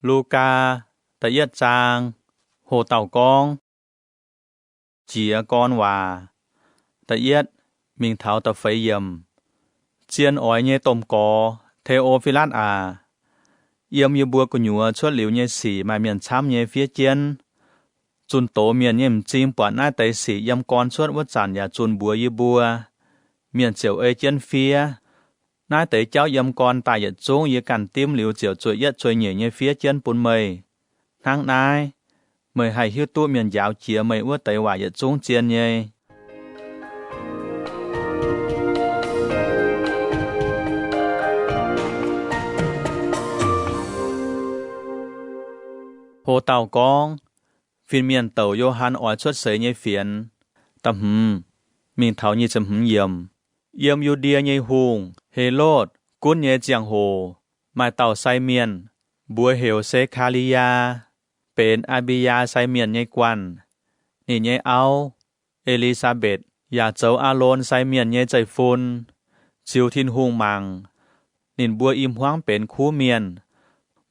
ลูกาตะเอียดจางโหเต่ากองเจียกอนว่าตะเอียดมิงเท้าตะไฟเยี่ยมเจียนอ้อยเยต้มกอเทโอฟิลัสอาเยี่ยมยบัวกุญัวชวดหลิวเยสีมาเมียนช้ำเยเฟียเจียนจุนโตเมียนเยี่ยมจีมปวดหน้าไตสียำกอนชวดวัดจันอย่าจุนบัวยบัวเมียนเจียวเจียนเฟียนายเตยเจ้ายำกอนตายหยัดจงยืกันติ้มหลิวเจียวจวยยัดจวยเหนี่ยเฟียเจียนปุ่นเมยทั้งนายเมยให้หิ้วตู้เมียนยาวเจียเมยว่าเตยว่าหยัดจงเจียนเย่โหเต่ากองฟินเมียนเต่าโยฮันออยชดเสยเย่เฟียนตำหืมมิงเท้ายี่จำหืมเยี่ยมยูเดียเย่ฮุงเฮโลดกุนเย่เจียงโหมาเต่าไซเมียนบัวเหวเซคาลิยาเป็นอาบิยาไซเมียนเย่กวันนี่เย่เอาเอลิซาเบธอย่าเจ้าอาโลนไซเมียนเย่ใจฟุนชิวทินฮุงมังนินบัวอิมฮวงเป็นคู่เมียน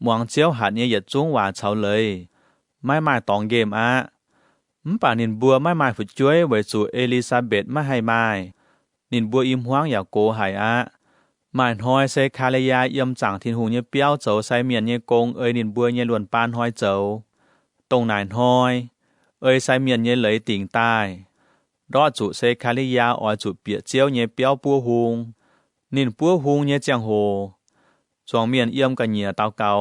หมวงเจียวหัดเย่หยัดจุ้งว่าเฉาเลยไม่มาตองเกมอะป่านินบัวไม่มาฝึกช่วยไว้สู่เอลิซาเบธไม่ให้มานินบัวอิมฮวงอย่าโกหายอะหมายหอยเซคาเลยาเยี่ยมจังทินหูเยเปียวเจ้าไซเมียนเยกงนินบัวเยหลวนปานหอยเจ้าตรงไหนหอยไซเมียนเยเลยติ่งใต้รอดจุเซคาเลยาออยจุเปียเจียวเยเปียวปัวหุงนินปัวหุงเยเจียงโหจวงเมียนเยี่ยมกันเหยียเตาเกา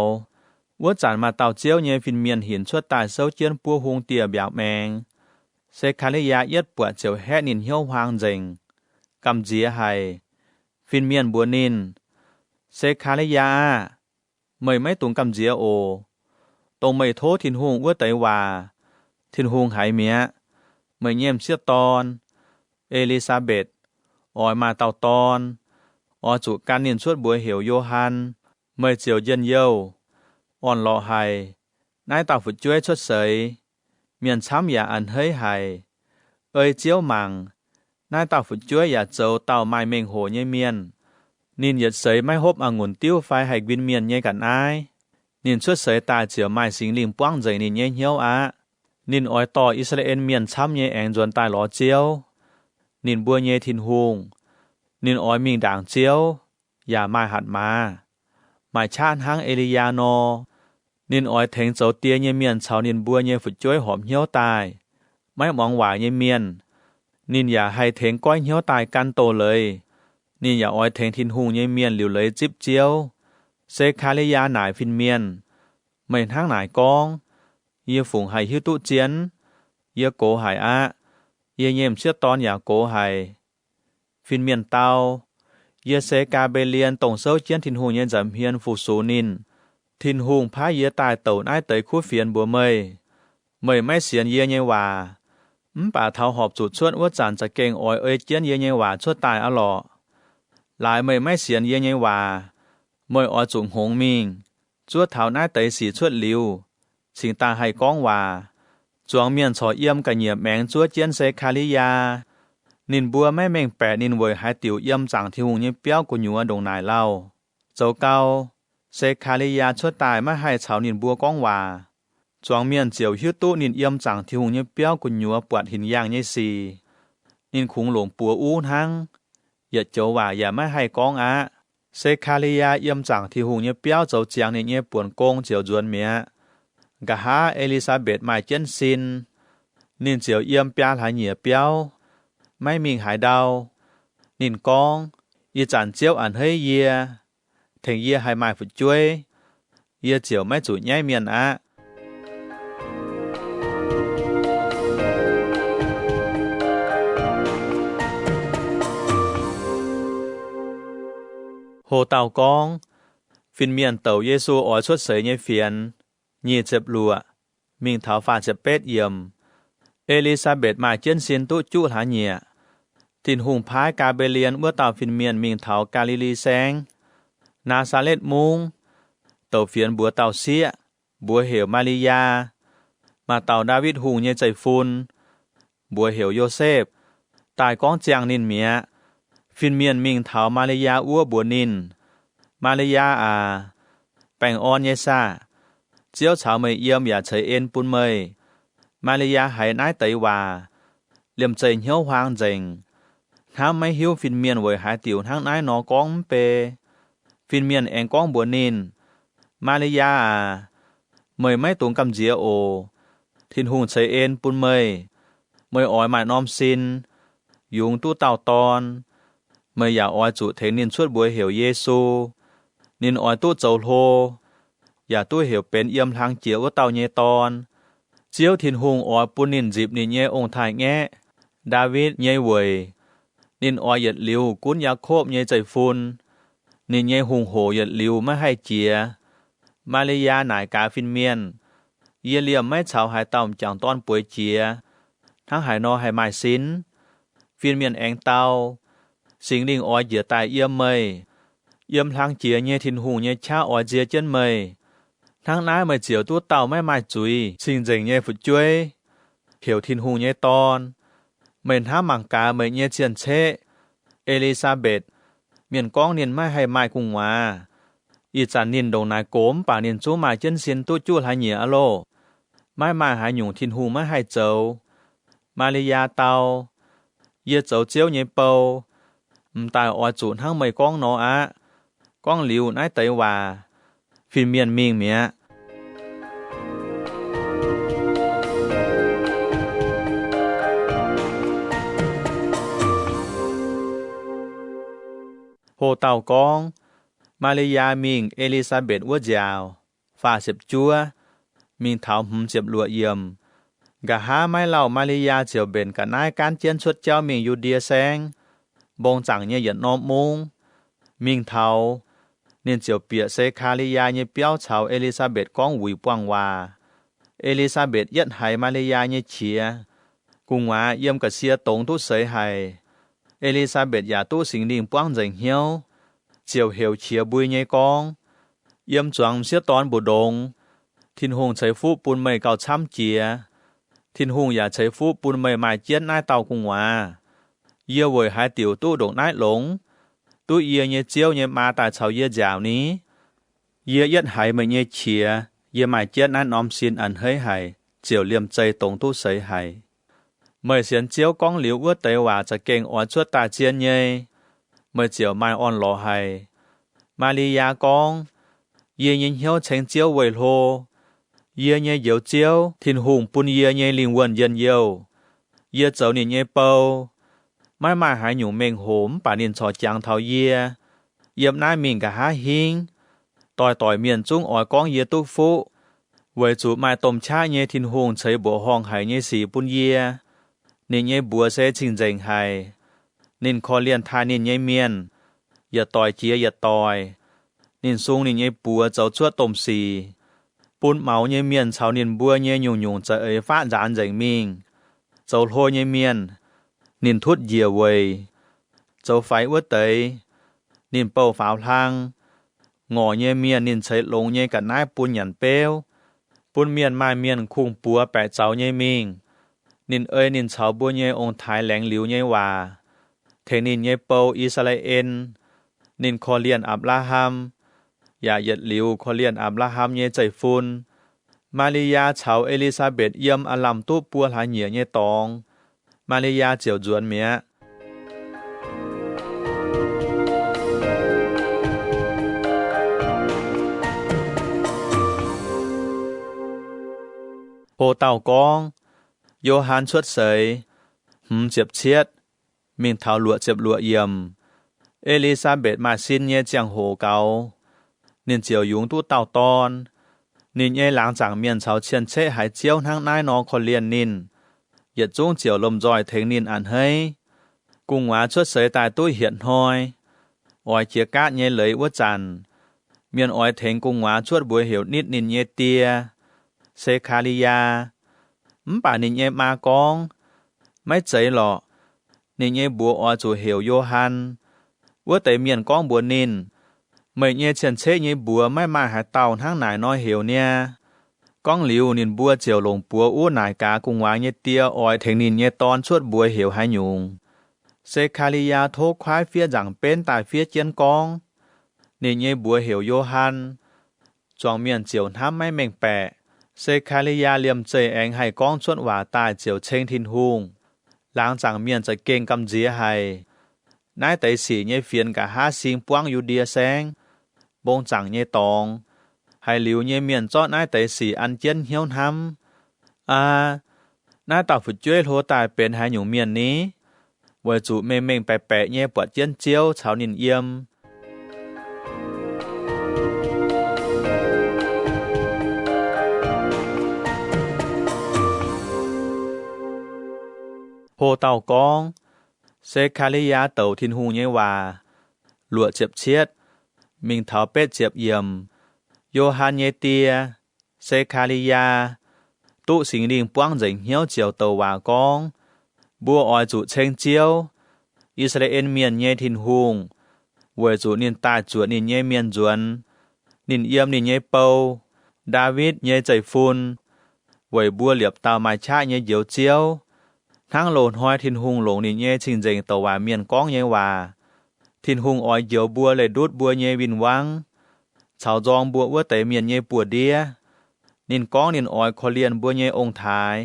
วัวจานมาเตาเจียวเยฟินเมียนหินชั่วตายเซาเจียนปัวหุงเตียแบบแมงเซคาเลยาเย็ดปวดเจียวแห่นินเหี้ยวหางเจงกำเจียไฮฟินเมียนบัวนินเซคาเลยาเมยไม่ตุงกำเจียโอตรงไม่โทษทินหงวัวไตว่าทินหงหายเมียเมยเยี่ยมเชื่อตอนเอลิซาเบธออยมาเตาตอนออจุการนินชวดบัวเหวโยฮันเมยเจียวเย็นเย้าอ่อนรอไฮนายเต่าฝึกช่วยชดเสยเมียนช้ำอย่าอันเฮ้ยไฮเจียวมังนายเต่าฝึกช่วยอย่าเจ้าเต่าไม้เมงโหเยเมียนนินหยัดเสยไม่ฮบองุ่นติ้วไฟให้วินเมียนเยกันอายนินชดเสยตาเจียวไม้สิงลิงป้องใจนินเยเหี้ยวอะนินอ้อยต่ออิสราเอลเมียนช้ำเยแองจวนตายหลอเจียวนินบัวเยทินฮุงนินอ้อยมิงด่างเจียวอย่าไม้หัดมาหมายชาติหางเอลียาโนนินอ้อยเถงเจ้าเตียเยเมียนชาวนินบัวเยฝึกจ้วยหอมเหี้ยวตายไม่มองหวายเยเมียนนินอย่าให้เถงก้อยเหี้ยวตายกันโตเลยนินอย่าอ้อยเถงทินหุงเยเมียนหลิวเลยจิบเจียวเซคาเลยาหนายฟินเมียนไม่ทั้งหนายกองเยี่ยฝูงไห้หิ้วตุเจียนเยี่ยโกหายอะเยี่ยเยี่ยมเชื่อตอนอย่าโกหายฟินเมียนเตาเยี่ยเซกาเบเลียนตรงเซาเจียนทินหุงเยี่ยจำเฮียนฟูซูนินทินหุงพาเยี่ยตายเต่าน้ายเตยคู่เฟียนบัวเมยไม่เสียนเยี่ยเยว่าป่าเท้าหอบจุดชวดว่าจันจะเก่งอ้อยเจียนเยี่ยเยว่าชวดตายอะหล่อหลายไม่เสียนเยี่ยเยว่าอ้อยจุงหงมิงจวดเท้าน้ายเตยสีชวดลิวสิงตาให้ก้องว่าจวงเมียนชอเยี่ยมกันเหยียบแมงจวดเจียนเซคาลิยานินบัวไม่เม่งแปะนินเวยหายติ๋วเยี่ยมจังที่หุงเยี่ยเปี้ยวกุญัวดงนายเล่าเจ้าเก่าเซคาลิยาชวดตายไม่ให้ชาวนินบัวก้องว่าจวงเมียนเจียวหิ้วตู้นินเยี่ยมจังที่หุงเยี่ยเปี้ยวกุญัวปวดหินย่างเยี่ยสีนินคุงหลวงปัวอู้ทั้งอย่าเจ้าว่าอย่าไม่ให้ก้องอะเซคาลิยาเยี่ยมจังที่หุงเยี่ยเปี้ยวเจ้าเจียงในเยี่ยป่วนกงเจียวจวนเมียกะหาเอลิซาเบธมาเจนซินนินเจียวเยี่ยมเปียหายเหนียเปียวไม่มีหายดาวนินกองยีจันเจียวอันเฮยเยียเถงเยียหายมาฝึกช่วยเยียเจียวไม่จุดย้ายเมียนอะโหเต่ากองฟินเมียนเต่าเยซูอ๋อชดเสยเยเฟียนยี่เจ็บลัวมิงเท้าฟ้าจะเป็ดเยี่ยมเอลิซาเบธมาเจนซินตุจุหาเนียตินหุงพายกาเบเลียนเมื่อเต่าฟินเมียนมิงเท้ากาลิลีแสงนาซาเลตมุงเต่าเฟียนบัวเต่าเสียบัวเหวมาริยามาเต่าดาวิดหุงเยใจฟุนบัวเหวโยเซฟตายก้องเจียงนินเมียฟินเมียนมิงเท้ามาริยาอ้วบัวนินมาริยาแป่งออนเยซา chiếu chào mày yếm ya chơi en bún mày Maria hãy nái tẩy hòa liềm chơi hiếu hoang dành tháng mấy hiếu phiên miền với hai tiểu tháng nái nó con bê phiên miền em con bữa nín Maria à mời mấy tuần cầm dĩa ồ thiên hùng chơi en bún mày mời ỏi mãi nom xin dùng tu tàu tòn mời ya ỏi chủ thế niên suốt buổi hiểu Giêsu niên ỏi tu dầu hô ya tu hiểuเป็นเอี่ยมทางเจียวเต่าเยตอนเจียวทินหงออปุนินจีบนินเยองถ่ายแงดาวิดเยเวยนินออหยัดลิวกุนยาโคบเยใจฟุนนินเยหงโหหยัดลิวไม่ให้เจียมาเลยาหนายกาฟินเมียนเยเลียมไม่ชาวหายเต่าจังตอนป่วยเจียทั้งหายนอหายหมายสินฟินเมียนแองเต่าสิงลิงออเหยื่อตายเอี่ยมเมยเอี่ยมทางเจียเยทินหงเยชาออเจียเจนเมยทั้งน้าเมื่อเจียวตัวเต่าไม่มาจุยสิ่งเจงเย่ฝุดจ้วยเขียวทินหูเย่ตอนเหมือนท้ามังกาเมื่อเย่เจียนเชเอลิซาเบธเมียนก้องเนียนไม่ให้ไม้กุงวาอีจานนินดงนายโกมป่าเนียนจูมาเจนเซียนตู้จู้หายเหนียอโลไม่มาหายหยุ่งทินหูไม่ให้เจ้ามาริยาเตาเย่เจ้าเจียวเย่เปาตายออจูนทั้งไม่ก้องโนอะก้องหลิวนายเตยว่าฟินเมียนมิงเมียโฮเต่ากองมาเลยามิงเอลิซาเบธวัวจาวฝ่าเสียบจัวมิงเท้าหุ่มเสียบลัวเยี่ยมกะหาไม่เล่ามาเลยาเจียวเบนกับนายการเจียนชดเจ้ามิงยูเดียแสงบงจังเนี่ยหยัดนอมมุงมิงเท้าเนียนเจียวเปียเซคาลิยาเยเปียวชาวเอลิซาเบธก้องหวุยปวงวาเอลิซาเบธยัดไหมาเลยาเยเฉียกุงวาเยี่ยมกับเสียตงทุเสยไหเอลิซาเบธอย่าตู้สิงดิงป้องใจเหี่ยวเจียวเหี่ยวเฉียบุยเยกองเยี่ยมจวงเสียตอนบุดงทินหงใช้ฟูปูนไม่เก่าช้ำเจียทินหงอย่าใช้ฟูปูนไม่หมายเจียนนายเต่ากุงวาเยี่ยวเวยหายติ๋วตู้ดงนายหลงตู้เยี่ยเยเจียวเยมาแต่ชาวเยี่ยจาวนี้เยี่ยยัดหายไม่เยเฉียเยี่ยหมายเจียนนั้นน้อมสินอันเฮยหายเจียวเลี่ยมใจตรงตู้เสยหายเมื่อเสียนเจียวก้องหลิวว่าเตยว่าจะเก่งอ่อนชั่วตาเจียนเยเมื่อเจียวไม่อ่อนหล่อหายมาลียากองเยี่ยยินเหี่ยวเชงเจียวเวยโลเยี่ยเยเยียวเจียวทินหุงปุนเยี่ยเยลิงวนเย็นเยียวเยี่ยเจ้าเนี่ยเยเปาไม่มาหายหนูเมงโหมป่านินชอจางเทาเยียเยี่ยมนายมิงกับหาหิงต่อยเมียนจุ้งอ่อยก้องเยียตุฟุไว้จูมาต้มชาเยทินหงเฉยบัวห้องหายเยสีปุนเยียนินเยบัวเสชิงเจงหายนินคอเลียนทานินเยเมียนอย่าต่อยเจียอย่าต่อยนินซุงนินเยบัวเจ้าชั่วต้มสีปุนเมาเยเมียนชาวนินบัวเยหยุ่งหยุ่งจะฟ้าจานเจงมิงเจ้าโลเยเมียนนินทุดเยียเวยเจ้าไฟวัดเตยนินเป่าฝาวทางงอเยเมียนนินใช้ลงเยกับนายปุนหยันเป้วปุนเมียนมาเมียนคุงปัวแปะเจ้าเยมิงนินนินชาวบัวเยองท้ายแหลงหลิวเยว่าเทนินเยเป่าอิสราเอลนินคอเลียนอับราฮัมอย่าหยัดหลิวคอเลียนอับราฮัมเยใจฟุนมาริยาชาวเอลิซาเบธเยี่ยมอลัมตู้ปัวหาเหยียเยตองมาเลยาเจียวจวนเมียโฮเต่ากองโยฮันชดเสยเจ็บเชียดมิงเท้าหลวเจ็บหลวเยี่ยมเอลิซาเบธมาซินเยเจียงโหเกานินเจียวยุงตู้เต่าตอนนินเยหลังจากเมียนชาวเชียนเช่หายเจียวทั้งนายนอคนเลียนนินเหยียดจุ้งเจียวลมจอยเทงนินอันเฮยกุ้งหวาชดเสยตายตุ้ยเหียนหอยออยเจียกะเยเลยว่าจันเมียนออยเทงกุ้งหวาชดบัวเหี่ยวนิดนินเยเตียเซคาลิยาป่านินเยมากองไม่ใจหรอนินเยบัวออยจูเหี่ยวโยฮันว่าแต่เมียนกองบัวนินเมื่อเยเฉียนเชเยบัวไม่มาหาเต่าทั้งไหนน้อยเหี่ยวเนี่ยก้องหลิวนินบัวเจียวลงปัวอู้นายกากุงวางเยเตียออยเทงนินเยตอนชวดบัวเหี่ยวหายยุงเซคาลิยาโทควายเฟียจังเป็นตายเฟียเจียนกองนินเยบัวเหี่ยวโยฮันจ จองเมียนเจียวน้ำไม่เม่งแปะเซคาลิยาเลียมเจแองให้ก้องชวนว่าตายเจียวเชงทินหุงหลังจากเมียนจะเก่งกำเจียให้นายไต่สีเย่เฟียนกับ5สิงป้วงอยู่เดียแสงบงจังเย่ตองให้หลิวเย่เมียนจอดนายไต่สีอันเจียนเหี่ยวทำนายต่อฝึกช่วยโทตายเป็นให้หยุ่งเมียนนี้ไว้จูเม่งเม่งแปะแปะเย่ปวดเจียนเจียวชาวนินเยี่ยมโพเต่ากองเซคาลิยาเต่าทินหูเยว่าหลวดเจ็บเชียดมิงเถาเป็ดเจ็บเยี่ยมโยฮันเยเตียเซคาลิยาตุสิงลิงป้วงใจเหี่ยวเจียวเต่าว่ากองบัวออยจุเชงเจียวอิสราเอลเมียนเยทินหุงเวจุนินตาจวดนินเยเมียนจวนนินเยี่ยมนินเยเปาดาวิดเยใจฟุนเวบัวเหลียบตาไม้ชาเยเหี่ยวเจียวทั้งโหลนห้อยทินหุงหลงนินเย่ชิงเจงตะว่าเมียนก้องเยว่าทินหุงอ้อยเหี่ยวบัวเลยดูดบัวเยวินวังชาวจองบัวว่าแต่เมียนเยปัวเดียนินก้องนินอ้อยคอเลียนบัวเยองค์ทาย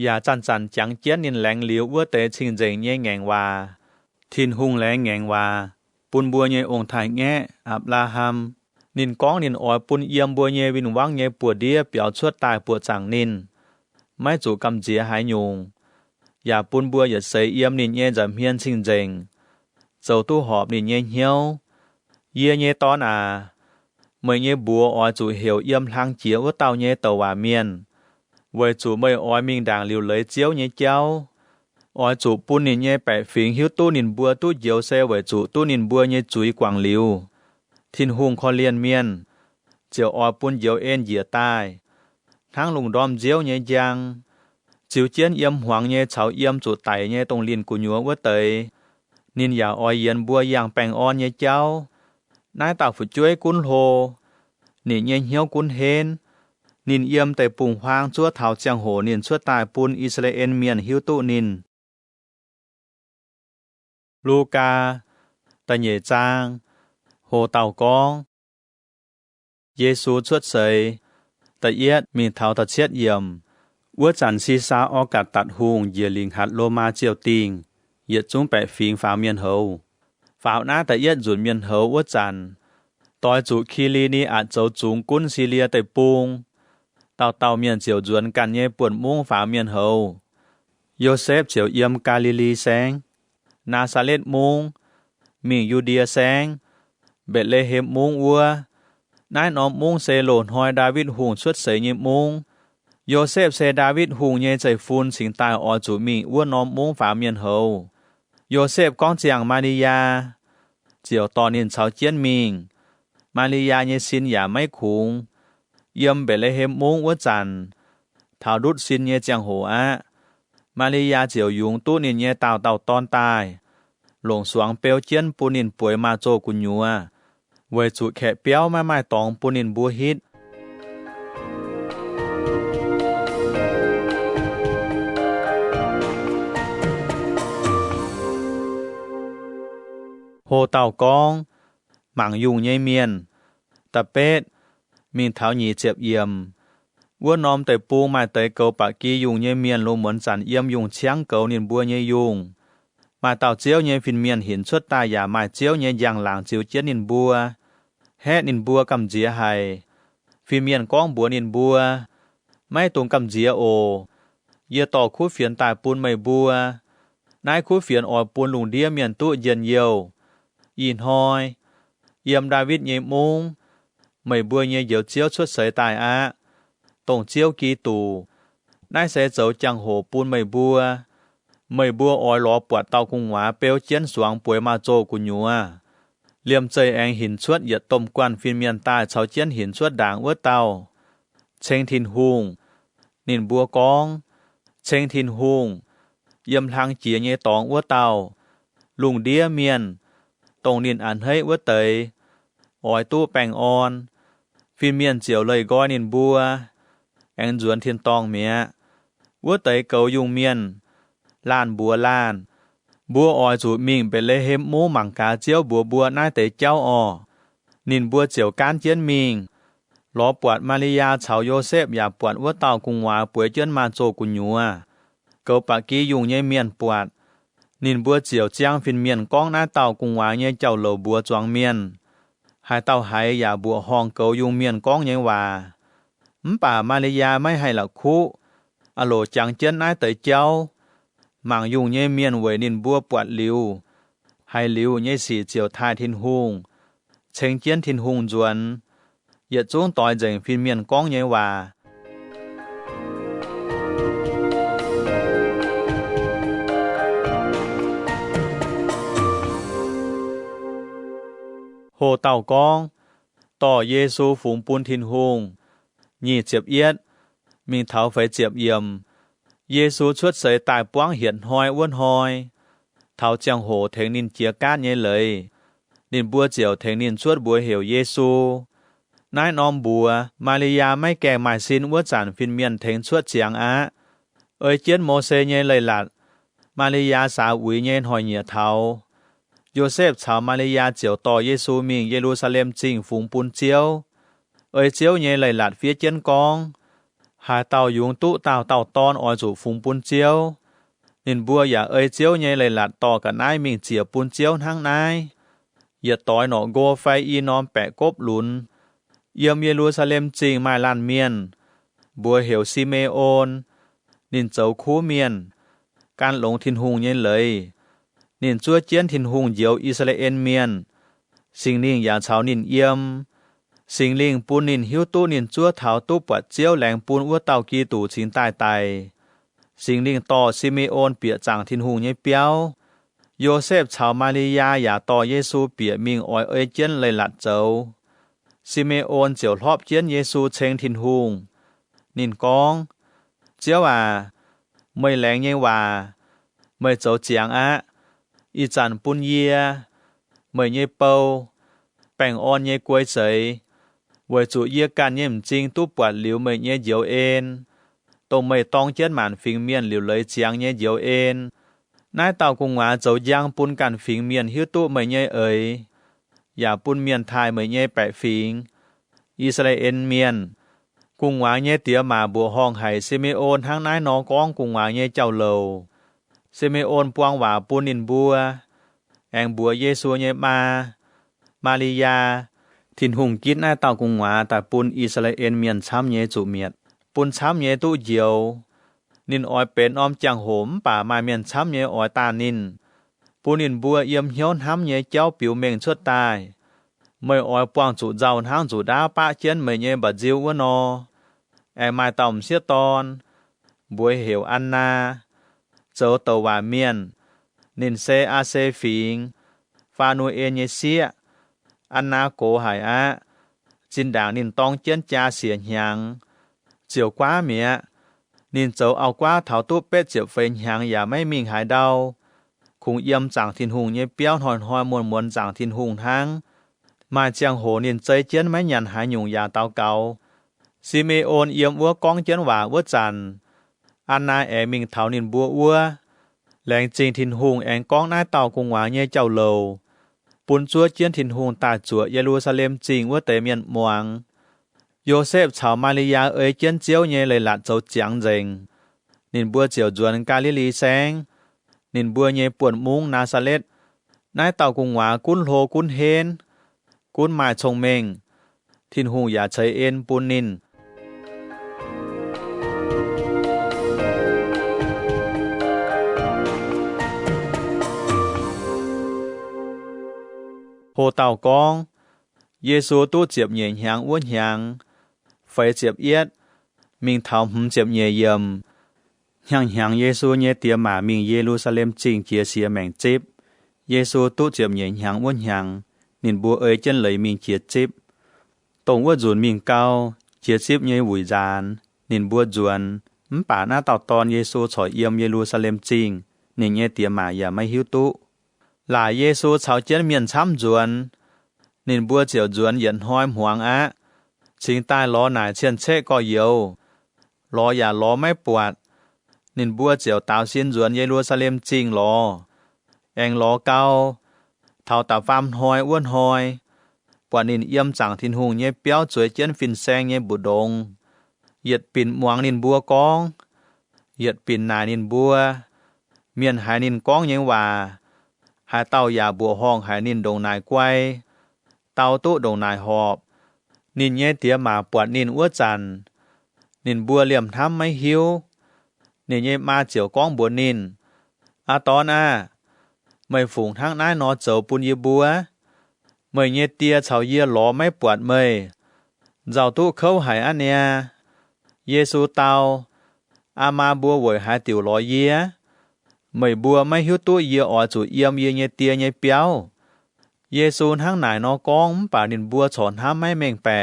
อย่าจันจังเจียนนินแหลงเหลียวว่าแต่ชิงเจงเยแงงว่าทินหุงแหลงแงงว่าปุนบัวเยองค์ทายแง่อับลาฮัมนินก้องนินอ้อยปุนเยี่ยมบัวเยวินวังเยปัวเดียเปียวชวดตายปัวจังนินไม่จู่กำเจียหายยุงอย่าปุนบัวอย่าเสยเยี่ยมนินเย่จะเมียนชิงเจงเจ้าตู้หอบนินเย่เหี่ยวเยี่ยเย่ตอนเมื่อเย่บัวอ้อยจู่เหี่ยวเยี่ยมทางเจียวว่าเต่าเย่เต่าว่าเมียนเวจู่เมื่ออ้อยมิงด่างเหลียวเลยเจียวเย่เจ้าอ้อยจู่ปุนนินเย่แปะฝิงหิวตู้นินบัวตู้เหี่ยวเซเวจู่ตู้นินบัวเย่จุยกวางเหลียวทินหุงคอเลียนเมียนเจียวอ้อยปุนเหี่ยวเอ็นเหยียใต้ทั้งลุงดอมเจียวเย่ยังจิวเจียนเยี่ยมหวงเย่เฉาเยี่ยมจุดไตเย่ตรงลินกุญัวว่าเตยนินอย่าอ้อยเย็นบัวอย่างแปงอ่อนเย่เจ้านายตากฝึกช่วยกุนโฮนินเย่เหี่ยวกุนเฮนนินเยี่ยมแต่ปุ่งพางชั่วเถาเจียงโหนินชั่วตายปุนอิสราเอลเมียนหิวตุนินลูกาตะเยจางโหเต่ากองเยซูชวดเสยตะเอียดมีเถาตะเชียดเยี่ยมว่าจันซีซาออกัดตัดหุงเยียลิงหัดโลมาเจียวติงเหยียดจุ้งแปะฟิงฝาเมียนเฮาฝาหน้าแต่เยียดจุนเมียนเฮาว่าจันตอยจุคีรีนี้อาจเจ้าจุงกุนซีเลียแต่ปุงเต่าเมียนเจียวจวนกันเย่ปวดมุ้งฝาเมียนเฮาโยเซฟเจียวเยี่ยมกาลิลีแสงนาซาเลตมุงมิงยูเดียแสงเบตเลเฮมมุงวัวนายน้อมมุงเซโลนหอยดาวิดหุงชวดเสยเยมุงโยเซฟเซดาวิดหุงเย่ใจฟูนสิงตายออจูมีอ้วนน้อมมุงฝาเมียนเฮาโยเซฟก้องเจียงมาริยาเจียวตอนนินเฉาเจียนมิงมาริยาเยซินอย่าไม่คุงเยี่ยมเบลเฮมมุงอ้วนจันถาวดุดซินเยเจียงโหมาริยาเจียวยุงตู้นินเยเต่าตอนตายหลงสวงเปียวเจียนปูนินป่วยมาโจกุญยัวไว้จุแขะเปียวไม่ตองปูนินบัวฮิตโหเต่ากองหมังยุงเยเมียนตะเป็ดมีเท้าหยีเจ็บเยี่ยมวัวนอมแต่ปูมาแต่เกาปะกี้ยุงเยเมียนลงเหมือนสันเยี่ยมยุงเชียงเกานินบัวเยยุงมาเต่าเจียวเยฟินเมียนหินชดตายอย่ามาเจียวเยอย่างหลังจิวเจียนินบัวแห่นินบัวกำเจียไฮฟินเมียนก้องบัวนินบัวไม่ตรงกำเจียโอเยต่อคู่เฟียนตายปูนไม่บัวนายคู่เฟียนอ่อยปูนลุงเดียเมียนตู้เย็นเยียวยินหอยเยี่ยมดาวิดเยมุงไม่บัวเยเหี่ยวเจียวชดเสยตายตรงเจียวกีตูนายเสเจ้าจังโหปูนไม่บัวอ่อยหลอปวดเตาคงหวาเปียวเจียนสวงป่วยมาโจกุญยัวเลี่ยมใจแองหินชวดเหยียดต้มกวนฟินเมียนตายเฉาเจียนหินชวดด่างเตาเชงทินหุงนินบัวกองเชงทินหุงเยี่ยมทางเจียเยตองเตาลุงเดียเมียนตรงนินอันให้เตยอ้อยตู้แปงออนฟินเมียนเจียวเลยก้อยนินบัวแองจวนเทียนตองเมียเตยเกายุงเมียนล้านบัวล้านบัวอ้อยจูมิงเป็นเลยเฮมมูหมังกาเจียวบัวนายเตยเจ้านินบัวเจียวการเจียนมิงห ล้อปวดมาริยาชาวโยเซฟอย่าปวดว่าเต่ากุงวาป่วยเจิ้นมาโจกุญญัวเกาปากี้ยุงเย่เมียนปวดนินบัวเจียวเจียงฟินเมียนก้องหน้าเต่ากุงวาเย่เจ้าเหลาบัวจวงเมียนหายเต่าหายอย่าบัวห้องเกายุงเมียนก้องเย่ว่าป่ามาริยาไม่ให้หลักคู่อโลจังเจิ้นนายเตยเจ้าหมางยุงเย่เมียนเวนินบัวปวดลิวให้ลิวเย่สีเจียวทายทินหุงเชิงเจียนทินหุงจวนเหยียดจุ้งต่อยเจงฟินเมียนก้องเย่ว่าโหเต่ากองต่อเยซูฝูงปูนทินหุงยี่เจียบเอียดมีเท้าไฟเจียบเยี่ยมเยซูชวดเสยตายป้วงเหียนหอยอ้วนหอยเท้าเจียงโหเทงนินเจียก้านเย่เลยนินบัวเจียวเทงนินชวดบัวเหวเยซูนายน้อมบัวมาริยาไม่แก่หมายสินว่าจานฟินเมียนเทงชวดเจียงอาเอ้ยเจียนโมเสเย่เลยหลัดมาริยาสาวอุยเย่หอยเหนียเท้าโยเซฟชาวมาริยาเจียวต่อเยซูมิงเยรูซาเล็มจริงฝูงปุนเจียวเอ้ยเจียวเย่เลยหลัดเฟียเจียนกองหาเต่ายุงตุเต่าตอนออยจูฝูงปุนเจียวนินบัวอย่าเอ้ยเจียวเย่เลยหลัดต่อกับนายมิงเจียวปุนเจียวทั้งนายอย่าต่อยหนอโกไฟอีนอมแปะกบหลุนเยี่ยมเยรูซาเล็มจริงมาลานเมียนบัวเหวซิเมโอนนินเจ้าคูเมียนการหลงทินหุงเย็นเลยนินจั่วเจียนทินหุงเยียวอิสราเอลเมียนสิงลิงอย่าเฉานินเยี่ยมสิงลิงปูนินหิวตู้นินจั่วเถาตู้ปวดเจียวแหลงปูนอ้วเต่ากีตู่ชิงใต้ไตสิงลิงต่อซิเมโอนเปียจางทินหุงเยเปียวโยเซฟชาวมาริยาอย่าต่อเยซูเปียมิงออยเอ้ยเจียนเลยหลัดเจ้าซิเมโอนเจียวรอบเจียนเยซูเชงทินหุงนินกองเจียวว่าไม่แหลงเยว่าไม่เจ้าเจียงอะอีจันปุนเยียไม่เยเปาแป่งอ่อนเยกวยเสยไว้จุเยียกันเยี่ยมจริงตู้ปวดหลิวไม่เยเยียวเอ็นตรงไม่ต้องเจียนหมานฟิงเมียนหลิวเลยเจียงเยเยียวเอ็นนายเต่ากุงหวาเจ้าย่างปุนกันฟิงเมียนหิวตู้ไม่เยเอ๋ยอย่าปุนเมียนทายไม่เยแปะฟิงอิสราเอลเมียนกุงหวาเยเตียมาบัวห้องไห้ซิเมโอนทั้งนายน้องก้องกุงหวาเยเจ้าเลวซิเมโอนปวงว่าปูนินบัวแองบัวเยซูเยมาริยาทินหุงกินหน้าเต่ากุงหวาแต่ปุนอิสราเอลเมียนช้ำเยจุเมียดปุนช้ำเยตู้เยียวนินออยเป็นออมจังโหมป่ามาเมียนช้ำเยออยตานินปูนินบัวเยี่ยมเหี่ยวห้ำเยเจ้าปิวเมงชดตายไม่ออยปวงจุเจ้าทางจุดาป้าเจียนไม่เยบัดจิววะนอแองมาต่อมเสียตอนบัวเหวอันนาเจ้าตวาเมียนนินเซอาเซฟิงฟานูเอเนเซียอันนาโกหายอะจินด่างนินตองเจียนจาเสียหยังเจียวกว้าเมียนินเจ้าเอากว้าเถาตู้เป็ดเจียวเฟนหยังอย่าไม่มิงหายเดาคงเยี่ยมจางทินหุงเยเปี้ยวหอยหอยมวนมวนจางทินหุงทั้งมาเจียงโหนินใจเจียนไม่หยันหายหยุ่งยาเตาเกาซิเมโอนเยี่ยมวัวกองเจียนว่าวัวจันอันนาแอมิงเถานินบัววัวแหลงจริงทินหุงแองก้องหน้าเต่ากุงหวาเย่เจ้าโลปุนจัวเจียนทินหุงตาจัวเยรูซาเล็มจริงว่าเตเมียนมวงโยเซฟชาวมาริยาเอ๋ยเจียนเจียวเย่เลยหลัดเจ้าเจียงเจงนินบัวเจียวจวนกาลิลีแสงนินบัวเย่ปวนมุงนาซาเลตนายเต่ากุงหวากุ้นโหกุ้นเฮนกุ้นหมายชงเมงทินหุงอย่าใช้เอ็นปุนนินโหเต่ากองเยซูตู้เจียบเหยียงหางอ้วนหางไฟเจียบเอียดมิงเท้าหุ่มเจียบเหยียเยี่ยมหางเยซูเยเตียหมามิงเยรูซาเล็มจริงเจียเสียแมงจิบเยซูตู้เจียบเหยียงหางอ้วนหางนินบัวเอ๋ยเจนเลยมิงเจียจิบตรงว่าจุนมิงเกาเจียจิบเยหุยจานนินบัวจวนป่าหน้าเต่าตอนเยซูฉอยเยี่ยมเยรูซาเล็มจริงนินเยเตียหมาอย่าไม่หิวตุหลายเยซูชาวเจียนเมียนช้ำจวนนินบัวเจียวจวนเหยียนห้อยหวงอะชิงใต้ล้อหน่ายเชียนเช่ก็เยียวล้ออย่าล้อไม่ปวดนินบัวเจียวตาวเซียนจวนเยรูซาเล็มจริงล้อแองล้อเกาเท่าตาฟามห้อยอ้วนห้อย ปวนินเยี่ยมจังทินหงเย่เปียวจวยเจียนฟินแซงเย่บุดงเหยียดปิ่นมวงนินบัวกองเหยียดปิ่นนายนินบัวเมียนหายนินกองยังว่าหายเต้ายาบัวห้องหายนินดงนายกวยเต้าตู้ดงนายหอบนินเย่เตียมาปวดนินอ้วจันนินบัวเหลี่ยมทำไม่หิวนินเย่มาเจียวกองบัวนินอาตอนไม่ฝูงทั้งนายนอเจ้าปุญญบัวเมื่อเย่เตียเฉาเยี่ยหลอไม่ปวดเมยเจ้าตู้เข้าหายอันเนียเยซูเตาอามาบัวหวยหายติ๋วลอยเยียไม่บัวไม่หิวตู้เยียอ่อจุเยี่ยมเยเตียเยเปียวเยซูทั้งหนายนอกองป่านินบัวสอนห้ามไม่เม่งแปะ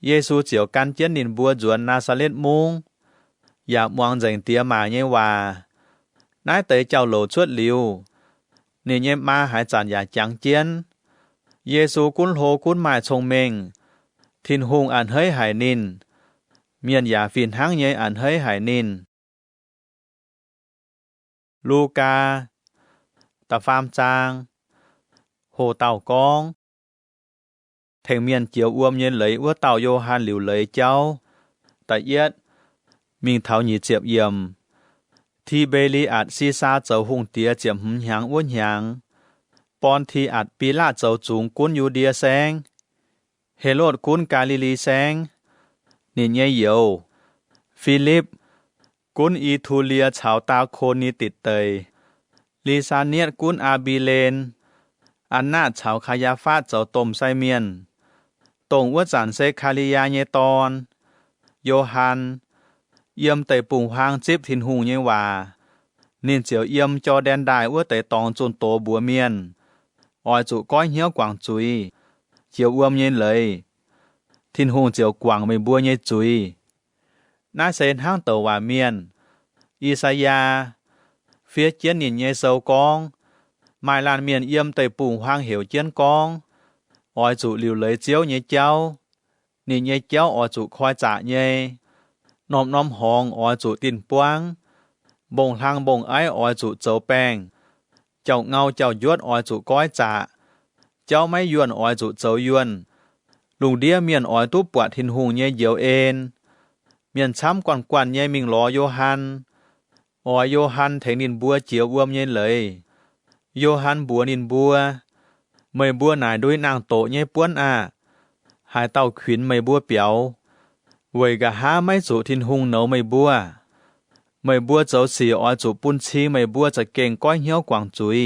เยซูเจียวกันเจียนนินบัวจวนนาซาเลตมุงอยากมองใจเตียมาเยว่านายเตยเจ้าโหลชวดลิวนี่เยมาหายจานอยากจังเจียนเยซูกุนโหกุนหมายชงเมงทินหงอันเฮยหายนินเมียนยาฟินทั้งเยอันเฮยหายนินลูกาตะฟามจางโหเต่ากองเทงเมียนเจียวอ้วมเย็นเลยว่าเต่าโยฮันหลิวเลยเจ้าแต่เย็ดมิงเท้าหยีเจียบเยี่ยมที่เบลีอาจซีซาเจ้าหงเตียเจียมหึงหยางอ้วนหยางปอนที่อาจปีลาเจ้าจูงกุนยูเดียแสงเฮโรดกุนกาลิลีแสงนินเยเยวฟิลิปกุนอีทูเลียชาวตาโคนีติดเตยลีซาเนียตกุนอาบีเลนอันนาชาวคายาฟาเจ้าตมไซเมียนตงวัจันเซคาลิยาเยตอนโยฮันเยี่ยมเตยปุ่งพางจิบทินหุงเยว่านินเจียวเยี่ยมจอแดนได้ว่าเตยตองจนโตบัวเมียนออยจุก้อยเหี้ยวกวางจุยเจียวอ้วมเย็นเลยทินหุงเจียวกวางไม่บัวเยจุยน่าเซนห้างเตว่าเมียนอิสายาเฟียเจียนนินเยเซากองไมลานเมียนเยี่ยมเตยปุ่งพางเหวเจียนกองออยจุหลิวเลยเจียวเยเจ้านินเยเจ้าออยจุคอยจ่าเยน้อมน้อมหองออยจุตินปวงบ่งทางบ่งไอออยจุเจ้าแป้งเจ้าเงาเจ้ายวดออยจุก้อยจ่าเจ้าไม่ยวนออยจุเจ้ายวนลุงเดียเมียนออยตุปวดทินหุงเยเยียวเอ็นเมียนช้ำกวนกวนเยมิงล้อโยฮันออยโยฮันเทงนินบัวเจียวอ้วมเยเลยโยฮันบัวนินบัวไม่บัวหนายด้วยนางโตเยป้วนหายเต้าขวินไม่บัวเปียวเวยกะหาไม่จุทินหุงเหนาไม่บัวเจ้าสีออยจุปุ้นชีไม่บัวจะเก่งก้อยเหี้ยวกวางจุย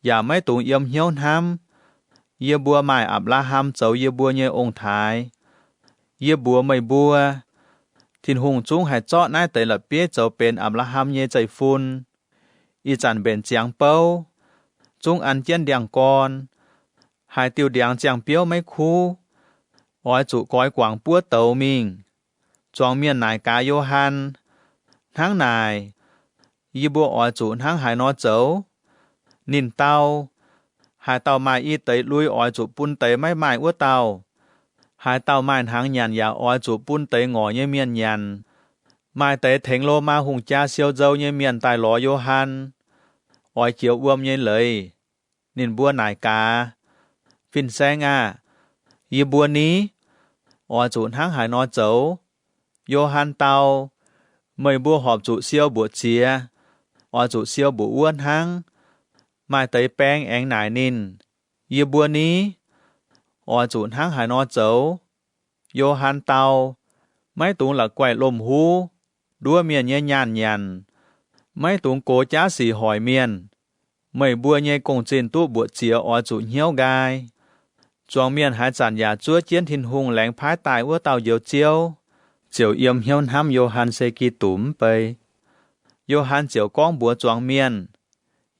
อย่าไม่ตุงเยี่ยมเหี้ยวน้ำเยี่ยบัวไม้อับลาหำเจ้าเยี่ยบัวเยองท้ายเยี่ยบัวไม่บัวทินหุงจุงหายเจาะนายแต่ละเปี้ยเจ้าเป็นอับลาหำเยใจฟุนอีจันเป็นเจียงเป้าจุงอันเจียนเดียงกอนหายติวเดียงเจียงเปี้ยวไม่คูออยจุก้อยกวางปัวเตามิงจวงเมียนนายกาโยฮันทั้งนายยีบัวออยจุทั้งหายนอเจ้านินเตาหายเตาไม้อีเตยลุยออยจุปุ้นเตยไม่ไม้อ้วเตาหายเตาไม้ทั้งยันยาออยจุปุ้นเตยงอเยเมียนยันไม้เตยเถงโลมาหุงจ้าเซียวเจ้าเยเมียนตายหลอโยฮันออยเขียวอ้วมเยเลยนินบัวนายกาฟินแซงยีบัวนี้ออยจุทั้งหายนอเจ้าโยฮันเตาไม่บัวหอบจุเซียวบัวเจียออยจุเซียวบัวอ้วนทั้งไม้เตยแป้งแองหนายนินยีบัวนี้ออยจุทั้งหายนอเจ้าโยฮันเตาไม่ตุงหลักไกวลมหูดัวเมียนเยยานยันไม่ตุงโกจ้าสีหอยเมียนไม่บัวเยกงจินตู้บัวเจียออยจุเหี้ยวกายจวงเมียนหายจันยาจั่วเจียนทินหุงแหลงพายตายว่าเต่าเยียวเจียวเจียวเอี่ยมเหี้ยวห้ำโยฮันเซกีตุ่มไปโยฮันเจียวก้องบัวจวงเมียน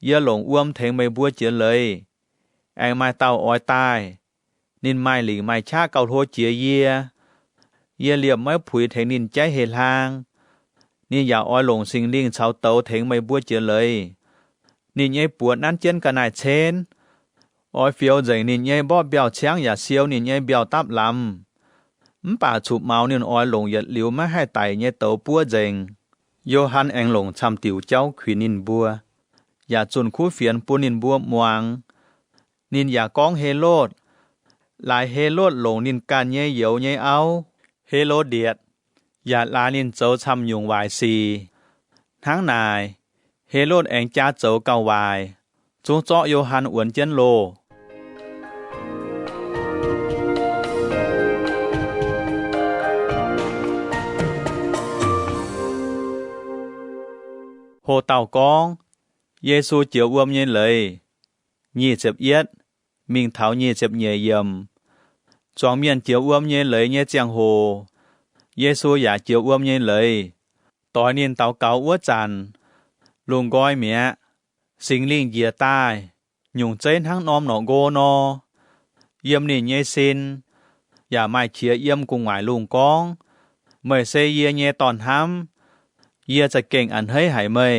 เยี่ยหลงอ้วมเทงไม่บัวเจียเลยแองไม้เต่าออยตายนินไม้หลีไม้ชาเก่าโทเจียเยี่ยเหลี่ยมไม่ผุยเทงนินใจเหตุลางนี่อย่าอ้อยหลงสิงลิงชาวเตาเทงไม่บัวเจียเลยนี่ยัยปวดนั้นเจียนกันนายเชนอ้อยเฟียวใจนินยัยบ่เบียวเชียงอย่าเซียวนินยัยเบียวตับลำป่าฉุบเมานินอ้อยหลงหยัดหลิวไม่ให้ไตยัยเตาปัวเจงโยฮันแองหลงชำติ๋วเจ้าขวินินบัวอย่าจุนคู่เฟียนปูนินบัวมวงนินอย่ากองเฮโลด ลายเฮโลดหลงนินการเย่เหยวเย่เอาเฮโลเดียดอย่าลานินโจทำยุงวายซีทั้งนายเฮโลดแองจ้าโจเก่าวายจงเจาะโยฮันอวนเจียนโลโหเต่ากองเยซูเจียวอวมเย็นเลยยี่เจ็บเอียดมิงเท้ายี่เจ็บเย่เยี่ยมจองเมียนเจียวอวมเย็นเลยเย่เจียงโหเยซูอย่าเจียวอวมเย็นเลยตอนนี้เต่าเก่าอ้วจันลุงก้อยเมียสิงลิงเยียใต้หยุ่งเจ้นทั้งน้อมหนอโกนอเยี่ยมนี่เย่ซินอย่าไม่เชียเยี่ยมกุงหมายลุงกองเมื่อเซเยียเย่ตอนห้ำเยียจะเก่งอันเฮ้ยหายเมย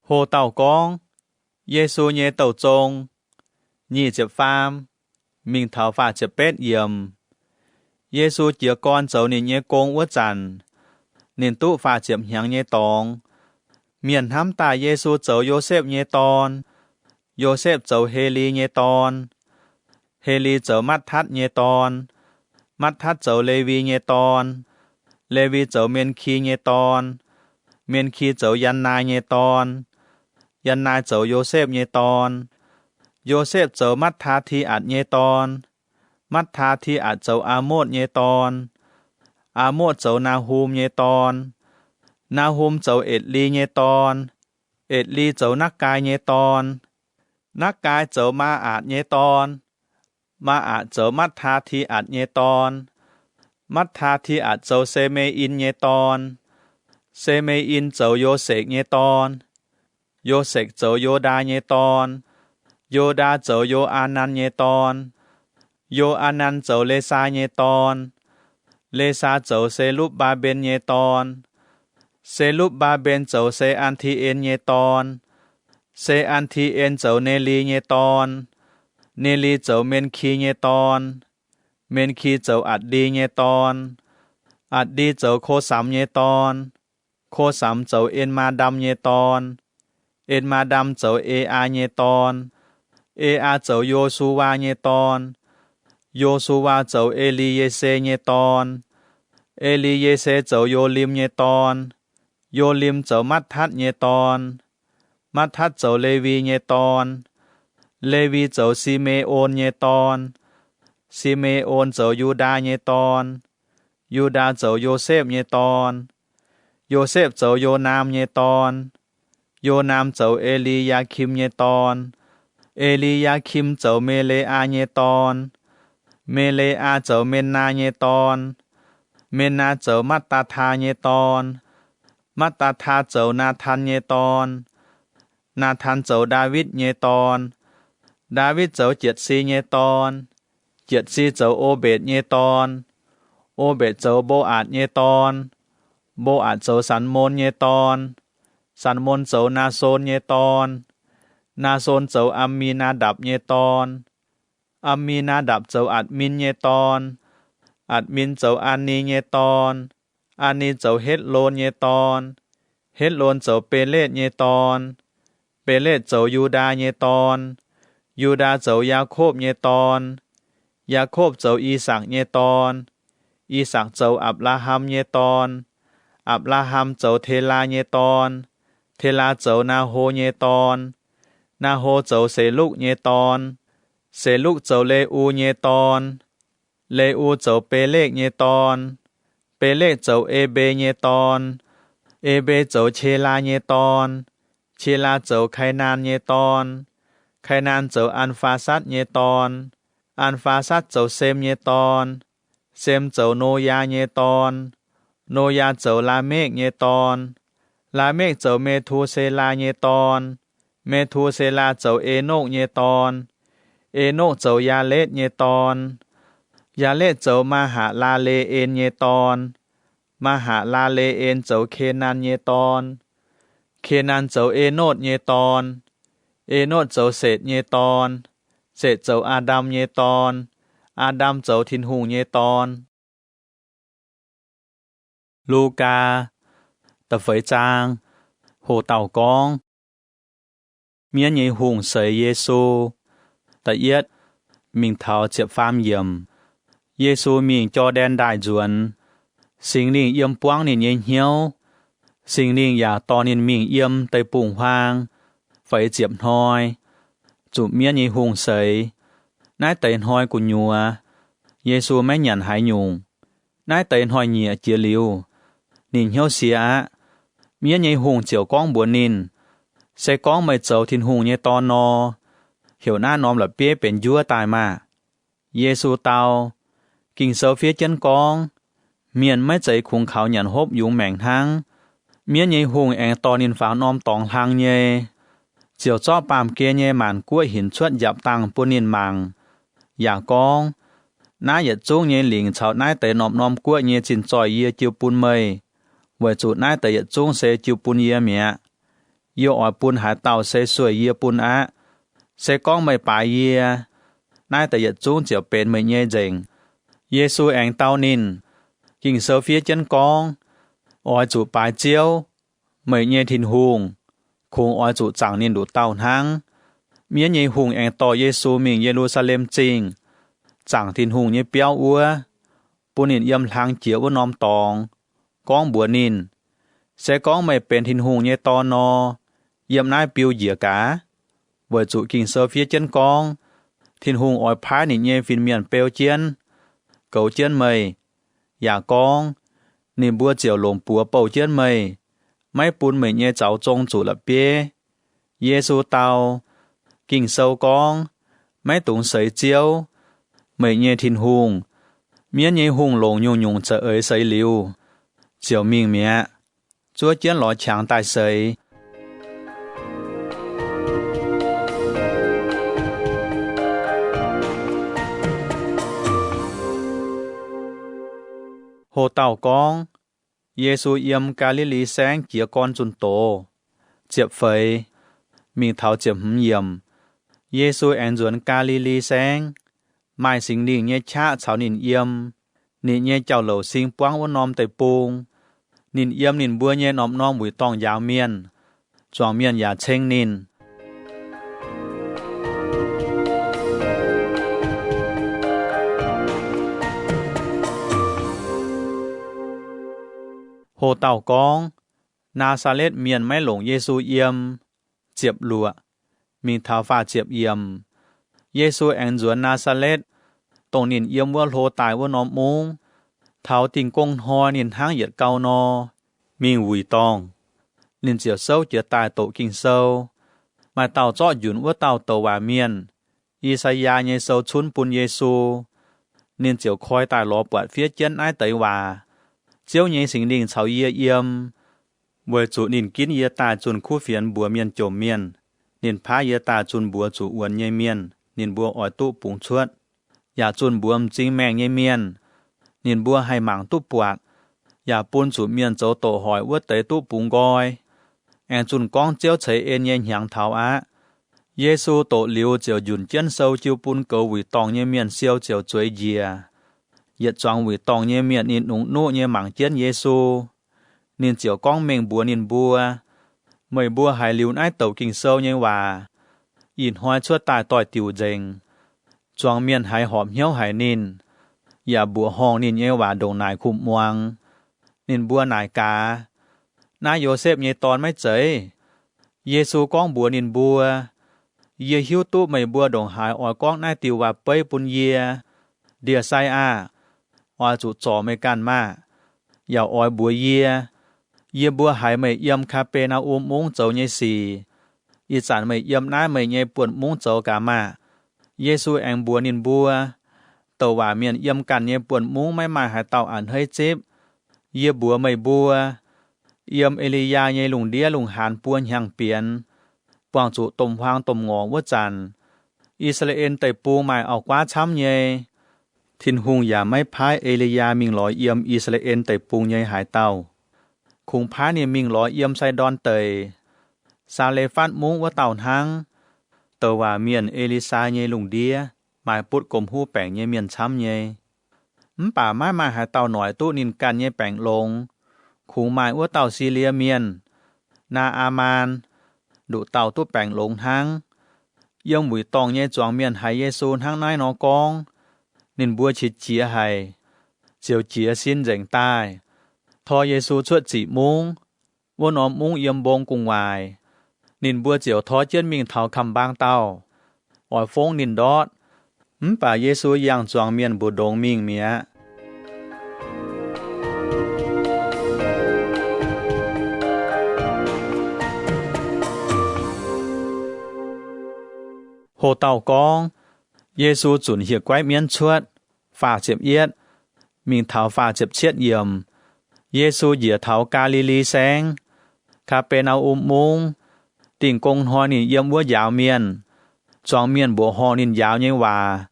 โหเต่ากองเยซูเย่เต่าจงยี่เจ็บฟามมิงเท้าฝาเจ็บเป็ดเยี่ยมเยซูเจียกอนเจ้านี่เย่กงอ้วจันนินตุฝาเจ็บหยังเย่ตองเมียนห้ำตาเยซูเจ้าโยเซฟเย่ตอนโยเซฟเจ้าเฮลีเย่ตอนเฮลีเจ้ามัททัดเย่ตอนมัททัดเจ้าเลวีเย่ตอนเลวีเจ้าเมียนคีเย่ตอนเมียนคีเจ้ายันนายเย่ตอนยันนายเจ้าโยเซฟเย่ตอนโยเซฟเจ้ามัทธาทีอัดเยตอนมัทธาทีอัดเจ้าอาโมดเยตอนอาโมดเจ้านาฮูมเยตอนนาฮูมเจ้าเอ็ดลีเยตอนเอ็ดลีเจ้านักกายเยตอนนักกายเจ้ามาอาดเยตอนมาอาดเจ้ามัทธาทีอัดเยตอนมัทธาทีอัดเจ้าเซเมอินเยตอนเซเมอินเจ้าโยเสกเยตอนโยเสกเจ้าโยดาเยตอนโยดาเจ้าโยอานันเยตอนโยอานันเจ้าเลซาเยตอนเลซาเจ้าเซลุบบาเบนเยตอนเซลุบบาเบนเจ้าเซอันทีเอ็นเยตอนเซอันทีเอ็นเจ้าเนลีเยตอนเนลีเจ้าเมนคีเยตอนเมนคีเจ้าอัดดีเยตอนอัดดีเจ้าโคสามเยตอนโคสามเจ้าเอ็นมาดำเยตอนเอ็นมาดำเจ้าเออาเยตอนเออาเจ้าโยซูวาเยตอนโยซูวาเจ้าเอลีเยเซเยตอนเอลีเยเซเจ้าโยลิมเยตอนโยลิมเจ้ามัททัดเยตอนมัททัดเจ้าเลวีเยตอนเลวีเจ้าซิเมโอนเยตอนซิเมโอนเจ้ายูดาเยตอนยูดาเจ้าโยเซฟเยตอนโยเซฟเจ้าโยนามเยตอนโยนามเจ้าเอลียาคิมเยตอนเอลียาคิมเจ้าเมเลอาเยตอนเมเลอาเจ้าเมนนาเยตอนเมนนาเจ้ามัตตาทาเยตอนมัตตาทาเจ้านาทันเยตอนนาทันเจ้าดาวิดเยตอนดาวิดเจ้าเจ็ดซีเยตอนเจ็ดซีเจ้าโอเบดเยตอนโอเบดเจ้าโบอาดเยตอนโบอาดเจ้าสันโมนเยตอนสันโมนเจ้านาโซนเยตอนนาโซนเจ้าอัมมีนาดับเยตอนอัมมีนาดับเจ้าอัดมินเยตอนอัดมินเจ้าอันนีเยตอนอันนีเจ้าเฮดโลนเยตอนเฮดโลนเจ้าเปเลตเยตอนเปเลตเจ้ายูดาเยตอนยูดาเจ้ายาโคบเยตอนยาโคบเจ้าอีสักเยตอนอีสักเจ้าอับราฮัมเยตอนอับราฮัมเจ้าเทลาเยตอนเทลาเจ้านาโฮเยตอนนาโฮเจ้าเสลุกเยตอนเสลุกเจ้าเลอูเยตอนเลอูเจ้าเปเลกเยตอนเปเลกเจ้าเอเบเยตอนเอเบเจ้าเชลาเยตอนเชลาเจ้าไคนานเยตอนไคนานเจ้าอันฟาซัดเยตอนอันฟาซัดเจ้าเซมเยตอนเซมเจ้าโนยาเยตอนโนยาเจ้าลาเมกเยตอนลาเมกเจ้าเมทูเซลาเยตอนเมทูเซลาเจ้าเอโนกเยตอนเอโนกเจ้ายาเลตเยตอนยาเลตเจ้ามาหาลาเลเอนเยตอนมาหาลาเลเอนเจ้าเคนันเยตอนเคนันเจ้าเอโนดเยตอนเอโนดเจ้าเศษเยตอนเศษเจ้าอาดัมเยตอนอาดัมเจ้าทินหูเยตอนลูกา tập phẩy trang hồ tàu con miễn nhị hùng sấy Giêsu tại yết mình thảo chẹp pham yểm Giêsu mình cho đen đại duẩn sinh linh yếm quang nên nhị hiếu sinh linh ya to nên mình yếm tây bùng hoang phải chẹp hoi chụp miễn nhị hùng sấy nái tên hoi của nhùa Giêsu mấy nhận hải nhung nái tên hoi nhẹ chia liu nên hiếu xía miễn nhị hùng chiều quang buồn nín sẽ có mấy cháu thiên hùng như to no hiểu na nóm là bế bên dúa tài mà Giêsu tao kinh sâu phía chân con miền mấy chạy khung khảo nhận hốp dùng mèn thang miễn nhị hùng anh to nín pháo nóm tòng thang nhé chiều cho bàm kia nhé màn cuối hình xuất dạp tăng bún nín màng dạ con nái yết chung nhé liền chào nái tới nóm cuối nhé chín tròi yê chiều bún mây với chủ nái tới yết chung sẽ chiều bún yê mẹ yêu ở bún hải tàu sẽ sưởi yê bún á sẽ có mấy bài yê nái tới yết chung chiều bên mấy nhé dình Giêsu anh tao nín kinh sâu phía chân con ở chủ bài chiếu mấy nhé thiên hùng khung ở chủ chẳng nín đủ tàu thang miễn nhé hùng anh to Giêsu mình Jerusalem chính chẳng thiên hùng nhé béo ua bún nín yếm thang chiếu với nóm tòng con bùa nín sẽ có mấy bên thiên hùng nhé to no yếm nái biểu dìa cả với chủ kinh sơ phía chân con thiên hùng ỏi phá nín nhé phiên miền bèo chiên cầu chiên mây dạ con nín bùa chiều lồng bùa bầu chiên mây mấy bún mấy nhé cháu trông chủ là bê Giêsu tao kinh sâu con mấy tụng sấy chiếu mấy nhé thiên hùng miễn nhé hùng lồng nhung nhung chờ ấy sấy liu chiều mình mẹ chúa chiến lọ chẳng tài sấy hồ tàu con Giêsu yếm Galilee sáng chia con chun tổ chẹp phẩy mình thảo chẹp yếm Giêsu anh duẩn Galilee sáng mai sinh linh nhé cha chào nín yếm nín nhé chào lẩu sinh quang uốn nóm tây pung nín yếm nín bùa nhé nóm nóm bùi tòng yào miên choàng miên ya chênh nín hồ tàu con Nazareth miền mấy lồng Giêsu yếm chiệp lụa mình thảo pha chiệp yếm Giêsu anh duẩn Nazareth tông nín yếm vua hồ tài vua nóm mung thảo tình công hoa nín hang yết cao no mình vùi tòng nín chiều sâu chiều tài tổ kinh sâu mà tàu chót dùn vua tàu tàu hòa miền Isaiah nhé sâu chun bún Giêsu nín chiều khói tài lọ bọt phía chân ai tới hòa chiếu nhé sinh linh chào yê yếm với chủ nín kín yê tà chun khu phiền bùa miền chồm miền nín phá yê tà chun bùa chủ uốn nhé miền nín bùa ỏi tụ bùng chuột ya chun bùa chính mèng nhé miền nín bùa hay mảng tụ buộc ya bún chủ miền châu tổ hỏi vớt tới tụ bùng gói anh chun con chiếu thấy en nhé nhàng thảo á Giêsu tổ liu chiều dùn chân sâu chiếu bún cầu vì tòng nhé miền siêu chiều chuối dìa yết choàng vì tòng nhé miền nín ủng nụ nhé mảng chân Giêsu nín chiều con mình bùa nín bùa mấy bùa hải liu nái tàu kinh sâu nhé hòa in hoa chuột tài tỏi tiểu dình choàng miền hải hòm hiếu hải nín ya bùa hong nín nhé hòa đồng nải khụm muang nín bùa nải cá nái Joseph nhé tòn mấy chơi Giêsu con bùa nín bùa yê hiếu tụ mấy bùa đồng hải ỏi con nái tiểu hòa bấy bún yê địa sai a hoa chủ trò mấy can ma yào ỏi bùa yê bùa hải mấy yếm cà phê na mung châu nhé xì y sản mấy yếm nái mấy nhé buồn mung châu cả ma Giêsu anh bùa nín bùa tàu hòa miền yếm càn nhé buồn mung mấy mà hải tàu ảnh hơi chếp yê bùa mấy bùa yếm Elia nhé lùng đĩa lùng hàn buôn hàng biển quang chủ tôm hoang tôm ngò vớt tràn Israel tây pu mài ở quá chăm nhé thiên hùng ya mấy phái Elia mình lối yếm Israel tây pu nhé hải tàu khung phái niệm mình lối yếm sai đòn tây sa lê phát mung vớt tàu hang tàu hòa miền Elisa nhé lùng đĩa mài bút cồm hu bẻng nhé miền chăm nhé bà mai mà hải tàu nổi tụ nín can nhé bẻng lông khủ mài ua tàu xì lia miền na aman đủ tàu tu bèn lồng thang yếm mùi tòng nhẹ choàng miền hay Giêsu thang nai nó con nên bua chít chia hay chiều chia xin dành tai thọ Giêsu chuột chỉ mung vua nó mung yếm bông cùng ngoài nên bua chiều thọ chân mình thảo cầm bang tàu ở phong nên đót bà Giêsu yang choàng miền bù đông mình mía hồ tàu con Giêsu chuẩn hiệp quái miễn chuột phá chếp yết mình thảo phá chếp chết yểm Giêsu dĩa thảo Galilee sáng Capernaum mung tình công hoa nìn yếm búa giáo miền choàng miền búa hoa nìn giáo nhé hòa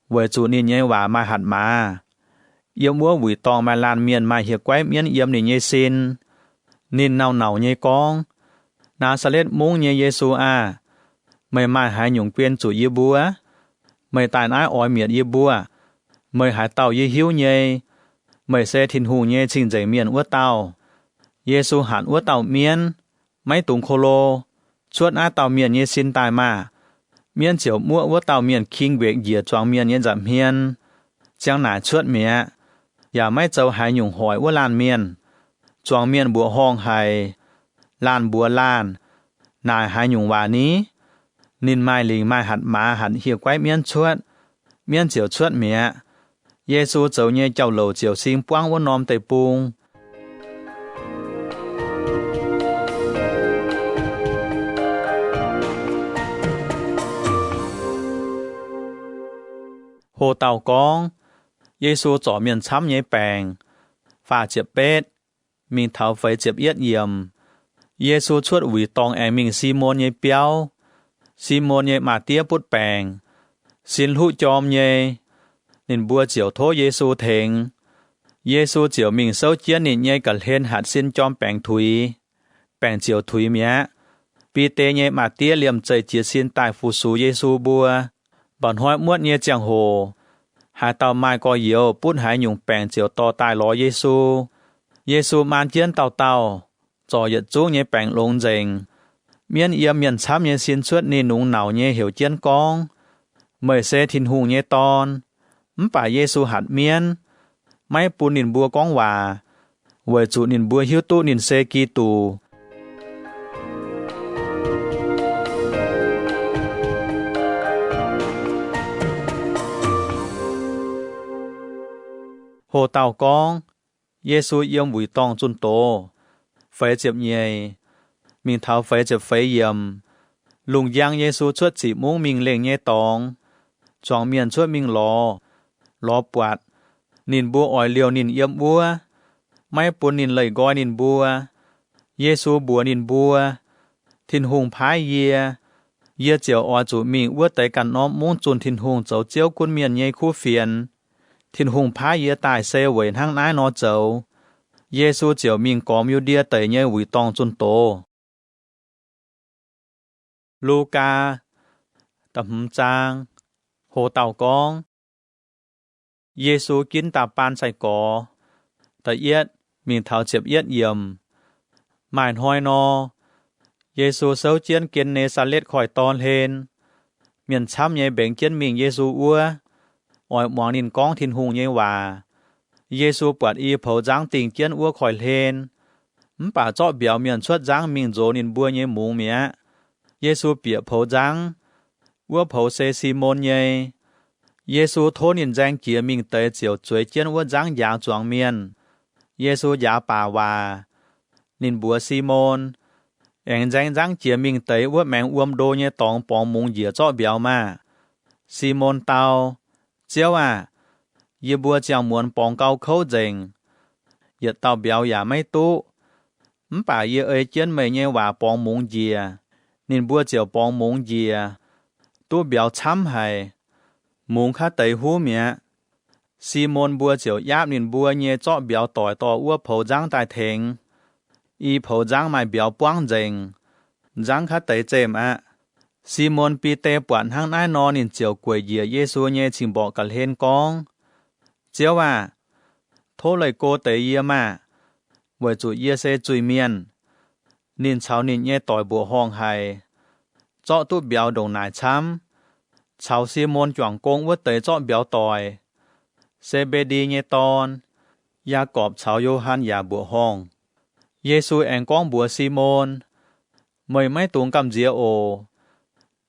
với chủ nìn nhé hòa mai hạt mà yếm búa vùi tòng mai lan miền mai hiệp quái miễn yếm nìn nhé xin nìn nào nhé con Nazareth mung nhé Giêsu à mày mai hãy nhung quyền chủ yê búa mày tài nái ỏi miệt yê búa mày hãy tàu yê hiếu nhê mày xe thìn hù nhê trình dạy miền ua tàu Giêsu hẳn ua tàu miền máy tùng khô lô chuột á tàu miền nhê xin tài mà miền chiều mua ua tàu miền kinh việc dìa choàng miền nhê giảm hiền chẳng nả chuột mẹอย่าไม่เจ้าหายหยุ่งหอยว่าลานเมียนจวงเมียนบัวห้องไห้ลานบัวลานนายหายหยุ่งวานี้นินไม้ลิงไม้หัดหมาหัดเหี่ยวไว้เมียนชวดเมียนเจียวชวดเมียเยซูเจ้าเย่เจ้าเหล่าเจียวซิงป้วงว่านอมเตยปุงโฮเต่ากองเยซูจ่อเมียนช้ำเย่แปงฝ่าเจ็บเป็ดมีเท้าไฟเจ็บเอียดเยี่ยมเยซูชวดหวีตองแอมิงซีโมนเย่เปียวซีโมนเย่มาเตี้ยปุดแปงสินหูจอมเย่นินบัวเจียวโทเยซูเทงเยซูเจียวมิงเซาเจียนนินเย่กัลเฮนหัดสินจอมแปงถุยแปงเจียวถุยเมียปีเตเย่มาเตี้ยเหลี่ยมใจเจียสินตายฟูสูเยซูบัวบ่อนห้อยมวดเย่เจียงโหหาเต่าไม้กอเหียวปุ้นหายหยุ่งแปงเจียวต่อตายล้อเยซูมานเจียนเต่าจ่อหยัดจู้เย่แปงลงเจงเมียนเอียมเมียนช้ำเย่สินชวดนี่หนุ่งเหนาเย่เหี่ยวเจียนกองเมื่อเซทินหูเย่ตอนป่าเยซูหัดเมียนไม่ปูนินบัวก้องว่าเวจูนินบัวหิวตู้นินเซกีตูโหเต่ากองเยซูเยี่ยมหวุยตองจุนโตไฟเจ็บเย่มิงเท้าไฟเจ็บไฟเยี่ยมลุงยังเยซูชวดจีมุ้งมิงเล่งเย่ตองจองเมียนชวดมิงล้อปวดนินบัวอ่อยเลียวนินเยี่ยมบัวไม่ปุนนินเลยก้อยนินบัวเยซูบัวนินบัวทินหงพายเยียเจียวอ่อยจูมิงวัวไตกันน้อมมุ้งจุนทินหงเจ้าเจียวกุนเมียนเย่คู่เฟียนทินหงพายเยียตายเซเวยทั้งนายนอเจ้าเยซูเจียวมิงกอมยูเดียเตยเย่หวีตองจุนโตลูกาตำจางโหเต่ากองเยซูกินตาปานใส่กอตะเอียดมีเท้าเจ็บเอียดเยี่ยมหมายห้อยนอเยซูเซาเจียนเกนเนซาเลตคอยตอนเฮนเมียนช้ำเย่แบ่งเจียนมิงเยซูอัวอ่อยหมองนินกองทินหุงเย่ว่าเยซูปวดอีเผาจางติงเจียนอัวคอยเฮนป่าเจาะเบียวเมียนชวดจางมิงโจนินบัวเย่หมูเมียเยซูเปียเผาจางวัวเผาเซซีโมนเย่เยซูโทนินแจงเกียมิงเตยเจียวจวยเจียนวัวจางยางจวงเมียนเยซูยาป่าวานินบัวซีโมนแองแจงจางเจียมิงเตยวัวแมงอวมโดเย่ตองปองมุงเหยียเจาะเบียวมาซีโมนเตาเจียวเยบัวเจียงมวนปองเกาเข้าเจงเหยียเตาเบียวอย่าไม่ตู้ป่าเยเอเจียนไม่เย่ว่าปองมุงเหยียนินบัวเจียวปองมุงเหยียตู้เบียวช้ำให้มุงข้าเตยหูเมียซีโมนบัวเจียวยาบนินบัวเย่เจาะเบียวต่อยต่ออ้วเผาจางตายเทงอีเผาจางไม่เบียวป้วงเจงจางข้าเตยเจมซีโมนปีเตปวนห้างนายนอนินเจียวกวยเหยียเยซูเย่ชิงบอกกันเฮนกองเจียวว่าโทเลยโกเตยเยี่ยมา với chủ yê xê chui miền nín cháu nín nhé tỏi bùa hong hay cho tu béo đồng nải chăm cháu xì môn chọn công vớt tới cho béo tỏi xê bê đi nhé ton ya cọp cháu Yohan ya bùa hong Giê-xu anh con bùa Simon mời mấy tuồng cầm dĩa ồ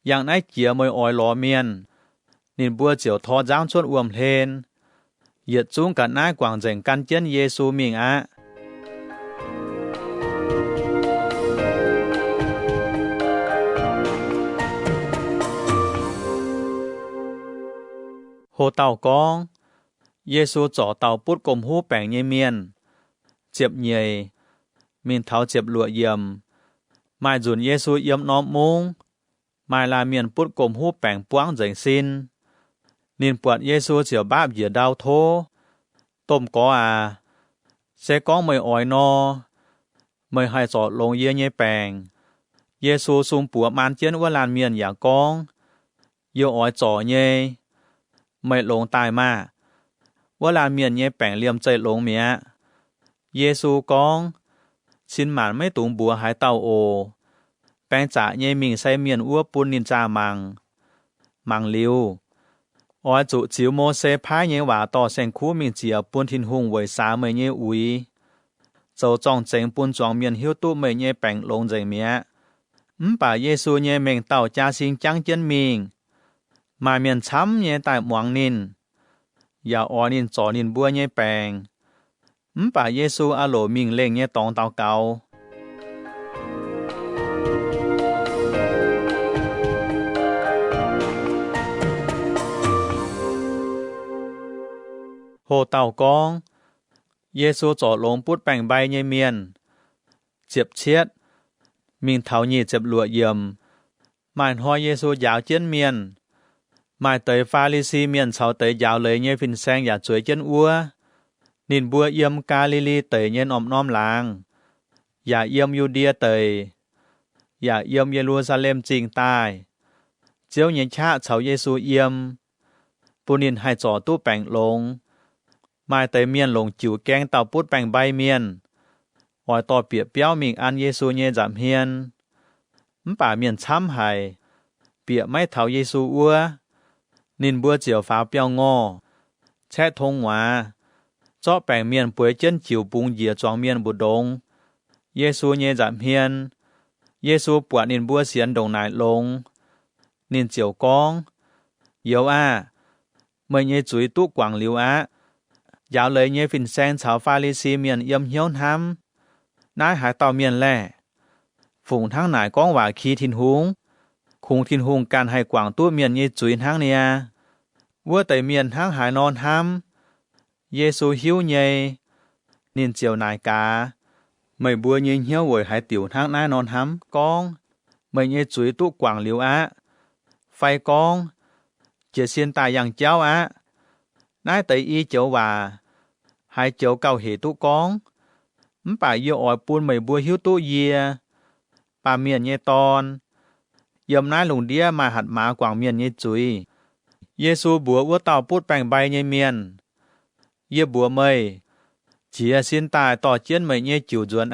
yang nãy chia mời ỏi lò miền nín bùa chiều thọ giang chuột uom lên yết chúng cả nãy quảng dành căn chân Giê-xu mình á hồ tàu con Giê-xu chỏ tàu bút cùng hú bèn nhây miền chiệp nhầy mình tháo chiệp lụa yểm mai dùn Giê-xu yếm nóm mung mai là miền bút cùng hú bèn quáng dành xin nín buộc Giê-xu chiều báp dĩa đau thô tôm có à sẽ có mời ỏi no mời hai giọt lông yê nhây bèn Giê-xu xung bùa man chiến qua làn miền giả con yêu ỏi giỏ nhây mày lông tài màว่าลานเมียนเย่แป่งเลียมใจลงเมียเยซูกองชินหมานไม่ตุงบัวหายเต้าโอแป้งจ่าเย่มิงใส่เมียนอ้วปุนนินจามังลิวอ้อยจุจิวโมเซพายเย่ว่าต่อเซงคู่มิงเจียปุนทินหุงไว้สาเมยเย่อุยเจ้าจองเจงปุนจองเมียนหิวตู้เมยเย่แป่งลงใจเมียป่าเยซูเย่เมงเต้าจาซิงจังเจียนมิงมาเมียนช้ำเย่ตายหมวงนินอย่าอ้อนินจอนินบัวเย่แปงป่าเยซูอาโลมิงเล่งเย่ตองเตาเกาโหเต่ากองเยซูจอดลงปุดแป่งใบเย่เมียนเจ็บเชียดมิงเถาหยีเจ็บหลัวเยี่ยมหมายหอยเยซูยาวเจียนเมียนmai tới Pha-li-si miền sau tới giáo lấy nhé phình sang giả chuối chân ua nín bùa yếm Ca-li-li tới nhân ôm nóm làng giả yếm Yu-đia tới giả yếm Ê-lu-sa-lem trình tai chiếu nhé cha cháu Giê-xu yếm bù nín hai trò tu bèng lông mai tới miền lông chiu keng tàu bút bèng bay miền hỏi tỏ bịa béo mình ăn Giê-xu nhé giảm hiên bà miền chăm hài bịa mấy thảo Giê-xu ua nín bùa chiều pháo béo ngôแช่ทงว่าเจาะแปลงเมียนป่วยเจิ้นจิวปุงเหยียจวงเมียนบุดงเยซูเยจามเฮียนเยซูปวดนินบัวเสียนดงนายลงนินเจียวกองเยวอาเมื่อเยจุยตุกวางหลิวอายาวเลยเยฟินแซงชาวฟาริซีเมียนเยี่ยมเหี้ยวทำนายหายเต่าเมียนแล่ฝูงทั้งหนายก้องว่าขีทินหุงคงทินหุงการให้กวางตู้เมียนเยจุยทั้งเนี่ยว่าแต่เมียนทั้งหายนอนห้ำเยซูหิวเยนินเจียวนายกาไม่บัวเยเหี้ยวไว้หายติ๋วทั้งนายนอนห้ำกองไม่เยจุยตุกวางหลิวไฟกองเจียเซียนตายอย่างเจ้านายแต่อีเจียวว่าหายเจียวเก่าเหตุกองป่าเยออ่อยปูนไม่บัวหิวตุเยียป่าเมียนเยตอนยมนายหลงเดียมาหัดหมากวางเมียนเยจุยเยซูบัวว่าเต่าพูดแปลงใบเยเมียนเยบัวเมยเจียสินตายต่อเจียนเมยเยจิวจวน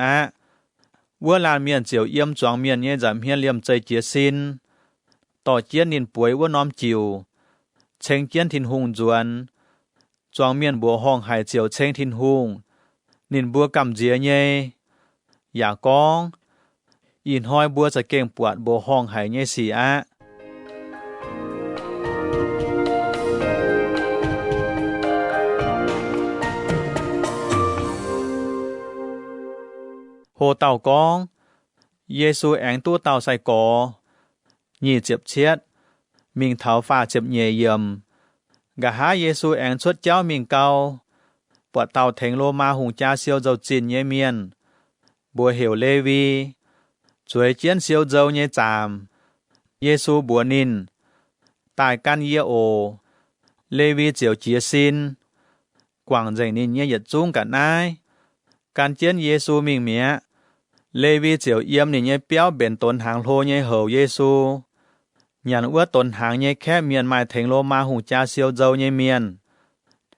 ว่าลานเมียนเจียวเยี่ยมจวงเมียนเยจำเฮียนเลี่ยมใจเจียสินต่อเจียนนินป่วยว่าน้อมจิวเชงเจียนทินหุงจวนจวงเมียนบัวห้องหายเจียวเชงทินหุงนินบัวกำเจียเยอย่ากองอินห้อยบัวจะเก่งปวดบัวห้องหายเยสีโหเต่ากองเยซูแองตู้เต่าใส่กอหยีเจ็บเชียดมิงเท้าฝ่าเจ็บเยเยี่ยมกะหาเยซูแองชดเจ้ามิงเกาปวดเต่าเถงโลมาหุงจ้าเซียวเจ้าจินเยเมียนบัวเหวเลวีช่วยเจียนเซียวเจ้าเยจามเยซูบัวนินตายกันเยโอเลวีเจียวเจียซินกวางใจนินเยหยัดจุ้งกันนายการเจียนเยซูมิงเมียเลวีเจียวเยี่ยมนี่เยเปี้ยวเบนตนหางโลเยเหวเยซูยันว่าตนหางเยแค่เมียนหมายถึงโลมาหูจ้าเซียวเจ้าเยเมียน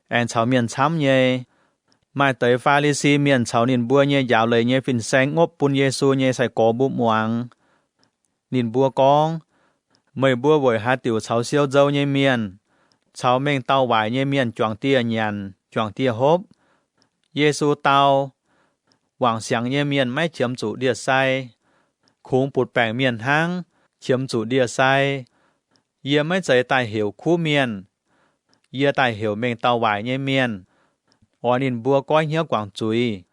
แอนชาวเมียนช้ำเย Mai tới Pha-li-si miền cháu nín bua nhé dạo lời nhé phìn xanh ngốc bún Giê-xu nhé sai có bụng muang. Nín bua con, mày bua vội hai tiểu cháu siêu dâu nhé miền. Cháu mình tao vải nhé miền choàng tia nhàn, choàng tia hốp. Giê-xu tao, Quảng xiang nhé miền mấy chiếm chủ địa sai. Khung bụt bảng miền hang, chiếm chủ địa sai. Yê mấy giấy tài hiểu khu miền. Yê tài hiểu mình tao vải nhé miền. Ở nín bua coi nhớ quảng chúi.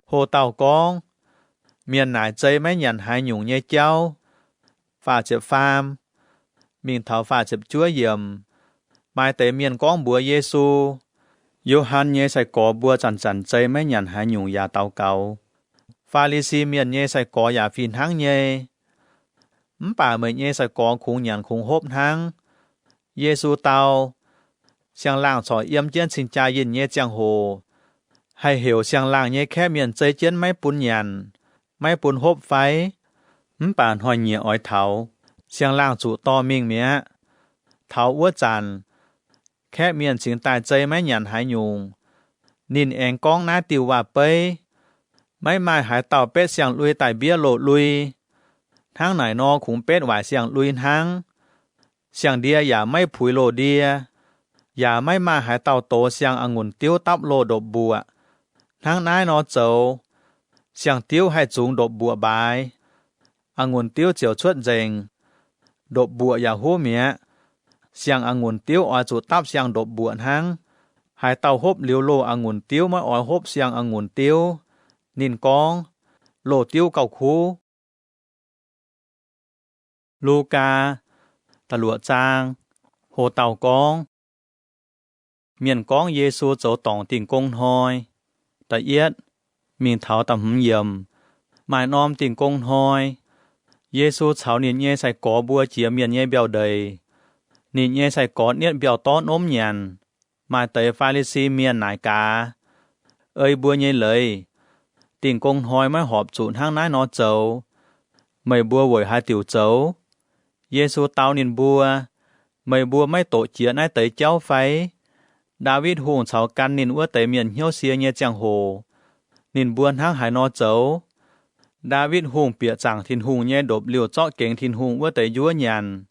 Hồ tàu con, miền nải chơi mấy nhận hai nhung nhé cháu. Phà chếp phàm, mình thảo phà chếp chúa dìm. Mai tế miền con bùa Giê-xu. Yohan nhé sai có bùa chẳng chẳng chơi mấy nhận hai nhung ya tàu cầu. Pha-li-si miền nhé sai có ya phìn hăng nhé. Bà mới nhé sai có khung nhận khung hốp hăng. Giê-xu tàu, xiang làng cho yếm chén xin cha yin nhé chàng hồ. Hay hiểu xiang làng nhé khép miền chơi chén mấy bún nhận, mấy bún hốp phái. Bạn hỏi nhẹ ỏi thảo, xiang làng chủ to mình mẹ. Thảo ua chàn, khép miền chính tài chơi mấy nhận hai nhung. Nín em con ná tiêu hòa bấy. Mấy mai hải tàu bết xiang lui tại bia lộ lui. Tháng này nó cũng bết hoài xiang lui tháng. Xiang đia giả mấy phùi lộ đia. Giả mấy mai hải tàu tổ xiang ngùn tiêu tắp lộ đột bùa. Tháng nái nó dầu. Xiang tiêu hay chúng đột bùa bài. Ngùn tiêu chiều chuất dành. Đột bùa giả hô mẹ. Xiang ngùn tiêu ở chủ tắp xiang đột bùa tháng. Hải tàu hốp liêu lộ ngùn tiêu mới ở hốp xiang ngùn tiêu. Nín con, lộ tiêu cầu khu. Luca, ta lụa trang, hồ tàu con. Miền con Giê-xu dấu tổng tình công hoi. Ta yết, mình thảo tầm hứng dầm. Mai nôm tình công hoi. Giê-xu cháu nín nhé sai có bùa chía miền nhé bèo đầy. Nín nhé sai có niết bèo tốt ốm nhàn. Mai tới Pha-li-si miền nải cá. Ơi bùa nhé lời. Tình công hoi mới họp chụn hang nái nó chấu. Mày bùa vội hai tiểu chấu. Giê-xu tao nín bùa. Mày bùa mấy tổ chia nái tới cháu phái. David hùng cháu căn nín ua tới miền hiếu xia nhé chàng hồ. Nín buôn hang hai nó chấu. David hùng bịa chẳng thìn hùng nhé đột liều chọ kênh thìn hùng ua tới dúa nhàn.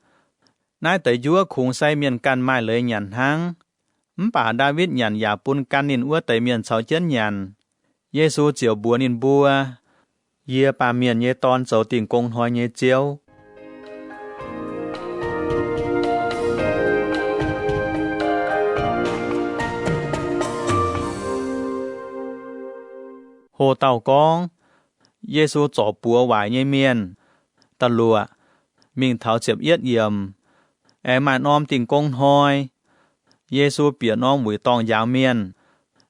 Nái tới dúa khung say miền căn mai lời nhàn hang. Bà David nhàn giả bún căn nín ua tới miền cháu chân nhàn. Giê-xu chiều bùa nín bùa. Yê bà miền nhé ton cháu tình công hoi nhé chiếu. Hồ tàu con, Giê-xu chỏ bùa vải nhé miền. Ta lụa, mình thảo chếp yết yểm. Em mà nôm tình công hoi. Giê-xu bịa nôm mùi tòng giáo miền.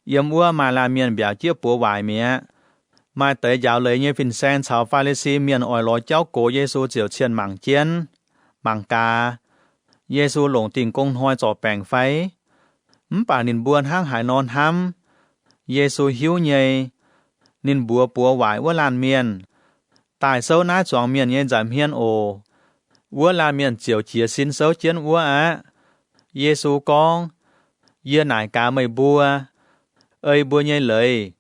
Yếm ua mà là miền bịa chiếc bùa vải mẹ. Mai tới giáo lấy nhé phìn sen cháu Pha-li-si miền ỏi lối cháu cố Giê-xu chiều chiên mảng chiên, mảng ca. Giê-xu lồng tình công hoi chỏ bèng phái. Bà nín buôn hang hải non hăm. Giê-xu hiếu nhây. Nín bùa bùa vải ua lan miền. Tại sâu ná chóng miền nhé giảm hiên ồ. Ua lan miền chiều chia xin sâu chiến ua á. Giê-xu con. Yê nải cá mày bùa. Ơi bùa nhé lời.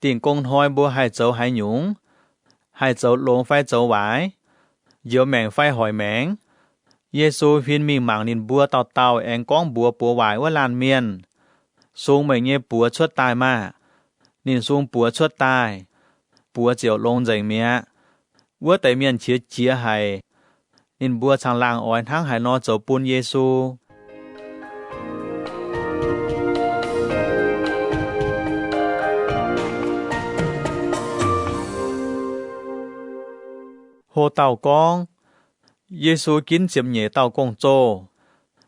Tình công hoi bùa hai châu hai nhúng. Hai châu lông phai châu vải. Dựa mẹng phai hỏi mẹng. Giê-xu phiên mình mảng nín bùa tàu tàu em con bùa bùa vải ua lan miền. Xuống mày nhé bùa chuất tài mà. Nín xuống bùa chuất tài. Bùa chiều lông dành mẹ. Ua tới miền chia hay. Nín bùa chẳng làng ỏi thang hay nó châu bún Giê-xu. Hồ tàu con, Giê-xu kín chiếm nhé tàu công chô.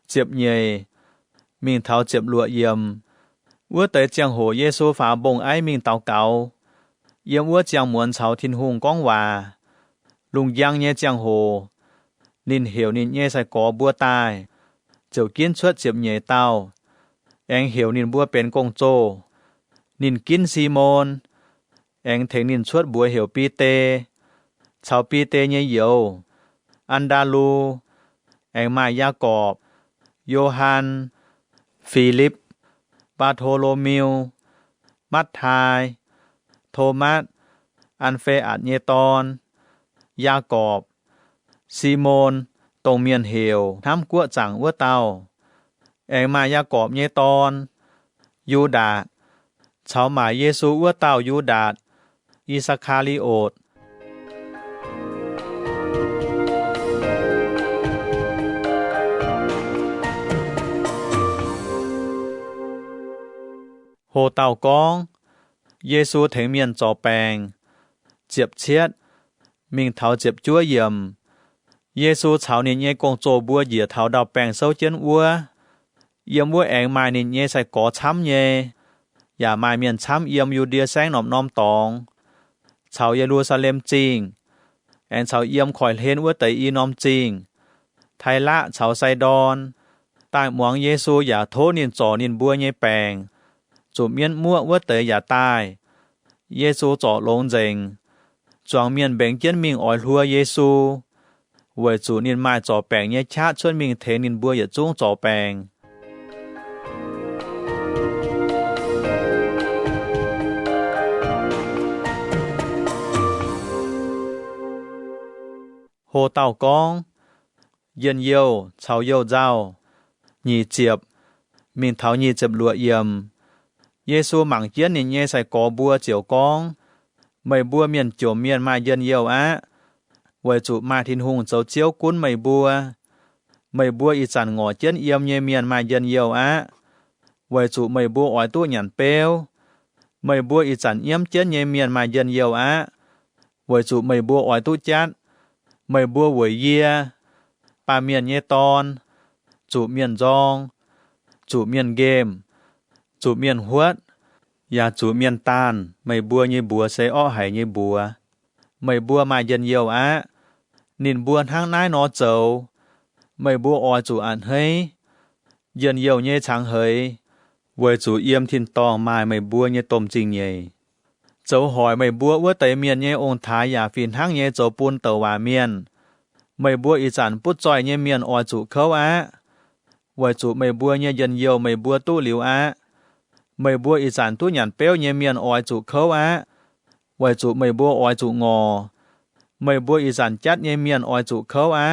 Chiếm nhé, mình thảo chiếm lụa yếm. Ua tới chàng hồ Giê-xu phá bông ai mình tàu cáo. Yếm ua chàng muốn cháu thiên hùng con hòa. Lùng giang nhé chàng hồ. Nín hiểu nín nhé sẽ có bùa tài. Chiều kín suốt chiếm nhé tàu. Anh hiểu nín bùa bên công chô. Nín kín Simon. Anh thấy nín suốt bùa hiểu pi tê. ชาวปีเตเยเยวอันดาลูแองมายากอบโยฮันฟิลิปบาโทโลมิวมัทธายโทมัสอันเฟอัดเยตอนยากอบซีโมนตงเมียนเหวทำกัวจังวัวเตาแองมายากอบเยตอนยูดาห์ชาวหมายเยซูวัวเตายูดาห์อิสคาริโอตโหเต่ากองเยซูถึงเมียนจอแปงเจ็บเชียดมิงเท้าเจ็บจั่วเยี่ยมเยซูเฉาเนียนเยกงโจบัวเหยียเท้าดาวแปงเศร้าเจียนวัวเยี่ยมวัวแองมาเนียนเยใส่ก่อช้ำเยอย่ามาเมียนช้ำเยี่ยมอยู่เดียแสงหนอมน้อมตองเฉาเยรูซาเล็มจริงแอนเฉาเยี่ยมคอยเห็นวัวไตอีน้อมจริงไทละเฉาไซดอนใต้หมวงเยซูอย่าโทษนินจ่อนินบัวเยแปงจุเมียนมั่ววัวเตยอย่าตายเยซูจ่อลงเจงจวงเมียนแบ่งเจียนมิงอ่อยหัวเยซูเวจูนินไม้จ่อแปงเยชาชวนมิงเทนินบัวอย่าจุ้งจ่อแปงโหเต่ากองเย็นเยี่ยวเฉาเยี่ยวเจ้าหนีเจียบมิงเท้าหนีเจ็บลัวเยี่ยมเยซูหมั่งเจียนนินเยใส่กอบัวเจียวกองไม่บัวเมียนโจมเมียนมาเย็นเยี่ยวอะไว้จุมาทินหุงเจ้าเจียวกุ้นไม่บัวอีจันงอเจียนเยี่ยมเยเมียนมาเย็นเยี่ยวอะไว้จุไม่บัวอ้อยตู้หยันเปียวไม่บัวอีจันเยี่ยมเจียนเยเมียนมาเย็นเยี่ยวอะไว้จุไม่บัวอ้อยตู้จัดไม่บัวหวยเยียปาเมียนเยตอนจุเมียนจองจุเมียนเกมจุเมียนหวดยาจุเมียนตานไม่บัวเยบัวเซอ้อไหเยบัวไม่บัวมาเย็นเยี่ยวอะนินบัวทางนายนอเจ้าไม่บัวออยจุอันเฮยเย็นเยี่ยวเยช้างเฮยเวจุเยี่ยมทินตองมาไม่บัวเยต้มจริงเยเจ้าหอยไม่บัวว่าแต่เมียนเยองทายอย่าฟินทั้งเยเจ้าปูนเตวาเมียนไม่บัวอีจันปุดจอยเยเมียนออยจุเขาอะไวจุไม่บัวเยเย็นเยี่ยวไม่บัวตู้หลิวอะไม่บัวอีจันตู้หยันเปี้ยวเยเมียนออยจุเขาอะไวจุไม่บัวออยจุงอไม่บัวอีจันจัดเยเมียนออยจุเขาอะ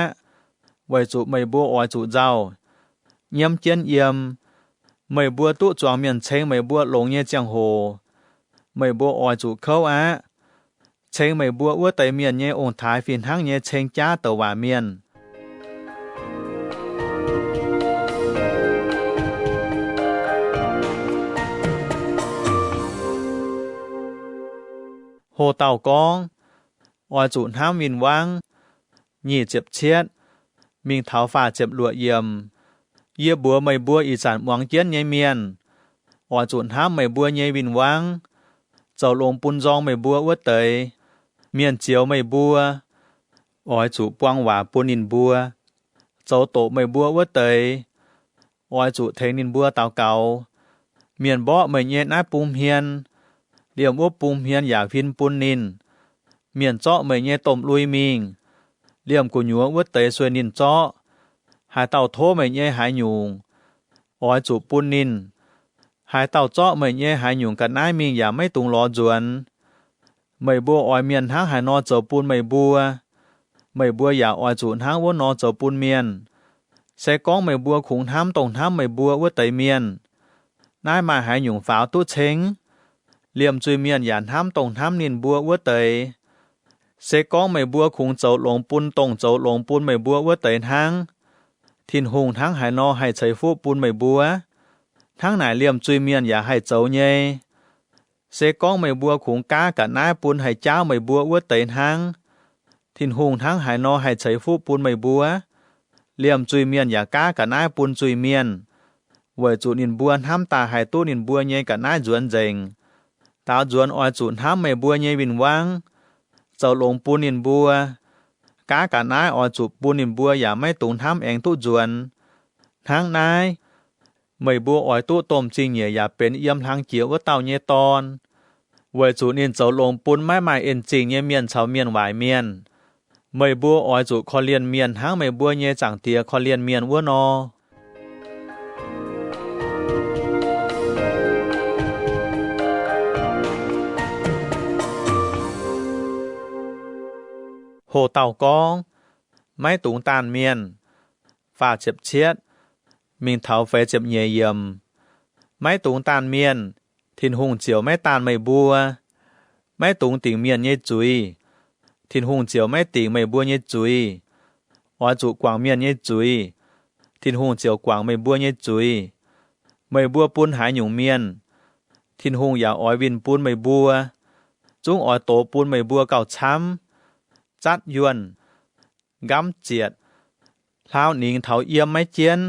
ไวจุไม่บัวออยจุเจ้าเยี่ยมเจียนเยี่ยมไม่บัวตู้จวงเมียนเชงไม่บัวหลงเยเจียงโหไม่บัวออยจุเขาอะเชงไม่บัวว่าแต่เมียนเยองทายฟินทั้งเยเชงจ้าเตวาเมียนโหเต่ากองออยจุห้ามวินวังหนีเจ็บเชียดมิงเท้าฝ่าเจ็บลัวเยี่ยมเยี่ยบัวไม่บัวอีจันหวังเจียนเยเมียนออยจุห้ามไม่บัวเยวินวังเจ้าลงปุนจองไม่บัวว่าเตยเมียนเจียวไม่บัวออยจุปวงหว่าปุนินบัวเจ้าโตไม่บัวว่าเตยออยจุเทนินบัวเต่าเก่าเมียนบ่ไม่เย็นน้าปุมเฮียนเรียมว่าปุมเฮียนอยากพินปุนนินเมียนเจาะไม่เย็นต้มลุยมิงเรียมกุญัวว่าเตยสวยนินเจาะหายเต่าโทไม่เย็นหายยุงออยจุปุนนินหายเต่าเจาะไม่เย่หายหยุ่งกันนายมิงอย่าไม่ตุงรอจวนไม่บัวออยเมียนทั้งหายนอเจ้าปูนไม่บัวอย่าออยจุนทั้งว่านอเจ้าปูนเมียนใส่ก้องไม่บัวขุงท้ำตรงท้ำไม่บัวว่าไตเมียนนายมาหายหยุ่งฝาวตู้เชงเหลี่ยมจุยเมียนอย่าท้ำตรงท้ำนินบัวว่าเตยใส่ก้องไม่บัวขุงเจ้าหลงปูนตรงเจ้าหลงปูนไม่บัวว่าเตยทั้งทินหงทั้งหายนอให้ใช้ฟูปูนไม่บัวทั้งไหนเลี่ยมจุยเมียนอย่าให้เจ้าเย่เสก้องไม่บัวขุงก้ากับนายปูนให้เจ้าไม่บัวว่าเตยทั้งทินหงทั้งหายนอให้ใช้ฟูปูนไม่บัวเลี่ยมจุยเมียนอย่าก้ากับนายปูนจุยเมียนเวจุนินบัวทำตาให้ตู้นินบัวเย่กับนายจวนเจงตาจวนออยจุนทำไม่บัวเย่วินวังเจ้าลงปูนินบัวก้ากับนายออยจุปูนินบัวอย่าไม่ตุงทำเองตู้จวนทั้งนายไม่บัวอ้อยตู้ต้มจริงเนี่ยอย่าเป็นเยี่ยมทางเกี่ยวว่าเต่าเยตอนไว้จูนินเจ้าลงปุ้นไม้เอ็นจริงเยเมียนเฉาเมียนหวายเมียน ไม่บัวอ้อยจุคอเลียนเมียนหางไม่บัวเยจังเตียคอเลียนเมียนวัวนอโหเต่ากองไม้ตุงตานเมียนฝ่าเจ็บเชียดมิงเถาไฟเจ็บเยี่ยมไม้ตุงตานเมียนทินหุงเจียวไม้ตานไม่บัวไม้ตุงติ่งเมียนเย่จุยทินหุงเจียวไม้ติ่งไม่บัวเย่จุยอ้อยจุกวางเมียนเย่จุยทินหุงเจียวกวางไม่บัวเย่จุยไม่บัวปุ้นหายหยุ่งเมียนทินหุงอย่าอ้อยวินปุ้นไม่บัวจุ้งอ้อยโตปุ้นไม่บัวเก่าช้ำจัดยวนกำเจียดเท้าหนิงเถาเอี่ยมไม่เจียน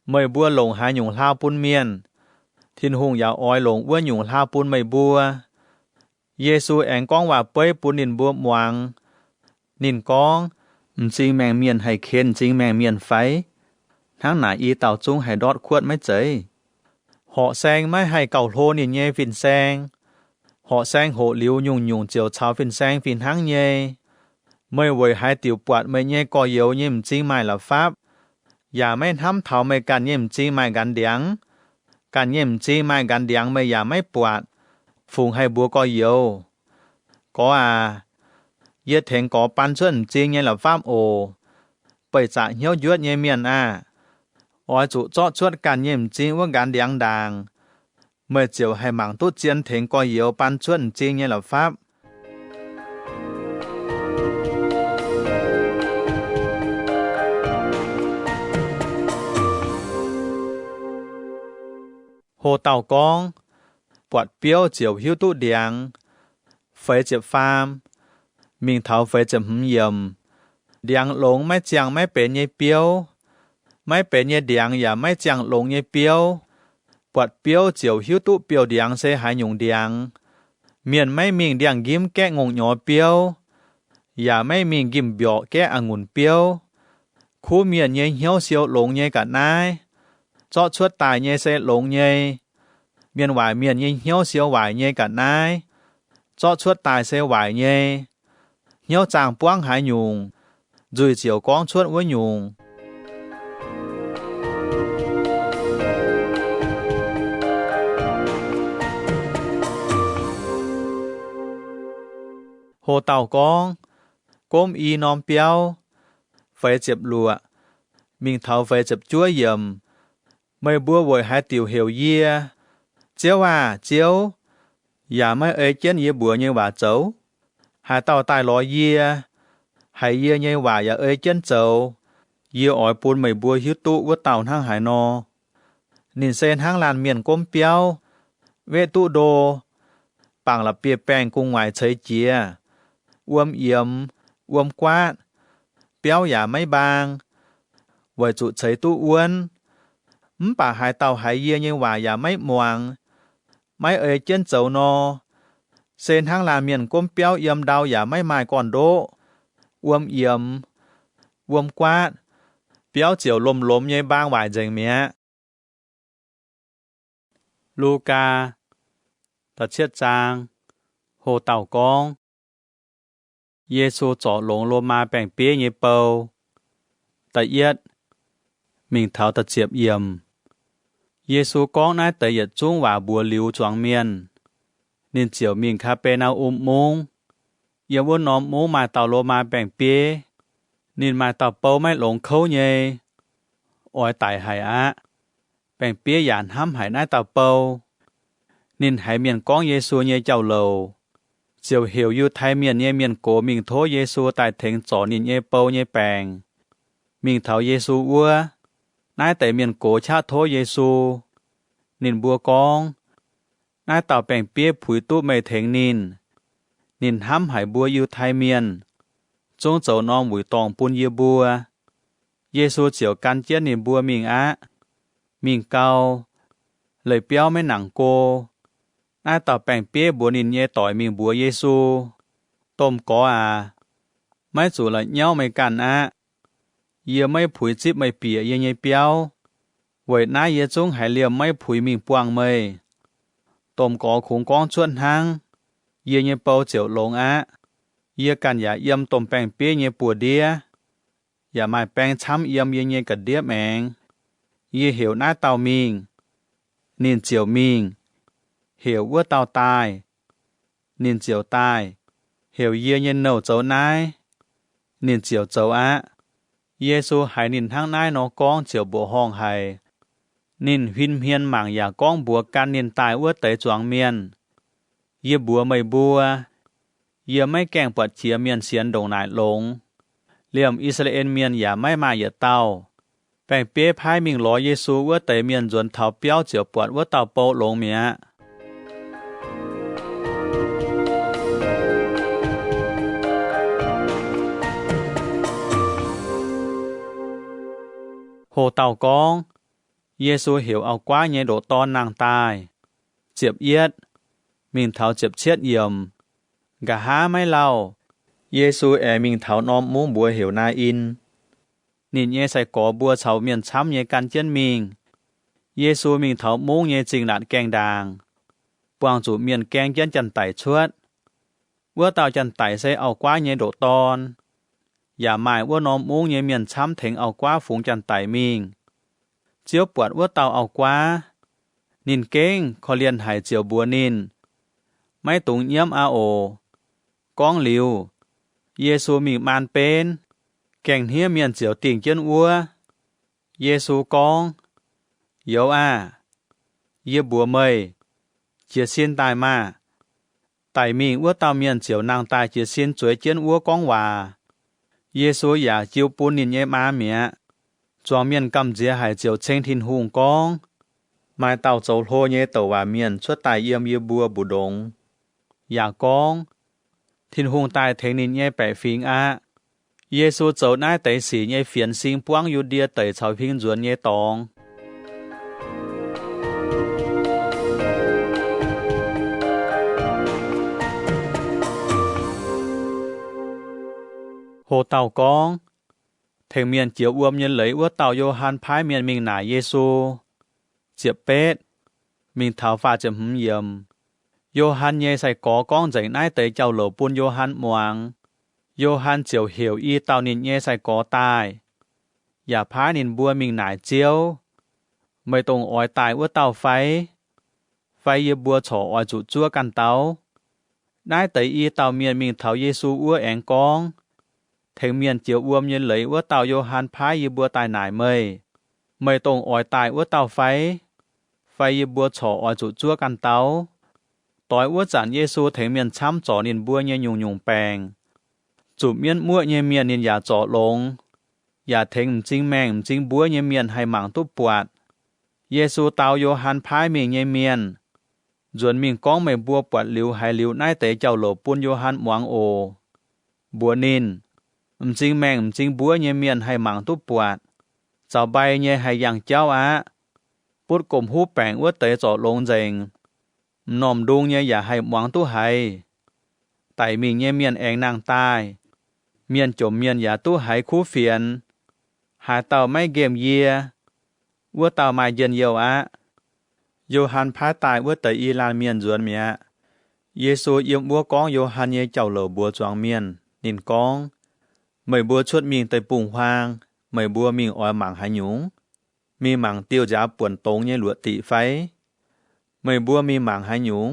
ไม่บัวหลงหายหยุ่งเท้าปุ้นเมียนทินหุงอย่าอ้อยหลงอ้วนหยุ่งเท้าปุ้นไม่บัวเยซูแองก้องว่าเป้ยปุ้นนินบัวหวังนินก้องจริงแมงเมียนให้เค้นจริงแมงเมียนไฟทั้งหนาอีเต่าจุ้งให้ดอดขวดไม่เจยเหาะแซงไม่ให้เก่าโทนินเย่ฟินแซงเหาะแซงโหหลิวยุ่งยุ่งเจียวเช้าฟินแซงฟินทั้งเย่ไม่ไหวหายติวปวดไม่เย่ก่อเยียวเย่มจริงไม่ละฟับอย่าไม่ทำเท่าไม่กันเย่มจริงไม่กันเดียงการเย่มจริงไม่กันเดียงไม่อย่าไม่ปวดฝูงให้บัวก่อเยียวก็เย็ดเถงก่อปันชวนจริงเย่ละฟับโอไปจะเหี่ยวยวดเย่เมียนอ้อยจุเจาะชวดการเย่มจริงว่าการเดียงด่างเมื่อเจียวให้หมังตุ้เจียนเถงก่อเยียวปันชวนจริงเย่ละฟับโหเต่ากองปวดเปี้ยวเจียวหิ้วตู้เดียงไฟเจ็บฟามมิงเท้าไฟเจ็บหืมเยี่ยมเดียงหลงไม่เจียงไม่เป็นเย่เปี้ยวไม่เป็นเย่เดียงอย่าไม่เจียงหลงเย่เปี้ยวปวดเปี้ยวเจียวหิ้วตู้เปี้ยวเดียงเสหายหยุ่งเดียงเมียนไม่มิงเดียงยิ้มแก้งงหยอเปี้ยวอย่าไม่มิงยิ้มเบียวแก้องุ่นเปี้ยวคู่เมียนเย่เหี่ยวเสียวหลงเย่กัดนายเจาะชวดตายเย่เสหลงเย่เมียนหวายเมียนเย่เหี่ยวเสียวหวายเย่กัดนายเจาะชวดตายเสหวายเย่เหี่ยวจางป้วงหายหยุ่งจุยเจียวก้องชวดไว้หยุ่งโหเต่ากองก้มอีนอมเปียวไฟเจ็บลัวมิงเท้าไฟเจ็บจ้วยเยี่ยมไม่บัวโวยหายติวเหี่ยวเยี่ยเจียวเจียวอย่าไม่เอ่ยเจียนเยี่ยบัวเยี่ยว่าเจ้าหายเต่าตายลอยเยี่ยหายเยี่ยเยี่ยว่าอย่าเอ่ยเจียนเจ้าเยี่ยอ้อยปูนไม่บัวหิ้วตู้ว่าเต่าทั้งหายนอนินเซนทั้งลานเมียนก้มเปียวเวตุโดปังละเปียแป้งกุ้งไหวเฉยเจียอ้วมเอี่ยมอ้วมกวาดเปียวอย่าไม่บางไว้จุเฉยตู้อ้วนป่าหายเต่าหายเยี่ยยังว่าอย่าไม่มวงไม่เอ่ยเจียนเจ้านอเซนทั้งลาเมียนก้มเปียวเอี่ยมดาวอย่าไม่หมายก่อนโดอ้วมเอี่ยมอ้วมกวาดเปียวเจียวลมยังบางไหวเจงเมียลูกาตะเชียดจางโหเต่ากองเยซูเจาะหลงโลมาแป่งเปี้ยเยเปาตะเอียดมิงเท้าตะเจียบเยี่ยมเยซูก้องนายแต่หยัดจุ้งว่าบัวหลิวจวงเมียนนินเจียวมิงคาเปนามุงเยาวนอมมูมาเต่าโลมาแป่งเปี้ยนินมาเต่าเปาไม่หลงเขาเยอ้อยตายหายแป่งเปี้ยหยานห้ำหายนายเต่าเปานินหายเมียนก้องเยซูเยเจ้าเหลาเจียวเหี่ยวอยู่ไทยเมียนเยเมียนโกมิงโทเยซูตายเถงจ่อนินเยเปาเยแปงมิงเถาเยซูวัวนายแต่เมียนโกชาโทเยซูนินบัวกองนายเต่าแป่งเปี้ยผุยตู้ไม่เถงนินห้ำหายบัวอยู่ไทยเมียนจงเจ้านอมหวุยตองปุนเยบัวเยซูเจียวกันเจียนนินบัวมิงมิงเกาเลยเปี้ยวไม่หนังโกนายเต่าแป่งเปี้ยบัวนินเยต่อยมิงบัวเยซูต้มกอไม่สู่ละเย้าไม่กันเยี่ยไม่ผุยจิบไม่เปียเยี่ยเปียวไว้น้าเยี่ยจงหายเลี่ยมไม่ผุยมิงปวงเมยต้มก่อขุงก้องชวนหังเยี่ยเปาเจียวหลงเ ia can ya yam tom peng pie nye pua dia ya mai peng cham yam ye nye ka dia meng ye hiểu nai tao ming nín chiều ming hiểu vua tao tai nín chiều tai hiểu ye nye nâu châu nai nín chiều châu á Giê-xu hãy nín thang nai nó con chiều bộ hong hài nín huyên hiên mảng ya con bùa can nín tai vua tế choáng miên ye bùa mây bùa yeไม่แกงปวดเชียเมียนเสียนดงนายลงเลี่ยมอิสราเอลเมียนอย่าไม่มาอย่าเต้าแปงเปี้ยพายมิงล้อเยซูว่าแต่เมียนจวนเท้าเปี้ยวเจียวปวดว่าเต้าโปลงเมียโหเต้ากองเยซูhiểuเอากว่าเยโดตอนนางตายเจ็บเอียดมิงเท้าเจ็บเชียดเยี่ยมกะหาไม่เล่าเยซูมิงเถานอมมุ้งบัวเหวนาอินนินเยใส่ก่อบัวเฉาเมียนช้ำเยกันเจียนมิงเยซูมิงเถามุ้งเยจิงหลานแกงด่างปวงจูเมียนแกงเจียนจันไต่ชวดว่าเต่าจันไต่ใส่เอากว่าเยโดตอนอย่าหมายว่านอมมุ้งเยเมียนช้ำถึงเอากว่าฝูงจันไต่มิงเจียวปวดว่าเต่าเอากว่านินเก้งขอเลียนหายเจียวบัวนินไม่ตุงเยี่ยมอาโอกองหลิวเยซูมีมานเป็นแก่งเฮียเมียนเจียวติ่งเจียนอัวเยซูกองเยวเยี่ยบัวเมยเจียเซียนตายมาไต่มีอัวเตาเมียนเจียวนางตายเจียเซียนจวยเจียนอัวกองว่าเยซูอยากจิวปูนินเยมาเมียจวงเมียนกำเจียหายเจียวเชงทินหุงกองไม้เต่าโจโลเยเต่าว่าเมียนชั่วตายเยี่ยมเยี่ยบัวบุดงอย่ากองทินหุงตายเทงนินเย่แปะฟิงเยซูเจ้าหน้าเตยสีเย่เฟียนซิงปวงยูเดียเตยชาวพิงจวนเย่ตองโหเต่ากองเทงเมียนเจียวอวมเย็นไหลว่าเต่าโยฮันพายเมียนมิงหนาเยซูเจียบเป็ดมิงเท้าฟ้าจะหืมเยี่ยมโยฮันเย่ใส่ก่อกองใจนายเตยเจ้าเหล่าปุนโยฮันมวงโยฮันเจียวเหี่ยวอีเต่านินเย่ใส่ก่อตายอย่าพานินบัวมิงหนายเจียวไม่ตรงอ้อยตายว่าเต่าไฟเยบัวฉออ้อยจุจั่วกันเต่านายเตยอีเต่าเมียนมิงเท้าเยซูอ้วแองกองเทงเมียนเจียวอวมเย็นไหลว่าเต่าโยฮันพายเยบัวตายหนายไม่ตรงอ้อยตายว่าเต่าไฟเยบัวฉออ้อยจุจั่วกันเต่าต่อยว่าจันเยซูเถงเมียนช้ำจ่อนินบัวเยยุงแปงจูบเมียนมั่วเยเมียนนินอย่าจ่อลงอย่าเถงจริงแมงจริงบัวเยเมียนให้หมังตุบปวดเยซูเตาโยฮันพายเมียงเยเมียนจวนมิงก้องไม่บัวปวดหลิวให้หลิวนายเตะเจ้าโหลปุนโยฮันหวังโอบัวนินจริงแมงจริงบัวเยเมียนให้หมังตุบปวดเจ้าใบเยให้ยังเจ้าปุดกลมหูแปงว่าเตะจ่อลงเจงนอมดุงเยอย่าให้หวังตู้ให้ไต่มิงเยเมียนแองนางตายเมียนจมเมียนอย่าตู้ให้คู่เฟียนหาเต่าไม่เกมเยียว่าเต่ามาเย็นเยวโยฮันพาตายว่าเตยอีลานเมียนจวนเมียเยซูเยี่ยมบัวกองโยฮันเยเจ้าเหล่าบัวจวงเมียนนินกองไม่บัวชดมิงเตยปุ่งฮวางไม่บัวมิงอ้อยหมังหาหยุงมีหมังเตียวจ้าป่วนตงเยหลวติไฟไม่บัวมีหมังหาหยุง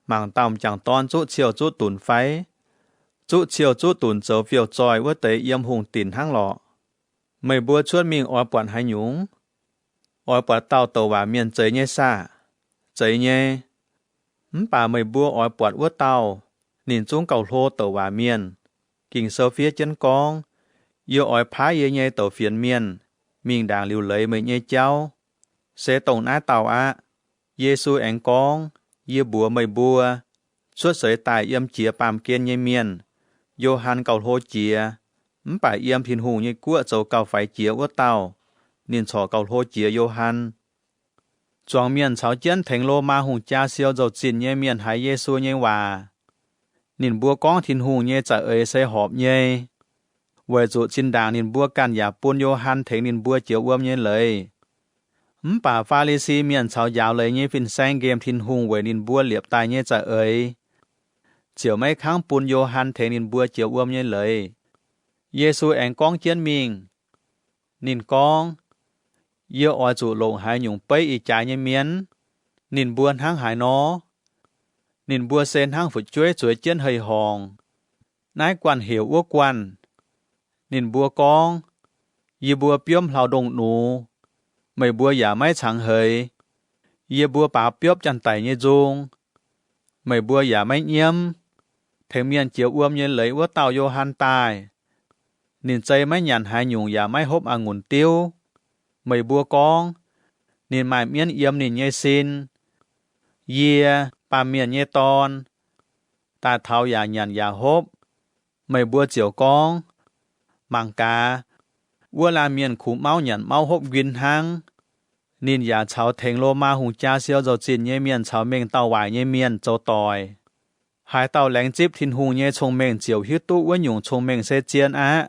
หมังตามจังตอนจุเชียวจุตุนไฟจุเชียวจุตุนเจ้าเฟียวจอยว่าเตยเยี่ยมหงตินทั้งหล่อไม่บัวชดมิงอ้อยป่วนหาหยุงอ้อยปวดเต้าตัวว่าเมียนเจยเยซ่าเจยเยป่าไม่บัวอ้อยปวดว่าเต้านินจุงเก่าโลตัวว่าเมียนกิ่งเซอเฟียเจนกองเยอะอ้อยพายเยเยตัวเฟียนเมียนมิงด่างลิวเลยไม่เยเจ้าเสตรงหน้าเต่าเยซูแองกองเยบัวไม่บัวสวดเสยตายเยี่ยมเจียปามเกียนเยเมียนโยฮันเก่าโลเจียป่าเยี่ยมพินหูเยกัวเจ้าเก่าไฟเจียว่าเต้านินชอเก่าโลเจียโยฮันจวงเมียนชาวเจียนเถงโลมาหูจ้าเซียวเจ้าจินเยเมียนหายเยซูเยว่านินบัวก้องทินหูเยจะใส่หอบเยไว้จุจินด่างนินบัวกันอย่าปุนโยฮันเถงนินบัวเจียวอ้วมเยเลยป่าฟาริซีเมียนชาวยาวเลยเยฟินแซงเกมทินหูไว้นินบัวเหลียบตายเยจะ chiều mấy kháng bùn Johan thể nín bùa chiều uôm như lời. Giê-xu ảnh con chiến mình. Nín con. Yêu oi chủ lộn hai nhung bấy y trái như miến. Nín buôn hăng hải nó. Nín bùa sen hăng phụ chuối chuối chiến hơi hòn. Nái quan hiểu ua quan. Nín bùa con. Yêu bùa biếm lao đồng nụ. Mày bùa giả mấy chẳng hơi. Yêu bùa bà biếm chân tay như dung. Mày bùa giả mấy nhiễm. Thế miền chiều uôm như lấy ua tàu Johan tài. Nín xây mấy nhàn hai nhung giả mấy hốp ngùn tiêu. Mày bùa con. Nín mài miên yếm nín như xin. Bà miền như ton. Ta thao giả nhàn giả hốp. Mày bùa chiều con. Mạng cá. Ua là miền khu máu nhàn máu hốp ghiên hăng. Nín giả cháu thèng lô ma hùng cha siêu dầu chín như miền cháu mình tàu vải như miền châu tòi. Hai tàu lánh chíp thìn hùng như chông mình chiều hiết tụ với nhung chông mình sẽ chiên á.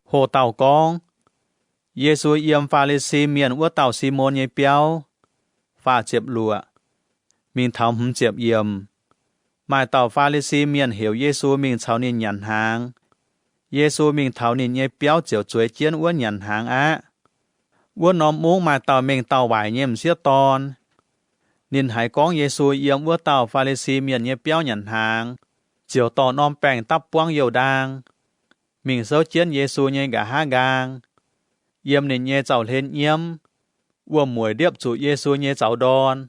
Hồ tàu con. Giê-xu yếm Pha-lê-xi miền ua tàu Simon như béo. Phà chiếp lụa. Mình thảo hùm chiếp yếm. Mai tàu Pha-lê-xi miền hiểu Giê-xu mình cháu nín nhằn hàng. Giê-xu mình thảo nín như béo chiều chuối chiến ua nhằn hàng á. Ua nóm múc mai tàu mình tàu vải nhềm xiết ton. Nín hải con Giê-xu yếm ua tàu Pha-lê-xi miền như béo nhằn hàng. Chiều tỏ nóm bèng tắp quang dầu đàng. Mình sâu chiến Giê-xu như gà há gang. Yếm nín như cháu lên yếm. Ua mùi điệp chủ Giê-xu như cháu đòn.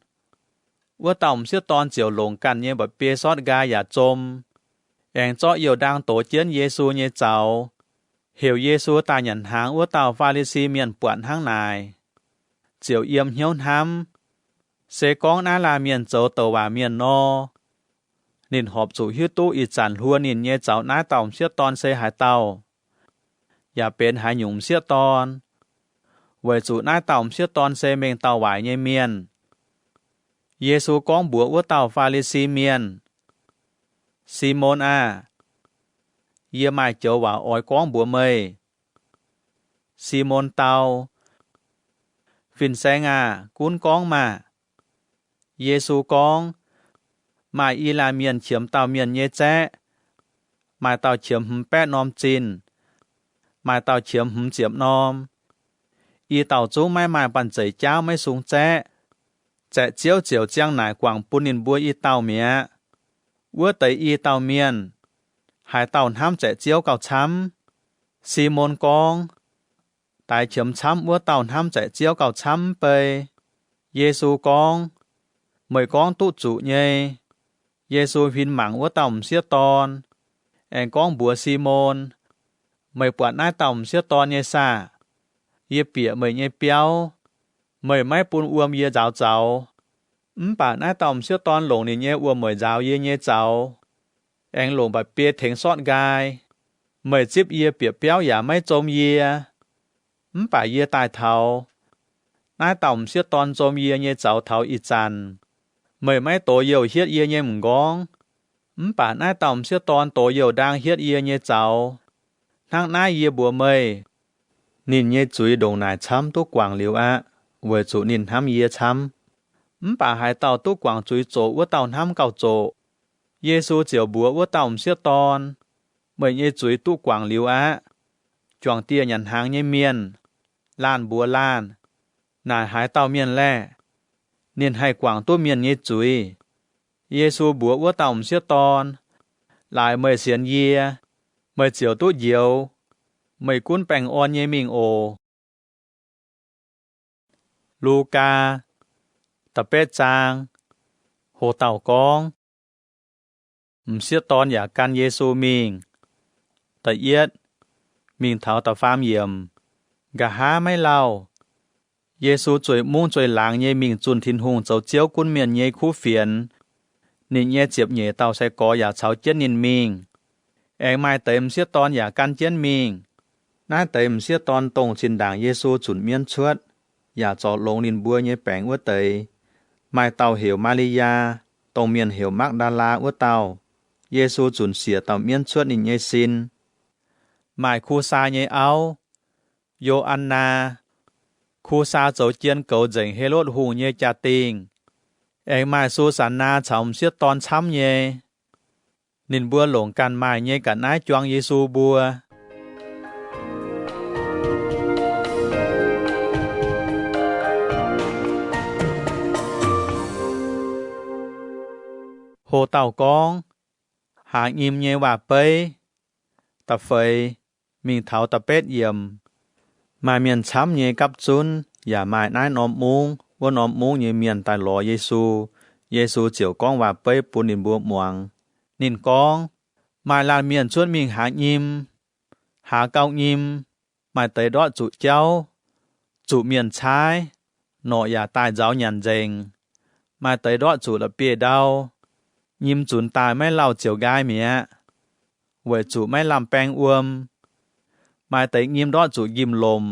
Ua tàu xiết ton chiều lồng cằn như bởi bê sót gà giả trôm. Anh cho yêu đang tổ chiến Giê-xu như cháu. Hiểu Giê-xu ta nhận hàng ua tàu Pha-lê-xi miền buộn hàng này. Chiều yếm hiếu hăm. Sẽ con ná là miền châu tàu và miền nô. Nín họp chủ hiếu tu y chẳng hua nín như cháu ná tàu xiết ton xe hải tàu. Và bên hải nhung xiết ton. Với chủ ná tàu xiết ton xe mình tàu vải như miền. Giê-xu con búa ua tàu Pha-lê-xi miền. Simon à. Yê mai châu vào oi con búa mây. Simon tàu. Phìn xanh à, cún con mà. Giê-xu con. Mai y là miền chiếm tàu miền nhê chẽ. Mai tàu chiếm hùm bét nôm chín. Mai tàu chiếm hùm chiếm nôm. Y tàu chú mai bàn giấy cháu mấy xuống chẽ. Chẽ chiếu chiều chiang nải quảng bún nín búa y tàu mía. Ua tới y tàu miền. Hai tàu ham chẽ chiếu cào chăm. Simon con. Tại chiếm chăm ua tàu ham chẽ chiếu cào chăm bê. Giê-xu con. Mời con tụ chủ nhê. Giê-xu phìn mảng ua tàu xiết ton. Anh con búa Simon. Mời buộc nái tàu xiết ton nhê xa. Yê bịa mời nhê béo. Mời máy bún uôm yê giáo giáo. Bà nái tàu xiết ton lồng nín nhê uôm mời giáo yê nhê giáo. Anh lồng bà bê thèng sót gai. Mời chíp yê bịa béo giả mấy trôm yê. Bà yê tài thảo. Nái tàu xiết ton trôm yê nhê giáo thảo y chàn. Mời mấy tổ dầu hiết yê nhê mừng gong. Bà nái tàu xiết ton tổ dầu đang hiết yê nhê giáo. Thang nái yê bùa mây. Nín nhê chúi đồng nải chăm tú quảng liu á. Với chủ nín hăm yê chăm. Bà hải tàu tú quảng chúi chỗ ua tàu hăm cào chỗ. Giê-xu chiều búa ua tàu xiết ton. Mời nhê chúi tú quảng liu á. Choàng tia nhằn hàng nhê miền. Lan búa lan. Nải hải tàu miền lẹ. Nín hải quảng tú miền nhê chúi. Giê-xu búa ua tàu xiết ton. Lại mời xiên yê. Mời chiều tú diều. Mời cún bèng on nhê mình ồ. Luca. Tập bét trang. Hồ tàu con. Xiết ton giả căn Giê-xu mình. Tập yết. Mình thảo tập pham yểm. Gà há mấy lau. Giê-xu chuối mung chuối láng nhê mình chun thìn hùng cháu chiếu cún miền nhê khu phiền. Nín nhê chiếp nhê tàu xe có giả cháu chết nín mình. Anh mai tếm xiết ton giả căn chết mình. Nái tếm xiết ton tông xin đảng Giê-xu chun miên chuốt. Giả cháu lông nín bua nhê bẻng ua tây. Mai tàu hiểu Maria. Tông miền hiểu Magdala ua tàu. Giê-xu chun xỉa tàu miên chuốt nín nhê xin. Mai khu xa nhê áo. Yo Anna khu xa dấu chiên cầu dành hê lốt hù nhê cha tình anh mai su sản na chồng xiết ton chăm nhê nên bua lồng can mai nhê cả nái choang Giêsu bua hồ tàu con hạ im nhê và bấy tập phơi mình thảo tập bết yểm mà miền chăm nhê cắp chunอย่ามาน้ายน้อมมุงว่าน้อมมุงยี่เมียนตายหล่อเยซูเจียวก้องว่าเป้ปูนินบัวม่วงนินก้องมาลานเมียนชวนมิงหายิมหาเก้ายิมมาเตยดอจุเจ้าจุเมียนชายหนออย่าตายเจ้าหยันเจงมาเตยดอจุละเปียดาวยิมจุนตายไม่เล่าเจียวกายเมียเวจุไม่ลำแปงอวมมาเตยยิมดอจุยิมลม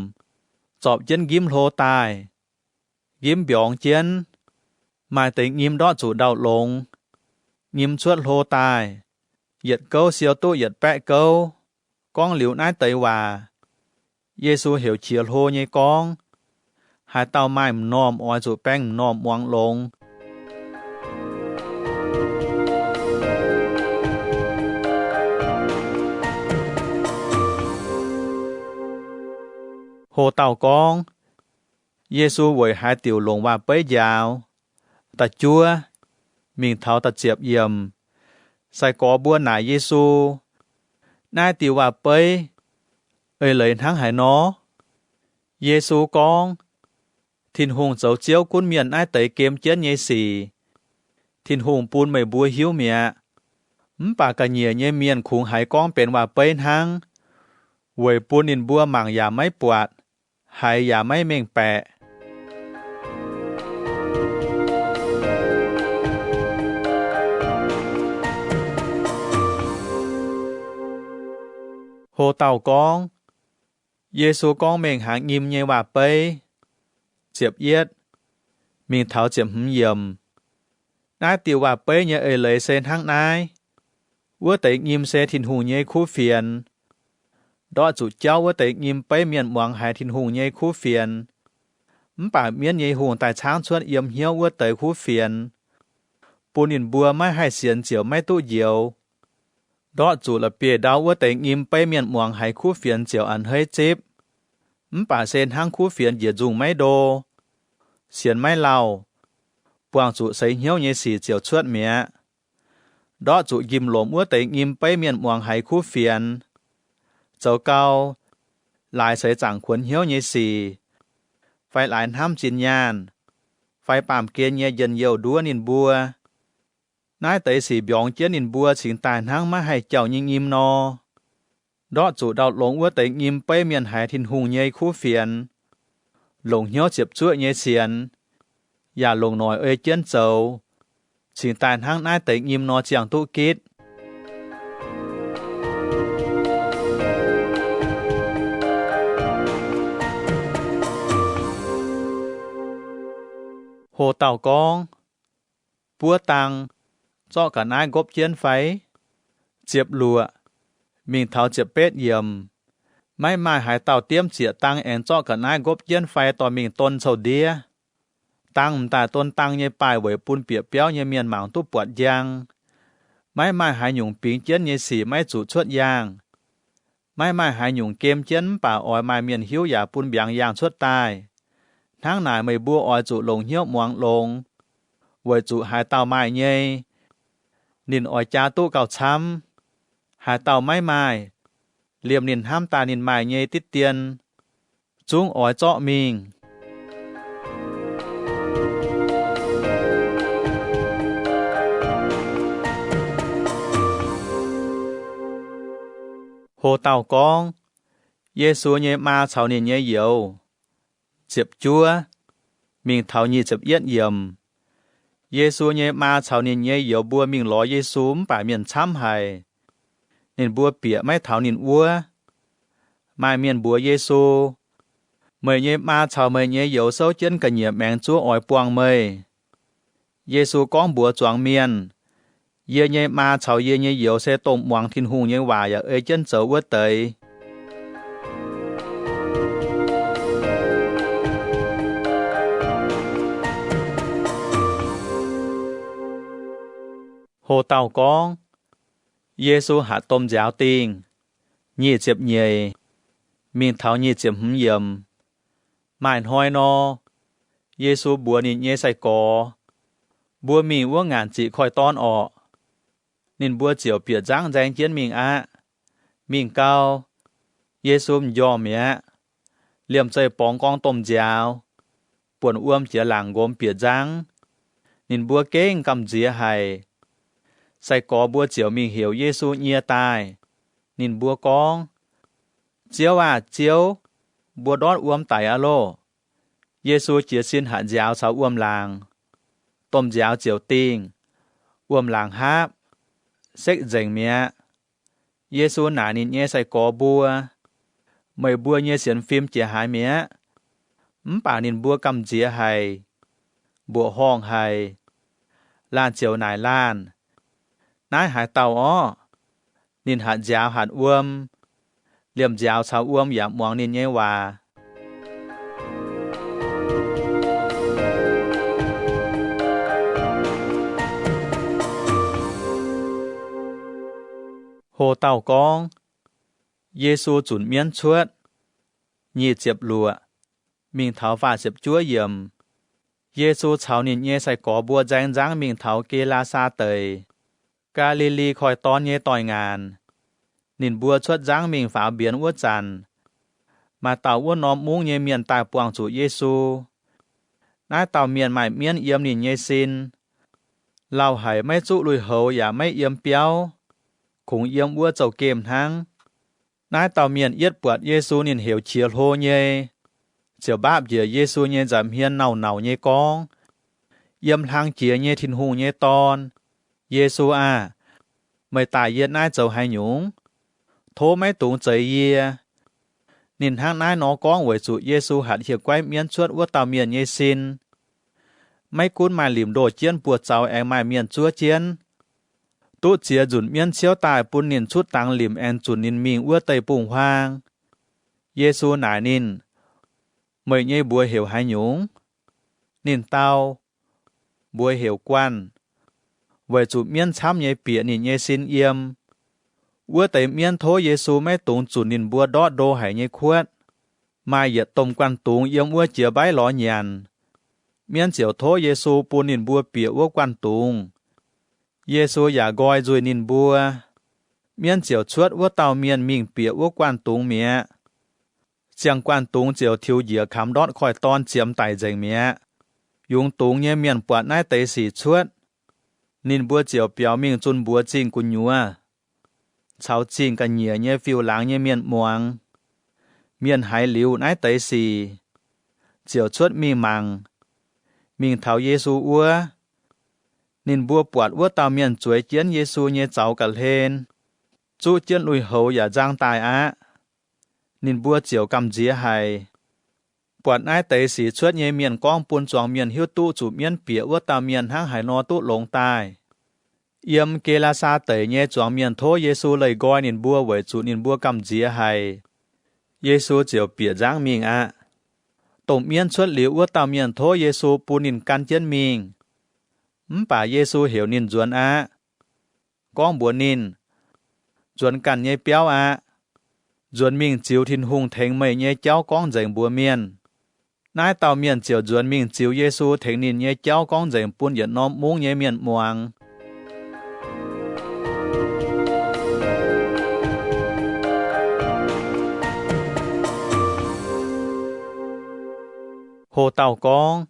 จอบเจนยิ้มโลตายยิ้มเบียงเจนมาแต่ยิ้มดอจูดาวลงยิ้มชวดโลตายเหยียดเก้าเสียวตู้เหยียดแปะเก้ากองหลิวนายเตยว่าเยซูเหี่ยวเฉียโลเยกองหายเต้าไม้มนอมออยจูแป้งนอมวางลงhồ tàu con Giêsu vội hai tiểu lồng và bấy dạo ta chúa mình tháo ta chẹp yểm sai có bua nải Giêsu nai tiểu và bấy ơi lấy thắng hải nó Giêsu con thiên hùng dấu chiếu cuốn miền ai tới kiếm chết nhé xì thiên hùng buôn mày bua hiếu mẹ bà cả nhìa nhé miền khủng hải conเป็นว่าเป็นหังเวยปูนินบัวหมั่งอย่าไม่ปวดหายอย่าไม่เม่งแปะโหเต่ากองเยซูกองเม่งหางยิมเยว่าไปเจ็บเย็ดมีเท้าเจ็บหึ่มเยี่ยมนายติวว่าไปเยเอเลยเซนทั้งนายว่าแต่ยิมเซทินหูเยคู่เฟียนดอจุเจ้าว่าแต่ยิมไปเมียนหวังหายทินหูเยคู่เฟียนป่าเมียนเยหูแต่ช้างชวนเอี่ยมเหี้ยวว่าแต่คู่เฟียนปูนินบัวไม่ให้เสียนเจียวไม่ตู้เยียวดอจุละเปียดาวว่าแต่ยิมไปเมียนหวังหายคู่เฟียนเจียวอันเฮยจิบป่าเซนห้างคู่เฟียนเหยียดจุงไม่โดเสียนไม่เล่าปวงจุใส่เหี้ยวเยสีเจียวชวดเมียดอจุยิมหลมว่าแต่ยิมไปเมียนหวังหายคู่เฟียนเจ้าเก่าหลายใส่จังขวนเหี้ยวเยสีไฟหลายห้ามจินยานไฟป่ามเกียนเยเย็นเยี่ยวดัวนินบัวนายเตยสีบยองเจียนินบัวสิงตายทั้งมาให้เจ้ายิงยิมนอดอจุดาวหลงว่าเตยยิมไปเมียนหายทินหุงเยคู่เฟียนหลงเหี้ยวเจ็บชั่วเยเสียนอย่าลงหน่อยเอ้ยเจียนเจ้าสิงตายทั้งนายเตยยิมนอเจียงตุกิดโหเต่ากองปัวตังเจาะกับนายกบเจียนไฟเจ็บลัวมิงเท้าเจ็บเป็ดเยี่ยมไม่มาหายเต่าเตรียมเจียตังแอนเจาะกับนายกบเจียนไฟต่อมิงต้นเสาเดียตังแต่ต้นตังเยปลายไหวปุนเปียเปียวเยเมียนหมางตุปวดยางไม่มาหายหยุ่งปิงเจียนเยสีไม่จุดชดยางไม่มาหายหยุ่งเกมเจียนป่าอ้อยมาเมียนหิวอย่าปุนเบียงยางชดตายทั้งนายไม่บัวอ้อยจุลงเหี้ยวมวงลงไว้จุหายเต่าไม้เย่นินอ้อยจ้าตู้เก่าช้ำหายเต่าไม้ไม้เหลี่ยมนินห้ามตานินไม้เย่ติดเตียนจุ้งอ้อยเจาะมิงโหเต่ากองเยซูเย่มาเฉานินเย่เหี่ยวเจ็บจัวมิงเท่านี้เจ็บเยียดเยี่ยมเยซูเยมาเฉานินเยเหี่ยวบัวมิงล้อเยซูมป่าเมียนช้ำไห้นินบัวเปียไม่เท่านินวัวมาเมียนบัวเยซูเมื่อเยมาเฉาเมื่อเยเหี่ยวเศร้าเจนกันเหยียบแมงจัวอ้อยปวงเมยเยซูก้องบัวจวงเมียนเยมาเฉาเยเหี่ยวเสต้มหวังทินหูเยว่าอย่าเอ้ยเจนเจ้าวัวเตย Hồ tàu con Giê-xu hạ tôm giáo tiên nhị chếp nhề mình tháo nhị chếp hứng yếm màn hoi no Giê-xu bùa nhìn nhê sai có bùa mình uống ngàn chỉ khoi ton ọ nên bùa chiều bịa giang danh chiến mình mình cao Giê-xu yòm mẹ liềm chơi bóng con tôm giáo buồn uôm chia làng gồm bịa giang nên bùa kênh cầm dĩa hay sai có bùa chiều mình hiểu Giê-xu nhia tai nên bùa con chiếu chiếu bùa đót uôm tải alo Giê-xu chia xin hạ giáo sáu uôm làng tôm giáo chiều tinh uôm làng háp xếch dành mẹ Giê-xu nả nên nhé sai có bùa mày bùa nhé xiên phim chia hai mẹ bà nên bùa cầm dĩa hay bùa hong hay lan chiều nải lan nái hải tàu ó nên hạt giáo hạt uôm liềm giáo sáu uôm giảm mong nên nhé hòa Hồ tàu con Giê-xu chuẩn miễn chuốt nhị chếp lụa mình tháo và chếp chúa yểm Giê-xu cháu nhìn nhé sai có bùa danh giáng mình tháo kê la sa tời Galilee khoi ton nhé tòi ngàn nhìn bùa chuốt giáng mình phá biến uất dàn mà tàu uất nóm múng nhé miền tài buông chủ Giê-xu nái tàu miền mải miễn yếm nhìn nhé xin lao hải mấy trụ lùi hầu ya mấy yếm béo cũng yếm uất dầu kềm thang nái tàu miền yết buộc Giê-xu nhìn hiểu chiều hô nhé chiều bạp dìa Giê-xu nhé giảm hiên nào nhé con yếm thang chia nhé thìn hù nhé ton Giê-xu mày tài yết nái dầu hay nhúng thố mấy tụng chơi yê nhìn thang nái nó con với chủ Giê-xu hạt hiệp quay miễn chuốt uất tàu miền nhé xin mấy cún mài lìm đồ chiên buộc cháu em mài miền chúa chiên tú chia dùn miễn chiếu tài bún nhìn chút tăng lìm en dùn nhìn mình uất tây bùng hoang Giê-xu nải nhìn mày nhé bùa hiểu hay nhúng nhìn tao bùa hiểu quan với chủ miễn chám nhé bịa nhìn nhé xin yếm uất tây miễn thố Giê-xu mấy tụng dùn nhìn bùa đót đô hay nhé khuất mai yết tông quan tụng yếm uất chia bái ló nhàn miễn chiều thố Giê-xu bùn nhìn bùa bịa uất quan tụng Giê-xu giả gọi rồi nhìn bùa miễn chiều chuốt uất tàu miền mình bịa uất quan tụng mẹ chẳng quan tụng chiều thiếu dĩa khám đót khỏi ton chiếm tài dành mẹ dùng tụng nhé miền bọt nái tế sĩ chuốt nhìn bùa chiều béo mình chun bùa chinh cún nhúa cháu chinh cả nhẹ nhé phiêu láng nhé miền muang miền hải liu nái tế sĩ chiều chuốt mình màng mình tháo Giê-xu uất nhìn bùa bọt uất tàu miền chuối chiến Giê-xu nhé cháu cả lên chú chiến lùi hầu giả giang tài nhìn bùa chiều cầm dĩa hay bọt nái tế sĩ chuốt nhé miền con buôn chóng miền hiếu tu chủ miền bịa uất tàu miền hang hải no tu lông tài yếm kê la sa tẩy nhé chóng miền thố Giê-xu lời gọi nhìn bùa với chủ nhìn bùa cầm dĩa hay Giê-xu chiều bịa giang mình tổng miền chuốt liễu uất tàu miền thố Giê-xu bùn nhìn căn chiến mình bà Giê-xu hiểu nhìn duẩn con bùa nhìn duẩn căn nhé béo duẩn mình chiếu thìn hùng thèn mày nhé cháu con dành bùa miền nái tàu miền chiều duẩn mình chiếu Giê-xu thèn nhìn nhé cháu con dành bùn yết nóm múng nhé miền muang hồ tàu con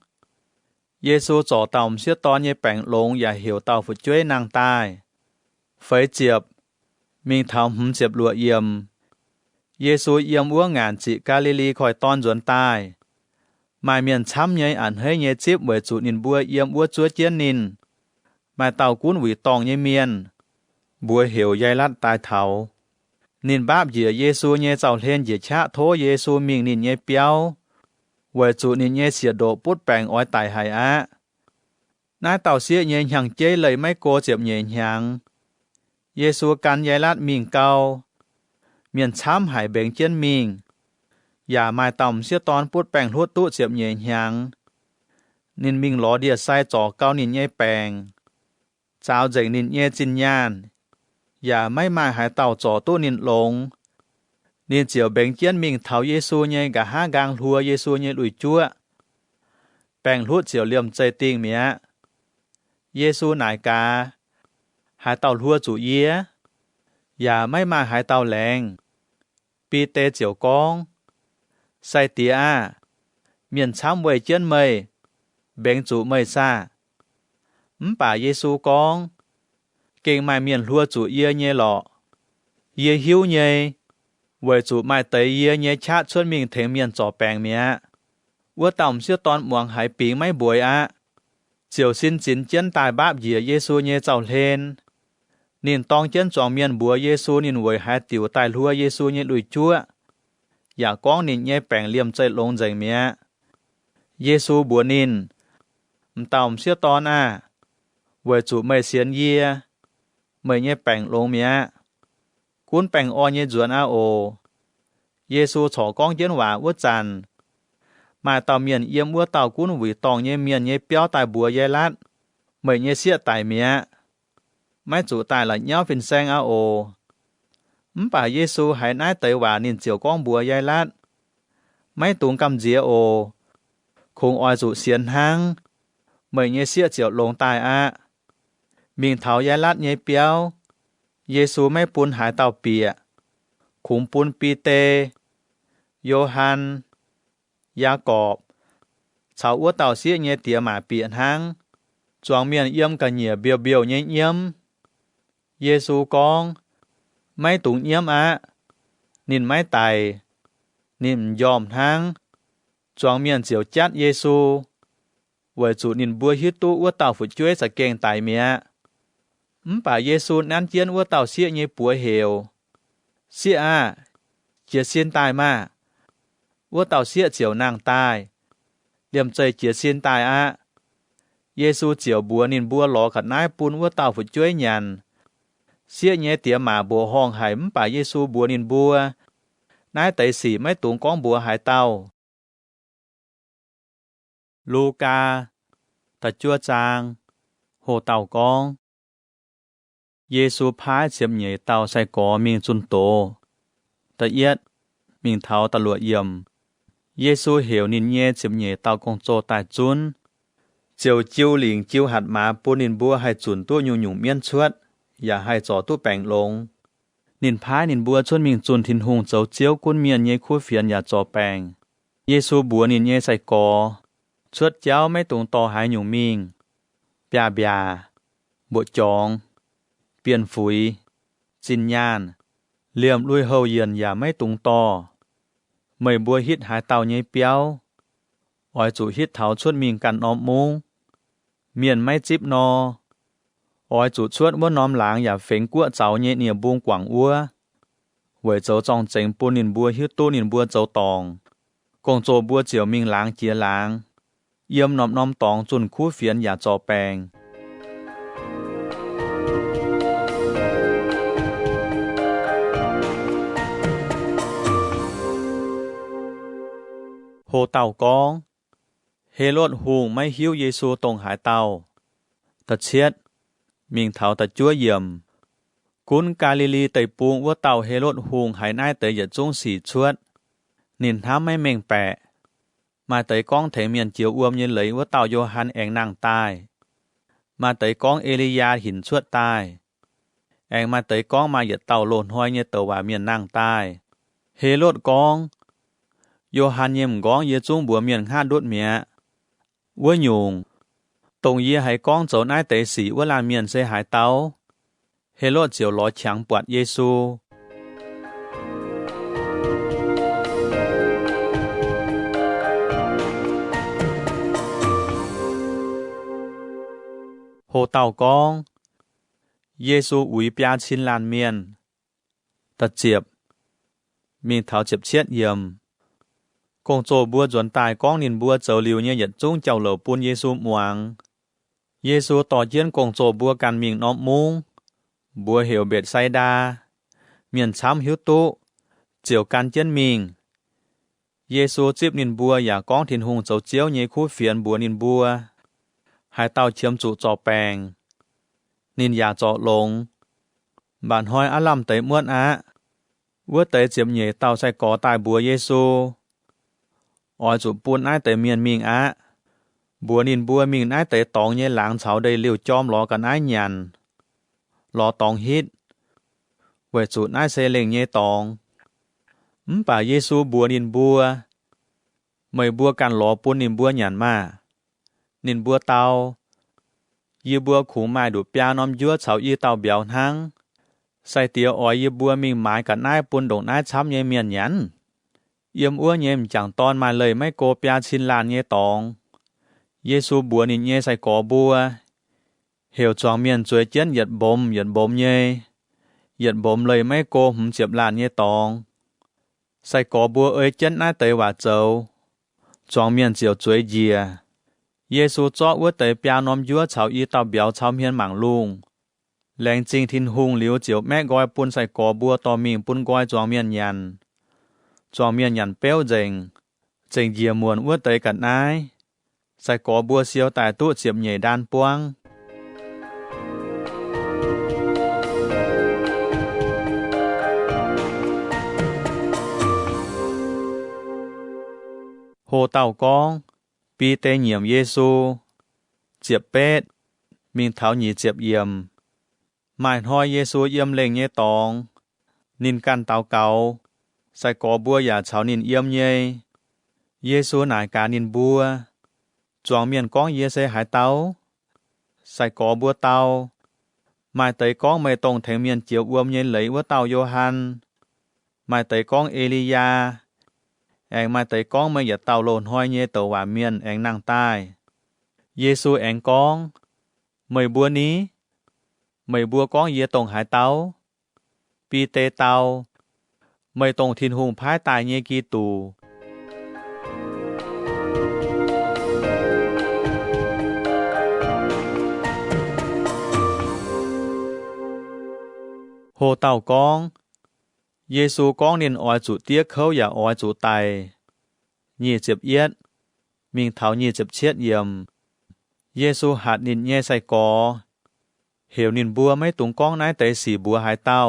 Giê-xu trỏ tàu xếp to nhé bảng lông và hiểu tàu phụ chuối năng tai phấy chiệp mình thảo hứng chiệp lụa yếm Giê-xu yếm uống ngàn chị Galilee khỏi ton duẩn tai mai miền chăm nhé ảnh hơi nhé chếp bởi chủ nhìn bùa yếm uống chúa chiến nhìn mai tàu cún vị tòng nhé miền bùa hiểu dây lát tai thảo nhìn báp dìa Giê-xu nhé cháu lên dìa chá thố Giê-xu mình nhìn nhé béo với chủ nhìn nhé xìa độ bút bèng oi tài hài nái tàu xìa nhé nhàng chế lời mấy cô chếp nhé nhàng Giê-xu căn dây lát mình cao miền chám hải bèng chiến mình giả mai tòng xìa ton bút bèng hút tụ chếp nhé nhàng nên mình ló đìa sai trò cao nhìn nhé bèng เจ้าเจงนินเยจินยานอย่าไม่มาหายเต่าจ่อตู้นินลงนินเจียวเบงเจียนมิงเถาเยซูเยกะห้ากางหัวเยซูเยลุยจั่วแปงรูดเจียวเหลี่ยมใจติงเมียเยซูนายกาหายเต่าหัวจุเยียอย่าไม่มาหายเต่าแรงปีเตเจียวกองใส่เตียเมียนช้ำไว้เจียนเมยเบงจุเมยซาป่าเยซูกองเก่งไม่เมียนหัวจุเยียเยหล่อเยียหิวเยไว้จุไม่เตยเยียเยชาชวนมิงเถงเมียนจ่อแปงเมียว่าต่ำเชื่อตอนหมวงหายปีไม่บวยเจียวสินจินเจียนตายบาปเหยียเยซูเยเจ้าเลนนินตองเจียนจองเมียนบัวเยซูนินไว้หายติวตายหัวเยซูเยลุยจั่วอย่ากองนินเยแปงเลี่ยมใจลงใจเมียเยซูบัวนินต่ำเชื่อตอนไว้จุไม่เสียนเยียไม่เยแปงลงเมียกุนแปงออนเยจวนโอเยซูฉอกองเจียนว่าวัวจันมาเต่าเมียนเยี่ยมวัวเต่ากุนหวีตองเยเมียนเยเปียวตายบัวเยลัดไม่เยเสียตายเมียไม่จุตายละเย้าเป็นแซงโอป่าเยซูหายนายเตยว่านินเจียวกองบัวยายลัดไม่ตุงกำเจียโอคงออยจุเสียนหังไม่เยเสียเจียวลงตายมิงเถายายลัดเยเปียวเยซูไม่ปุนหายเต่าเปียขุมปุนปีเตโยฮันยากอบชาวอ้วเต่าเสียเยเตียหมาเปียนหังจวงเมียนเยี่ยมกันเหยียเบียวเบียวเยี่ยมเยซูกองไม่ตุงเยี่ยมนินไม่ไตนินยอมทั้งจวงเมียนเจียวจัดเยซูไว้จูนินบัวฮิตุอ้วเต่าฝุดช่วยสะเกงไตเมียป่าเยซูนั้นเจียนอ้วเต่าเสียเยปัวเหวเสียเจียเซียนตายมาอ้วเต่าเสียเจียวนางตายเลี่ยมใจเจียเซียนตายเยซูเจียวบัวนินบัวหลอขัดนายปูนอ้วเต่าฝุดช่วยยันเสียเยเตียหมาบัวห้องหายป่าเยซูบัวนินบัวนายไตสีไม่ตุงก้องบัวหายเต้าลูกาตะจั่วจางโหเต่ากองเยซูพายเสียมเหย่เต่าใส่กอมิงจุนโตตะเอียดมิงเท้าตะลวดเยี่ยมเยซูเหวนินเย่เสียมเหย่เต่ากงโจตายจุนเจียวจิ้วหลิงจิ้วหัดหมาปูนินบัวให้จุนตัวยุ่งเมียนชวดอย่าให้จ่อตู้แปงลงนินพายนินบัวชวนมิงจุนทินหงเจ้าเจียวกุนเมียนเยคู่เฟียนอย่าจ่อแปงเยซูบัวนินเยใส่กอชวดเจ้าไม่ตรงต่อหายหยุ่งมิงปยาบยาบวจองเปลี่ยนฝุยจินยานเหลี่ยมลุยเฮาเยียนอย่าไม่ตรงต่อไม่บัวฮิตหายเต่าเยเปียวอ้อยจูฮิตเถาชวดมิงกันออมมุงเมียนไม่จิบนออ้อยจุดชวดว่าน้อมหลางอย่าเฝงกั้วเจ้าเนียบุงกว่างอัวเวยเจ้าจองเจงปูนินบัวฮิตตู้นินบัวเจ้าตองกงโจบัวเจียวมิงหลางเจียหลางเยี่ยมน้อมตองจุนคู่เฟียนอย่าจอแปงโหเต่ากองเฮโรดหูงไม่หิ้วเยซูตรงหายเต่าตะเชียดมิงเถาตะจั่วเยี่ยมกุนกาลิลีไตปูงว่าเต่าเฮโรดหูงหายนายเตยอย่าจงสีชวดนินท้าไม่เม่งแปะมาเตยก้องเถเมียนเจียวอ้วมเย็นเลยว่าเต่าโยฮันแองนางตายมาเตยก้องเอลียาหินชวดตายแองมาเตยก้องมาเหยียดเต่าโลนห้อยเนี่ยเตว่าเมียนนางตายเฮโรดก้องโยฮันเยี่ยมก้องเยจุงบัวเมียนห้าดุดเมียว่าหยุงตรงเยี่ยให้ก้องเจ้านายเตสีว่าลาเมียนเสหายเต้าเฮโรดเจียวล้อฉังปวดเยซูโหเต่ากองเยซูอุ๋ยปยาชินลานเมียนตะเจียบมีเท้าเจ็บเชียดเยี่ยมกงโจบัวจวนตายก้องนินบัวเจ้าลิวเนี่ยหยัดจุ้งเจ้าเหล่าปุนเยซูหมวงเยซูต่อเยียนกงโจบัวกันมิงน้อมมุงบัวเหวเบ็ดไซดาเมียนช้ำหิวตุเจียวกันเจียนมิงเยซูจิบนินบัวอย่าก้องถิ่นหงเจ้าเจียวเยคู่เฟียนบัวนินบัวหายเต่าเชียมจุจอแปง นินยาเจาะลงบานห้อยอาลัมเตะม้วนอะวัวเตะเจียมเหย่เต่าใส่ก่อตายบัวเยซูออยจุปูนไอเตะเมียนมิงอะบัวนินบัวมิงไอเตะตองเย่หลังเฉาได้เลี้ยวจอมล้อกันไอหยันล้อตองฮิตเวจุดไอเซเลงเย่ตองป่าเยซูบัวนินบัวไม่บัวกันล้อปูนนินบัวหยันมานินบัวเตายีบัวขู่ไม้ดูปยาน้อมยั่วเฉายีเตาเบียวทั้งใส่เตียวอ้อยยีบัวมิงหมายกันนายปุนดงนายช้ำเยเมียนหยันเยี่ยมอ้วนเยี่ยมจังตอนมาเลยไม่โกปยาชินลานเยตองเยซูบัวนินเยใส่ก่อบัวเหี่ยวจองเมียนจวยเจียนหยัดบ่มเยหยัดบ่มเลยไม่โกหุ่มเจียบลานเยตองใส่ก่อบัวเอ้ยเจียนนายเตยว่าเจ้าจองเมียนเจียวจวยเยียเยซูจ้อวัวเตยปยาน้อมยั่วเฉาอีเตาเบียวเฉาเมียนหมั่งลุงแหลงจริงทินหุงเหลียวเจียวแม่กอยปุนใส่ก่อบัวต่อมิงปุนกอยจองเมียนยันจองเมียนยันเป้วเจงเยียมวนวัวเตยกัดนายใส่ก่อบัวเสียวแต่ตู้เจียบใหญ่ด้านปวงโหเต่ากองปีเตเหยียมเยซูเจียบเป็ดมิงเท้าหยีเจียบเยี่ยมหมายห้อยเยซูเยี่ยมเล่งเยตองนินกันเต่าเก่าใส่ก่อบัวอย่าเฉานินเยี่ยมเยซูหนายกานินบัวจวงเมียนก้องเยเซหายเต้าใส่ก่อบัวเต้าหมายเตยก้องไม่ตรงแทงเมียนเจียวอวมเย็นไหลว่าเต้าโยฮันหมายเตยก้องเอลียาแองมาเตยก้องไม่อย่าเต่าโลนห้อยเยตัวว่าเมียนแองนั่งใต้เยซูแองก้องไม่บัวนี้ไม่บัวก้องเยตรงหายเต้าปีเตเต้าไม่ตรงทินหุงพายตายเยกีตูโหเต่ากองเยซูก้องเนียนออยจุเตี้ยเขาอย่าออยจุไตยี่เจ็บเอียดมิงเท้ายี่เจ็บเชียดเยี่ยมเยซูหัดนินเย่ใส่กอเหวนินบัวไม่ตุงก้องนายเตยสีบัวหายเต้า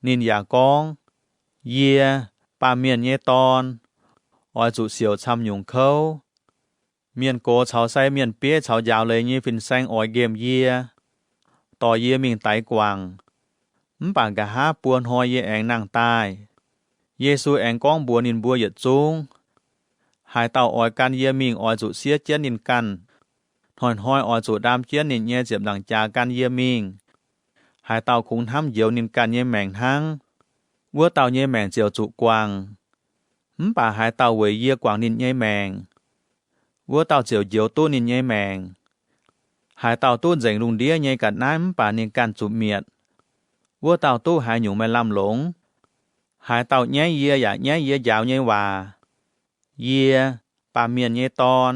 นินอย่ากองเยียปาเมียนเย่ตอนออยจุเสียวชำหยุงเขาเมียนโกเฉาใส่เมียนเปี้ยเฉายาวเลยยี่ฟินแซงออยเกมเยียต่อเยียมิงไตกวางป่างกะหาปวนหอยเยแองนั่งใต้เยซูแองก้องบัวนินบัวหยัดจุงหายเต่าออยกันเยมิงออยจุเสียเจียนนินกันหอยออยจุดามเจียนนินเยเจ็บหลังจากันเยมิงหายเต่าคงทำเยียวนินกันเยแมงทั้งวัวเต่าเยแมงเจียวจุกวางป่าหายเต่าเวยเยี่ยกวางนินเยแมงวัวเต่าเจียวเยียวตู้นินเยแมงหายเต่าตู้เจ๋งลุงเดียเยกัดน้ำป่านินกันจุเมียดวัวเต่าตู้หายหยุ่งไม่ลำหลงหายเต่าแง่เยียอย่าแง่เยียยาวแง่ว่าเยียปาเมียนแง่ตอน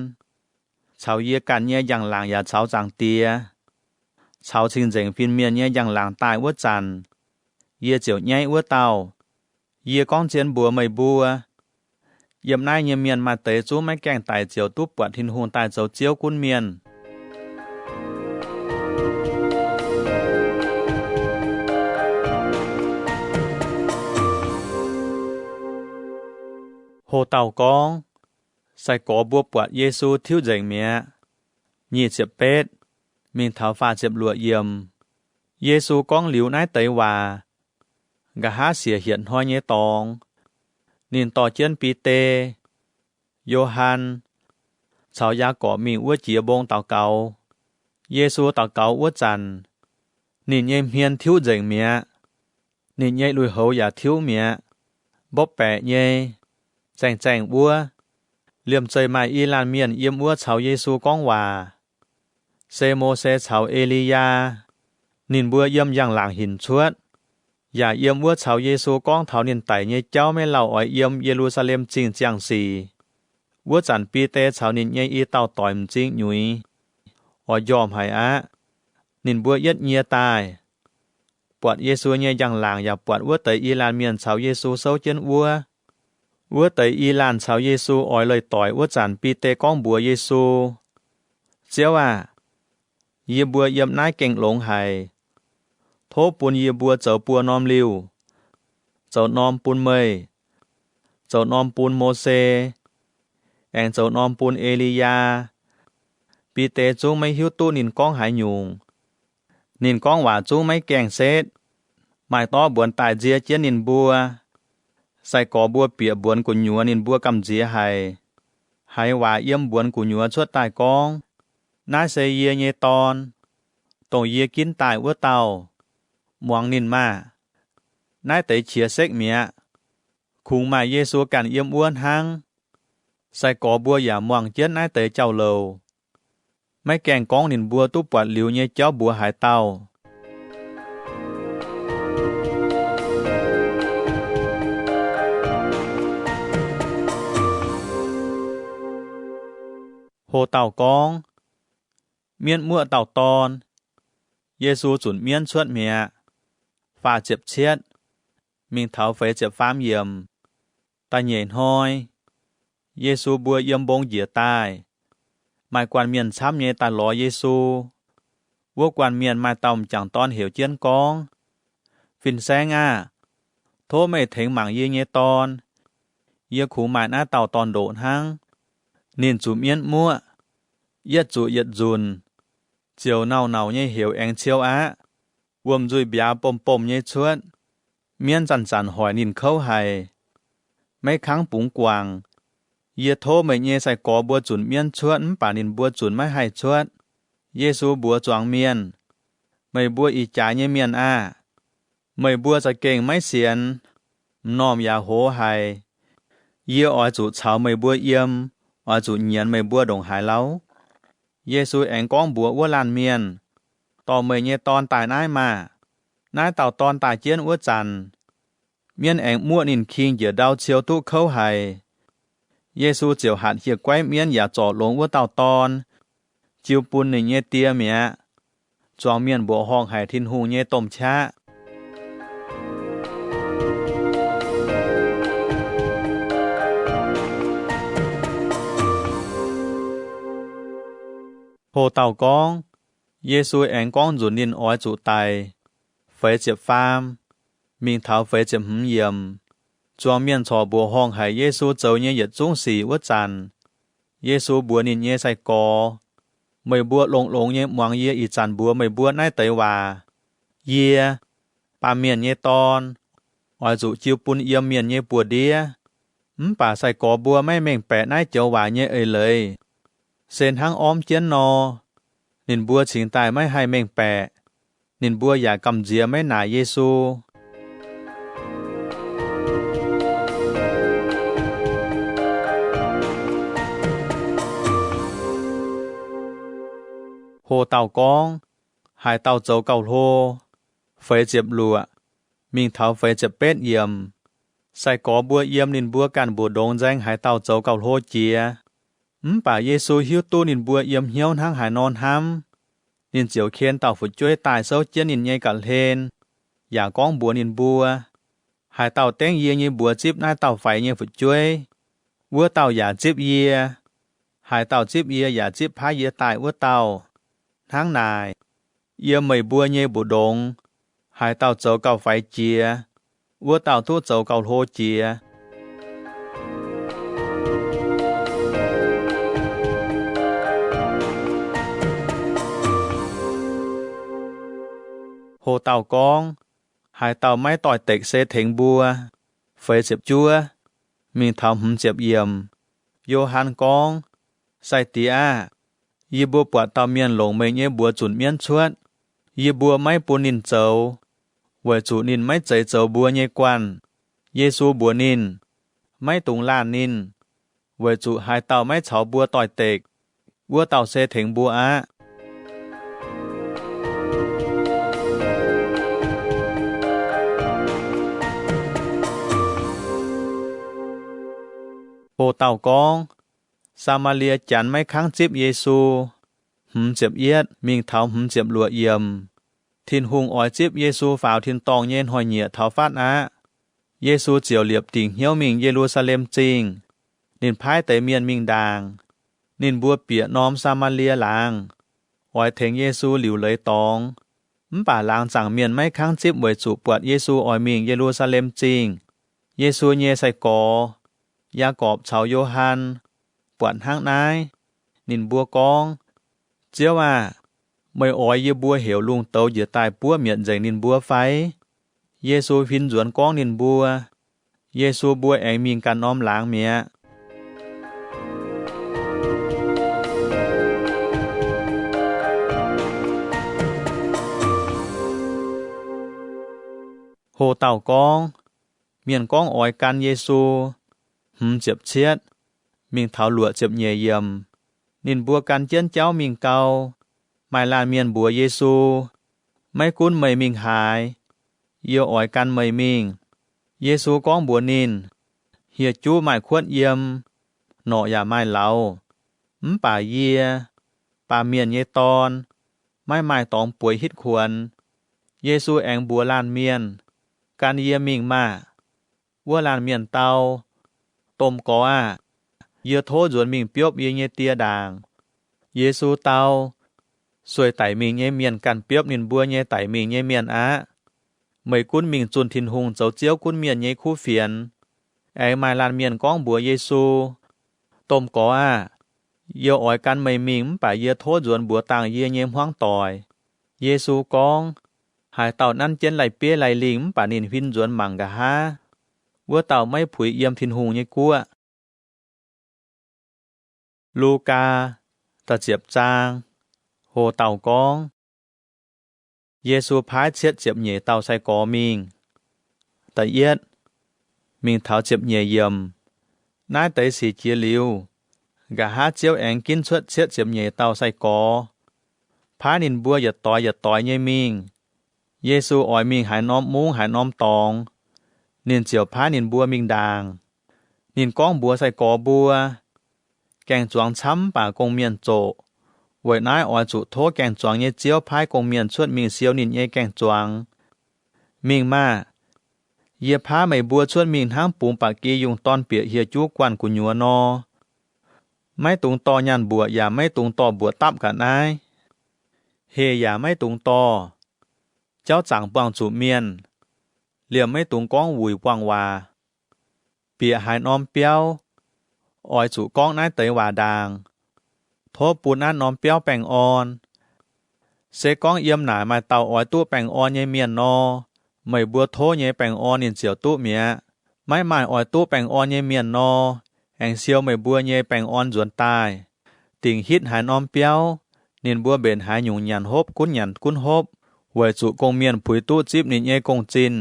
เฉาเยียกันแง่อย่างหลังอย่าเฉาจางเตียเฉาชิงเจ๋งฟินเมียนแง่อย่างหลังตายวัวจันเยียเจียวแง่วัวเต่าเยียก้องเจียนบัวไม่บัวเยี่ยมนายเยี่ยมเมียนมาเตยจู้ไม่แกงตายเจียวตุ๊บปวดทินหูตายเจ้าเจียวกุ้นเมียนโหเต่ากองใส่ก่อบัวปวดเยซูทิ้วเจงเมียยี่เจ็บเป็ดมีเท้าฟ้าเจ็บหลัวเยี่ยมเยซูก้องหลิวนายเตยว่ากะหาเสียเหียนห้อยเยตองนินต่อเจียนปีเตโยฮันชาวยาก่อมีอ้วเจียบงเต่าเกาเยซูเต่าเกาอ้วจันนินเยเฮียนทิ้วเจงเมียนินเยลุยเหาอย่าทิ้วเมียบ๊อบแปะเยแจงบัวเหลี่ยมใจมาอีลานเมียนเยี่ยมวัวเฉาเยซูก้องว่าเซโมเซเฉาเอลียานินบัวเยี่ยมอย่างหลังหินชวดอย่าเยี่ยมวัวเฉาเยซูก้องเถานินไตเยเจ้าไม่เล่าอ้อยเยี่ยมเยรูซาเล็มจริงจังสีวัวจันปีเตเฉานินเยอีเต่าต่อยมจริงหยุยอ้อยยอมหายอะนินบัวเย็ดเงียตายปวดเยซูเยอย่างหลังอย่าปวดวัวเตยอีลานเมียนเฉาเยซูเซาเจียนวัวเตยอีลานชาวเยซูอ้อยเลยต่อยวัวจันปีเตก้องบัวเยซูเจ้าว่า Yê bùa yếm nái kênh lộn hài. Thố buôn yê bùa chậu bùa nòm liu. Chậu nòm buôn mây. Chậu nòm buôn Mô-sê. Anh chậu nòm buôn Ê-li-ya. Bì tế chú mấy hiếu tu nín con hải nhung. Nín con hỏa chú mấy kèng xết. Mai to buồn tài dìa chiến nín bùa. Sai có bùa bịa buồn của nhúa nín bùa cầm dìa hài. Hãy hỏa yếm buồn của nhúa chuốt tài con. Nái xây yê nhê ton. Tổ yê kín tài ua tàu. Muang nín mà. Nái tế chia xếch mẹ. Khung mà Giê-xu cản yếm uôn hăng. Sai có bùa giả muang chết nái tế chào lầu. Mấy kèng con nín bùa tu bọt liu nhê cháu bùa hải tàu. Hồ tàu con. Miên mua tàu ton. Giê-xu chuẩn miên suốt mẹ. Phà chếp chết. Mình thảo phế chếp phám yếm. Ta nhện hoi. Giê-xu bùa yếm bông dĩa tai. Mai quan miền xám nhé ta ló Giê-xu. Vô quan miền mai tòng chẳng ton hiểu chiến con. Phìn sáng à. Thố mê thính mạng yê nhé ton. Yê khủ mãi ná tàu ton độn hăng. Nên chú miên mua. Yết chú yết dùn. Chiều nào nhé hiểu anh chiêu á. Vùm dùi bia bồm nhé chuốt. Miên dặn hỏi nín khâu hài. Mấy kháng búng quàng. Yết thô mấy nhé sai có bùa chuẩn miên chuốt. Bà nín bùa chuẩn mấy hài chuốt. Giê-xu bùa choáng miên. Mấy bùa y trái nhé miên á. Mấy bùa sẽ kênh mấy xiên. Nòm ya hô hài. Yết ỏi chủ cháu mấy bùa yếm. Ỏi chủ nhiên mấy bùa đồng hải lâu. Giê-xu anh con bùa ua lan miên. Tò mấy nhé ton tài nái mà. Nái tàu ton tài chiến ua chăn. Miên anh mua nín kinh dựa đau chiếu tu khâu hài. Giê-xu chiều hạt hiệp quay miên giả trọ lông ua tàu ton. Chiều bùn nín nhé tia mẹ. Choáng miên bộ hong hài thiên hù nhé tôm chá. Hồ tàu con. Giê-xu anh con dùn nín ói chủ tài. Phế chếp pham. Mình thảo phế chếp hứng yếm. Choáng miên trò bùa hong hài Giê-xu châu nhé yết trung xì ua chăn. Giê-xu bùa nín nhé sai có. Mấy bùa lông nhé muang yê y chăn bùa mấy bùa nái tới hòa. Yê. Bà miên nhé ton. Ói chủ chiêu bùn yếm miên nhé bùa đĩa. Bà sai có bùa mấy mình bẻ nái châu hòa nhé ơi lời. Xên hăng ôm chiến nò. Nín bùa chính tài mấy hai mình bẻ. Nín bùa giả cầm dìa mấy nà Giê-xu. Hồ tàu con. Hai tàu châu cầu hô. Phế chếp lụa. Mình thảo phế chếp bết yếm. Sai có bùa yếm nín bùa cản bùa đống danh hai tàu châu cầu hô chia. Bà Giê-xu hiếu tu nín bùa yếm hiếu hăng hải non hăm. Nín chiều khen tàu phụ chuối tài sâu chiến nín nhây cả lên. Giả con bùa nín bùa. Hai tàu tên yê như bùa chip nai tàu phải như phụ chuối. Bùa tàu giả chip yê. Hai tàu chip yê giả chip phá yê tài bùa tàu. Tháng này. Yê mây bùa như bùa đống. Hai tàu châu cầu phải chia. Bùa tàu thu châu cầu hô chia. Hồ tàu con. Hai tàu máy tỏi tịch xê thính bùa. Phế chếp chua. Mình thảo hùm chếp yếm. Johan con. Sai tía. Yê bùa bọa tàu miên lông mấy nhé bùa chuẩn miên chuốt. Yê bùa máy bùa nín châu. Với chủ nín máy cháy châu bùa nhé quan. Giê-xu bùa nín. Máy tung lan nín. Với chủ hai tàu máy cháu bùa tỏi tịch. Bùa tàu xê thính bùa á. Hồ tàu con. Sa-ma-lia chán mấy kháng chếp Giê-xu. Hùm chếp yết. Mình thảo hùm chếp lụa yếm. Thiên hùng ói chếp Giê-xu pháo thiên tòng nhên hỏi nhịa thảo phát á. Giê-xu chiều liệp tỉnh hiếu mình Giê-ru-sa-lêm chinh. Nên phái tới miền mình đàng. Nên bùa bịa nóm Sa-ma-lia làng. ออยเทงเยซูหลิวเลยตองป่าลางจังเมียนไม่ค้างจิบไว้จูปวดเยซูออยมิงเยรูซาเล็มจริงเยซูเยใส่กอยากอบชาวโยฮันปวดห้างนายนินบัวกองเจ้าว่าไม่ออยเยบัวเหวลุงเตาเหยื่อตายปัวเมียนใจนินบัวไฟเยซูพินจวนกองนินบัวเยซูบัวแองมิงกันน้อมล้างเมียโหเต่ากองเมียนกองออยกันเยซูเจ็บเชียดมิงเท้าหลวเจ็บเยี่ยมนินบัวกันเจียนเจ้ามิงเกาไม่ลานเมียนบัวเยซูไม่กุ้นไม่มิงหายเยี่ยวอ่อยกันไม่มิงเยซูก้องบัวนินเฮียจู้ไม่ควรเยี่ยมหนออย่าไม่เหลาป่าเยียป่าเมียนเยตอนไม่ตองป่วยฮิดควรเยซูแองบัวลานเมียนการเยี่ยมิงมาวัวลานเมียนเตาต้มก่อเยื่อโทจวนมิงเปียบเยเตียด่างเยซูเตาสวยไต่มิงเยเมียนกันเปียบนินบัวเยไต่มิงเยเมียนไม่กุ้นมิงจุนทินหงเจ้าเจียวกุ้นเมียนเยคู่เฟียนไอมาลานเมียนก้องบัวเยซูต้มก่อเยื่ออ่อยกันไม่มิงป่าเยื่อโทจวนบัวต่างเยเยมห้องต่อยเยซูก้องหายเต่านั้นเจนไหลเปี้ยไหลลิงป่านินพินจวนมังกะฮาวัวเต่าไม่ผุยเยี่ยมทินหงเยกัวลูกาตะเจียบจางโหเต่ากองเยซูพายเชียดเจียบเหย่เต่าใส่กอมิงตะเอียดมิงเท้าเจียบเหย่เยี่ยมนายไตสีเจียลิวกะหาเจียวแองกินชวดเชียดเจียบเหย่เต่าใส่กอพานินบัวอย่าต่อยเยมิงเยซูอ่อยมิงหายน้อมมุ้งหายน้อมตองนินเจียวพานินบัวมิงด่างนินก้องบัวใส่กอบัวแกงจวงช้ำป่ากงเมียนโจไว้นายออยจุโทแกงจวงเยเจียวพายกงเมียนชวดมิงเซียวนินเยแกงจวงมิงมาเยียพาไม่บัวชวดมิงทั้งปูมปากกียุงตอนเปียเฮียจุกวันกุญญัวนอไม่ตุงต่อยันบัวอย่าไม่ตุงต่อบัวตับกันนายเฮอย่าไม่ตุงต่อเจ้าจังปวงจุเมียนเหลี่ยมไม่ตุงก้องหวุยปวงวาเปียหายน้อมเปียวออยจุก้องนายเตยว่าดางโทปูนอันน้อมเปียวแป่งอ่อนเสก้องเยี่ยมหนามาเตาออยตู้แป่งอ่อนเยเมียนนอไม่บัวโทเยแป่งอ่อนนินเสียวตู้เมียไม่หมายออยตู้แป่งอ่อนเยเมียนนอแห่งเสียวไม่บัวเยแป่งอ่อนจวนตายติ่งฮิตหายน้อมเปียวนินบัวเบนหายหยุ่งยันฮบกุ้นยันกุ้นฮบไว้จุกงเมียนผุยตู้จิบนินเยกงจิน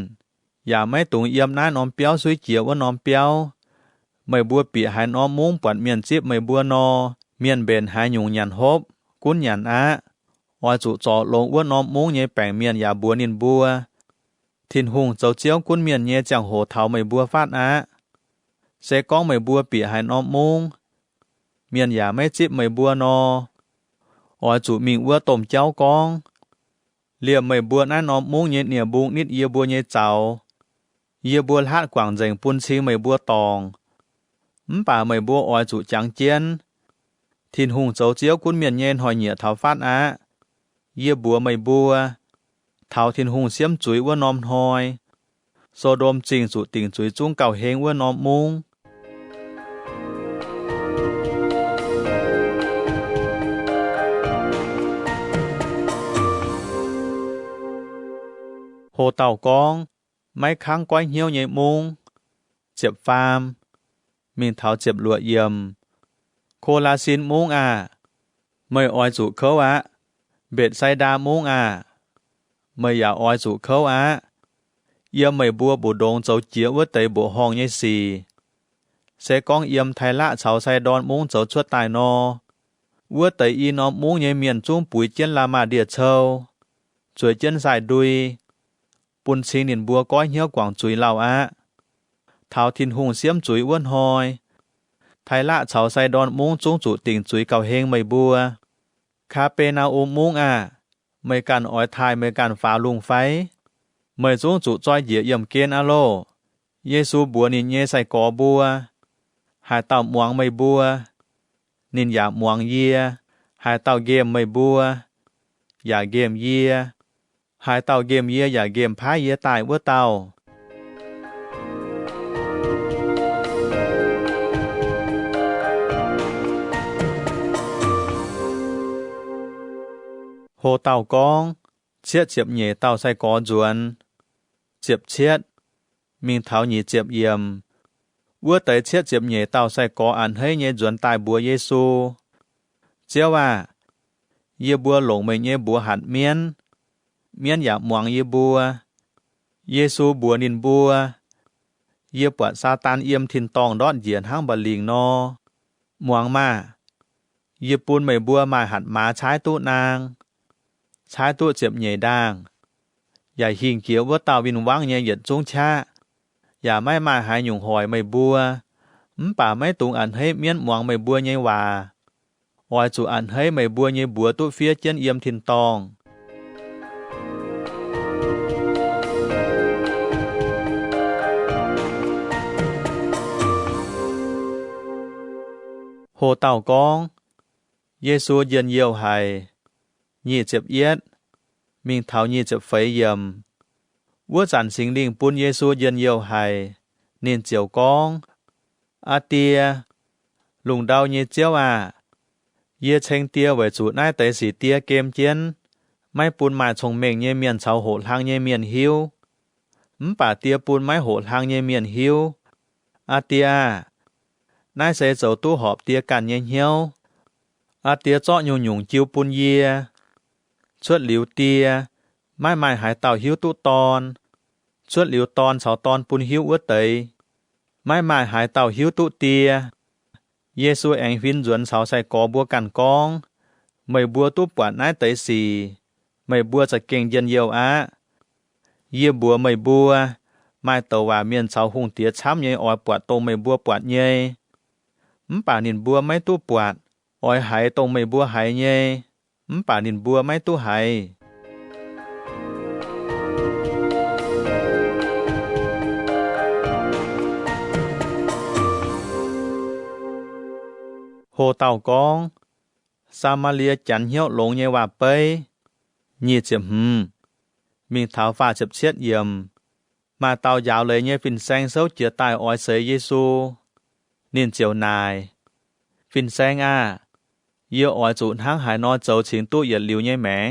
อย่าไม่ตุงเยี่ยมหน้าน้อมเปียวสุยเจียวว่าน้อมเปียวไม่บัวปีหายน้อมมุ้งปวดเมียนจิบไม่บัวนอเมียนเบนหายหยุ่งยันฮบกุ้นยันออยจุจอลงว่าน้อมมุ้งเยแป่งเมียนอย่าบัวนินบัวทินหงเจ้าเจียวกุ้นเมียนเยจังโหเทาไม่บัวฟาดเสก้องไม่บัวปีหายน้อมมุ้งเมียนอย่าไม่จิบไม่บัวนอออยจุมิงวัวต้มเจ้ากองเลี่ยมไม่บัวน้าน้อมมุ้งเยเนี่ยบุงนิดเยียบัวเยเจ้าเยียบัวลาดกว่างเจงปุนชิงไม่บัวตองป่าไม่บัวออยจุจังเจียนทินหงเจ้าเจียวกุ้นเมียนเย็นหอยเหนียเท้าฟาดเยียบัวไม่บัวเท้าทินหงเสียมจุยว่าน้อมหอยโซโดมจริงจุติ่งจุยจุ้งเก่าเฮงว่าน้อมมุ้งโหเต่ากองไม่ค้างก้อยเหี่ยวใหญ่มุงเจ็บฟาร์มมิงเท้าเจ็บหลวเยี่ยมโคลาซินมุงไม่ออยจุเขาเบ็ดไซดามุงไม่อย่าออยจุเขาเยี่ยมไม่บัวบุดงเจ้าเจียวว่าเตยบัวห้องใหญ่สีเสกองเยี่ยมไทยละเฉาไซดอนมุงเจ้าชวดตายนอว่าเตยอีนอมุงใหญ่เมียนจุ้งปุ๋ยเจียนลามาเดียเชาสวยเจียนสายดุยปุนชิงนินบัวก้อยเหี้ยวกว่างจุยเหล่าเท้าทินหงเสียมจุยอ้วนหอยไทยละเฉาไซดอนมุ้งจุ้งจุติ่งจุยเก่าเฮงไม่บัวคาเปนาโอมุ้งไม่กันอ้อยทายไม่กันฝาลุงไฟไม่จุ้งจุจ้อยเหยียเยี่ยมเกณฑ์โลเยซูบัวนินเยใส่กอบัวหายเต่าหมวงไม่บัวนินหยาหมวงเยียหายเต่าเกมไม่บัว อย่าเกมเยียหายเต่าเกมเยียอย่าเกมพายเยียตายวัวเต่าโหเต่ากองเชียดเจียบเหย่เต่าใส่กอจวนเจียบเชียดมิงเท้าหนีเจียบเยี่ยมวัวเตยเชียดเจียบเหย่เต่าใส่กออันให้เหย่จวนตายบัวเยซูเจ้าว่าเยบัวหลงไม่เยบัวหัดเมียนอยากมวงเยบัวเยซูบัวนินบัวเยปวดซาตานเอี่ยมทินตองดอดเหยียนห้างบะลิงนอมวงมาเยปูนไม่บัวมาหัดมาใช้ตู้นางใช้ตู้เจ็บเหย่ด่างอย่าหิงเกี่ยวว่าเต่าวินวังเหย่เหยียดจุ้งชาอย่าไม่มาหายหยุ่งหอยไม่บัวป่าไม่ตุงอันให้เมียนมวงไม่บัวเหย่ว่าออยจูอันให้ไม่บัวเหย่บัวตู้เฟียเจียนเอี่ยมทินตองโหเต่ากองเยซูเยือนเยี่ยวไห้ยี่เจ็บเอียดมิงเท้ายี่เจ็บไฟเยี่ยมวัวจันสิงลิงปุนเยซูเยือนเยี่ยวไห้เนียนเจียวกองอาเตียลุงดาวเยเจียวเย่เชงเตียไว้จูนายเตสีเตียเกมเจียนไม่ปูนมาชงเมงเยเมียนเฉาโหทางเยเมียนหิวป่าเตียปูนไม้โหทางเยเมียนหิวอาเตียนายเสเจ้าตู้หอบเตียกันเยเหียวอาเตียเจาะหยุ่งหยุ่งจิวปุนเยียชวดหลิวเตียไม่หายเต่าหิวตู้ตอนชวดหลิวตอนเสาตอนปุนหิวอ้วเตยไม่หายเต่าหิวตู้เตียเยซูแองฟินจวนเสาใส่กอบัวกันกองไม่บัวตู้ปวดนายเตยสีไม่บัวจะเก่งเย็นเยียวเยี่ยบัวไม่บัวไม่เตว่าเมียนเสาหุงเตียช้ำเยออยปวดตรงไม่บัวปวดเยป่านินบัวไม่ตู้ปวดออยหายตรงไม่บัวหายเยป่านินบัวไม่ตู้หายโหเต่ากองซามาเลียจันเหี้ยวหลงเยว่าเปยยี่เจียมมีเท้าฟ้าเจ็บเชียดเยี่ยมมาเต่ายาวเลยเยฟินแซงเซาเจียตายออยเสยเยซูเนียนเจียวนายฟินแซงเยี่ยวออยจูนห้างหายนอเจ้าฉิงตู้เหยียดหลิวเยแหมง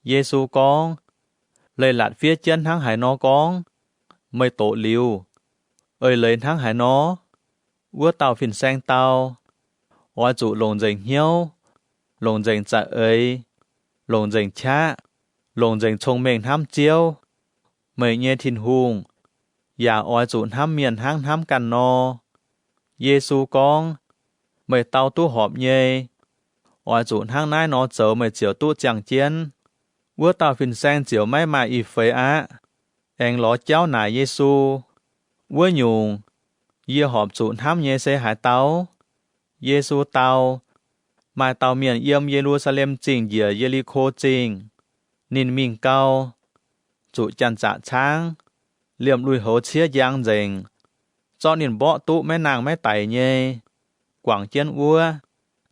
เยซูกองเลยหลัดเฟียเจียนห้างหายนอกองไม่โตหลิวเลยห้างหายนอวัวเต่าฟินแซงเต่าออยจูลงเจงเหี้ยวลงเจงจะลงเจงช้าลงเจงชงเมงห้ำเจียวเมยเยทินหุงอย่าออยจูนห้ำเมียนห้างห้ำกันนอเยซูกองเมยเต่าตู้หอบเยออยจูนห้างนายนอเจอเมยเจียวตู้จังเจียนวัวเต่าฟินแซงเจียวไม่มาอีเฟยแองหลอเจ้าหนายเยซูวัวหยุงเยี่ยหอบจูนห้ำเยเสหายเต่าเยซูเต่ามาเต่าเมียนเยี่ยมเยรูซาเล็มจริงเหยื่อเยริโคจริงนินมิงเกาจุจันจะช้างเหลี่ยมลุยโหเชียยางเจงจอนินเบาะตุแม่นางแม่ไต่เยกว่างเจียนวัว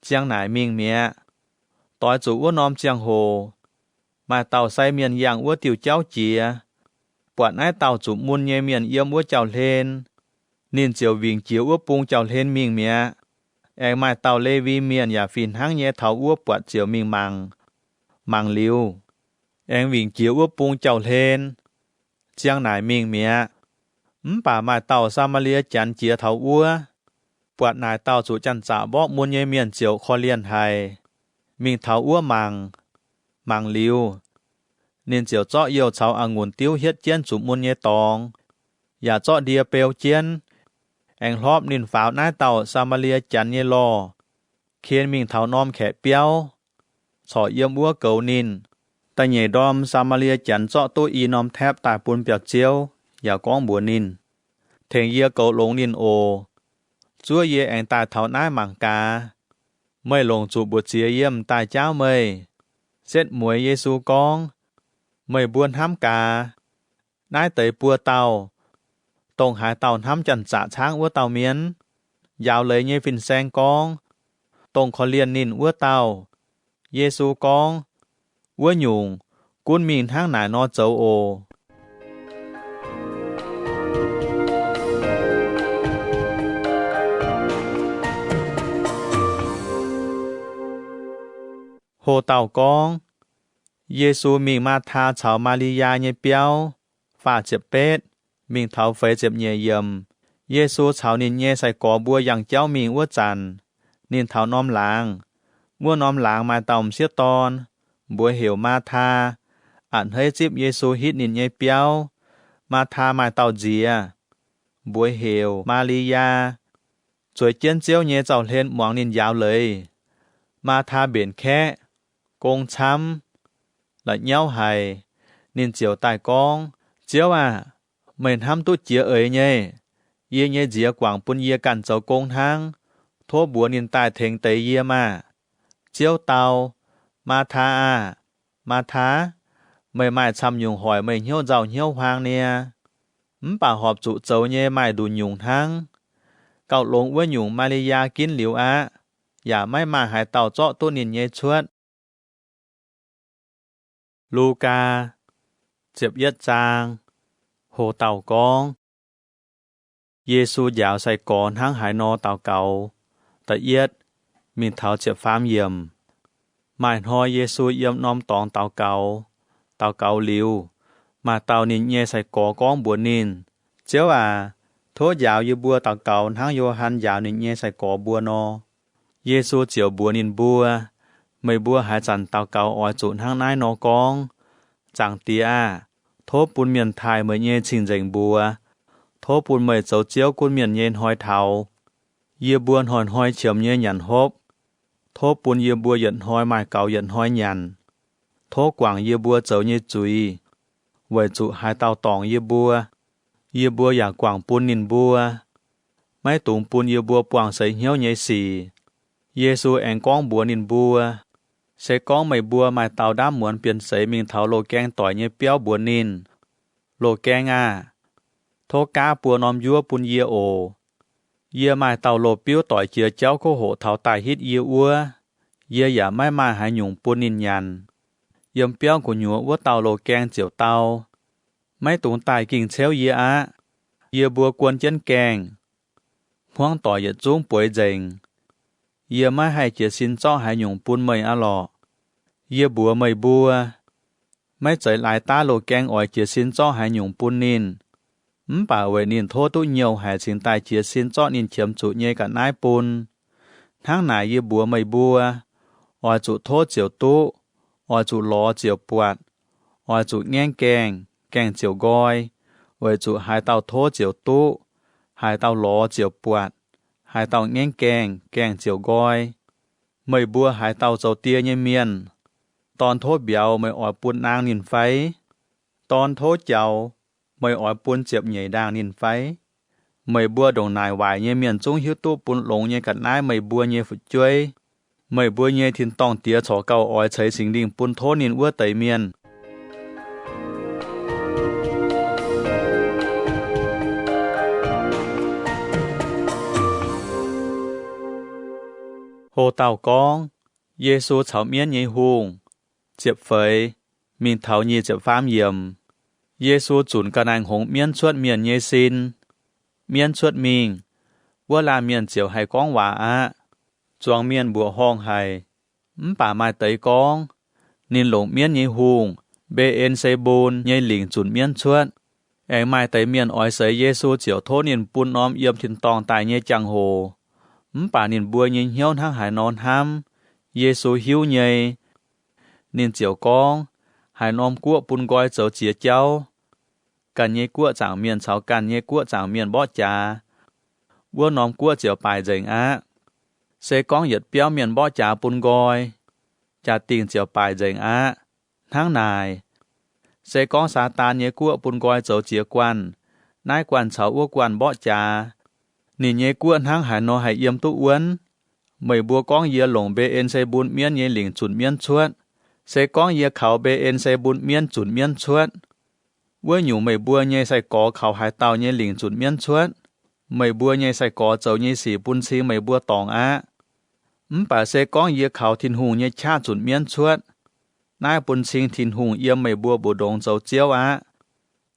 เจียงหนายมิงเมียต่อยจุวัวนอมเจียงโหมาเต่าใส่เมียนยางวัวติวเจ้าเจียปวดนายเต่าจุมุนเยเมียนเยี่ยมวัวเจ้าเลนนินเจียววิ่งเจียววัวปุงเจ้าเลนมิงเมียแองมาเต่าเลวีเมียนอย่าฟินห้างเยเถาวัวปวดเจียวมิงมังลิวแองวิ่งเจียววัวปุงเจ้าเลนเจียงหนายมิงเมียป่ามาเต่าซามาเลียจันเจียเถาวัวปวดนายเต่าจุจันจ่าบอกมุนเยเมียนเจียวคอเลียนไทยมิงเถาวัวมังลิวเนียนเจียวเจาะเยี่ยวเฉาองุ่นติ้วเฮ็ดเจียนจุมุนเยตองอย่าเจาะเดียเปียวเจียนแองรอบนินฝาวนายเต่าซามาเลียจันเยลอเคียนมิงเถานอมแขเปียวฉอเยี่ยมวัวเกานินแต่เหย่ดอมซามาเลียจันเจาะตู้อีนอมแทบตายปุนเปียกเจียวอย่าก้องบัวนินเทงเยียเกาลงนินโอจั่วเยแองตายเถานายมังกาไม่ลงจูบุเจียเยี่ยมตายเจ้าเมยเสร็จหมวยเยซูกองไม่บวนห้ำกานายเตยปัวเต่าตรงหายเต่าห้ำจันจะช้างวัวเต่าเมียนยาวเลยเยฟินแซงกองตรงคอเลียนนินวัวเต่าเยซูกอง vua nhung cuốn mình tháng nải no châu ô hồ tàu con Giê-xu mình ma tha chào Maria nhé béo phá chếp bết mình thảo phế chếp nhẹ yầm Giê-xu chào nín nhẹ sai cỏ bùa yang cháu mình ua chàn nín thảo nóm làng mua nóm làng mai tòng xiết ton bùa hiểu ma tha ảnh hơi chếp Giê-xu hít nín nhẹ béo ma tha mai tàu dìa bùa hiểu Maria chuối chiên chiếu nhẹ chào lên mong nín giáo lời ma tha biển khẽ công chăm là nhau hài nên chiều tài con chiếu à mình ham tu chia ấy nhé ye nhé dìa quảng bún ye cản cháu công thang thố búa nên tài thèn tây ye mà chiếu tàu ma tha à ma tha mày mày chăm nhung hỏi mày nhiêu giàu nhiêu hoang nè bà họp trụ cháu nhé mày đủ nhung thang cậu lông với nhung Maria kín liu áอย่าไม่มาหายเต่าเจาะตัวนินเยชวดลูกาเจ็บเย็ดจางโหเต่ากองเยซูยาวใส่ก่อนห้างหายนอเต่าเก่าแต่เย็ดมีเท้าเจ็บฟ้ามเยี่ยมหมายหอยเยซูเยี่ยมน้อมตองเต่าเก่าหลิวมาเต่านินเยใส่ก่อกองบัวนินเจ้าโทษยาวอยู่บัวเต่าเก่าห้างโยฮันยาวนินเยใส่ก่อบัวนอเยซูเจียวบัวนินบัวไม่บัวหายจันเต่าเก่าออยจุนห้างนายนอกองจางเตียโทปุนเมียนไทยเมื่อเย่ชิงเจงบัวโทปุนเมื่อเจ้าเจียวกุนเมียนเย็นหอยเทาเยี่ยบัวหอนหอยเฉียมเย่หยันฮบโทปุนเยี่ยบัวหยันหอยหมายเก่าหยันหอยหยันโทกว่างเยี่ยบัวเจ้าเย่จุยไว้จุหายเต่าตองเยี่ยบัวอยากกว่างปุนนินบัวไม่ตุงปุนเยี่ยบัวปว่างใส่เหี้ยวเย่สีเยซูแองก้องบัวนินบัวใส่ก้องไม่บัวหมายเต่าด้ามเหมือนเปลี่ยนใส่มิงเถาโลแกงต่อยเย่เปี้ยวบัวนินโลแกงโทกาปัวนอมยัวปุนเยโอเยหมายเต่าโลปิ้วต่อยเจียเจ้าโคโหเถาตายฮิตเยอัวเยอย่าไม่มาหายหยุ่งปุนนินยันเยี่ยมเปี้ยวกุญัววัวเต่าโลแกงเจียวเต่าไม่ตุงตายกิ่งเชลเยเยบัวกวนเจนแกงห่วงต่อยเยจุ้งป่วยเจงเยี่ยไม่ให้เจียสินจ้อหายหยุ่งปุนเมยอะหลอเยี่ยบัวเมยบัวไม่ใจหลายตาโลแกงอ่อยเจียสินจ้อหายหยุ่งปุนนินป่าเวนินโทตุเหี่ยวหายสินตายเจียสินจ้อนินเฉียมจุเยกับนายปุนทั้งไหนเยี่ยบัวเมยบัวอ่อยจุโทเจียวตุอ่อยจุล้อเจียวปวดอ่อยจุแง่งแกงเจียวกอยเวจุหายเต่าโทเจียวตุหายเต่าล้อเจียวปวดหายเต่าแง่งแกงเจียวกอยเมยบัวหายเต่าเจ้าเตียเยเมียนตอนโทษเบียวไม่อ่อยปุนนางนินไฟตอนโทษเจ้าไม่อ่อยปุนเจ็บใหญ่ด่างนินไฟไม่บัวดงนายไหวเยเมียนจุ้งหิวตู้ปุนหลงเยกัดนายไม่บัวเยฝุดจ้วยไม่บัวเยทินตองเตียฉอเก่าอ่อยใช้สิงดิ่งปุนโทนินวัวไตเมียนโฮเต่ากองเยซูเฉาเมียนเยฮูงเจ็บเฟยมินเถาเยเจ็บฟ้ามเยี่ยมเยซูจุนกระนางหงเมียนชวดเมียนเยซินเมียนชวดมิงว่าลาเมียนเจียวให้กองหวาจวงเมียนบัวห้องให้ป่าไม้เตยกองนินหลงเมียนเยฮูงเบเอ็นเซบูนเยหลิงจุนเมียนชวดแองไม้เตยเมียนอ้อยเสยเยซูเจียวโทนินปุนอ้อมเยี่ยมทินตองตายเยจังโหป่านินบัวเยเหี้ยวทั้งหายนอนห้ำเยซูหิวเยนินเจียวกองหายนอมกัวปุนกอยเจ้าเจียเจ้ากันเยกัวจางเมียนเฉากันเยกัวจางเมียนบ่จาวัวนอมกัวเจียวปลายเจงเสกองเหยียดเปี้ยวเมียนบ่จาปุนกอยจะติงเจียวปลายเจงทั้งนายเสกองซาตานเยกัวปุนกอยเจ้าเจียกวนนายกวนเฉาอ้วกวนบ่จานี่เยกัวทั้งหายนอหายเยี่ยมตุอ้วนไม่บัวกองเยียหลงเบเอ็นใส่บุญเมียนเยหลิงจุนเมียนชวดเสกองเยียเขาเบเอ็นใส่บุญเมียนจุนเมียนชวดว่าอยู่ไม่บัวเยใส่กอเขาหายเต่าเยหลิงจุนเมียนชวดไม่บัวเยใส่กอเจ้าเยสีปุนซีไม่บัวตองป่าเสกองเยียเขาทินหูเยชาจุนเมียนชวด นายปุนชิงทินหุงเยี่ยมไม่บัวบุดงเจ้าเจียว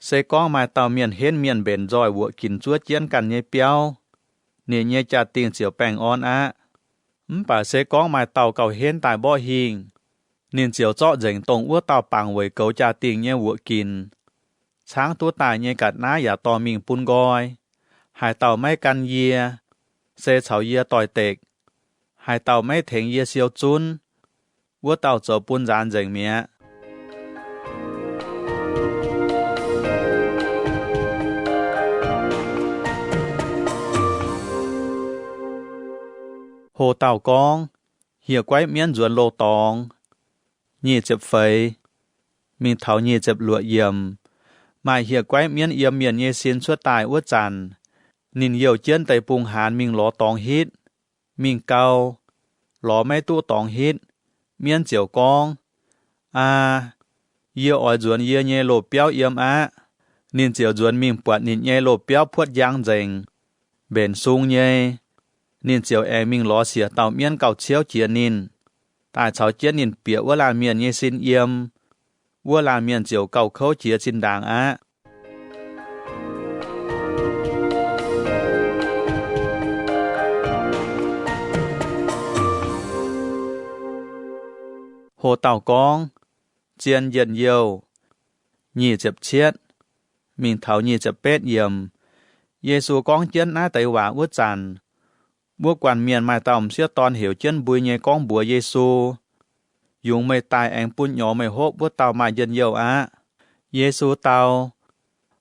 เสก้องมาเต่าเมียนเห็นเมียนเบนจอยวัวกินจั่วเจียนกันเยเปียวเนี่ยเยจะติงเจียวแป้งอ่อนป่าเสก้องมาเต่าเก่าเห็นตายบ่อหิงนินเจียวเจาะเจงตรงวัวเต่าปังไว้เกาจะติงเยวัวกินช้างตัวตายเยกัดน้าอย่าต่อมิงปุนกอยหายเต่าไม่กันเยียเสเฉาเยียต่อยเตกหายเต่าไม่เถงเยียเซียวจุนวัวเต่าเจ้าปุนจานเจงเมียโหเต่ากองเหี่ยไว้เมียนจวนโลตองยี่เจ็บไฟมีเถายี่เจ็บหลัวเยี่ยมมาเหี่ยไว้เมียนเยี่ยมเมียนเยซินชั่วตายอ้วจันนินเยี่ยวเจียนไตปุงหานมิงหลอตองฮิตมิงเกาหลอไม่ตู้ตองฮิตเมียนเจียวกองเยี่ยวอ่อยจวนเยี่ยเยโลเปียวเยี่ยมนินเจียวจวนมิงปวดนินเยโลเปียวพวดยางเจงเบนซุงเยนินเจียวมิงล้อเสียเต่าเมียนเก่าเชียวเจียนินตายเฉาเจียนินเปียว่าลาเมียนเยซินเยี่ยมว่าลาเมียนเจียวเก่าเขาเจียจินดางโหเต่ากองเจียนเย็นเยียวยี่เจ็บเชียดมิงเถายี่เจ็บเป็ดเยี่ยมเยซูกองเจียนหน้าไตหว่าวัวจันบัวกวนเมียนมาต่อมเสียตอนเหวเจียนบุยเยกองบัวเยซูยุงไม่ตายแองปุ่นหยอไม่หกบัวเต่ามาเย็นเยียวเยซูเต่า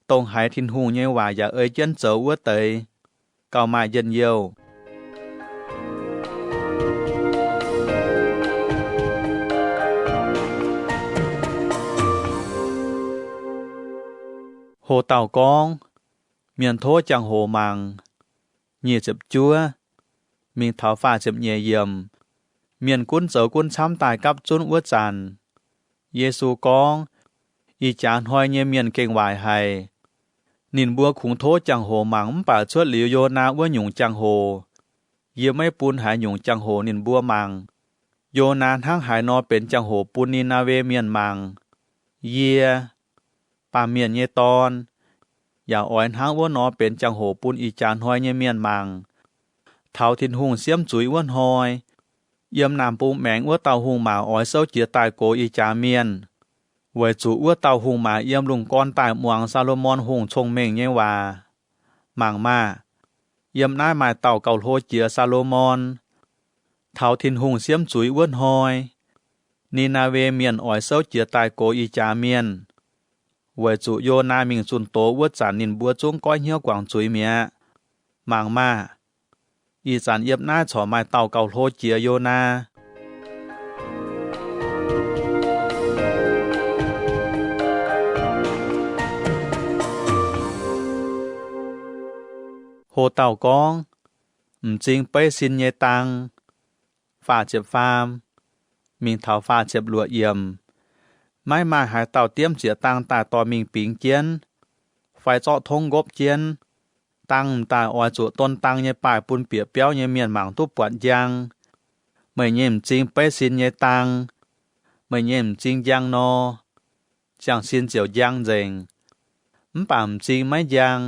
ตรงหายทินหูเยว่าอย่าเอ่ยเจียนเจ้าวัวเตยเก่ามาเย็นเยียวโหเต่ากองเมียนโทจังโหมังเงียเจ็บจัวมิงเถาฟ้าเจ็บเยี่ยเยี่ยมเมียนกุ้นเจ้ากุ้นช้ำตายกับจุนอ้วจันเยซูกองอีจานหอยเยี่ยเมียนเก่งวายให้นินบัวขุงโทจังโหมังป่าชวดหลิวโยนาว่าหยุ่งจังโหเยี่ยไม่ปูนหายหยุ่งจังโหนินบัวมังโยนานทั้งหายนอเป็นจังโหปูนนินาเวเมียนมังเยียป่าเมียนเยตอนอย่าอ่อยทั้งว่านอเป็นจังโหปูนอีจานหอยเยี่ยเมียนมังเท่าทินหุงเสียมจุยอ้วนหอยเยี่ยมนามปูแมงอ้วเต่าหุงหมาอ้อยเศร้าเจียตายโกอีจาเมียนไว้จูอ้วเต่าหุงหมาเยี่ยมลุงก้อนตายมวงซาโลมอนหุงชงเมงเยวามังมาเยี่ยมน้าหมายเต่าเก่าโลเจียซาโลมอนเท่าทินหุงเสียมจุยอ้วนหอยนีนาเวเมียนอ้อยเศร้าเจียตายโกอีจาเมียนไว้จูโยนามิงจุนโตอ้วจานนินบัวจงก้อยเหี้ยวกวางจุยเมียมังมาอีสานเย็บหน้าฉอไม้เต่าเก่าโลเจียโยนาโหเต่ากองจริงไปสินเยตังฝ่าเจ็บฟามมิงเถาฝ่าเจ็บหลัวเอี่ยมไม่มาหายเต่าเตรียมเจียตังตาต่อมิงปิงเจียนไฟเจาะทงกบเจียนตั้งตาออยจุต้นตังเยป่ายปุนเปียเปียวเยเมียนหมังทุบปวดยังไม่เยี่ยมจริงไปสินเยตังไม่เยี่ยมจริงยังนอจังสินเจียวยังเจงป่ามจริงไม่ยัง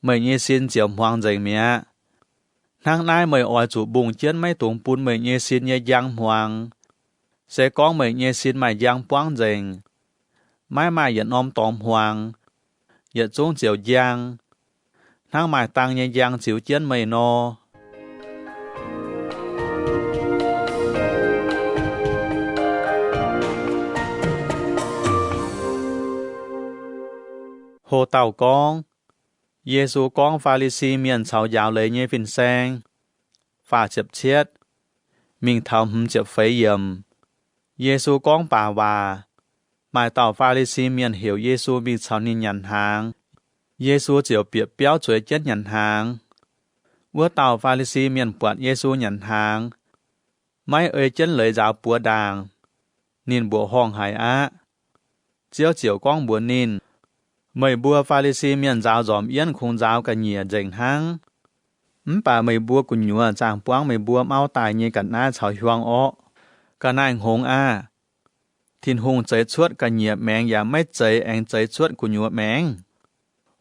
ไม่เยี่ยสินเจียวหวงเจงเมียทั้งนายไม่ออยจุบุงเจียนไม่ตุงปุนไม่เยี่ยสินเยยังหวงเสกองไม่เยี่ยสินไม่ยังป้องเจงไม่มาอย่านอมตอมหวงอย่าจงเจียวยังทั้งหมายตังยังยังจิ๋วเจียนไม่นอโหเต่ากองเยซูกองฟาริซีเมียนเฉายาวเลยเยฟินแซงฝ่าเจ็บเชียดมิงเท่าหึมเจ็บไฟเยี่ยมเยซูกองป่าวาหมายเต่าฟาริซีเมียนเหี่ยวเยซูมิงเฉานินยันหางเยซูเจียวเปียบเปียวช่วยเจ็ดหยันหางวัวเต่าฟาริซีเมียนปวดเยซูหยันหางไม่เอ่ยเจ็นเลยจาวปัวด่างนินบัวห้องหายเจียวเจียวก้องบัวนินไม่บัวฟาริซีเมียนจาวจอมเอี้ยนคงจาวกันเหยียเจงหางป่าไม่บัวกุญญัวจางป้วงไม่บัวเมาตายเงี้ยกันหน้าเฉาหวงอ้อกันนายหง thiên hùng chạy chuột cả nhẹ mèngอย่าไม่chạy anh chạy chuột của nhúa mèng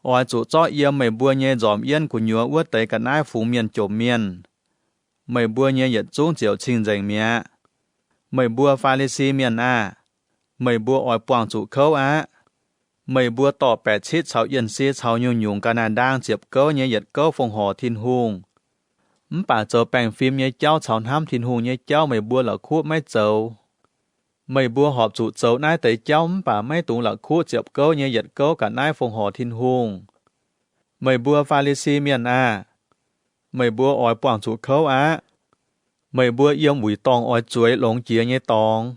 oi chủ cho yếm mày bua nhẹ dòm yên của nhúa uất tới cả nai phủ miền trộm miền mày bua nhẹ yết trung chiều trình dành mía mày bua pha-li-si miền mày bua oi quảng chủ khâu mày bua tỏ bẹt chít cháu yên si cháu nhung nhung cả nàn đang chiệp câu nhẹ yết câu phong hò thiên hùng bà châu bèn phim nhé cháu cháu ham thiên hùng nhé cháu mày bua là khu mấy châu mày bua họp chủ châu nái tới cháu bà mấy tụng là khu chiệp câu nhé yết câu cả nái phong hò thiên hùng mày bua pha-li-si miền mày bua oi quảng chủ khâu mày bua yếm bùi tòng oi chuối lồng chia nhé tòng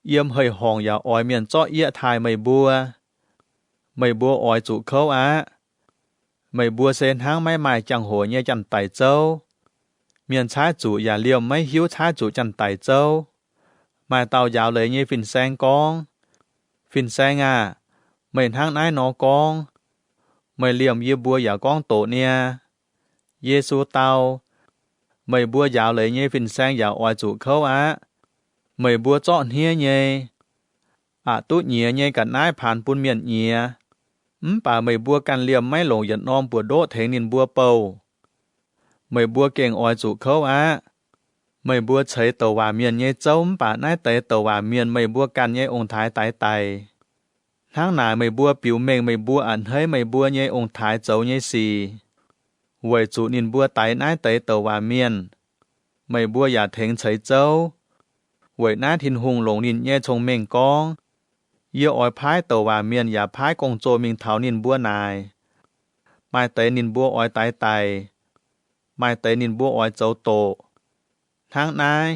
yếm hơi hòn ya oi miền cho yết thai mày bua oi chủ khâu mày bua sen hang mấy mai chẳng hồ nhé chẳng tài châu miền trái chủ ya liêm mấy hiếu trái chủ chẳng tài châu mai tàu dạo lấy nhé phìn sang con phìn sang mày hang nái nó con mày liêm yếm bua ya con tổ nè Giê-xu tàu mày bua dạo lấy nhé phìn sang ya oi chủ khâu mày bua chọn hia nhé tút nhẹ nhé cả nái phản bún miền nhẹ bà mày bua can liềm mấy lồng giận non bùa đỗ thế nên bua bầu mày bua kèng oi chủ khâu mày bua thấy tàu hòa miền nhé châu bà nái tới tàu hòa miền mày bua can nhé ông thái tái tài tháng nào mày bua biểu mình mày bua ảnh hơi mày bua nhé ông thái châu nhé xì vậy chủ nên bua tái nái tới tàu hòa miền mày bua giả thèn thấy châu vậy nái thiên hùng lồng nên nhé trông mình con yêu oi phái tàu hòa miềnอย่าพายกงโจมิงเถานินบัวนายไม่เตนินบัวออยตายไตไม่เตนินบัวออยเจ้าโตทั้งนาย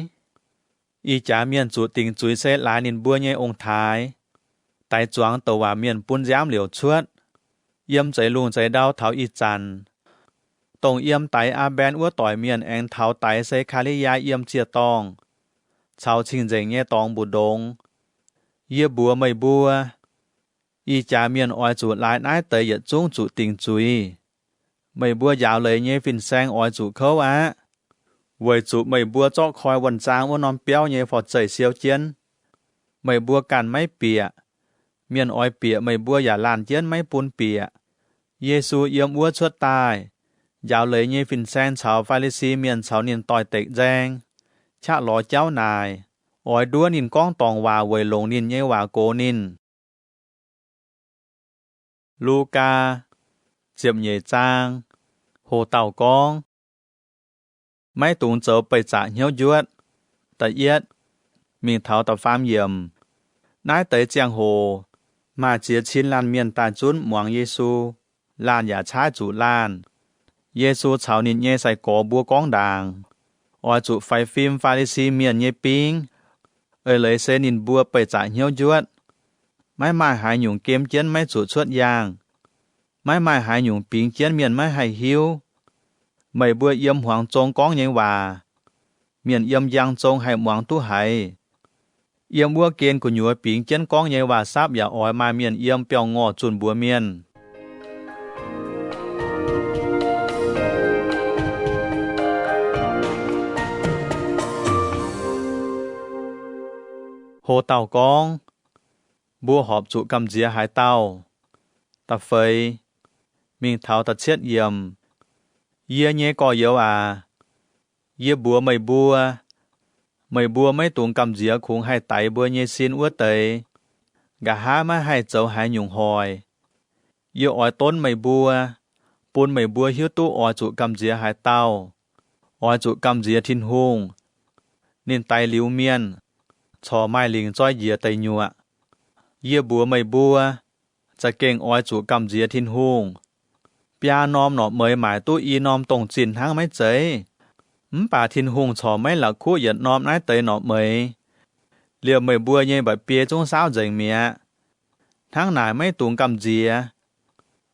อีจ๋าเมียนจุติงจุยเซลายนินบัวใหญ่องค์ท้ายไตจวงตว่าเมียนปุ้นย้ำเหลียวชวดเยี่ยมใจลุงใจดาวเถาอีจันตรงเยี่ยมไตอาแบนอ้วต่อยเมียนแองเถาไตเซคาลิยาเยี่ยมเจียตองชาวชิงเจงเย่ตองบุดงเยี่ยบัวไม่บัวอีจ่าเมียนออยจุดหลายนายเตยยจุ้งจุติงจุยไม่บัวยาวเลยเย่ฟินแซงออยจุเขาเวยจุไม่บัวจอกคอยวันจางว่านอนเปี้ยวเย่ฟอดใจเสียวเจียนไม่บัวกันไม่เปียเมียนออยเปียไม่บัวอย่าลานเจียนไม่ปูนเปียเยซูเยี่ยมอ้วชวดตายยาวเลยเย่ฟินแซงชาวฟาริซีเมียนชาวเนียนต่อยเตกแจงชะหลอเจ้านายออยดัวนินก้องตองว่าเวยลงนินเยว่าโกนินลูกาเจียมเยจางโหเต่ากองไม่ตุงเจอไปจ่าเหี้ยวยวดแต่เอียดมีเท้าตะฟามเยี่ยมนายเตยเจียงโหมาเจียชินลานเมียนตาจุนหมวงเยซูลานอย่าช้าจูลานเยซูชาวนินเยใส่กอบัวก้องด่างออยจุไฟฟิล์มฟาริซีเมียนเยปิงเลยเซนินบัวไปจ่าเหี้ยวยวดไม่มาหายหยุ่งเกมเจียนไม่จุดชวดยางไม่มาหายหยุ่งปิงเจียนเมียนไม่หายหิวไม่บัวเยี่ยมหวังจงก้องยังว่าเมียนเยี่ยมยังจงให้หวังตู้ให้เยี่ยมบัวเกณฑ์กุญยัวปิงเจียนก้องยังว่าทราบอย่าอ่อยมาเมียนเยี่ยมเปียวงอจุนบัวเมียนโหเต่ากองบัวหอบจุกำเจียหายเต้าตะเฟยมิงเท้าตะเชียดเยี่ยมเยี่ยเย่ก่อเยอะเยี่ยบัวไม่บัวไม่ตุงกำเจียคงให้ไตบัวเย่ซินอ้วเตยกะหามาให้เจ้าหายหยุ่งหอยเยี่ยอ้อยต้นไม่บัวปูนไม่บัวหิ้วตู้อ้อยจุกำเจียหายเต้าอ้อยจุกำเจียทินหงนินไตหลิวเมียนชอไม้ลิงจ้อยเยียไตยัวเยี่ยบัวไม่บัวจะเก่งอ้อยจูกำเจียทินหงปยานอมหนอเมยหมายตู้อีนอมตรงจินทั้งไม่เจยป่าทินหงชอไม่หลักคู่เหยียดนอมนายเตยหนอเมยเลียวเมยบัวเย่แบบเปียจงสาวเจงเมียทั้งหนายไม่ตุงกำเจีย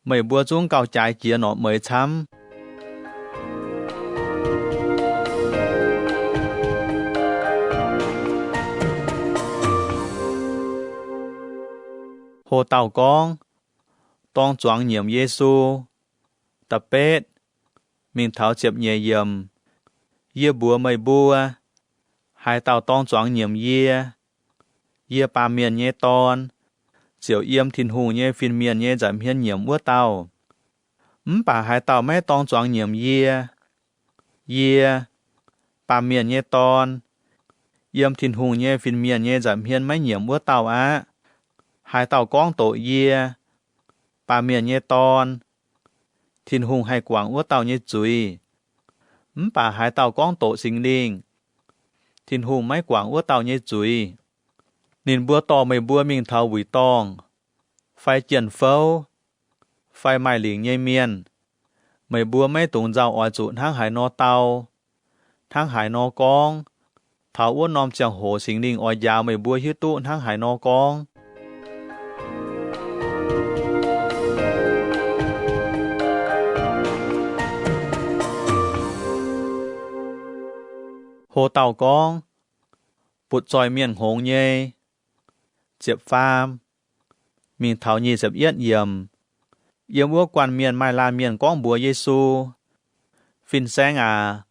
เมยบัวจงเก่าใจเจียหนอเมยช้ำโหเต่ากองต้องจวงเหยี่ยมเยซูตะเป็ดมิงเท้าเจ็บเหยี่ยมเยี่ยบัวไม่บัวหายเต่าต้องจวงเหยี่ยมเยี่ Yê bà miền nhé ton. Diệu yếm thìn hùng nhé phiên miền nhé giảm hiên nhiễm ua tàu. Bà hai tàu mấy tông choáng nhiễm yê. Yê. Bà miền nhé ton. Yếm thìn hùng nhé phiên miền nhé giảm hiên mấy nhiễm ua tàu á. Hai tàu con tổ yê. Bà miền nhé ton. Thìn hùng hai quảng ua tàu nhé chuối. Bà hai tàu con tổ sinh linh. Thìn hùng mấy quảng ua tàu nhé chuối. Nín búa tò mày búa mình thao bùi tòng. Phai chien phâu. Phai mài liếng nhây miên. Mày búa mấy tụng rào ỏi trụ thang hải no tàu. Thang hải no con. Thảo uốn nòm chẳng hổ sinh linh ỏi dào mày búa hiết tụ thang hải no con. Hồ tàu con. Bụt tròi miền hống nhê. Diệp pham. Mình thảo nhì dập yết yểm. Yểm ua quan miền mai la miền con búa Giê-xu. Phìn sáng à.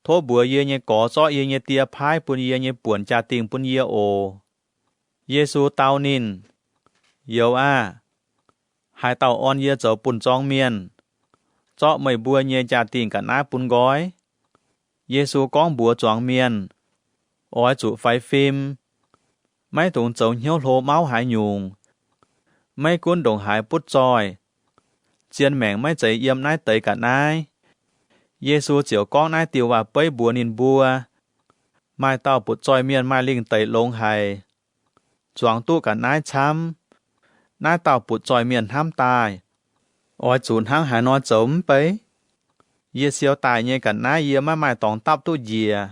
Thô búa yê nhé có gió yê nhé tia phái bún yê nhé buồn cha tình bún yê ồ. Giê-xu tao nín. Yếu à. Hai tàu on yê dấu bún trông miền. Gió mày búa nhé cha tình cả ná bún gói. Giê-xu con búa trông miền. Ôi chủ phái phim. Mấy tụng dấu nhiêu lô máu hải nhung. Mấy cuốn đồng hải bút tròi. Chiên mẹng mấy giấy yếm nái tới cả nái. Giê-xu chiều con nái tiêu và bấy bùa nín bùa. Mai tàu bút tròi miền mai linh tới lông hải. Choáng tu cả nái chăm. Nái tàu bút tròi miền ham tài. Ôi chủ hăng hải nó chấm bấy. Yê siêu tài nhé cả nái yếm mai tòng tắp tu dìa.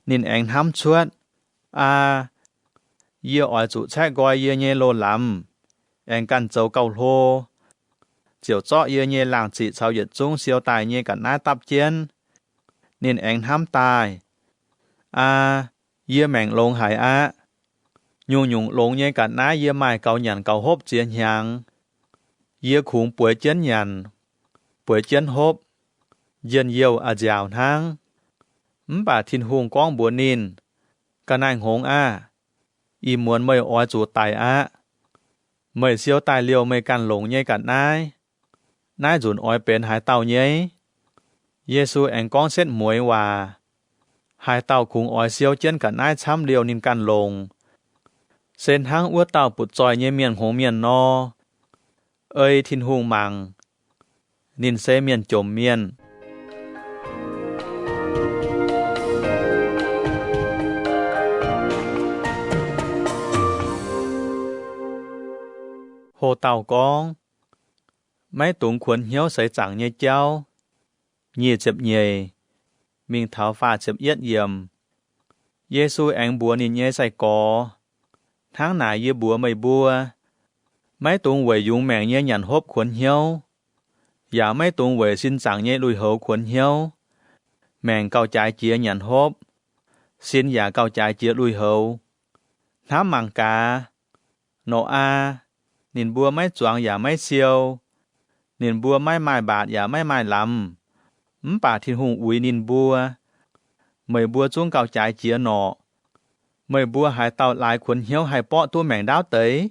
Nín anh ham chuốt. À. Yê ỏi chủ chạy gọi yê nhé lô lắm. Anh cần dấu cầu hô. Chiều chọ yê nhé làng trị sau yết chung siêu tài nhé cả nái tắp chiên. Nên anh ham tài. À. Yê mẹng lông hải á. Nhung nhung lông nhé cả nái yê mai cầu nhằn cầu hốp chiên nhàng. Yê khủng bùi chiên nhằn. Bùi chiên hốp. Yên yêu à dào thang. Bà thìn hùng con bùa nín. Cả nành hống à. Y muốn mời oi chủ tài á. Mời siêu tài liều mời càn lông nhé cả nái. Nái dùn oi bên hai tàu nhé. Giê-xu anh con xét muối hòa. Hai tàu khủng oi siêu chân cả nái chăm liều nín càn lông. Sen hang ua tàu bụt tròi nhé miền hống miền no. Ơi thìn hùng màng. Nín xê miền chồm miền. Hồ tàu con. Mấy tụng khuẩn hiếu xảy chẳng như cháu. Nhì chập nhề. Mình thảo phá chập yết yểm. Giê-xu anh búa nín nhé xảy có. Tháng nải yê búa mày búa. Mấy tụng về dùng mẹng nhé nhằn hốp khuẩn hiếu. Dạ mấy tụng về xin chẳng nhé lùi hậu khuẩn hiếu. Mẹng cao trái chia nhằn hốp. Xin dạ cao trái chia lùi hậu. Thám màng cá. Nộ a. Nín búa mấy choáng giả mấy siêu. Nín búa mấy mai bạt giả mấy mai lắm. Bà thìn hùng úi nín búa. Mời búa chung cao trái chia nọ. Mời búa hai tàu lại khuẩn hiếu hai bọ tu mẹng đáo tới.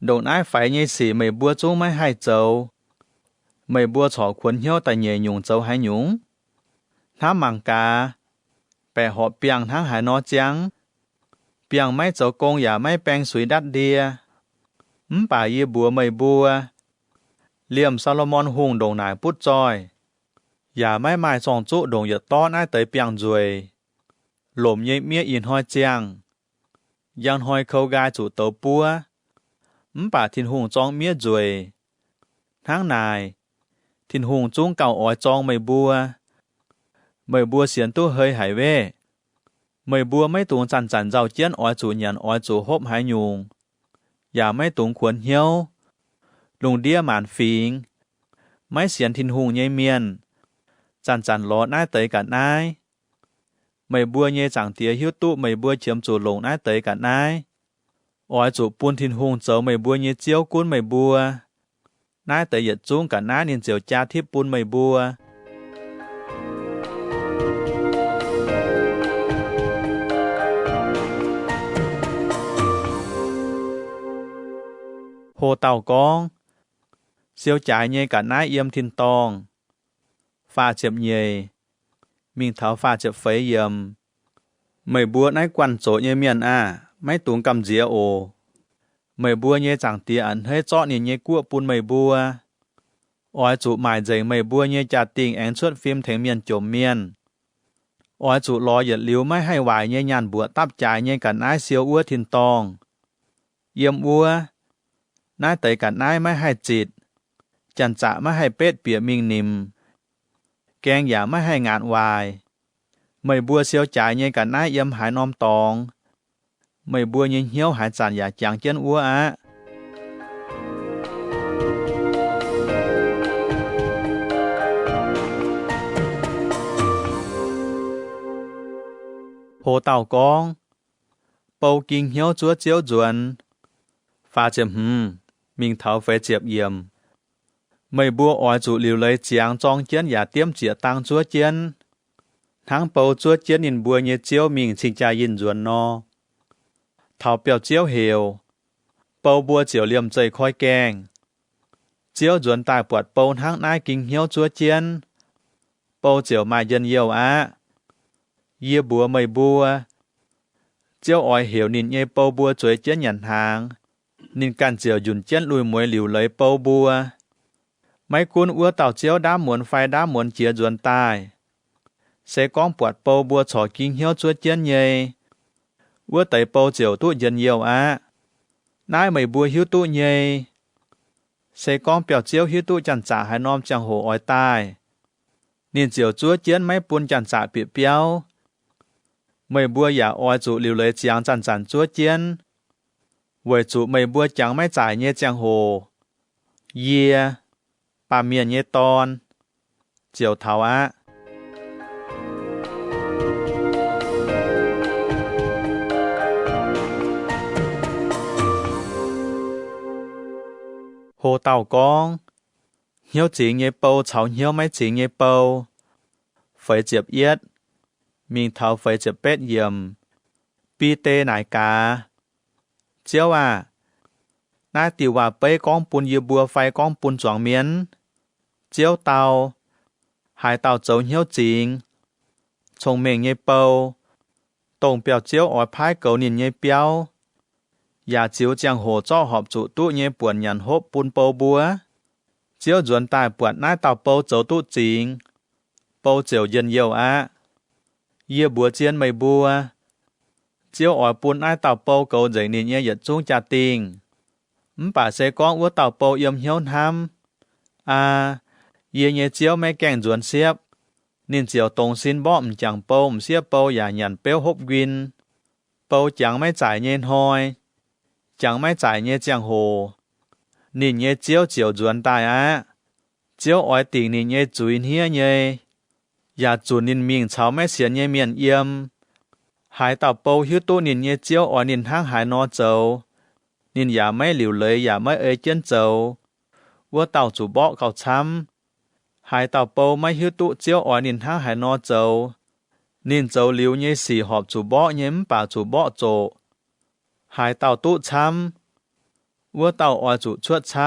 Đồng ai phải nhây xỉ mời búa chung mấy hai châu. Mời búa chỏ khuẩn hiếu tại nhề nhung châu hai nhung. Thám màng cá. Bè họ biang tháng hải nó chăng. Biang mấy châu công giả mấy bèng suy đắt đia. Bà yê búa mây búa. Liêm Salomon hùng đồng nải bút tròi. Giả mấy mai sòng trụ đồng yết to nái tới biang ruồi. Lồm nhây mía yên hoi chang. Yang hoi khâu gai chủ tấu búa. Bà thìn hùng trong mía ruồi. Tháng nài. Thìn hùng chung cầu ỏi trong mây búa. Mây búa xiên tu hơi hải vê. Mây búa mấy tụng chăn chăn rau chiên ỏi chủ nhàn ỏi chủ hốp hải nhung. Giả mấy tụng khuẩn hiếu. Lùng đĩa màn phính. Mấy xiên thìn hùng nhây miền. Chăn chăn lọt nái tới cả nái. Mây búa nhây chẳng tía hiếu tụ mây búa chiếm chủ lùng nái tới cả nái. Ỏi chủ buôn thìn hùng chấu mây búa nhây chiếu cuốn mây búa. Nái tới yết chung cả nái nên chiều cha thiếp buôn mây búa. Hồ Tàu Con siêu trái nhê cả nái yếm thiên tong pha chập nhê mình tháo pha chập phấy yếm mày bua nái quan chỗ nhê miền mấy tuồng cầm dĩa ồ mày bua nhê chẳng tía ẩn hơi chọn nhê cua pun mày bua ôi chủ mài dày mày bua nhê trả tình ánh suốt phim thánh miền chồm miền ôi chủ lo giật liuไม่ให้ไหวnhê nhàn bua tắp trái nhê cả nái siêu ua thiên tong yếm uaนายเตยกันนายไม่ให้จิตจันจะไม่ให้เป็ดเปียมิงนิมแกงอย่าไม่ให้งานวายไม่บัวเสียวจ่ายเงยกันนายยำหายนอมตองไม่บัวเงยเหี้ยวหายจานอย่าจางเจียนอัวโหเต่ากองเป่ากิ่งเหี้ยวจัวเจียวจวนฟ้าเจียมmình tháo phải chẹp yểm mấy bua ỏi chủ liều lấy chiang trong chiến giả tiêm chĩa tăng chúa chiến tháng bầu chúa chiến nhìn bua như chiếu mình xin cha yin ruột no tháo biểu chiếu hiểu bầu bua chiếu liềm dày khói kèng chiếu ruột tài bọt bầu tháng nai kinh hiếu chúa chiến bầu chiếu mai dân yêu yê bua mấy bua chiếu ỏi hiểu nhìn nhê bầu bua chuối chiến nhận hàng nên can chiều dùn chén lùi muối liều lấy bầu bua mấy cuốn ua tàu chiếu đá muốn phai đá muốn chia dùn tai sẽ con bọt bầu bua trò kinh hiếu chúa chén nhê ua tẩy bầu chiều tụ dân nhiều nái mày bua hiếu tụ nhê sẽ con bèo chiếu hiếu tụ chẳng trả hai nom chẳng hồ ói tai nên chiều chúa chén mấy buôn chẳng trả bị béo mày bua giả ói chủ liều lấy chiang chẳng chẳng chúa chén với chủ mày bua chẳng mấy giải nhé chẳng hồ yeah bà miền nhé ton chiều thảo hồ tàu con hiếu chỉ nhé bầu cháu hiếu mấy chỉ nhé bầu phải chẹp yết mình thảo phải chẹp bét yểm bi tê nải cá chiếuนายติว่าไปก้องปุนยืบัวไฟก้องปุนจวงเมียนเจียวเตาหายเตาเจ้าเหี้ยวจริงชงเมงเย่เปาตรงเปียวเจียวออยพายเก่านินเย่เปียวอย่าเจียวจังโหจ้อหอบจุตู้เย่ปวนยันหบปุนเปาบัวเจียวจวนตายปวดนายเตาเปาเจ้าตู้จริงเปาเจียวเย็นเยี่ยวเยี่ยบัวเจียนไม่บัวเจียวออยปุนนายเตาเปาเก่าใจนินเย่หยัดจุ้งจ่าติงbà sẽ có ua tàu bầu yếm hiếu tham nhé chiếu mấy kèn ruột xếp nên chiều tông xin bom chẳng bầu xếp bầu giả nhận béo hộp win bầu chẳng mấy giải nhện hoi chẳng mấy giải nhé chẳng hồ nên nhé chiếu chiều ruột tài chiếu ói tình nên nhé chuin hia nhé giả chuột nên mình cháu mấy xiên nhé miền yếm hải tàu bầu hiếu tu nên nhé chiếu ói nên hang hải nó dầu nênอย่าไม่หลิวเลยอย่าไม่เจียนเจ้าว่าเต่าจูบ่เขาช้ำหายเต่าโปไม่หิ้วตุเจียวอ่อนนินห้างหายนอเจ้านินเจ้าหลิวยี่สี่หอบจูบ่เย้มป่าจูบ่โจหายเต่าตุช้ำว่าเต่าอ่อนจูชวดช้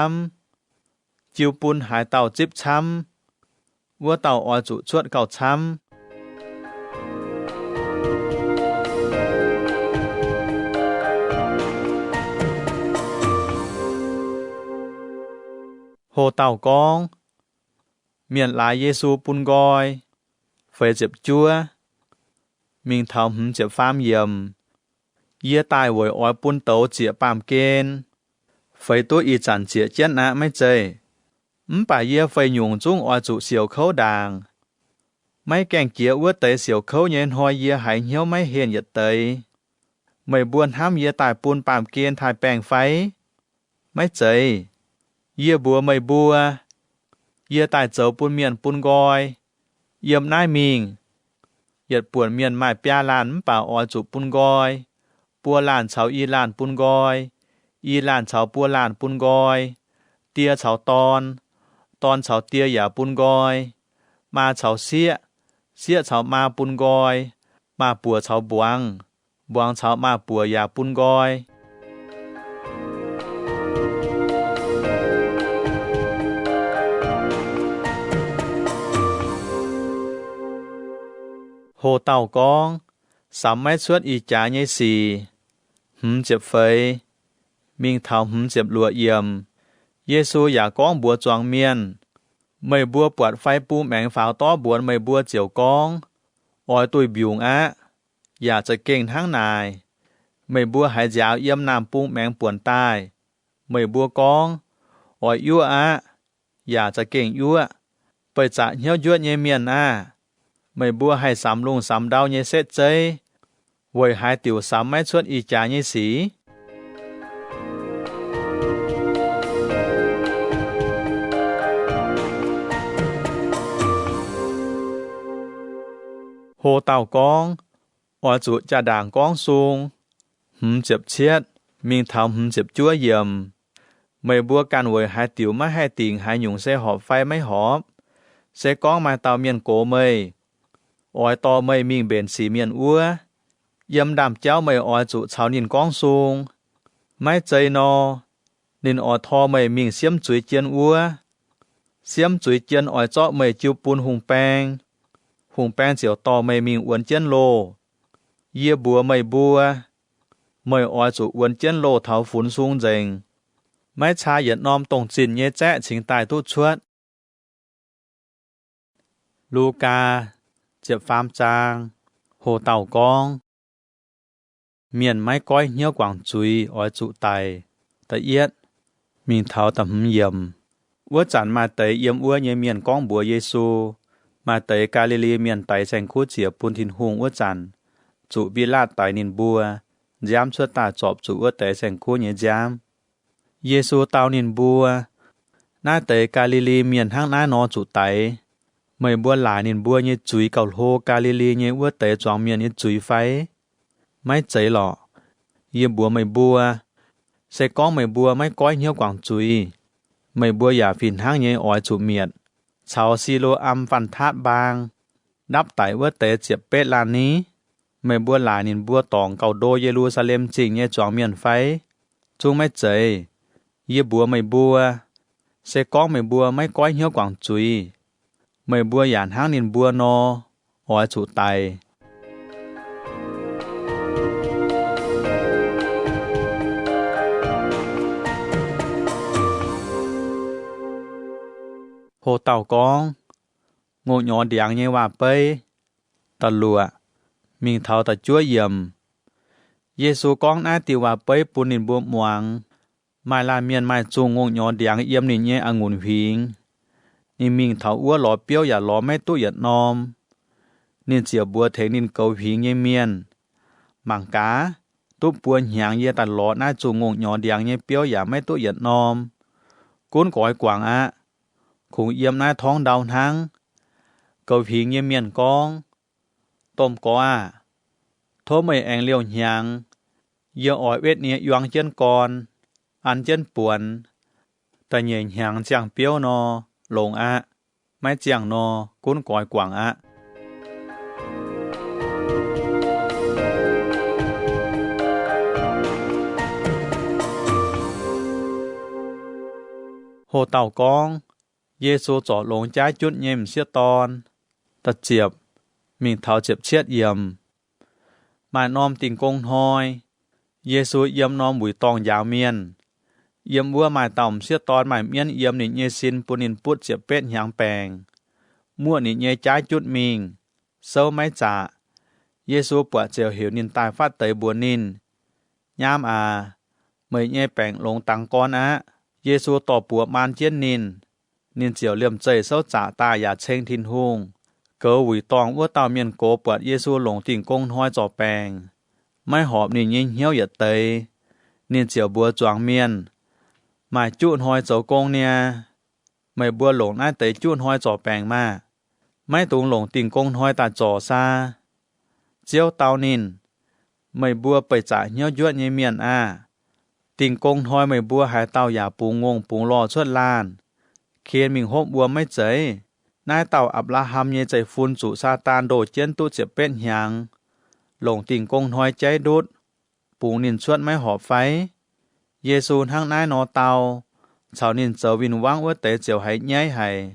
ำจิวปุนหายเต่าจิบช้ำว่าเต่าอ่อนจูชวดเก่าช้ำโหเต่ากองเมียนหลายเยซูปุนกอยเฟยเจ็บจัวมิงเท่าเจ็บฟามเยี่ยมเยี่ยตายหวยอ้อยปุนโตเจียปามเกนเฟยตัวอีจันเจียเจียนไม่เจป่าเยี่ยเฟยหยุงจุ้งอ้อยจุเสียวเขาด่างไม่แกงเกียวัวเตยเสียวเขาเย็นหอยเยี่ยหายเหี้ยวไม่เห็นหยัดเตยไม่บวนห้ามเยี่ยตายปุนปามเกนทายแปลงไฟไม่เจเยี่ยบัวไม่บัวเยี่ยตายเจ้าปุนเมียนปุนกอยเยี่ยมนายมิงเหยียดปวนเมียนไม้ปยาลานป่าออยจุปุนกอยปัวลานเฉาอีลานปุนกอยอีลานเฉาปัวลานปุนกอยเตียเฉาตอนเฉาเตียอย่าปุนกอยมาเฉาเสียเฉามาปุนกอยมาปัวเฉาบวงเฉามาปัวอย่าปุนกอย Hồ tàu con, sắm máy suốt y trả nhây xì. Chếp phây. Mình thảo chếp lụa yểm. Giê-xu giả con bùa choàng miên. Mày bùa bọt phai pu mẹng pháo tó buồn mày bùa chiều con. Ôi tôi biểu á. Giảจะเก่งทั้งนาย Mày bùa hãy giáo yếm nàm pu mẹng buồn tai. Mày bùa con. Ôi yếu á. Giảจะเก่งyếu. Bởi trả hiếu yuốt nhé miền á. Mày bùa hãy sắm lùng sắm đau nhé xét chơi. Vậy hãy tiểu sắm máy suốt y trả nhé xí. Hồ tàu con. Ôi chủ trả đảng con xuống. Chếp chết. Mình thảo chếp chúa yểm. Mày bùa can vậy hãy tiểu má hai tiền hãy nhung xe họp phai mấy họp. Xe con mà tàu miền cổ mây. Ôi to mây mình bền xì miền ua. Yếm đàm cháu mây ôi chủ cháu nhìn con xuống. Mấy chơi nó. Nên ôi thò mây mình xiêm chuối chiên ua. Xiêm chuối chiên ôi chọ mây chiêu bún hùng bang. Hùng bang chiều to mây mình uốn chiên lô. Yê bùa mây bùa. Mây ôi chủ uốn chiên lô thảo phún xuống dành. Mấy cha Việt Nam tổng trình nhé trẻ chính tài tốt chuốt. Luca, chếp phám trang, hồ tàu con. Miền máy coi nhớ quảng chúi ở trụ tài, ta yết, mình thảo tầm yểm. Ua chẳng mà tới yếm ua nhé miền con bùa Giê-xu, mà tới Galilee miền tài sành khu chìa bùn thìn hùng ua chẳng, trụ bi lát tài nìn bùa, giám suốt tà chọp trụ ua tới sành khu nhé giám. Giê-xu tao nìn bùa, nà tới Galilee miền hang nà nó trụ tài. Mày bùa lại nên bùa như chuối cầu hô Galilee như bùa tế choáng miền như chuối phái. Mấy cháy lọ. Yê bùa mày bùa. Sẽ có mày bùa mấy coi nhiều quảng chuối. Mày bùa giả phìn hang như ỏi chủ miệt. Cháu xì lô âm văn thát bang. Đắp tải bùa tế chiếp bết lan ní. Mày bùa lại nên bùa tòng cầu đô Jerusalem trình như choáng miền phái. Chung mấy cháy. Yê bùa mày bùa. Sẽ có mày bùa mấy coi nhiều quảng chuối. Mày bùa yàn hang nín bùa nó, ôi chủ tài. Hồ tàu con, ngộ nhỏ điang như hòa bê, tà lụa, mình thảo tà chúa yểm. Giê-xu con á tiêu hòa bê bùn nín bùa muang, mai là miền mai chung ngộ nhỏ điang yểm nín nhé ăn ngùn hình. Nên mình thảo ua lò biếu giả lò mấy tụ Việt Nam. Nên chiều bùa thế nên cầu hình như miền. Mảng cá, tụ bùa nhàng như tà lò nà chủ ngộ nhỏ điang như biếu giả mấy tụ Việt Nam. Cuốn gói quảng á. Khủng yếm nà thong đào thang. Cầu hình như miền con. Tôm có à. Thố mày anh liều nhàng. Yêu ỏi vết nhẹ yoang chân con. Ăn chân buồn. Ta nhẹ nhàng chẳng biếu nó. Lông á, mấy chàng nó cuốn gói quảng á. Hồ tàu con, Giê-xu chọ lông trái chút nhèm xiết ton. Tật chiệp, mình thảo chiệp chiết yểm. Mà nòm tình công hoi, Giê-xu yếm nòm bùi tòng giáo miên. Yếm bùa mài tỏng xiết tòn mài miên yếm nịnh nhê xin bùn nịnh bút chiếc bết nháng bèng. Mua nịnh nhê trái chút mình. Sâu máy trả. Giê-xu bùa chiều hiểu nịnh tài phát tới bùa nịnh. Nhám à. Mấy nhê bèng lông tăng con á. Giê-xu tỏ bùa man chiên nịnh. Nịnh chiều liềm chây sâu trả ta giả chênh thìn hùng. Cớ vùi tòng ua tàu miền cố bùa Giê-xu lông tình công hoi trò bèng. Mấy họp nịnh nhê hiếu yết tây. Nịnh chiều bùa choáng miền. Mày chuột hoi chỗ công nè. Mày bùa lộn ai tới chuột hoi chỗ bèng mà. Mấy tụng lộn tình công hoi ta chỗ xa. Chiếu tao nín. Mày bùa bởi trả nhớ yuốt như miền à. Tình công hoi mày bùa hai tao giả bù ngông bù lò suốt lan. Khiến mình hốt bùa mấy cháy. Nai tao Abraham như cháy phun chủ Satan đồ chân tu chếp bên nhàng. Lộn tình công hoi cháy đốt. Bù nín suốt mấy họp phái. Giê-xu hang nai nó tàu, cháu nín cháu vinh vang ua tế chiều hãy nhảy hãy.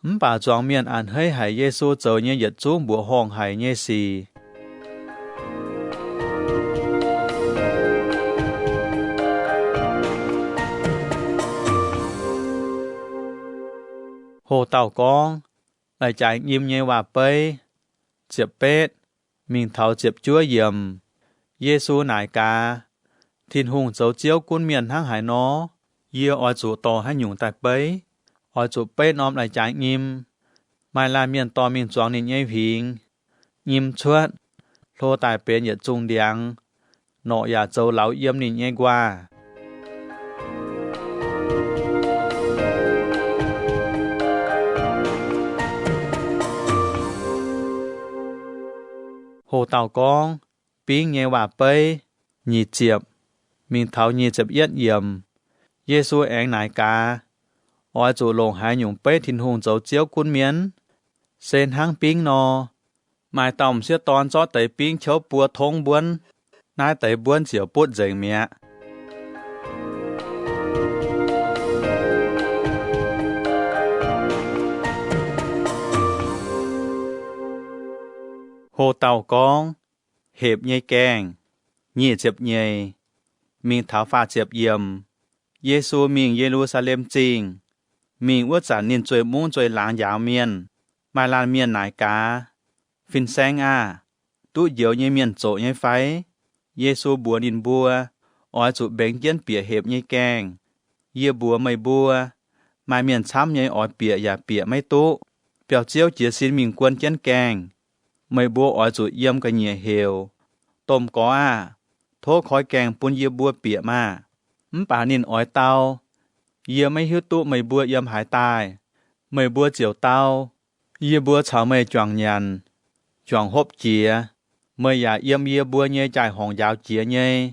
Bà chọn miền an hơi hải Giê-xu dầu như yết chú bùa hong hải như xì. Hồ tàu con, lại chạy nhìm như hòa bê, chiếp bết, mình thảo chiếp chúa dìm. Giê-xu nải ca, thiên hùng dấu chiếu cuốn miền hăng hải nó, dìa oi chủ tò hay nhung tại bấy, oi chủ bết nóm lại chạy nhìm. Mai là miền to miền choáng nên nhây phình, nhìm chuột, lô tài bên yết trung điang, nọ ya dấu lão yếm nên nhây qua. Hồ tàu con, biến nhẹ hòa bê, nhị chiệp, mình thảo nhị chiệp yết yểm. Giê-xu ánh nải ca, oi chủ lồng hai nhung bê thiên hùng dấu chiếu cuốn miến. Sen hang biến nọ, mai tòng xếp tòn cho tới biến chấu bùa thông buôn, nái tới buôn chiều bút dậy mẹ. Hồ tàu con, hiệp nhây kèng, nhị chiệp nhây, mình thảo pha chiệp yểm. Giê-xu mình Giê-ru-sa-lem chinh, mình ước giả nên chơi môn chơi lãng giáo miền, mai lan miền nải cá. Phìn xanh tụ yếu nhây miền chỗ nhây phái. Giê-xu bùa nín bùa, oi chủ bánh dân bịa hiệp nhây kèng. Dìa bùa mây bùa, mai miền chăm nhây oi bịa ya bịa mây tụ. Biểu chiếu chia xin mình quân chân kèng. Mây bùa oi chủ yếm cái nhẹ hiểu. Tôm có thô khói kèng bún dìa bùa bịa mà. Bà nín oi tao. Dìa mây hiếu tụ mây bùa yếm hải tai. Mây bùa chiều tao. Dìa bùa chào mây choàng nhàn. Choàng hộp chìa. Mây ya yếm dìa bùa nhê chạy hồng giáo chìa nhê.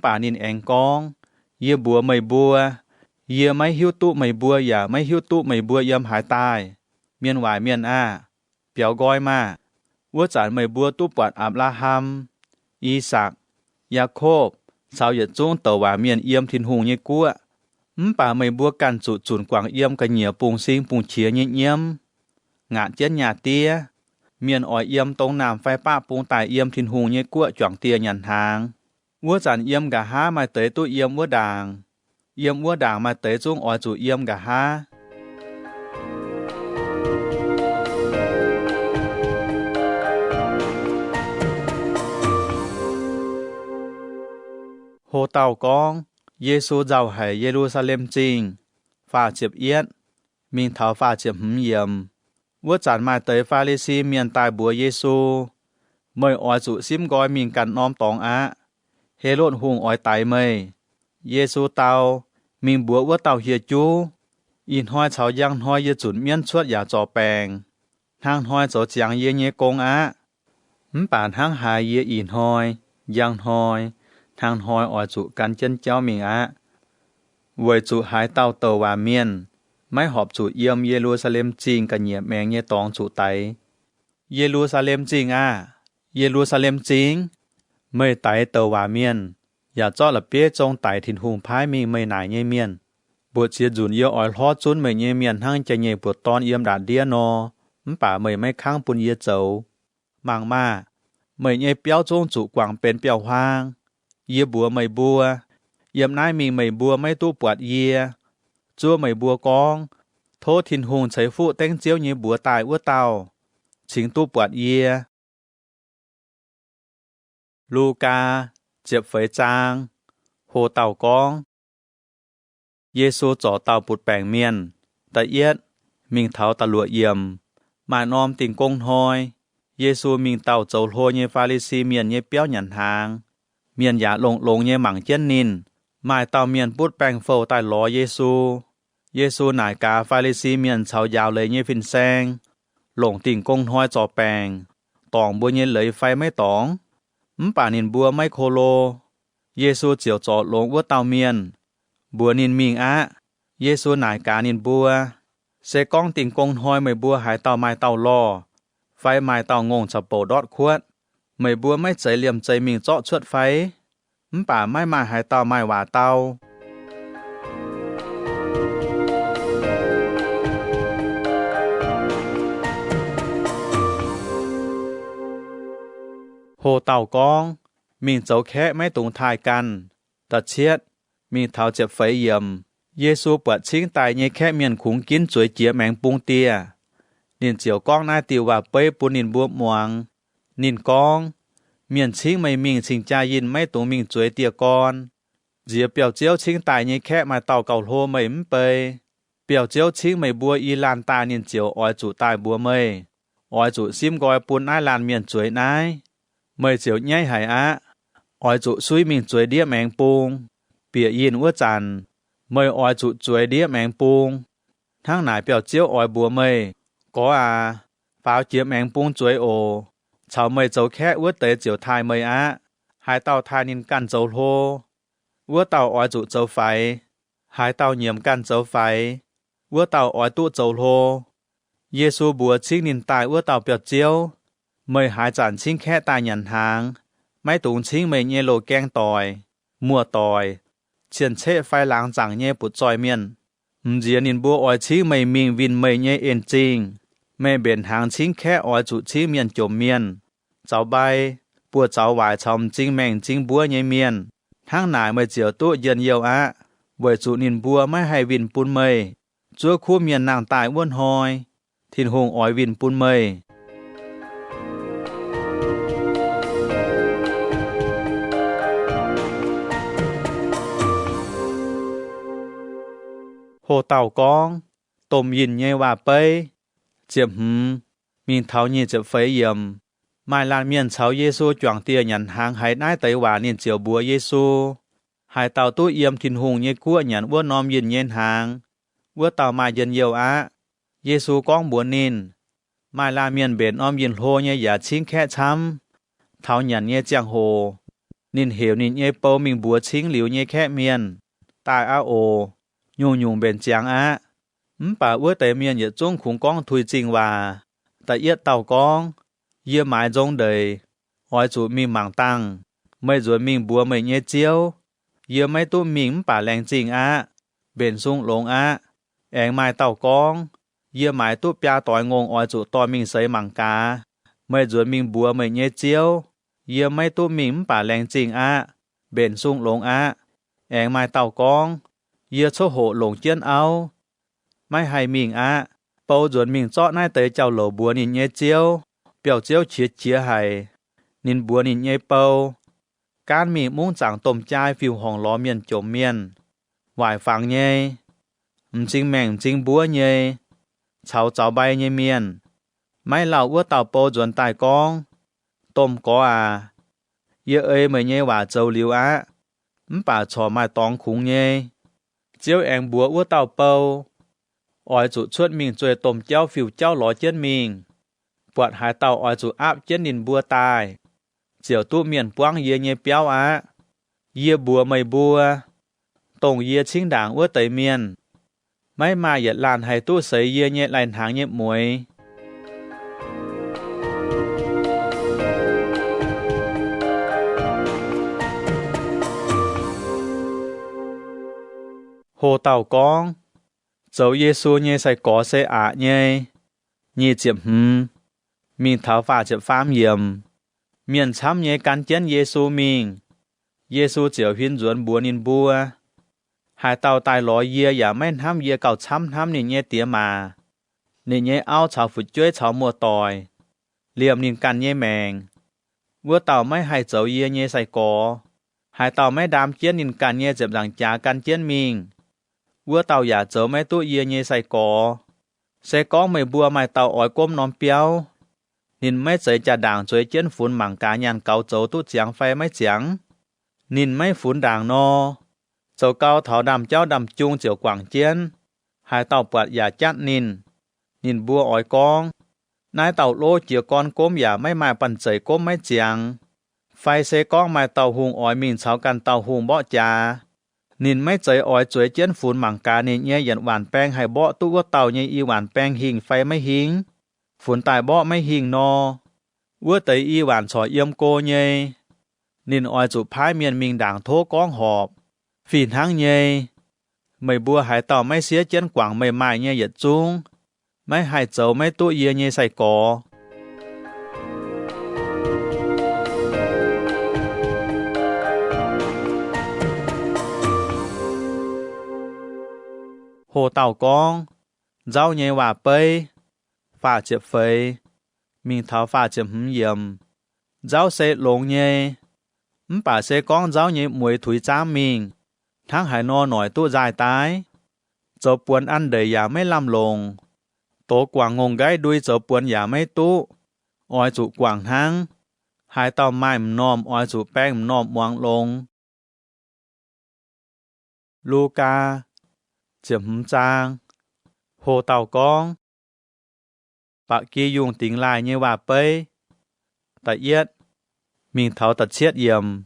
Bà nín anh con. Dìa bùa mây bùa. Dìa mây hiếu tụ mây bùa ya mây hiếu tụ mây bùa yếm hải tai. Miền hoài miền Biểu gói mà. Ước chán mây bùa tụ bọt Abraham, Isaac, Jacob. Sao yết chung tàu hòa miền yếm thiên hùng như cua. Bà mây bùa cằn trụ chùn quảng yếm cái nhìa bùng sinh bùng chia nhị yếm. Ngạn chết nhà tía. Miền ỏi yếm tông nam phai pa bùng tài yếm thiên hùng như cua choàng tía nhằn hàng. Ua chán yếm gà há mai tới tụ yếm ua đàng. Yếm ua đàng mai tới chung ỏi chủ yếm gà há. Hồ tàu con, Giê-xu giàu hải Giê-ru-sa-lem chinh, phá chiệp yết, mình thảo phá chiệp hứng yểm. Ua chán mai tới pha lê si miền tài bùa Giê-xu. Mời oi chủ xím gói mình cắn nóm tóng Hê lộn hùng oi tài mây. Giê-xu tàu, mình bùa ua tàu hiệt chú. In hoi cháu giang hoi yết chuẩn miên chuột ya trò bèng. Hang hoi cháu chiang yê nhé công Bản hang hai yê in hoi, giang hoi. Thang hoi oi chủ cắn chân cháu mình Với chủ hái tàu tàu hòa miền. Máy họp chủ yếm Giê-ru-sa-lem chinh cả nhẹ mẹng nhé tóng chủ tay. Giê-ru-sa-lem chinh Giê-ru-sa-lem chinh. Mây tay tàu hòa miền. Giả cho là biết trong tay thìn hùng phái mình mây nải nhé miền. Bột chia dùn yêu oi hót chún mây nhé miền hăng chạy nhẹ bột tón yếm đạt đĩa nò. Bà mây mây kháng bùn yết dấu. Mạng mà. Mây nhé béo trong chủ quảng bên béo hoang. Yê bùa mây bùa. Yếm nái mình mây bùa mây tu bọt yê. Chúa mây bùa con. Thô thìn hùng cháy phụ tên chiếu nhé bùa tài ua tàu. Chính tu bọt yê. Luca, chiệp phấy trang. Hồ tàu con. Giê-xu chó tàu bụt bèng miền. Ta yết. Mình tháo ta lụa yểm. Mà nòm tình công hoi. Giê-xu mình tàu châu hô nhé pha lê si miền nhé béo nhằn hàng. Miền giả lồng nhé mảng chân nín. Mai tàu miền bút bèng phâu tài ló Giê-xu. Giê-xu nải cá pha lê si miền cháu giáo lấy nhé phìn xanh. Lồng tình công hoi chó bèng. Tòng bùa nhé lấy phai mấy tòng. Bà nín bùa mấy khô lô. Giê-xu chiều chó lông ua tàu miền. Bùa nín mình Giê-xu nải cá nín bùa. Sẽ con tình công hoi mấy bùa hái tàu mai tàu lò. Phai mai tàu ngông chập bổ đọt khuất. Mấy bùa mấy cháy liềm cháy mình chọ chuột phái. Bà mai mai hái tàu mai hòa tàu. Hồ Tàu Con, mình dấu khẽ mấy tụng thai căn, tật chiết, mình thảo chập phấy yểm, Giê-xu bật chính tài nhé khẽ miền khủng kín chuối chĩa mẹng bung tia. Nhìn chiều con nai tiêu và bê bù nhìn bùa muang. Nhìn con, miền chính mày mình chính cha yin mấy tụng mình chuối tia con. Dìa biểu chiếu chính tài nhé khẽ mà tàu cầu hô mày bê. Biểu chiếu chính mày bùa y lan ta nhìn chiều oi chủ tài bùa mây. Oi chủ xiêm gọi bùn ai lan miền chuối nái. Mày chiều nhai hải á. Oi chủ suy mình chuối đĩa mẹng bung. Bịa yin ua chàn. Mày oi chủ chuối đĩa mẹng bung. Thang nải biểu chiếu oi bùa mây. Có à. Pháo chiếm mẹng bung chuối ồ. Cháu mày dấu khẽ ua tế chiều thai mày á. Hai tàu thai nhìn căn dấu hô. Ua tàu oi chủ dấu phái. Hai tàu nhiễm căn dấu phái. Ua tàu oi tụ dấu hô. Giê-xu bùa chính nhìn tài ua tàu biểu chiếu. Mày hai chản chính khẽ tài nhận hàng. Mấy tụng chính mày nhé lộ keng tòi. Mùa tòi. Chiền chế phai láng chẳng nhé bụt tròi miền. Dìa nhìn bùa oi chính mày mình vinh mày nhé yên chính. Mày biển hàng chính khẽ oi chủ chính miền chồm miền. Cháu bay. Bùa cháu vài chồng chính mẹng chính bùa nhé miền. Thang nải mày chiều tụ dân yêu á. Bởi chủ nhìn bùa mấy hay vinh bùn mây. Chúa khu miền nàng tài uôn hoi. Thìn hùng oi vinh bùn mây. Hồ Tàu Con, tôm nhìn nhé và bê. Chiếm mình tháo nhìn chập phấy yểm. Mai lan miền cháu Giê-xu choàng tia nhận hàng hãy nái tới quả nhìn chiều bùa Giê-xu. Hai tàu tụ yểm thìn hùng nhé cua nhận ua nòm nhìn nhên hàng. Ua tàu mai dân yêu á. Giê-xu con bùa nhìn. Mai lan miền bền ôm nhìn hô nhé giả chính khẽ chăm. Tháo nhận nhé chàng hồ. Nhìn hiểu nhìn nhé bầu mình bùa chính liu nhé khẽ miền. Tài á ồ. Nhung bên chàng á. Bà ua tế miền nhật trung khủng con thui trình và. Tại yết tàu con. Yê mãi dông đời. Ôi chủ mình mạng tăng. Mày rồi mình bùa mày nhé chiếu. Yê mấy tụ mình bà lèng trình á. Bên sung lông á. Anh mai tàu con. Yê mãi tụ bia tỏi ngôn ôi chủ tỏi mình xây mạng cá. Mày rồi mình bùa mày nhé chiếu. Yê mấy tụ mình bà lèng trình á. Bên sung lông á. Anh mai tàu con. Yê số hộ lồng chiên áo. Mai hay mình á. Bầu ruột mình chót nai tới chào lỗ bùa nhìn nhé chiếu. Biểu chiếu chia hay. Nhìn bùa nhìn nhé bầu. Cán mình muốn chẳng tôm chai phiêu hồng ló miền chồm miền. Vài phẳng nhé. Chính mẹng chính búa nhé. Cháu bay nhé miền. Mai lão ua tàu bầu ruột tài con. Tôm có à. Yê ơi mày nhé và châu liu á. Bà chó mai tóng khủng nhé. Chiếu anh búa ua tàu bầu. Ôi chủ chuột mình rồi tôm cháu phiêu cháu ló chết mình. Bọt hai tàu ôi chủ áp chết nhìn bùa tài. Chiều tụ miền quang yê nhé béo á. Yê bùa mày bùa. Tổng yê chính đảng ua tới miền. Mấy mà yết làn hay tụ sấy yê nhé lành hàng nhé muối. Hồ Tàu Con. Dấu Giê-xu nhé sẽ có sẽ ạ nhé. Nhì chiếm mình tháo phá chiếm phám yểm. Miền chăm nhé căn chén Giê-xu mình. Giê-xu chiều huyên ruộn bùa nhìn bùa. Hai tàu tài ló yê giả mấy năm yê cầu chăm năm nhìn nhé tía mà. Nhìn nhé áo cháu phụt chuối cháu mùa tòi. Liệm nhìn căn nhé mẹng. Vua tàu mấy hai dấu yê nhé sẽ có. Hai tàu mấy đám chén nhìn căn nhé dẹp rằng chá căn chén mình. Vua tàu giả dấu mấy tụ yê nhé sẽ có. Sẽ có mấy bùa mai tàu ỏi côm nóm béo. Nhìn mấy giấy trà đảng chuối chén phun mảng cá nhàn cáo dấu tụ cháng phai mấy cháng. Nhìn mấy phun đảng no. Dấu cao thảo đàm cháu đàm chung chiều quảng chén. Hai tàu bọt giả chát nhìn. Nhìn bùa ỏi con. Nái tàu lô chiều con côm giả mấy mai bần giấy côm mấy cháng. Phai xe con mai tàu hùng ỏi mình cháu căn tàu hùng bọ trà. Nhìn mấy giấy ỏi chuối chén phun mảng cá nhìn nhé dần hoàn beng hay bọ tụ có tàu nhé y hoàn beng hình phai mấy hình. Phun tài bọ mấy hình no. Ua tới y hoàn trò yếm cô nhé. Nhìn ỏi chủ phái miền mình đảng thô con họp. Phìn hăng nhé. Mấy bùa hải tàu mấy xía chén quảng mấy mài nhé yết chung. Mấy hải dấu mấy tụ yê nhé xảy có. Hồ tàu con, rau nhẹ hòa bê, phá chếp phê, mình thảo phá chếp yếm, rau xe lộn nhẹ, bà xe con rau nhẹ mùi thủy cha mình, tháng hải nô nổi tu dài tái, cho buồn ăn đầy giả mấy làm lồng, tổ quảng ngôn gái đuôi cho buồn giả mấy tu, oi chủ quảng tháng, hai tàu mai nòm oi chủ bèn nòm quảng lồng. Luca, chấm trang, hồ tàu con, bà kia dùng tiếng lại như bà bê, tại yết, mình tháo tật chết yểm,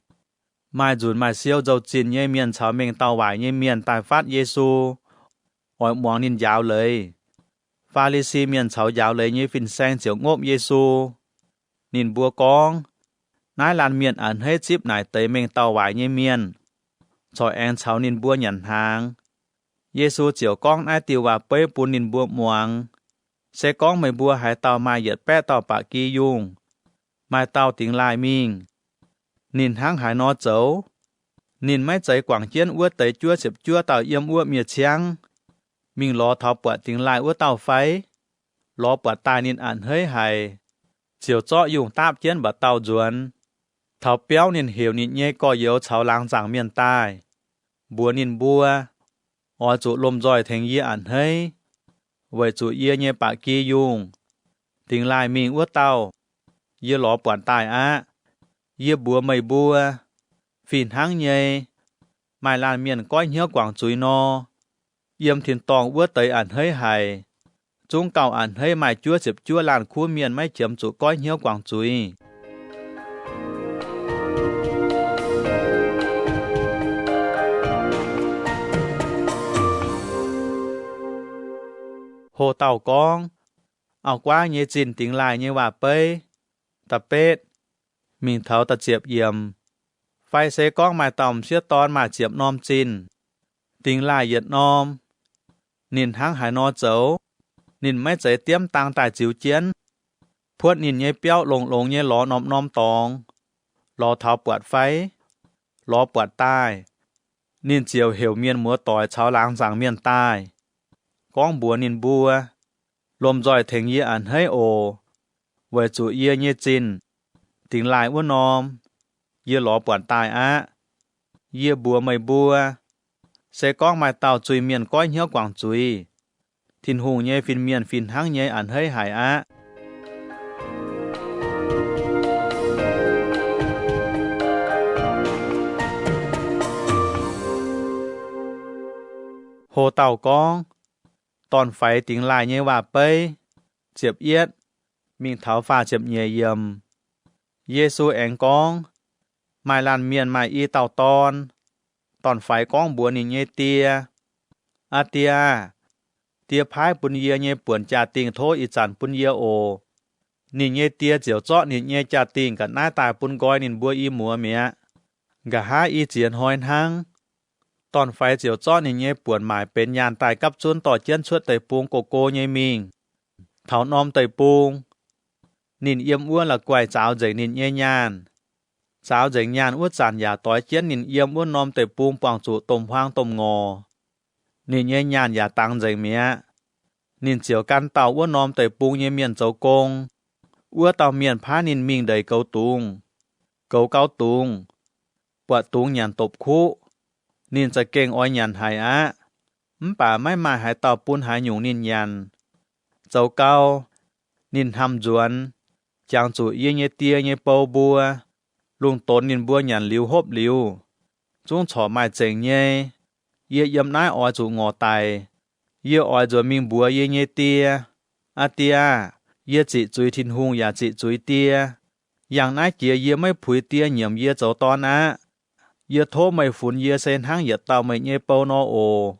mai dùn mai siêu dầu chín như miền cháu mình tàu vải như miền tài phát Giê-xu, oi muang nín giáo lời, pha lì xì miền cháu giáo lời như phìn sen chiều ngốp Giê-xu, nín bùa con, nái lan miền ẩn hết chip nải tới mình tàu vải như miền, cho em cháu nín bùa nhận hàng. Giê-xu chiều con ai tiêu và bê bùa nín bùa muang, sẽ con mấy bùa hải tàu mai giật bé tàu bạc kỳ dùng, mai tàu tiếng lại mình, nín hăng hải nó chấu, nín mấy trái quảng chiến uất tới chua xếp chua tàu yếm uất miệt chăng, mình lo thảo bọa tiếng lại uất tàu phái, lo bọa tài nín ẩn hơi hài, chiều cho dùng tạp chiến bọa tàu duẩn, thảo béo nín hiểu nín nhé có yếu cháu láng giảng miền tai, bùa nín bùa, ở chỗ lồm giỏi thành yê ẩn hơi, với chỗ yê nhé bạc kỳ dùng, tiếng lại mình uất tàu, yê lo bọa tài á, yê bùa mây bùa, phìn hăng nhê, mai lan miền coi nhớ quảng chuối no, yếm thiên tòng uất tới ẩn hơi hài, chúng cầu ẩn hơi mai chúa xếp chúa làn khu miền mấy chiếm chỗ coi nhớ quảng chuối. Hồ tàu con, ao qua nhé chín tiếng lại như bà bê, tập bết, mình thấu tật chiếp yếm, phai xế con mai tòng xiết ton mà chiếp nôm chín, tiếng lại yết nôm, nín hăng hải nó chấu, nín mấy chế tiêm tăng tài chiếu chiến, phuất nín nhé béo lồng nhé ló nôm tòng, ló tháo bọt phái, ló bọt tai, nín chiều hiểu miền múa tỏi cháu láng giảng miền tai, con bùa nín bùa, lồm giỏi thành yê ẩn hơi ồ, với chủ yê nhé chín, tiếng lại uất nôm, yê ló bọt tai á, yê bùa mây bùa, sẽ con mai tàu chui miền coi nhớ quảng chui, thìn hùng nhé phìn miền phìn hăng nhé ẩn hơi hải á. Hồ tàu con, tòn phái tiếng lại như bà bê, chiếp yết, mình tháo phà chiếp nhẹ yếm, Giê-xu én con, mai lan miền mai y tàu tòn phái con bùa nín nhé tia, a tia phái bùn yê nhé buồn trà tình thôi y chản bùn yê ồ, nín nhé tia chiều chọ nín nhé trà tình cả nai tài bùn gói nín bùa y múa mẹ, gà há y chiến hoi hăng, tòn phái chiều chọ nín nhé buồn mải bên nhàn tài cấp chuôn tỏ chiến suốt tẩy buông cô nhé mình, thảo nôm tẩy buông, nín yếm uôn là quài cháo dậy nín nhé nhàn, cháo dậy nhàn uất chản giả tói chiến nín yếm uôn nôm tẩy buông quảng chủ tôm hoang tôm ngò, nín nhé nhàn giả tăng dậy mẹ, nín chiều căn tàu uất nôm tẩy buông nhé miền châu công, uất tàu miền phá nín mình đầy câu cao tung, bọt tung nhàn tộp khu, nínจะเก่งอ้อยnhàn hải á, bàไม่มาหายtàuปุ้นหายหยุ่งnín nhàn, châu cao, nín hầm duẩn, chàng chủ yê nhé tia nhé bầu bùa, lung tốn nín bùa nhàn liu hốp liu, chúng chỏ mai chênh nhé, yê yếm nái oi chủ ngò tài, yê oi duẩn mình bùa yê nhé tia, a tia, yê chị chui thiên hung ya chị chui tia, yang nái kia yê mấy phùi tia nhiễm yê châu ton á, yê thô mấy phun yê sen hang yê tàu mấy nhé bầu nó ồ,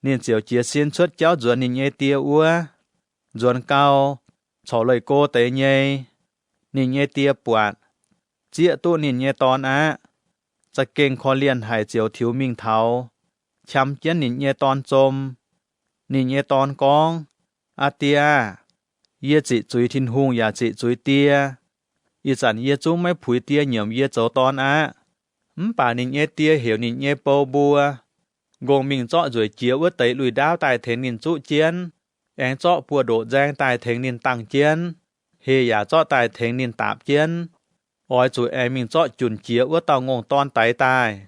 nín chiều chia xin xuất cháu duẩn nín nhé tia ua, duẩn cao, chó lời cô tế nhé, nín nhé tia bọt, chia tu nín nhé ton á,จะเก่งขอเลียนหายเจียวทิวมิงเทาช้ำเจียนนินเยตอนจมนินเยตอนกองอาเตียเยจิจุยทินหุงอย่าจิจุยเตียอีจันเยจุ้งไม่ผุยเตียเหนียมเยโจตอนอะป่านินเยเตียเหวนินเยโปบัว Gồm mình chọ rồi chiếu ước tấy lùi đao tài thế nhìn trụ chiến. Anh chọ bùa độ giang tài thế nhìn tăng chiến. Hề giả chọ tài thế nhìn tạp chiến. Ôi chủ em mình chọ chuẩn chiếu ước tàu ngôn ton tái tài.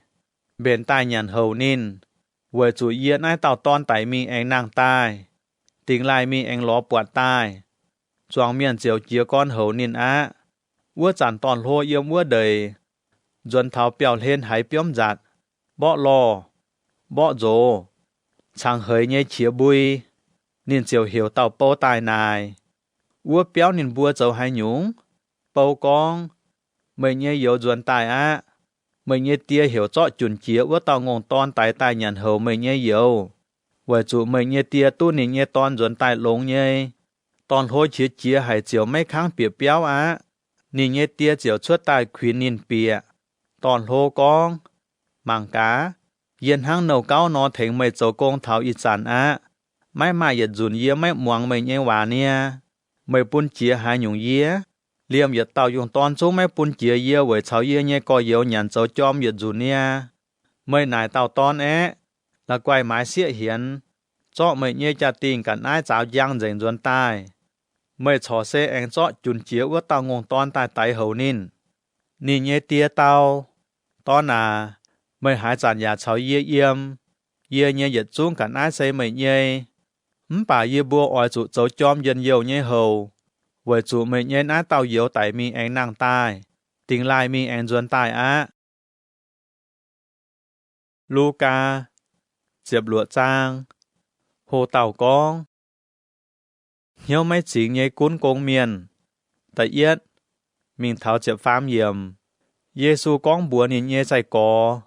Bên tài nhàn hầu nín. Vừa chủ yên ai tàu ton tái mình anh nàng tài. Tính lại mình anh ló buộc tài. Choáng miền chiếu chiếu con hầu nín á. Ước chẳng toàn hô yêu ước đời. Dùn tháo biểu lên hãy biếm giặt. Bỏ lò. Bỏ dồ. Chẳng hơi nhé chia bùi. Nên chiều hiểu tàu bố tài này. Ước béo nên bùa dầu hai nhúng. Bố con. Mình nhé yếu dùn tài á. Mình nhé tia hiểu rõ chuẩn chia ước tàu ngôn ton tài tài nhận hầu mình nhé yếu. Vậy chủ mình nhé tia tu nên nhé ton dùn tài lông nhé. Ton hôi chia hay chiều mấy kháng bìa béo á. Nên nhé tia chiều suốt tài khuyên nên bìa. Ton hô con. Mảng cá. Yên hăng nấu cao nó thành mày dấu công thảo ít sản á. Mai mà yết dùn yế mấy muang mày nhé hòa nè. Mày bún chia hai nhung yế. Liêm yết tàu dùng toàn số mấy bún chia yế với cháu yế nhé có yếu nhắn dấu chom yết dùn nè. Mày nải tàu toàn á. Là quay mái xịa hiến. Cho mày nhé cha tình cảnh ai cháu giang dành dùn tai. Mày chó xe anh cho chùn chia ước tàu ngôn toàn tài tài hầu nín. Nín nhé tia tàu. Toàn à. Mày hãy chẳng nhà cháu yế yếm. Yế nhé yết xuống cảnh ai xe mày nhé. Bà yế bùa oi chủ dấu chom dân dầu nhé hầu. Với chủ mày nhé ná tàu yếu tại mi anh nàng tai. Tính lại mi anh dùn tai á. Luca. Diệp lụa trang. Hồ tàu con. Hiếu mấy chỉ nhé cún công miền. Tại yết. Mình tháo diệp phám hiểm. Giê-xu con bùa nhìn nhé chạy có.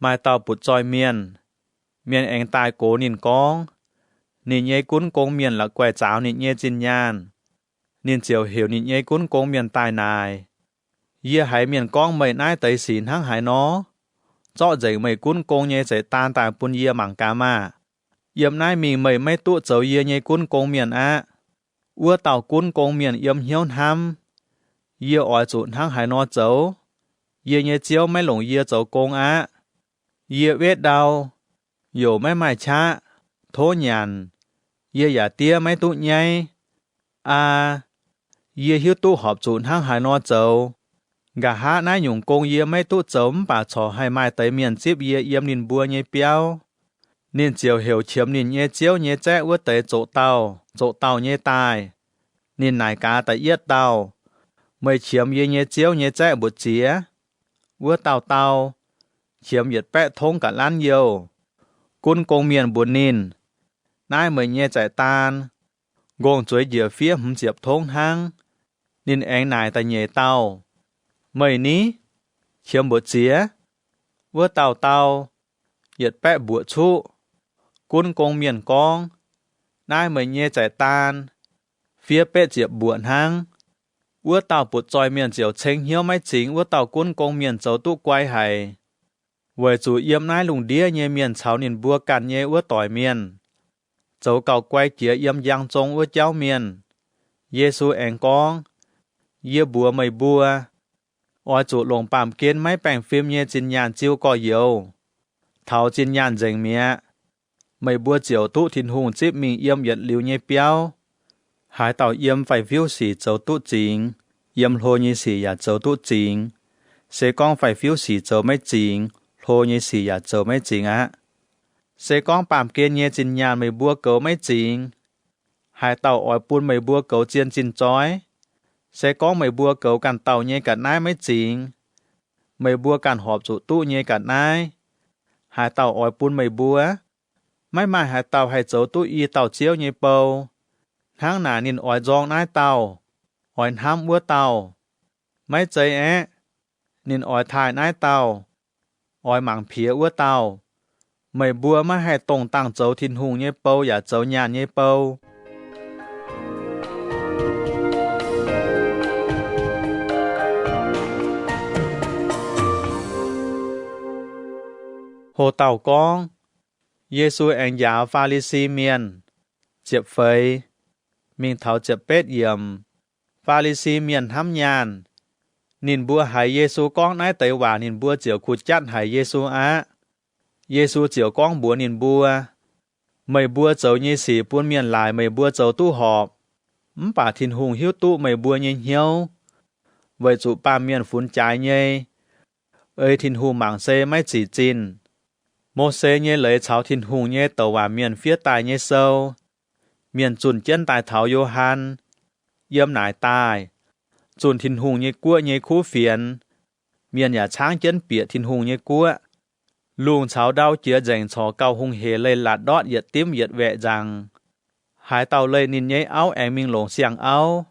Mai tàu bụt tròi miền. Miền anh tai cố nhìn con. Nhìn nhé cún công miền là quẻ cháo nhìn nhé chinh nhan. Nhìn chiều hiểu nhìn nhé cún công miền tài nài. Yê hãy miền con mày nai tới xín hăng hãy nó. Cho dạy mày cún công nhé chạy tan tài bún yê mảng cá mà. Yếm nai mình mày mấy tụ cháu yê nhé cún công miền á. Ua tàu cún công miền yếm hiếu hăm. Yê ỏi chụn hăng hãy nó cháu. Yê nhé chiếu mấy lồng yê cháu công á. Yê vết đau. Yổ mấy mài chá. Thô nhàn. Yê giả tia mấy tụ nhây. À. Yê hiếu tụ họp chụn hăng hãy nó cháu. Gà hát nái nhung công yê mấy tụ chấm bà chó hay mai tới miền chip yê yếm nín bùa nhé béo. Nín chiều hiểu chiếm nín nhé chiếu nhé trẻ ước tới chỗ tàu nhé tài. Nín nải cá tới yết tàu. Mày chiếm yê nhé chiếu nhé trẻ bụt chía. Ước tàu. Chiếm yết bẹ thông cả lan nhiều. Cún công miền buồn nín. Nái mày nhé chạy tan. Gồm chuối dìa phía hâm diệp thông hăng. Nín anh nải tại nhé tàu. Mày ní. Chiếm bụt chía. Ước tàu. Yết bẹ bụa chú. Cún công miền con. Nái mày nhé chạy tan. Phía bẹ diệp buồn hăng. Ước tàu bụt tròi miền diệu chênh hiếu mấy chính ước tàu cún công miền cháu tụ quay hay. Với chủ yếm nái lùng đĩa nhé miền cháu nín bùa cạn nhé ước tỏi miền. Cháu cầu quay kia yếm giang trông ước cháu miền. Giê-xu anh con. Yê bùa mày bùa. Ôi chủ lồng bàm kiến mấy bảng phim nhé chinh nhàn chiêu có yếu. Thảo chinh nhàn dành mẹ. Mày bùa chiều tụ thịnh hùng chếp mình yếm yết liu nhé béo. Hải tàu yếm phải phiếu xỉ cháu tụ chính. Yếm lô nhé xỉ ya cháu tụ chính. Sẽ con phải phiếu xỉ cháu mấy chính. Lô nhé xỉ ya cháu mấy chính á. Sẽ con bàm kiến nhé chinh nhàn mày bùa cấu mấy chính. Hải tàu ỏi bùn mày bùa cấu chiên chinh chói. Sẽ có mày bùa cấu cản tàu nhé cả nái mấy chính. Mày bùa cản họp chủ tụ nhé cả nái. Hải tàu ỏi bùn mày bùa. Mấy mai hải tàu hay cháu tụ y tàu chiếu nhé bầu. Tháng nà nhìn ỏi giong nái tàu. Ỏi hám búa tàu. Mấy chơi á. Nhìn ỏi thai nái tàu. Ỏi mảng phía ua tàu. Mày bùa mà hay tổng tăng cháu thịnh hùng nhé bầu ya cháu nhàn nhé bầu. Hồ tàu con. Giê-xu anh giáo Pha-li-si miền. Diệp phây. Mình thảo diệp bết yểm. Pha-li-si miền hăm nhàn. Nhìn bùa hải Giê-xu con nái tới hòa nhìn bùa chiều khụt chát hải Giê-xu á. Giê-xu chiều con búa nhìn bua mày bua dấu như xỉ buôn miền lại mày bua dấu tu họp bà thìn hùng hiếu tu mày bua như hiếu vậy chủ ba miền phun trái nhê ơi thìn hùng mảng xê mấy chỉ chín mô xê nhê lấy cháu thìn hùng nhê tàu và miền phía tài nhê sâu miền chuẩn chân tài thảo Johan yếm nải tài chuẩn thìn hùng nhê cua nhê khu phiền miền nhà tráng chân bịa thìn hùng nhê cua luồng cháu đau chia dành cho cao hùng hề lên là đót yết tím yết vẹ rằng hai tàu lên nhìn nhé áo em mình lồng xiang áo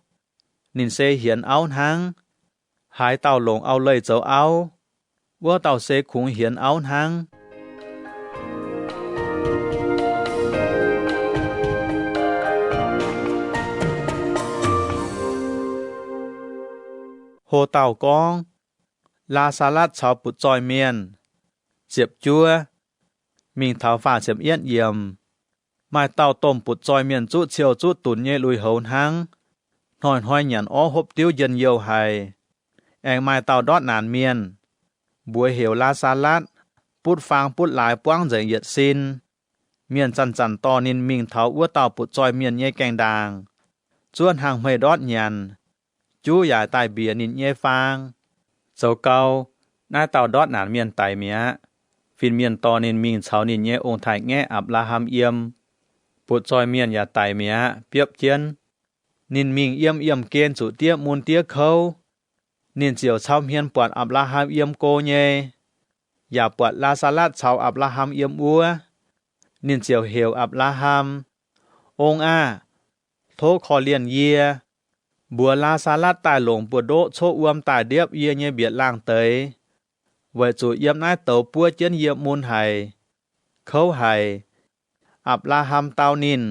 nhìn xe hiển áo hang hai tàu lồng áo lây dấu áo vua tàu xe cũng hiển áo hang hồ tàu con la salad cháu bụt tròi miền diệp chua mình tháo phá diệp yên yểm mai tàu tôm bụt tròi miền chút chiều chút tủn nhẹ lùi hồn hang nồi hoi nhẫn ó hộp tiêu dân yêu hài em mai tàu đót nàn miền buổi hiểu la salad bút phang bút lại quang dậy nhiệt xin miền chăn chăn to nên mình tháo ua tàu bụt tròi miền nhẹ cành đàng chuan hàng mây đót nhàn chú giải tài bìa nín nhẹ phang dấu câu nai tàu đót nàn miền tài mía phiên miền to nên mình cháu nín nhẹ ông thái nghe Abraham yếm bụt tròi miền nhà tài mía biếp chiến nín mình yếm kên chủ tiếc muôn tiếc khâu nín chiều cháu hiên bọt Abraham yếm cô nhéอย่าบวชลาซาลัดชาวอับราฮัมเอี่ยมอัวนินเจียวเหียวอับราฮัมองอาโทขอเลียนเยียบัวลาซาลัดตายหลงปวดโดโชอวมตายเดียบเยียเยเบียดล่างเตยไว้จู่เยี่ยมนายเต๋อปัวเจียนเยี่ยมมูลไห้เขาไห้อับราฮัมเตานิน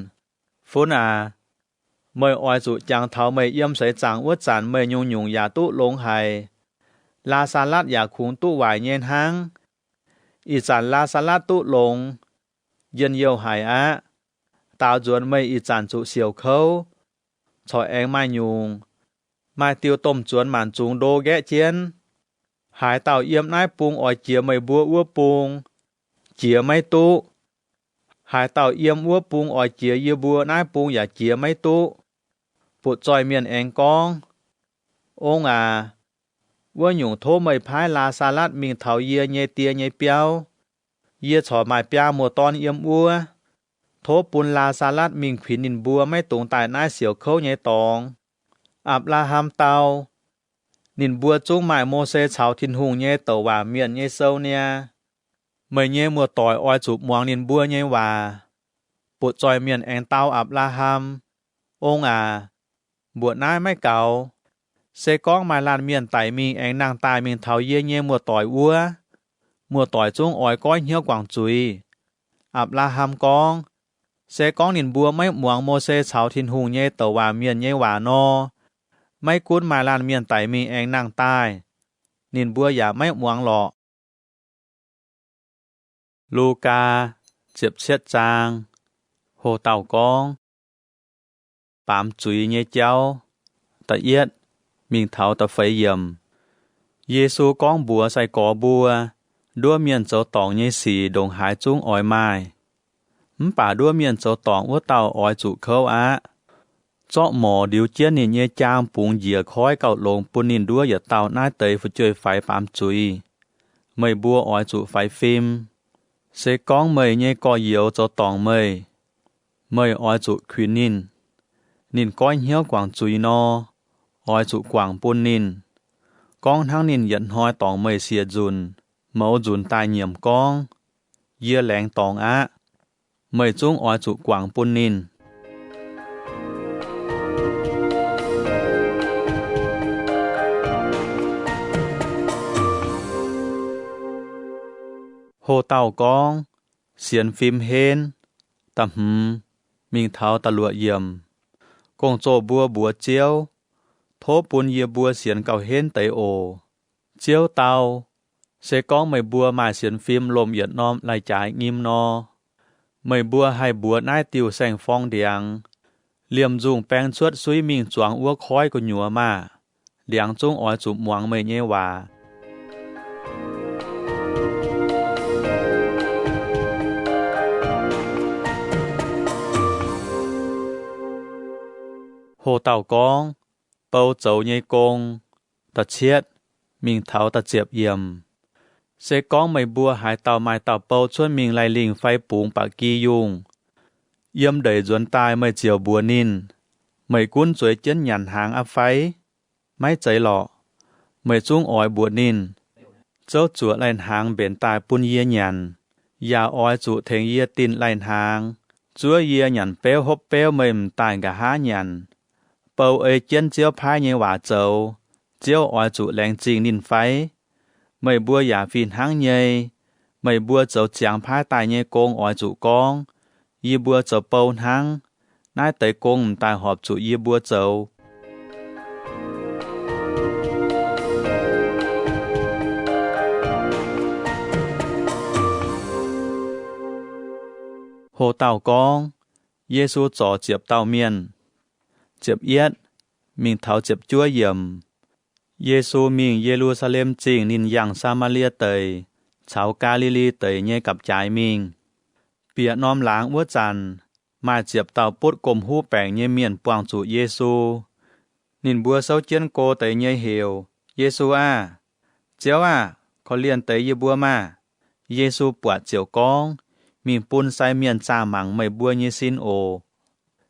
ฟุนอาเมื่อออยจู่จางเท้าไม่เยี่ยมใส่จางวัดจานไม่ยุงอย่าตุลงไห้ลาซาลัดอย่าคุงตุไหวเย็นหังอีจานลาซาลัดตุลงเย็นเยี่ยวหายอะตาวจวนไม่อีจานจุเสียวเขาชอยแองไม่ยุงไม่เตียวต้มจวนหมันจุงโดแกะเจียนหายเต่าเยี่ยมนายปุงอ่อยเจียไม่บัวอ้วปุงเจียไม่ตุหายเต่าเยี่ยมอ้วปุงอ่อยเจียเยี่ยบัวนายปุงอย่าเจียไม่ตุปุดจอยเมียนแองกององอาว่าหยุ่งโทไม่พายลาซาลัดมิงเถาเยียเยเตียเยเปียวเยียฉอหมายเปียมัวตอนเยี่ยมอัวโทปุนลาซาลัดมิงขวินนินบัวไม่ตรงตายนายเสียวเข้าเยตองอับราฮัมเตานินบัวจุ้งหมายโมเสชาวทินหุงเยเตว่าเมียนเยเซาเนี่ยไม่เยมัวต่อยออยจูบมวงนินบัวเยว่าปุดจอยเมียนแองเตาอับราฮัมองอาบวชนายไม่เก่าเซก้องมาลานเมียนไต่มิงแองนางตายมิงเทาเย่เย่มัวต่อยวัวมัวต่อยจุ้งอ้อยก้อยเหี้ยวกวางจุยอับราฮัมกองเซก้องนินบัวไม่หมวงโมเสชาวทินหุงเย่เตว่าเมียนเย่หวานอไม่กุ้นมาลานเมียนไต่มิงแองนางตายนินบัวอย่าไม่หมวงหรอกลูกาเจ็บเช็ดจางโหเต่ากองปามจุยเย่เจ้าตะเอียดมิงเท้าตะไฟเยี่ยมเยซูก้องบัวใส่ก่อบัวด้วเมียนเจ้าตองเยสีดงหายจุ้งอ้อยไม้ป่าด้วเมียนเจ้าตองว่าเต่าอ้อยจุเข้าอะเจาะหมอเดียวเจียนนี่เยจางปุงเหยียค้อยเก่าลงปุนินด้วอย่าเต่าหน้าเตยฝุจวยไฟปามจุยไม่บัวอ้อยจุไฟฟิล์มเสก้องไม่เยก่อเหยียวเจ้าตองไม่อ้อยจุควินินก้อยเหี้ยวกวางจุยนออ้อยจุกวางปุนนินกองทั้งนินยันห้อยตองไม่เสียจุนเมาจุนตายเหยี่ยมกองเยี่ยแหลงตองอะไม่จุ้งอ้อยจุกวางปุนนินโหเต่ากองเสียนฟิล์มเฮนตำมิงเท้าตะลัวเยี่ยมกงโจบัวเจียวโทปุนเยียบัวเสียนเก่าเฮนไตโอเจียวเตาเสก้องไม่บัวมาเสียนฟิล์มลมเหยียดน้อมลายจ่ายงิมนอไม่บัวให้บัวนายติวแสงฟองเดียงเหลี่ยมจุงแปงชวดซุยมิงจวงอ้วค้อยก็หยัวมาเลียงจุงอ้อยจุบหมวงไม่เยว่า Hồ Tàu Con, Bầu Chấu Nhây Công, Tật Chiết, Mình Tháo Tật Diệp Yểm. Sẽ con mày bùa hải tàu mai tàu bầu chuôn mình lại lình phai búng bạc kỳ dùng. Yếm đầy duẩn tai mày chiều bùa nín. Mày cuốn chuối chân nhàn hàng áp phái. Máy cháy lọ. Mày chung ói bùa nín. Châu chúa lên hàng bền tài bún yê nhàn. Yà ói chủ thèng yê tin lên hàng. Chúa yê nhàn béo hốp béo mềm tài gà há nhàn. Bầu ơi chân chiếu phai như quả châu. Chiếu ói chủ lẹ́ng trình nín phái. Mày bùa giả phiền hăng nhây. Mày bùa châu chẳng phai tài nhây công ói chủ con. Yê bùa châu bầu hăng. Nái tới công tài họp chủ yê bùa châu. Hồ Tàu Con, Giê-xu trỏ chiệp tàu miền. Chiệp yết, mình tháo chiệp chúa yểm. Giê-xu mình Giê-ru-sa-lêm trình nín yang Sa-ma-lia tời. Cháu Ga-li-li tời nhé cặp trái mình. Bịa nóm láng ua chàn. Mà chiệp tàu bút cồm hú bẻng nhé miền quảng chủ Giê-xu. Nín bùa sâu chiên cô tời nhé hiểu. Giê-xu à. Chéo à, có liền tời yê bùa mà. Giê-xu bọa chiều con. Mình bún sai miền xa mắng mày bùa như xin ồ.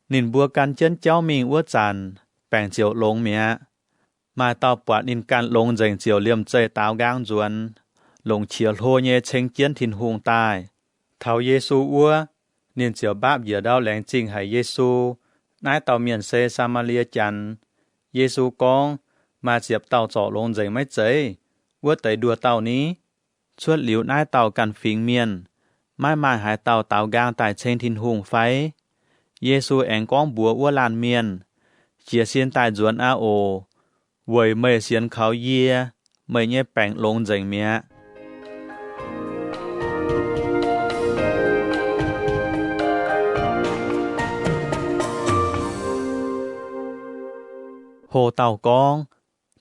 Nín bùa can chân cháu mình ua chàn. Bẻng chiều lông mẹ. Mà tàu bọa nín can lông dành chiều liêm chơi táo gang duẩn. Lông chiều hô nhé chênh chiến thìn hùng tài. Thảo Giê-xu ua. Nín chiều báp dìa đau lẹ́ng trình hay Giê-xu. Nái tàu miền xê Sa-ma-lia chăn. Giê-xu con. Mà chiệp tàu trọ lông dành mấy cháy. Ua tới đùa tàu ní. Chuốt liu nái tàu can phính miền. Mai mai hải tàu tàu gang tại trên thìn hùng phái. Giê-xu ẻng con búa ua làn miền. Chia xiên tại duẩn a ồ. Với mày xiên kháo yê. Mày nhé bẻng lông dành mẹ. Hồ Tàu Con,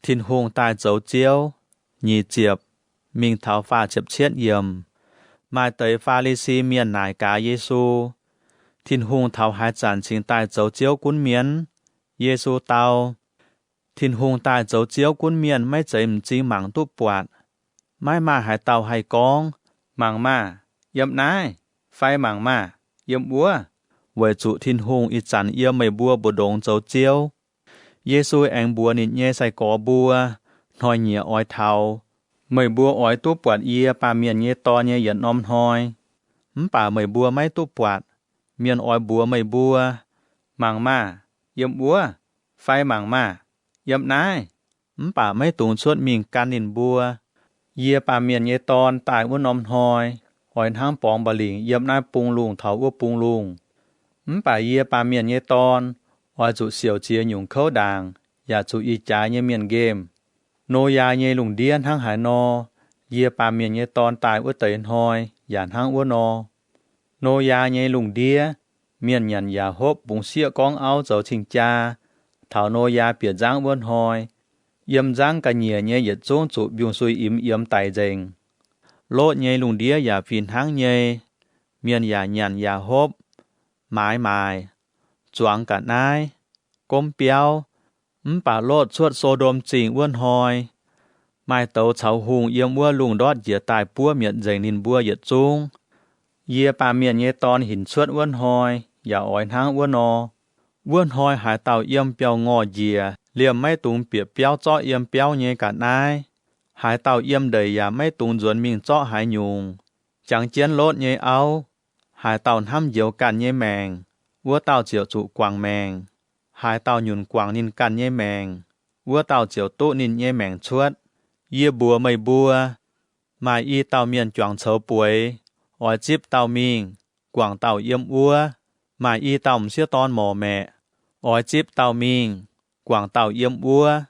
thìn hùng tại dấu chiêu. Nhì chiệp, mình tháo phá chiệp chiết yểm. Mai tới Pha-li-si miền nải cá Giê-xu. Thìn hùng tháo hai chản chính tại dấu chiếu cuốn miến. Giê-xu tàu. Thìn hùng tại dấu chiếu cuốn miến mấy cháy chí mảng túp bọt. Mai mà hai tàu hay con. Mảng mà, yếm nái. Phai mảng mà, yếm búa. Với chủ thìn hùng ít chản yếm mày bùa bùa đống dấu chiếu. Giê-xu ẻng bùa nịt nhé xài có bùa. Nói nhẹ ói thao. Mày bùa ói túp bọt yê bà miền nhé to nhé dẫn ôm hoi. Bà mày bùa mấy túp bọt. Miền ói bùa mày bùa. Mảng mà, yếm búa. Phai mảng mà, yếm nái. Bà mấy tùng suốt mình can nín bùa. Yê bà miền nhé ton tại ua ôm hoi. Ói hang bóng bà lĩnh yếm nái bùng lùng thảo ua bùng lùng. Bà yê bà miền nhé ton. Ói chủ xỉu chia nhung khâu đàng. Yà chủ y trái nhé miền game. Nô ya nhé lùng điên hang hải nô. Yê bà miền nhé ton tại ua tẩy hoi. Yàn hang ua nô. Nô ya nhé lùng đĩa. Miền nhàn ya hốp bùng xịa con áo dấu trình cha. Thảo nô ya biệt giang ua hoi. Yếm giang cả nhẹ nhé yết dông chủ biong xui yếm tài dành. Lốt nhé lùng đĩa ya phiền hang nhé. Miền ya nhàn ya hốp. Mái mài. Choáng cả nai. Côm béo. Bà lốt suốt sô đôm trình ua hoi. Mai tàu cháu hùng yếm ua lùng đót dìa tài búa miệng dành nín búa yết dông. Yê bà miền nhé ton hình suốt uốn hoi. Yà ói hang uốn nò. Uốn hoi hải tàu yếm béo ngò dìa. Liềm mấy tùng bịa béo chó yếm béo nhé cả nai. Hải tàu yếm đầy yà mấy tùng duẩn mình chó hải nhung. Chẳng chiến lốt nhé áo. Hải tàu hăm diệu càn nhé mèng. Ua tàu chiều trụ quảng mèng. Hải tàu nhùn quảng nín càn nhé mèng. Ua tàu chiều tụ nín nhé mèng chuốt. Yê bùa mây bùa. Mai y tàu miền choàng chấu bùi. Ói chíp tàu mình. Quảng tàu yếm ua. Mai y tàu xưa ton mò mẹ. Ói chíp tàu mình. Quảng tàu yếm ua.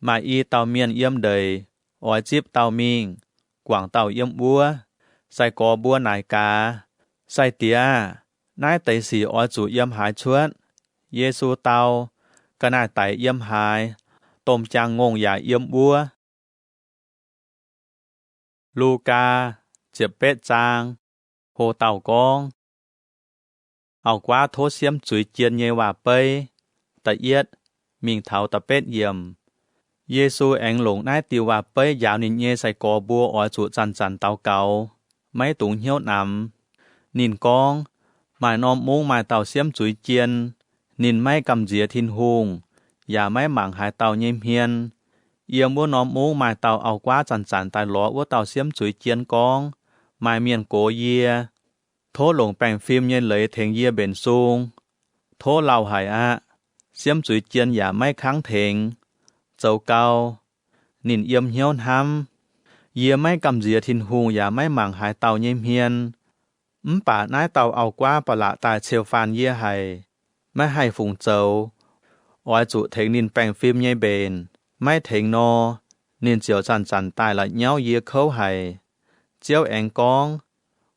Mai y tàu miền yếm đầy. Ói chíp tàu mình. Quảng tàu yếm ua. Sai có bùa nải cá. Sai tía. Nái tẩy xỉ ói chủ yếm hái chuốt. Giê-xu tàu. Cả nải tẩy yếm hái. Tôm chang ngông ya yếm ua. Luca. Chiệp bết trang. Hồ Tàu Con. Áo quá thố xiêm chuối chiên nhé hòa bây. Tại yết. มิงเถาตะเป็ดเยี่ยมเยซูแองหลงได้ติวว่าเป้ยยาวนินเยใส่กอบัวอ้อยจุจันจันเตาเกาไม่ตุงเหี้ยวนำนินกองหมายนอมมุ้งหมายเต่าเสียมจุยเจียนนินไม่กำเจียทินหุงอย่าไม่หมั่งหายเต่าเยี่ยมเฮียนเยี่ยมวัวนอมมุ้งหมายเต่าเอากว่าจันจันตายหลอวัวเต่าเสียมจุยเจียนกองหมายเมียนโกเยียโทหลงแปลงฟิล์มเย็นเลยเทงเยียเบนซุงโทเหล่าหายอะเสียมจุยเจียนอย่าไม่ค้างเทงเจ้าเกานินเยี่ยมเหี้ยวทำเยี่ยไม่กำเจียทินหุงอย่าไม่หมั่งหายเต่าเยี่ยมเฮียนป่านายเต่าเอากว่าปะละตายเชลฟานเยี่ยไห้ไม่ให้ฝูงเจ้าอ้อยจุเทงนินแปลงฟิล์มเยี่ยเบนไม่เทงนอนินเจียวจันจันตายละเย้าเยี่ยเข้าไห้เจียวแองกอง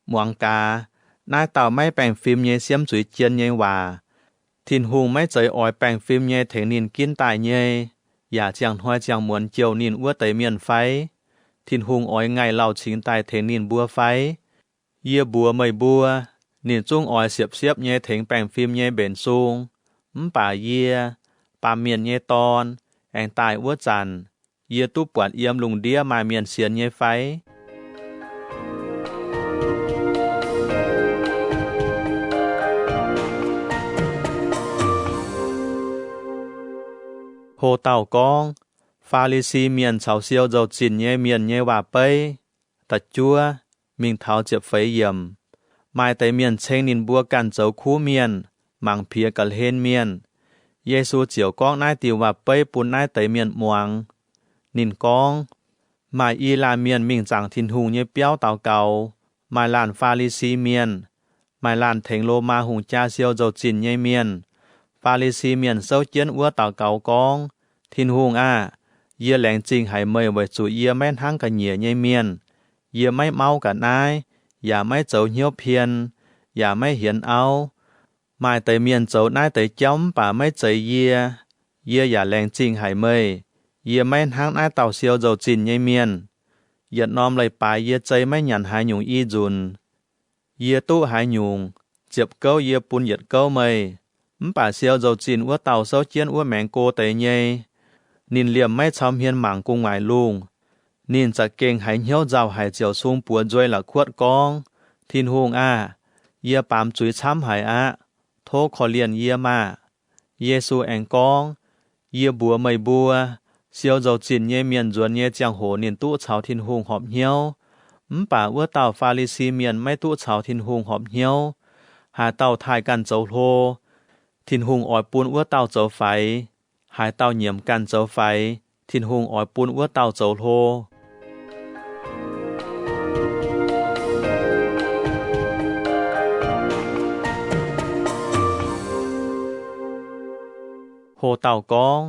หมวงกานายเต่าไม่แปลงฟิล์มเยี่ยเสียมจุยเจียนเยี่ยว่าทินหุงไม่เจยอ้อยแปลงฟิล์มเยี่ยเทงนินกินตายเยี่ยอย่าเจียงห้อยเจียงมวนเจียวนินอ้วเตยเมียนไฟทินหุงอ้อยไงเล่าชิงตายเทงนินบัวไฟเยี่ยบัวไม่บัวนินจุ้งอ้อยเสียบเยี่ยเทงแปลงฟิล์มเยี่ยเบนซุงป่าเยี่ยป่าเมียนเยี่ยตอนแองตายอ้วจันเยี่ยตู้ปวดเอี่ยมลุงเดียมาเมียนเสียนเยี่ยไฟโหเต่ากองฟาริซีเมียนเฉาเซียวเจ้าจินเย่เมียนเย่ว่าเป้ยตัดจัวมิงเท้าเจ็บไฟเยี่ยมไม้แต่เมียนเชงนินบัวกันเจ้าคู่เมียนมังเพียกัลเฮนเมียนเยซูเจียวกองนายติวว่าเป้ยปุนนายแต่เมียนมวงนินกองไม้อีลาเมียนมิงจังทินหุงเย่เปี้ยวเต่าเก่าไม้ลานฟาริซีเมียนไม้ลานเถงโลมาหุงจ้าเซียวเจ้าจินเย่เมียนฟาริซีเมียนเซาเจียนอัวเต่าเก่ากองทินหุงเยี่ยแหลงจริงหายเมยไว้สู่เยี่ยแม่นทั้งกันเหยียเยี่ยเมียนเยี่ยไม่เมากันนายอย่าไม่เจ้าเหี้ยวเพียนอย่าไม่เหียนเอาหมายแต่เมียนเจ้านายแต่จ้อมป่าไม่ใจเยี่ยอย่าแหลงจริงหายเมยเยี่ยแม่นทั้งนายเต่าเซียวเจ้าจินเยี่ยเมียนเหยียดน้อมเลยป่าเยี่ยใจไม่หยันหายหยุงอีจุนเยี่ยตู้หายหยุงเจ็บเก้าเยี่ยปุนเหยียดเก้าเมยป่าเซียวเจ้าจินว่าเต่าเซาเจียนว่าแมงโกแต่เย่นินเหลี่ยมไม่ชำเฮียนหมางกุงหมายลุงนินจะเก่งหายเหี้ยวเจ้าหายเจียวสูงปัวจวยหลักขวดกองทินหงเยี่ยปามจุยช้ำหายโทขอเลียนเยี่ยมาเยซูแองกองเยี่ยบัวไม่บัวเซียวเจ้าจินเยี่ยเมียนจวนเยี่ยเจียงโหนินตู้เฉาทินหงหอบเหี้ยวป่าว่าเต่าฟาริซีเมียนไม่ตู้เฉาทินหงหอบเหี้ยวหาเต่าทายกันเจ้าโททินหงอ่อยปูนว่าเต่าเจ้าไฟหายเต่าเหยี่ยมกันเจ้าไฟทินหุงอ้อยปุนว่าเต่าเจ้าโทโหเต่ากอง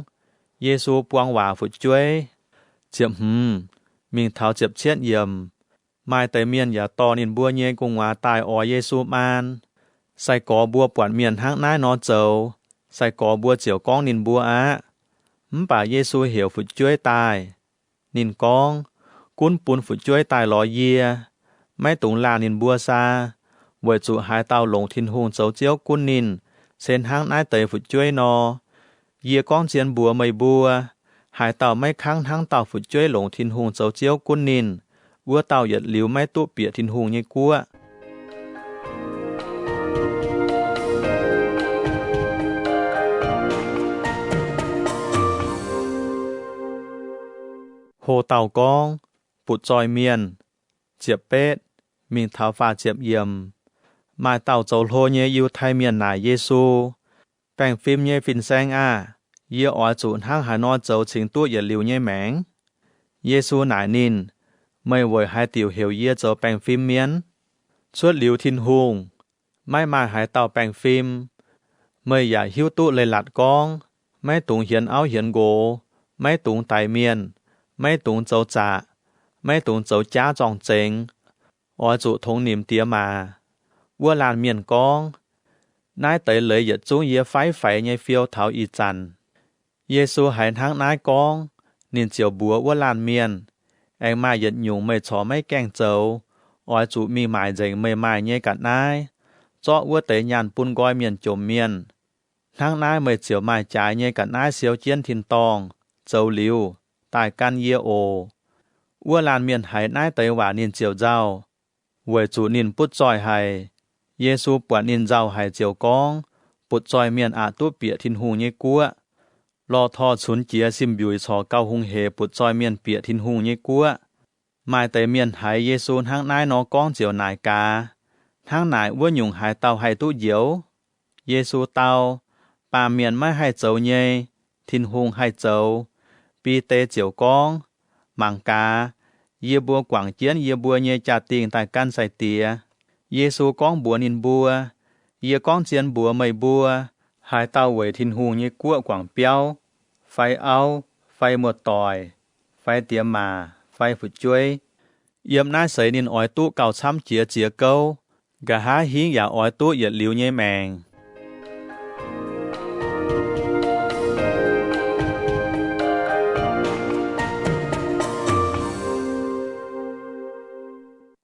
เยซูปวงว่าฝึกจ้วยเจ็บมิงเท้าเจ็บเชียดเยี่ยมไม้แต่เมียนอย่าตอนินบัวเยกงว่าตายอ้อเยซูมานใส่ก่อบัวปวดเมียนห้างนายนอเจ้าใส่ก่อบัวเจียวกองนินบัวป่าเยซูเหี่ยวฝึกจ้วยตายนินกองกุ้นปุนฝึกจ้วยตายลอยเยียไม่ตุงลานินบัวซาเวจุหายเต้าหลงทินหงเจ้าเจียวกุ้นนินเส้นห้างนายเตยฝึกจ้วยนอเยียกองเจียนบัวไม่บัวหายเต้าไม่ค้างทั้งเต้าฝึกจ้วยหลงทินหงเจ้าเจียวกุ้นนินวัวเต้าหยัดหลิวไม่ตู้เปียทินหงเยกัวโหเต่ากองปุดจอยเมียนเจียบเป็ดมิงเท้าฟ้าเจียบเยี่ยมมาเต่าเจ้าโลเยอยู่ไทยเมียนนายเยซูแป้งฟิล์มเยฟินแซงเยี่ยอ้อจูนห้างหานอเจ้าชิงตู้อย่าหลิวเยแหมงเยซูนายนินไม่ไหวหายติวเหี่ยวเยี่ยเจ้าแป้งฟิล์มเมียนชวดหลิวทินหุงไม่มาหายเต่าแป้งฟิล์มไม่อย่าหิ้วตู้เลยหลัดกองไม่ตุงเหียนเอาเหียนโกไม่ตุงไตเมียนไม่ตุงเจ้าจ่าไม่ตุงเจ้าจ้าจองเจงอ้อจุทงนิมเตียมาวัวลานเมียนกองนายเตยเลยหยัดจุ้งเยี่ยไฟไฟในเฟียวเท้าอีจันเยซูหายทั้งนายกองนินเจียวบัววัวลานเมียนแองมาหยัดหยุงไม่ชอไม่แกล้งเจ้าอ้อจุมีหมายเจงไม่หมายเย่กัดนายเจาะวัวเตยยานปุนก้อยเมียนจมเมียน Tháng nái mời chiều mai trái nhé cả nái xíu chiến thiên tòng, châu liu, tài can yê ồ. Ua làn miền hải nái tới quả niên chiều giao. Với chủ niên bút tròi hải, Giê-xu quả niên giao hải chiều con, bút tròi miền tú bịa thiên hùng nhé cua. Lò thọ chuốn chia xiêm bùi chó cao hung hề bút tròi miền bịa thiên hùng nhé cua. Mai tới miền hải Giê-xu tháng nái nó con chiều nải cá. Tháng nải ua nhung hải tàu hải tú diếu. Giê-xu tàu, bà miền mai hải châu nhé, thiên hùng hải châu. Bi tê chiều con, mạng cá. Yê bùa quảng chiến yê bùa nhê trả tiền tại căn sài tìa. Giê-xu con bùa nín bùa. Yê con chiến bùa mây bùa. Hai tàu với thiên hùng nhê cua quảng béo. Phai áo, phai một tỏi. Phai tìa mà, phai phụ chuối. Yêm nái sấy nín ói tú cào chăm chía câu. Gà há hiến giả ói tú yết liu nhê mèng.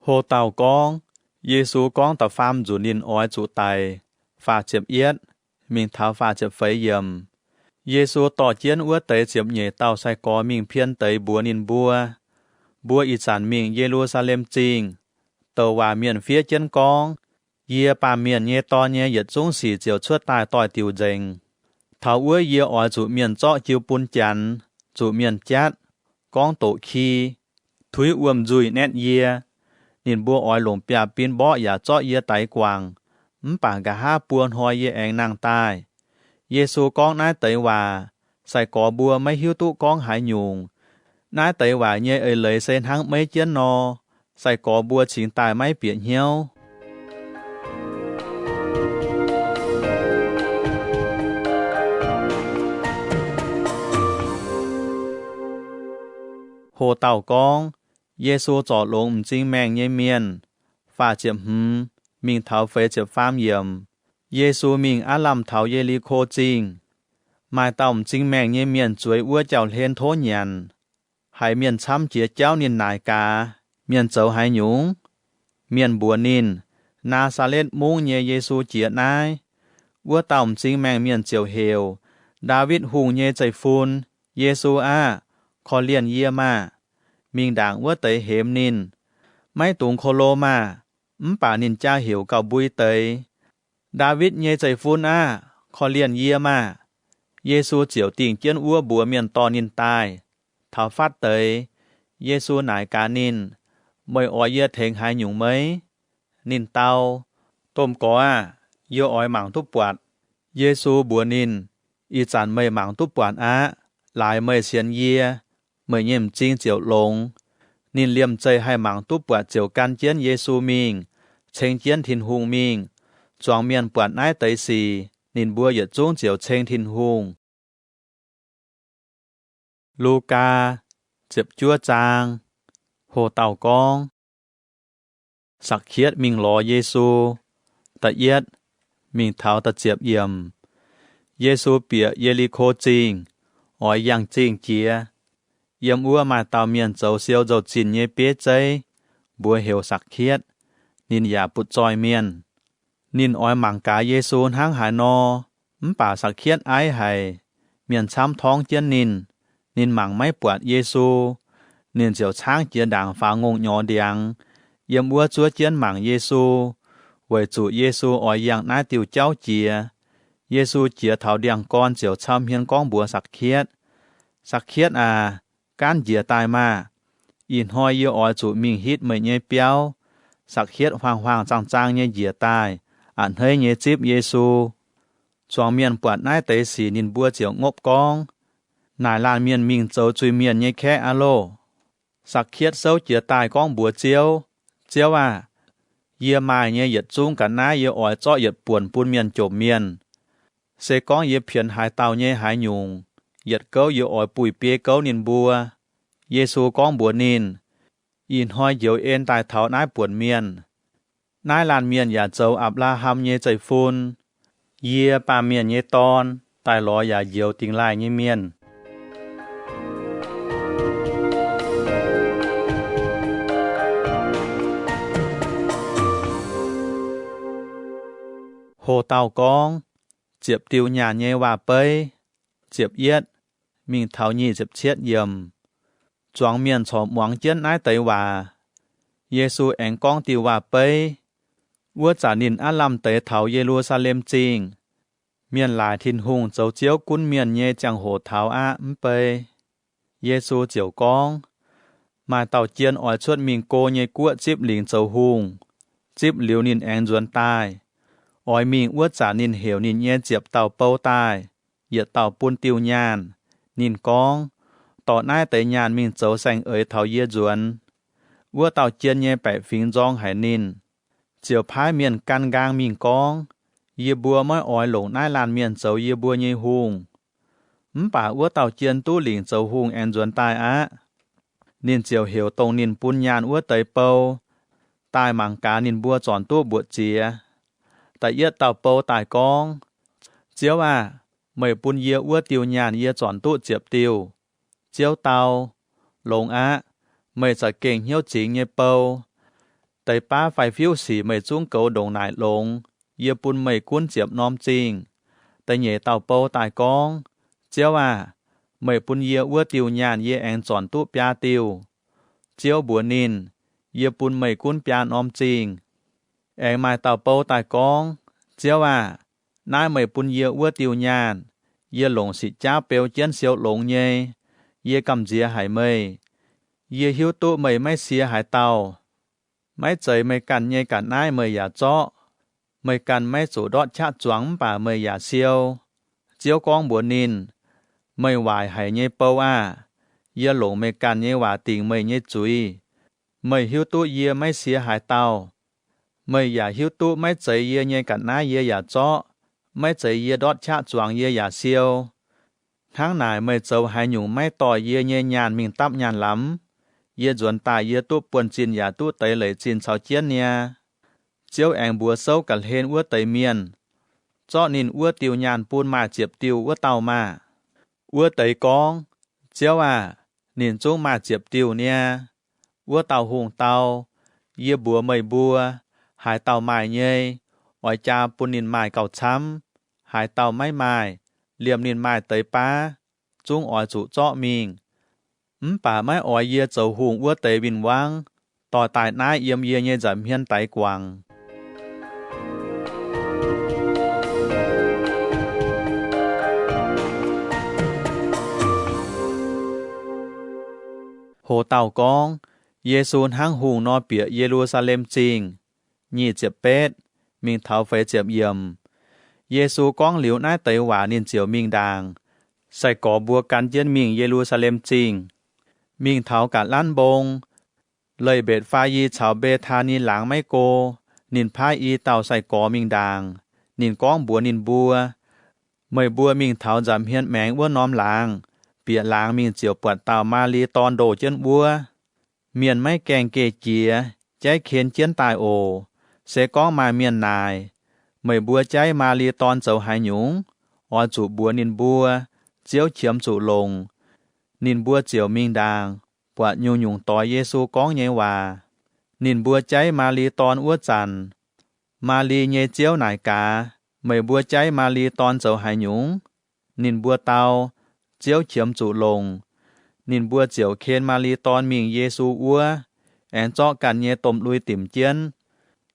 Hồ tàu con, Giê-xu con tập phàm chủ niên ói chủ tài, phá chếp yết, mình tháo phá chếp phấy yếm. Giê-xu tỏ chiến ua tế chếp nhé tàu sai có mình phiên tế bùa niên bùa. Bùa y sản mình Giê-ru-sa-lêm chinh, tàu hòa miền phía chân con, yê bà miền nhé to nhé yết dung xỉ chiều chuốt tài tỏi tiểu dình. Tháo ua yê ói chủ miền chọ chiêu bún chắn, chủ miền chát, con tổ khi, thúi uom dùi nét yê. Nhìn bùa ói lồng bia pin bó ya chọ yê tái quàng, bà gà ha buôn hoi yê anh nàng tai. Giê-xu con nái tới hòa, sai có bùa mấy hiếu tụ con hải nhung. Nái tới hòa nhê ơi lấy sen hăng mấy chiến nò, sai có bùa chính tài mấy biển hiếu. Hồ tàu con, Giê-xu trọ lông chính mèng nhê miền, phá chếp mình tháo phế chếp phám yếm. Giê-xu mình á làm tháo yê lý khô chính. Mai tàu chính mèng nhê miền chuối ua chào lên thố nhàn. Hải miền chăm chía cháu niên nải cá, miền châu hải nhúng. Miền bùa nín, na xa lết mung nhê Giê-xu chía nai. Ua tàu chính mèng miền chiều hều, David hùng nhê chạy phun, Giê-xu khó liền yê mà. Mình đảng ua tới hiếm nín. Mấy tùng khô lô mà, bà nín cha hiểu cào bùi tới. David nhê chạy phun khó liền yê mà. Giê-xu chiều tình chiến ua bùa miền to nín tai. Thảo phát tới, Giê-xu nải cá nín. Mời ói yê thênh hai nhung mấy. Nín tàu, tôm có yê ói mảng túp quạt. Giê-xu bùa nín, y chán mây mảng túp quạt lại mây xiên yê. Mời nhềm chinh chiều lông. Nín liêm chơi hai mảng túp quạt chiều can chiến Giê-xu mình. Chênh chiến thiên hùng mình. Choáng miền quạt nái tới xì. Nín bùa yết chung chiều chênh thiên hùng. Luca, chếp chua trang. Hồ tàu con. Sắc khiết mình lò Giê-xu. Tạ yết, mình tháo tạ chếp yếm. Giê-xu bịa yê lý khô chinh. Ói yang chinh chía. Yếm ua mà tàu miền châu siêu dầu chín nhé bế cháy. Bùa hiểu sắc khiết. Nín giả bút tròi miền. Nín ói mảng cá Giê-xu hăng hải nò. Bà sắc khiết ái hải. Miền chăm thong chiến nín. Nín mảng máy bọt Giê-xu. Nín chiều trang chía đảng phá ngôn nhỏ điang. Yếm ua chúa chiến mảng Giê-xu. Với chủ Giê-xu ói yang nái tiêu cháu chía. Giê-xu chía thảo điang con chiều chăm hiên con bùa sắc khiết. Sắc khiết can dìa tài mà. In hoi yê ói chủ mình hít mấy nhé béo. Sắc khiết hoàng hoàng trang trang nhé dìa tài. Ảnh hơi nhé chíp Giê-xu. Choáng miền bọt nái tế xì nín bùa chiều ngốc con. Nải làn miền mình châu chui miền nhé khẽ alo. Sắc khiết sâu chìa tài con bùa chiêu. Chiêu yê mai nhé yết chung cả ná yê ói cho yết buồn bùn miền chộp miền. Sẽ con yê phiền hải tàu nhé hải nhung. Yết câu yê ói bùi bê câu nín bùa. Giê-xu con bùa nín. In hoi dấu ên tài tháo nái buồn miền. Nái làn miền yà châu Ab-la-ham nhé chạy phun. Yê bà miền nhé ton. Tài ló yà dấu tình lại nhé miền. Hồ tàu con. Diệp tiêu nhà nhê hòa bấy, Diệp yết, mình thảo nhi Diệp chết yầm. Choáng miền chọp mong chân ái tây hòa. Giê-xu ảnh con tiêu hòa bấy. Vua trả nín á lâm tây thảo Giê-ru-sa-lêm chinh. Miền lại thiên hùng dấu chiếu cún miền nhê chẳng hồ thảo á bấy. Giê-xu chiều con. Mà tàu chiên ỏi chuột mình cô nhê cuộn chíp lính dấu hùng. Chíp liu nín ảnh duẩn tai. Ỏi mình vua trả nín hiểu nín nhê diệp tàu bâu tai. Yết tàu pun tiêu nhàn. Nín con. Tỏ nai tới nhàn mình dấu xanh ới thảo yê duẩn. Vua tàu chiên nhê bẻ phính dòng hải nín. Chiều phái miền căn gang mình con. Yê bùa mới ỏi lộn nai làn miền dấu yê bùa nhê hùng. Bà vua tàu chiên tu lính dấu hùng ảnh duẩn tai á. Nín chiều hiểu tông nín pun nhàn vua tới bâu. Tai mảng cá nín bùa tròn tu bụa chìa. Tại yết tàu bâu tài con. Chiếu à, mày pun yê vua tiêu nhàn yê tròn tu chiệp tiêu. Chiếu tàu, lông á, mày sẽ kênh hiếu chính nhé bâu. Tại ba phải phiếu xỉ mày xuống cầu đồng nải lông, yê pun mày cuốn chiệp nóm chinh. Tại nhé tàu bâu tài con. Chiếu à, mày pun yê vua tiêu nhàn yê anh tròn tu pia tiêu. Chiếu bùa nín, yê pun mày cuốn pia nóm chinh. Anh mày tàu bâu tài con. Chiếu à, nai mày pun yê vua tiêu nhàn, yê lông xị chá bèo chén siêu lông nhé. Yê cầm dìa hải mây. Yê hiếu tụ mây mấy xìa hải tàu. Mấy trời mây cằn nhê cằn ai mây giả chó. Mây cằn mấy chủ đọt chát choáng bà mây giả siêu. Chiếu con bùa nín. Mây hoài hải nhê bâu à. Yê lộn mây cằn nhê hòa tình mây nhê chúi. Mây hiếu tụ yê mấy xìa hải tàu. Mây giả hiếu tụ mấy trời yê nhê cằn ai yê giả chó. Mấy trời yê đọt chát choáng yê giả siêu. Tháng này mày châu hai nhung mấy tỏi yê nhê nhàn mình tắp nhàn lắm. Yê duẩn tài yê tu buồn chín giả tu tấy lấy chín sáu chiên nha. Chiếu ảnh bùa sâu cả hên ua tấy miền. Cho nín ua tiêu nhàn pun mà chiếp tiêu ua tàu mà. Ua tấy con. Chiếu à, nín chung mà chiếp tiêu nha. Ua tàu hùng tàu. Yê bùa mây bùa. Hải tàu mài nhê. Ôi cha pun nín mài cầu chăm. Hải tàu máy mài. Liềm nín mài tới ba. Chung ỏi chủ cho mình. Bà mấy ỏi yê dấu hùng ua tế bình vang. Tỏi tài nai yếm yê nhê giảm hiên tái quảng. Hồ tàu con. Giê-xu hang hùng no bịa Giê-ru-sa-lêm chinh. Nhị chiệp bết. Mình thảo phê chiệp yếm. Giê-xu con liễu nai tới hỏa nín chiều mình đàng. Sai có bùa căn chiên mình Giê-ru-sa-lêm chinh. Mình thảo cả lan bông. Lời bệt pha y chào bê tha nín lãng mấy cô. Nín phá y tàu sai có mình đàng. Nín con bùa nín bùa. Mời bùa mình thảo giảm hiên mẹng bùa nóm lãng. Bịa lãng mình chiều bọt tàu ma lý tòn đổ chân bùa. Miền mấy kèng kê chìa. Cháy khiến chiến tài ổ. Sẽ có mà miền nài. Mời bùa cháy ma lý tòn dấu hai nhúng. Ở chủ bùa nín bùa. Chiếu chiếm chủ lồng. Nín bùa chiều mình đàng. Bọt nhu nhung tỏi Giê-xu con nhé hòa. Nín bùa cháy ma lý tòn ua chằn. Ma lý nhé chiếu nải cá. Mời bùa cháy ma lý tòn dấu hai nhúng. Nín bùa tàu. Chiếu chiếm chủ lồng. Nín bùa chiều khen ma lý tòn mình Giê-xu ua. Anh cho cảnh nhé tôm lui tìm chiến.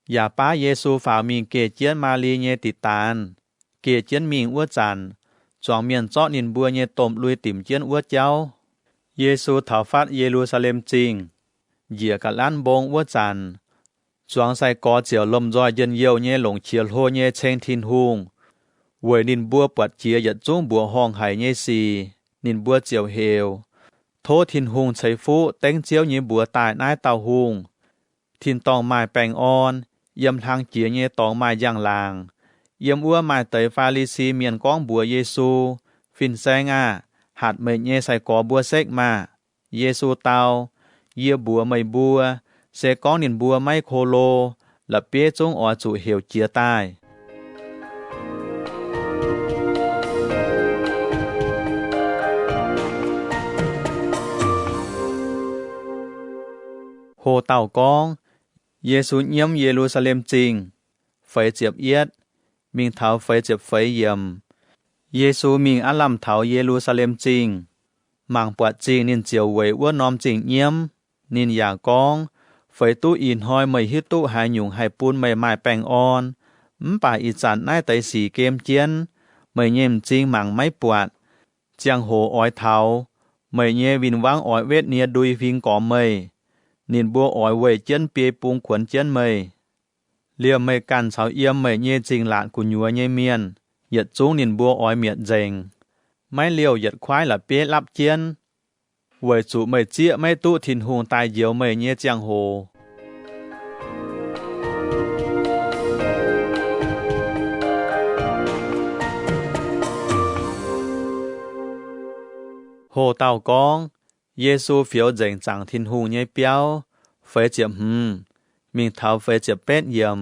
Giả bá Giê-xu phảo mình kê chiến ma lý nhé tị tàn. Kê chiến mình ua chằn. Choáng miền cho nín bùa nhé tôm lui tìm chiến ua cháu. Giê-xu thảo phát Giê-ru-sa-lêm chinh. Dìa cả lan bông ua chằn. Choáng sai có chiều lông dòi dân yêu nhé lồng chiều hô nhé chênh thiên hùng. Với nín bùa bọt chia giật chung bùa hong hải nhé xì. Nín bùa chiều hều. Thô thiên hùng cháy phú tên chiếu nhé bùa tài nai tàu hùng. Thiên tòng mài bèng on. Yếm thang chia nhé tòng mài giang làng. Yếm ua mài tới pha lý xì miền con bùa Giê-xu. Phìn xanh à. Hạt mây nhé sai có bùa xếch mà. Giê-xu tàu. Yê bùa mây bùa. Sẽ có nín bùa mây khô lô. Lập bế chung ở chủ hiểu chia tai. Hồ tàu con. Giê-xu nhiễm Giê-ru-sa-lêm chinh. Phấy chiệp yết. Mình thảo phấy chiệp phấy yếm. เยซูมิงอัลลัมเถาเยรูซาเล็มจริงมังปวดจริงนินเจียวเวยว่านอมจริงเยี่ยมนินอย่ากองเฟยตู้อินหอยไม่ฮิตู้หายหยุ่งให้ปูนไม่ไม้แป้งอ่อนป่าอีจันน่ายไตสีเกมเจียนไม่เยี่ยมจริงมังไม่ปวดเจียงโหอ้อยเถาไม่เย่วินวางอ้อยเวทเนียดุยพิงก่อไม่นินบัวอ้อยเวยเจียนเปียปุงขวนเจียนไม่เลี้ยมไม่กันเสาเอี่ยมไม่เย่จริงหลานกุญยัวเย่เมียนเหยียดจูงนินบัวอ้อยเมียดเจงไม่เลี้ยวเหยียดควายละเปียรับเจียนเวยจุไม่เจี๊ยไม่ตู้ถิ่นหงตายเหี่ยวไม่เย่เจียงโหโหเต่ากองเยซูเฟียวเจิงจังทินหูเย่เปียวเฟยเจียมมิงเท้าเฟยเจียเป็ดเยี่ยม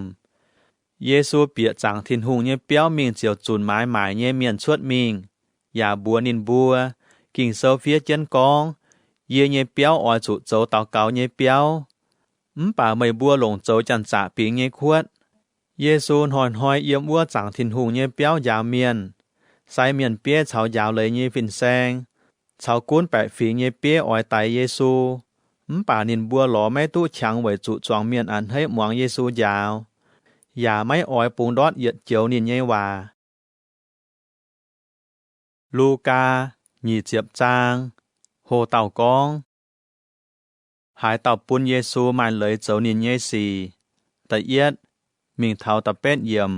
เยซูเปียจังทินหูเย่เปียวมิงเจียวจุนไม้หมายเย่เมียนชวดมิงอย่าบัวนินบัวกิ่งเซาเฟียเจียนกองเย่เย่เปียวอ้อยจุโจเต่าเก่าเย่เปียวป่าไม่บัวหลงโจจันจ่าปีเย่ขวดเยซูหอนหอยเยี่ยมวัวจังทินหูเย่เปียวยาวเมียนใส่เมียนเปียเฉายาวเลยเย่ฟินแซงชาวกุ้นแปะฝีเยเปี้ยอ้อยไตเยซูป่านินบัวหลอไม่ตู้ฉังไว้จุจวงเมียนอันให้หมวงเยซูยาวอย่าไม่อ้อยปุงดอดเหยียดเจียวนินเยว่าลูกาหยีเจียบจางโหเต่ากองหายเต่าปุนเยซูมันเลยเจ้านินเยสีแต่เอียดมิงเท้าตะเป็ดเยี่ยม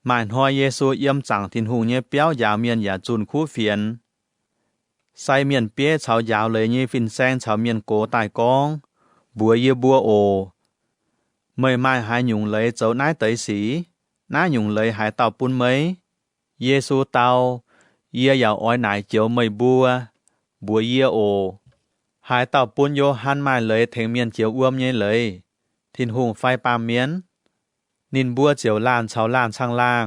มันหอยเยซูเยี่ยมจังทินหูเยเปี้ยวยาวเมียนอย่าจุนคู่เฟียนใส่เมียนเปี้ยเฉายาวเลยยี่ฟินแซงเฉาเมียนโกตายกองบัวเยบัวโอเมื่อไม้หายหยุ่งเลยเจ้านายเตยสีน้าหยุ่งเลยหายเต่าปุนเมยเยซูเต่าเยี่ยยาวอ้อยไหนเจียวเมยบัวเยี่ยโอหายเต่าปุนโยหันมาเลยเทงเมียนเจียวอ้วมเย่เลยทินหุงไฟปามเมียนนินบัวเจียวล้านเฉาล้านช่างล่าง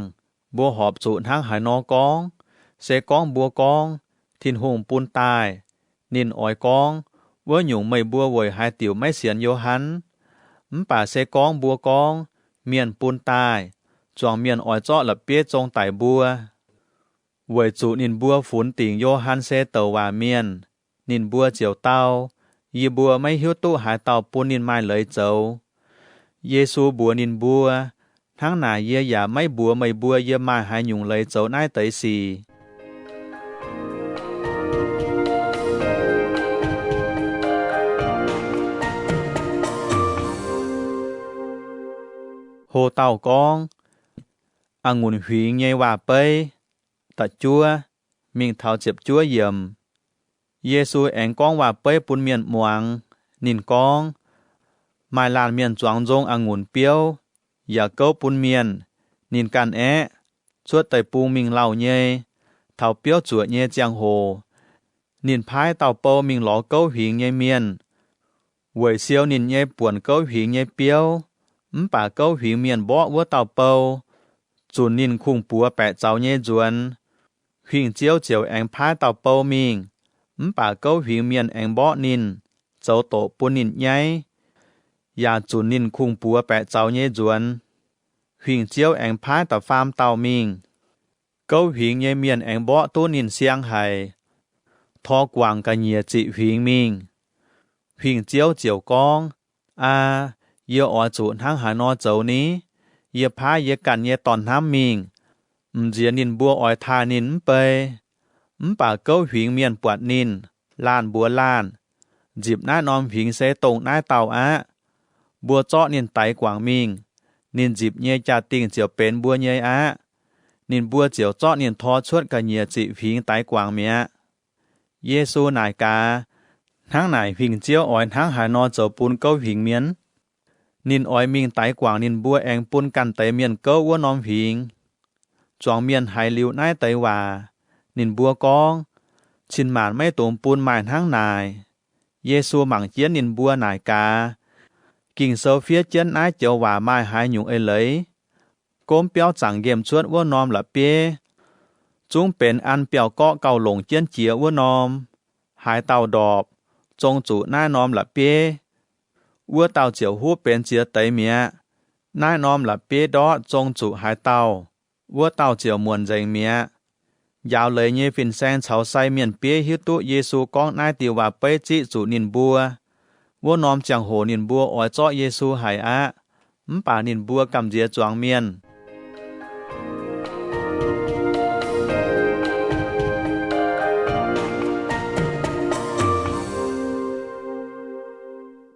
บัวหอบจุทั้งหายนอกองเสกองบัวกองทินหงปูนตายนินอ้อยกองเว่าหยุ่งไม่บัวเวยหายติ๋วไม่เสียนโยหันป่าเสกองบัวกองเมียนปูนตายจองเมียนอ้อยเจาะละเปียจงไต่บัวเวยจุนินบัวฝุนติ่งโยหันเซเตวาเมียนนินบัวเจียวเต้ายีบัวไม่หิ้วตู้หายเต่าปูนนินไม้เลยเจ้าเยซูบัวนินบัวทั้งหนาเยี่ยอย่าไม่บัวไม่บัวเยี่ยมาหายหยุ่งเลยเจ้านายเตยสีโหเต่ากององุ่นหวีเงยว่าเปยตัดจัวมิงเท้าเจ็บจัวเยี่ยมเยซูแองกองว่าเปยปุนเมียนหมวงนินกองไม้ลานเมียนจวงจงองุ่นเปียวอย่าเก้าปุนเมียนนินกันชวดไตปูมิงเหล่าเยเท้าเปียวจั่วเยเจียงโหนินพายเต่าเปามิงหลอเก้าหิงเยเมียนเวยเซียวนินเยป่วนเก้าหิงเยเปียวป่าเก้าหิงเมียนบ่วัวเต่าเปาจุนนินคุงปัวแปะเจ้าเยจวนหิงเจียวเจียวแองพายเต่าเปามิงป่าเก้าหิงเมียนแองบ่นินเจ้าโตปุนนินใหญ่อย่าจุนนินคุงปัวแปะเจ้าเยจวนหิงเจียวแองพายเต่าฟาร์มเต่ามิงเก้าหิงเยเมียนแองบ่ตู้นินเสียงไห้ทอกวางกะเนียจิหิงมิงหิงเจียวเจียวกองเยี่ยอจุทั้งหานอเจ้านี้เยี่ยพาเยี่ยกันเยี่ยตอนน้ำมิงเจียนินบัวอ้อยทานินไปป่าเก้าหิงเมียนปวดนินล้านบัวล้านจีบหน้านอมหิงเสตงหน้าเต่าบัวเจาะนินไตกวางมิงนินจีบเยี่ยจ่าติ่งเจียวเป็นบัวเยี่ยนินบัวเจียวเจาะนินทอชวดกันเยี่ยจิหิงไตกวางเมียเยซูนายกาทั้งนายหิงเจียวอ้อยทั้งหานอเจ้าปูนเก้าหิงเมียนนินอ้อยมิงไตกวางนินบัวแองปุนกันไตเมียนเก้าวัวนอมหิงจองเมียนหายลิวนายไตว่านินบัวกองชินหมานไม่ตุ่มปูนหมายทั้งนายเยซูหมั่งเจียนนินบัวนายกากิ่งโซเฟียเจียนนายเจียวว่าไม้หายหยุ่งเลยก้มเปียวจังเยี่ยมชวดวัวนอมละเปียจุ้งเป็นอันเปียวเกาะเก่าหลงเจียนเจียวัวนอมหายเต่าดอบจงจุหน้านอมละเปียวัวเต่าเจียวหูเป็นเจียไตเมียนายนอมละเปียดอจงจุหายเต่าวัวเต่าเจียวมวนใจเมีย Dạo lời nhé phiền sang cháu say miền bế hiếu tụ Giê-xu con nai tiểu và bế trị chủ nín bùa. Vô nòm chẳng hồ nín bùa ỏi cho Giê-xu hải á. Bà nín bùa cầm dìa choáng miền.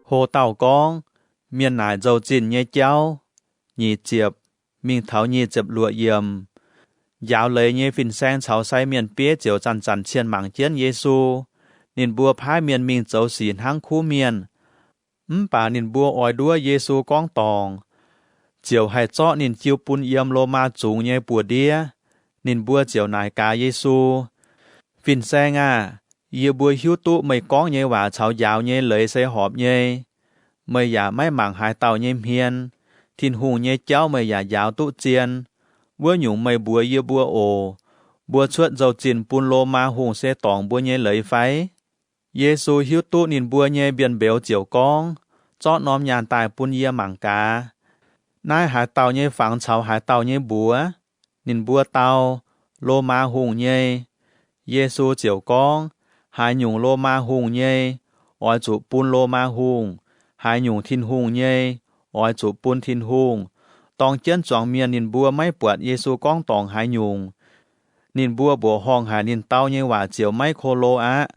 Hồ tàu con, miền nải dầu chìn nhé cháu. Nhì chiệp, mình tháo nhì chiệp lụa yểm. Dạo lời nhé phiền sang cháu say miền bế chiều chăn chăn chiên mạng chiên Giê-xu. Nín bùa phái miền mình dấu xỉn hăng khu miền. Bà nín bùa ỏi đua Giê-xu con tòng. Chiều hay cho nín chiêu bún yếm lô ma trúng nhé bùa đĩa. Nín bùa chiều nải cá Giê-xu. Phiền sang à, yêu bùa hiếu tụ mày con nhé và cháu dạo nhé lấy xe họp nhé. Mày giả mấy mảng hai tàu nhé hiền. Thiên hùng nhé cháu mày giả dạo tụ chiên. Bùa nhung mày bùa yêu bùa ồ. Bùa chuột dầu chìn bún lô ma hùng xe tòng bùa nhé lấy phái. Giê-xu hiếu tụ nín bùa nhé biên béo chiều con. Chót nóm nhàn tài bún yếm mảng cá. Nai hải tàu nhé phẳng cháu hải tàu nhé bùa. Nín bùa tàu, lô ma hùng nhé. Giê-xu chiều con, hải nhung lô ma hùng nhé. Ôi chủ bún lô ma hùng. Hải nhung thiên hùng nhé. Ôi chủ bún thiên hùng. Tòng chân choáng miền nín bùa mấy bụt Giê-xu con tòng hải nhung. Nín bùa bùa hong hải nín tàu nhé và chiều mấy khô lô á.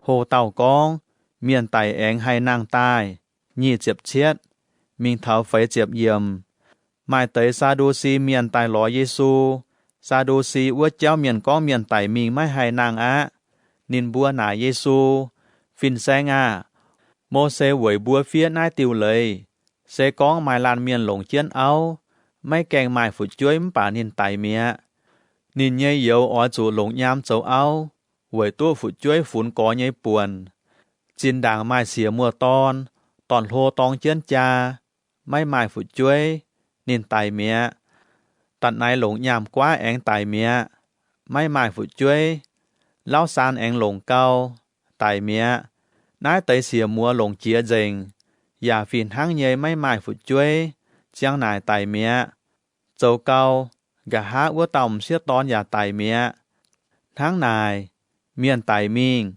Hồ tàu con, miền tài én hay nàng tai, nhì chiệp chiết, mình tháo phấy chiệp yểm. Mai tới Sa-đu-si miền tài ló Giê-xu, Sa-đu-si ua cháu miền con miền tài mình mai hay nàng á. Nín bùa nả Giê-xu, phiền sang à, Mô-xê với bùa phía nai tiêu lời, sẽ con mai lan miền lồng chiến áo, mấy kèng mai phụ chuối bà nín tài mẹ. Nín nhây yếu ở chủ lồng nhám châu áo, với tua phụ chuối phún có nhây buồn. Chín đảng mai xỉa mùa tòn hô tong chiến cha, mấy mai phụ chuối, nín tài mẹ. Tận này lồng nhám quá én tài mẹ, mấy mai phụ chuối, lão san én lồng cao, tài mẹ. Nái tới xỉa mùa lồng chia dình, giả phiền hăng nhây mấy mai phụ chuối, chiang nài tài mẹ. Châu cao, gà há ua tòng xiết tón giả tài mẹ. Tháng này, miền tài mình,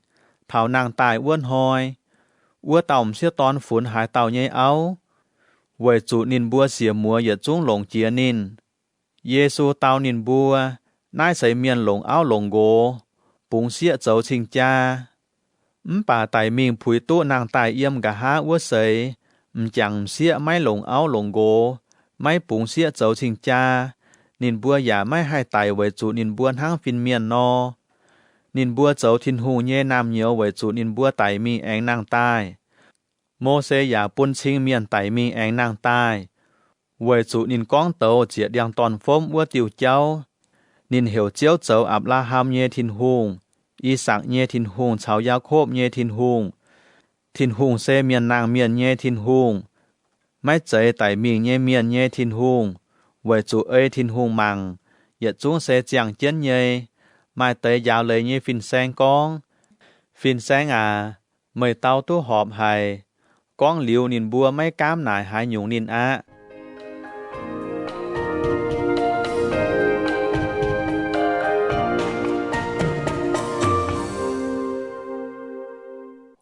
thảo nàng tài uôn hoi, ua tòng xiết tón phún hải tàu nhây áo. Với chủ nín bùa xỉa mùa yết chung lồng chia nín. Giê-xu tàu nín bùa, nái xây miền lồng áo lồng gỗ, búng xịa châu trình cha. Bà tài mình phúi tụ nàng tài yếm gà há ua xây, chẳng xịa mấy lồng áo lồng gỗ, mấy búng xịa châu trình cha. Nín bùa giả mấy hai tài với chủ nín bùa hăng phiên miền no. Nín bùa châu thiên hù nhé nam nhiều với chủ nín bùa tài mình ánh nàng tai. Mô-xê giả bún chinh miền tài mình ánh nàng tai. Với chủ nín con tàu chia điang toàn phôm ua tiêu cháu. Nín hiểu chiếu châu áp la ham nhé thiên hùng. Y sạc nhé thiên hùng cháu gia khốp nhé thiên hùng. Thiên hùng xê miền nàng miền nhé thiên hùng. Mấy chế tài mình nhé miền nhé thiên hùng. Với chủ ơi thiên hùng măng. Yết chúng xê chẳng chiến nhé. Mai tới dạo lời nhé phiền sang con. Phiền sang à, mời tao tu họp hay. Con liu nín bùa mấy cám nải hai nhung nín á.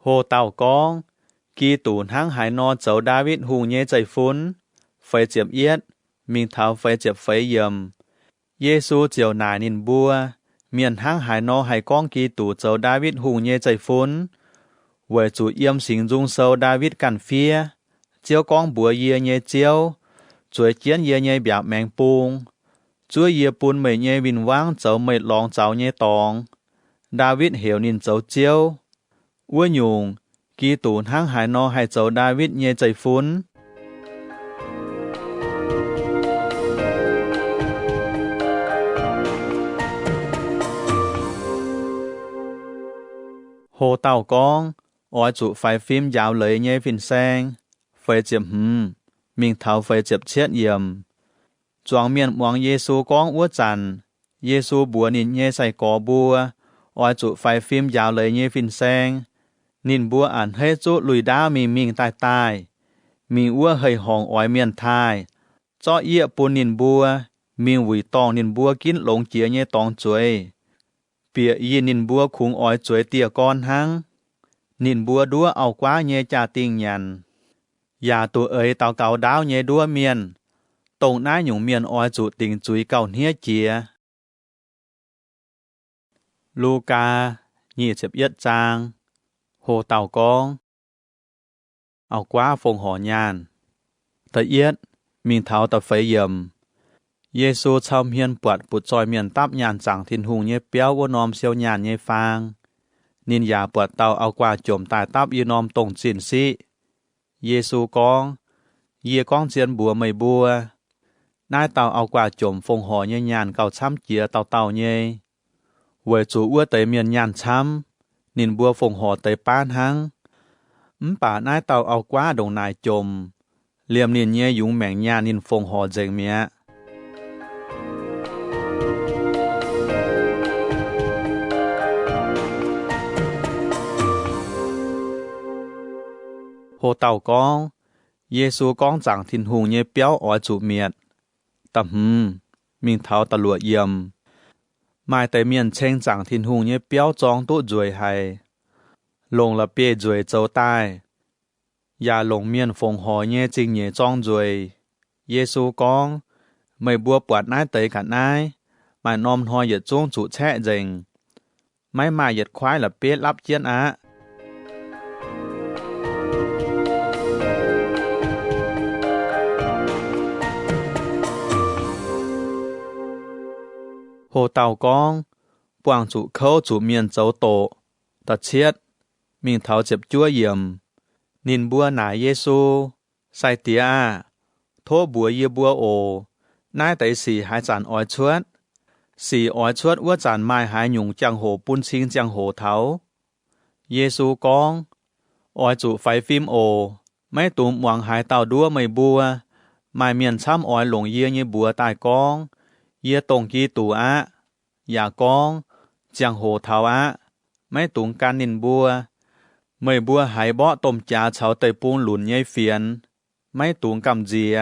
Hồ tàu con, kỳ tùn hăng hải nò cháu David hùng nhé chạy phún. Phải chiếp yết, mình tháo phải chiếp phải yểm. Giê-xu chiều nải nín bùa. Miền hăng hải nò hải con kỳ tù cháu David hùng nhé chạy phún. Với chủ yếm xính dung sâu David cản phía. Chiếu con bùa yê nhé chiếu. Chuối chiến yê nhé biạp mẹng bùng. Chúa yê bùn mây nhé vinh vang cháu mây lòng cháu nhé tòng. David hiểu nín cháu chiếu. Ua nhung, kỳ tùn hăng hải nò hải cháu David nhé chạy phún. Hồ tàu con, ôi chủ phải phim dạo lấy nhé phiền sang. Phải chiếm mình tháo phải chiếm chết yểm. Choáng miền muang Giê-xu con ua chăn. Giê-xu bùa nín nhé xài có bùa. Ôi chủ phải phim dạo lấy nhé phiền sang. นินบัวอ่านให้จุลุยดาวมีมิงตายตายมีอ้วเฮยหองอ้อยเมียนทายเจาะเอี้ยปูนินบัวมีหวีตองนินบัวกินหลงเจียเย่ตองจวยเปียยีนินบัวคุงอ้อยจวยเตียก้อนหังนินบัวดัวเอากว่าเย่จ่าติงยันยาตัวเอ๋ยเต่าเก่าดาวเย่ดัวเมียนตรงหน้าหยุ่งเมียนอ้อยจุติงจุยเก่าเฮียเจียลูกา21จางโหเต่ากองเอากว่าฟงหอยานตะเอียดมิงเท้าตะไฟเยิมเยซูชาวเมียนปวดปุดจอยเมียนตับยานจังทินหุงเยเปียวว่านอมเซียวยานเยฟางนินยาปวดเตาเอากว่าจมตายตับยีนอมตรงจินซิเยซูกองเยกองเจียนบัวไม่บัวนายเตาเอากว่าจมฟงหอเยยานเก่าช้ำเจียเตาเยเวจูอ้วเตยเมียนยานช้ำนินบัวฟงหอเตยป้านหังป่านายเตาเอากว่าดงนายจมเลียมนินเยยุงแมงยานินฟงหอเจงเมียโหเต่ากองเยซูกองจังทินหุงเยเปียวอ้อยจูเมียดตำมิงเท้าตะลัวเยี่ยมหมายแต่เมียนเช่งจังทินหุงเยเปียวจองตู้จวยให้ลงละเปียจวยเจ้าใต้ยาลงเมียนฟงหอเยจริงเยจองจวยเยซูกองไม่บัวปวดนายเตยขัดนายหมายนอมหอยเหยียดจ้วงจุแช่เจงไม่มาเหยียดควายละเปียรับเจียนอะโหเต่ากองปวางจุเข้าจุเมียนเจ้าโตตัดเชียดมิงเท้าเจ็บจั่วเยี่ยมนินบัวหนาเยซูใส่เตียโทบัวเยบัวโอนายไตสีหายจานอ้อยชวดสีอ้อยชวดว่าจานไม้หายหยุ่งจังโหปุ้นชิงจังโหเท้าเยซูกองอ้อยจุไฟฟิล์มโอไม่ตุ่มหวังหายเต่าดัวไม่บัวไม่เมียนช้ำอ้อยหลงเยี่ยเยบัวตายกองเยี่ยตรงกีตูอะอย่ากองจังโหเท้าอะไม่ตุงการนินบัวไม่บัวหายเบาะต้มจ่าเฉาเตยปูนหลุนเยเฟียนไม่ตุงกำเจีย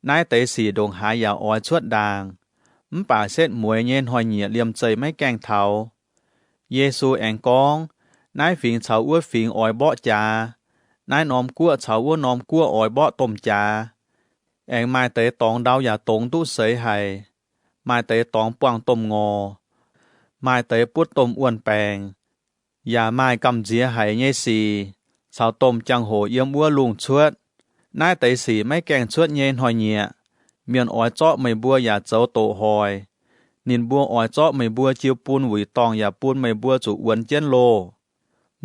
นายเตยสีดงหายยาอ้อยชวดด่างป่าเส้นหมวยเย็นหอยเหยียดเลี่ยมใจไม่แกงเทาเยซูแองกองนายฝิงเฉาอ้วฝิงอ้อยเบาะจ่านายนอมกั้วเฉาอ้วนอมกั้วอ้อยเบาะต้มจ่าแองไม้เตยตองดาวอย่าตงตู้เสยไห้ไม้เตยตองปวางต้มงอไม้เตยปุดต้มอ้วนแปงอย่าไม้กำเจียไห้เยสีชาวต้มจังโหเยี่ยมอ้วลุงชวดนายเตยสีไม่แกงชวดเย็นหอยเหยียเมียนอ้อยเจาะไม่บัวอย่าเจ้าโตหอยนินบัวอ้อยเจาะไม่บัวเจียวปูนหวีตองอย่าปูนไม่บัวจุอวนเจนโล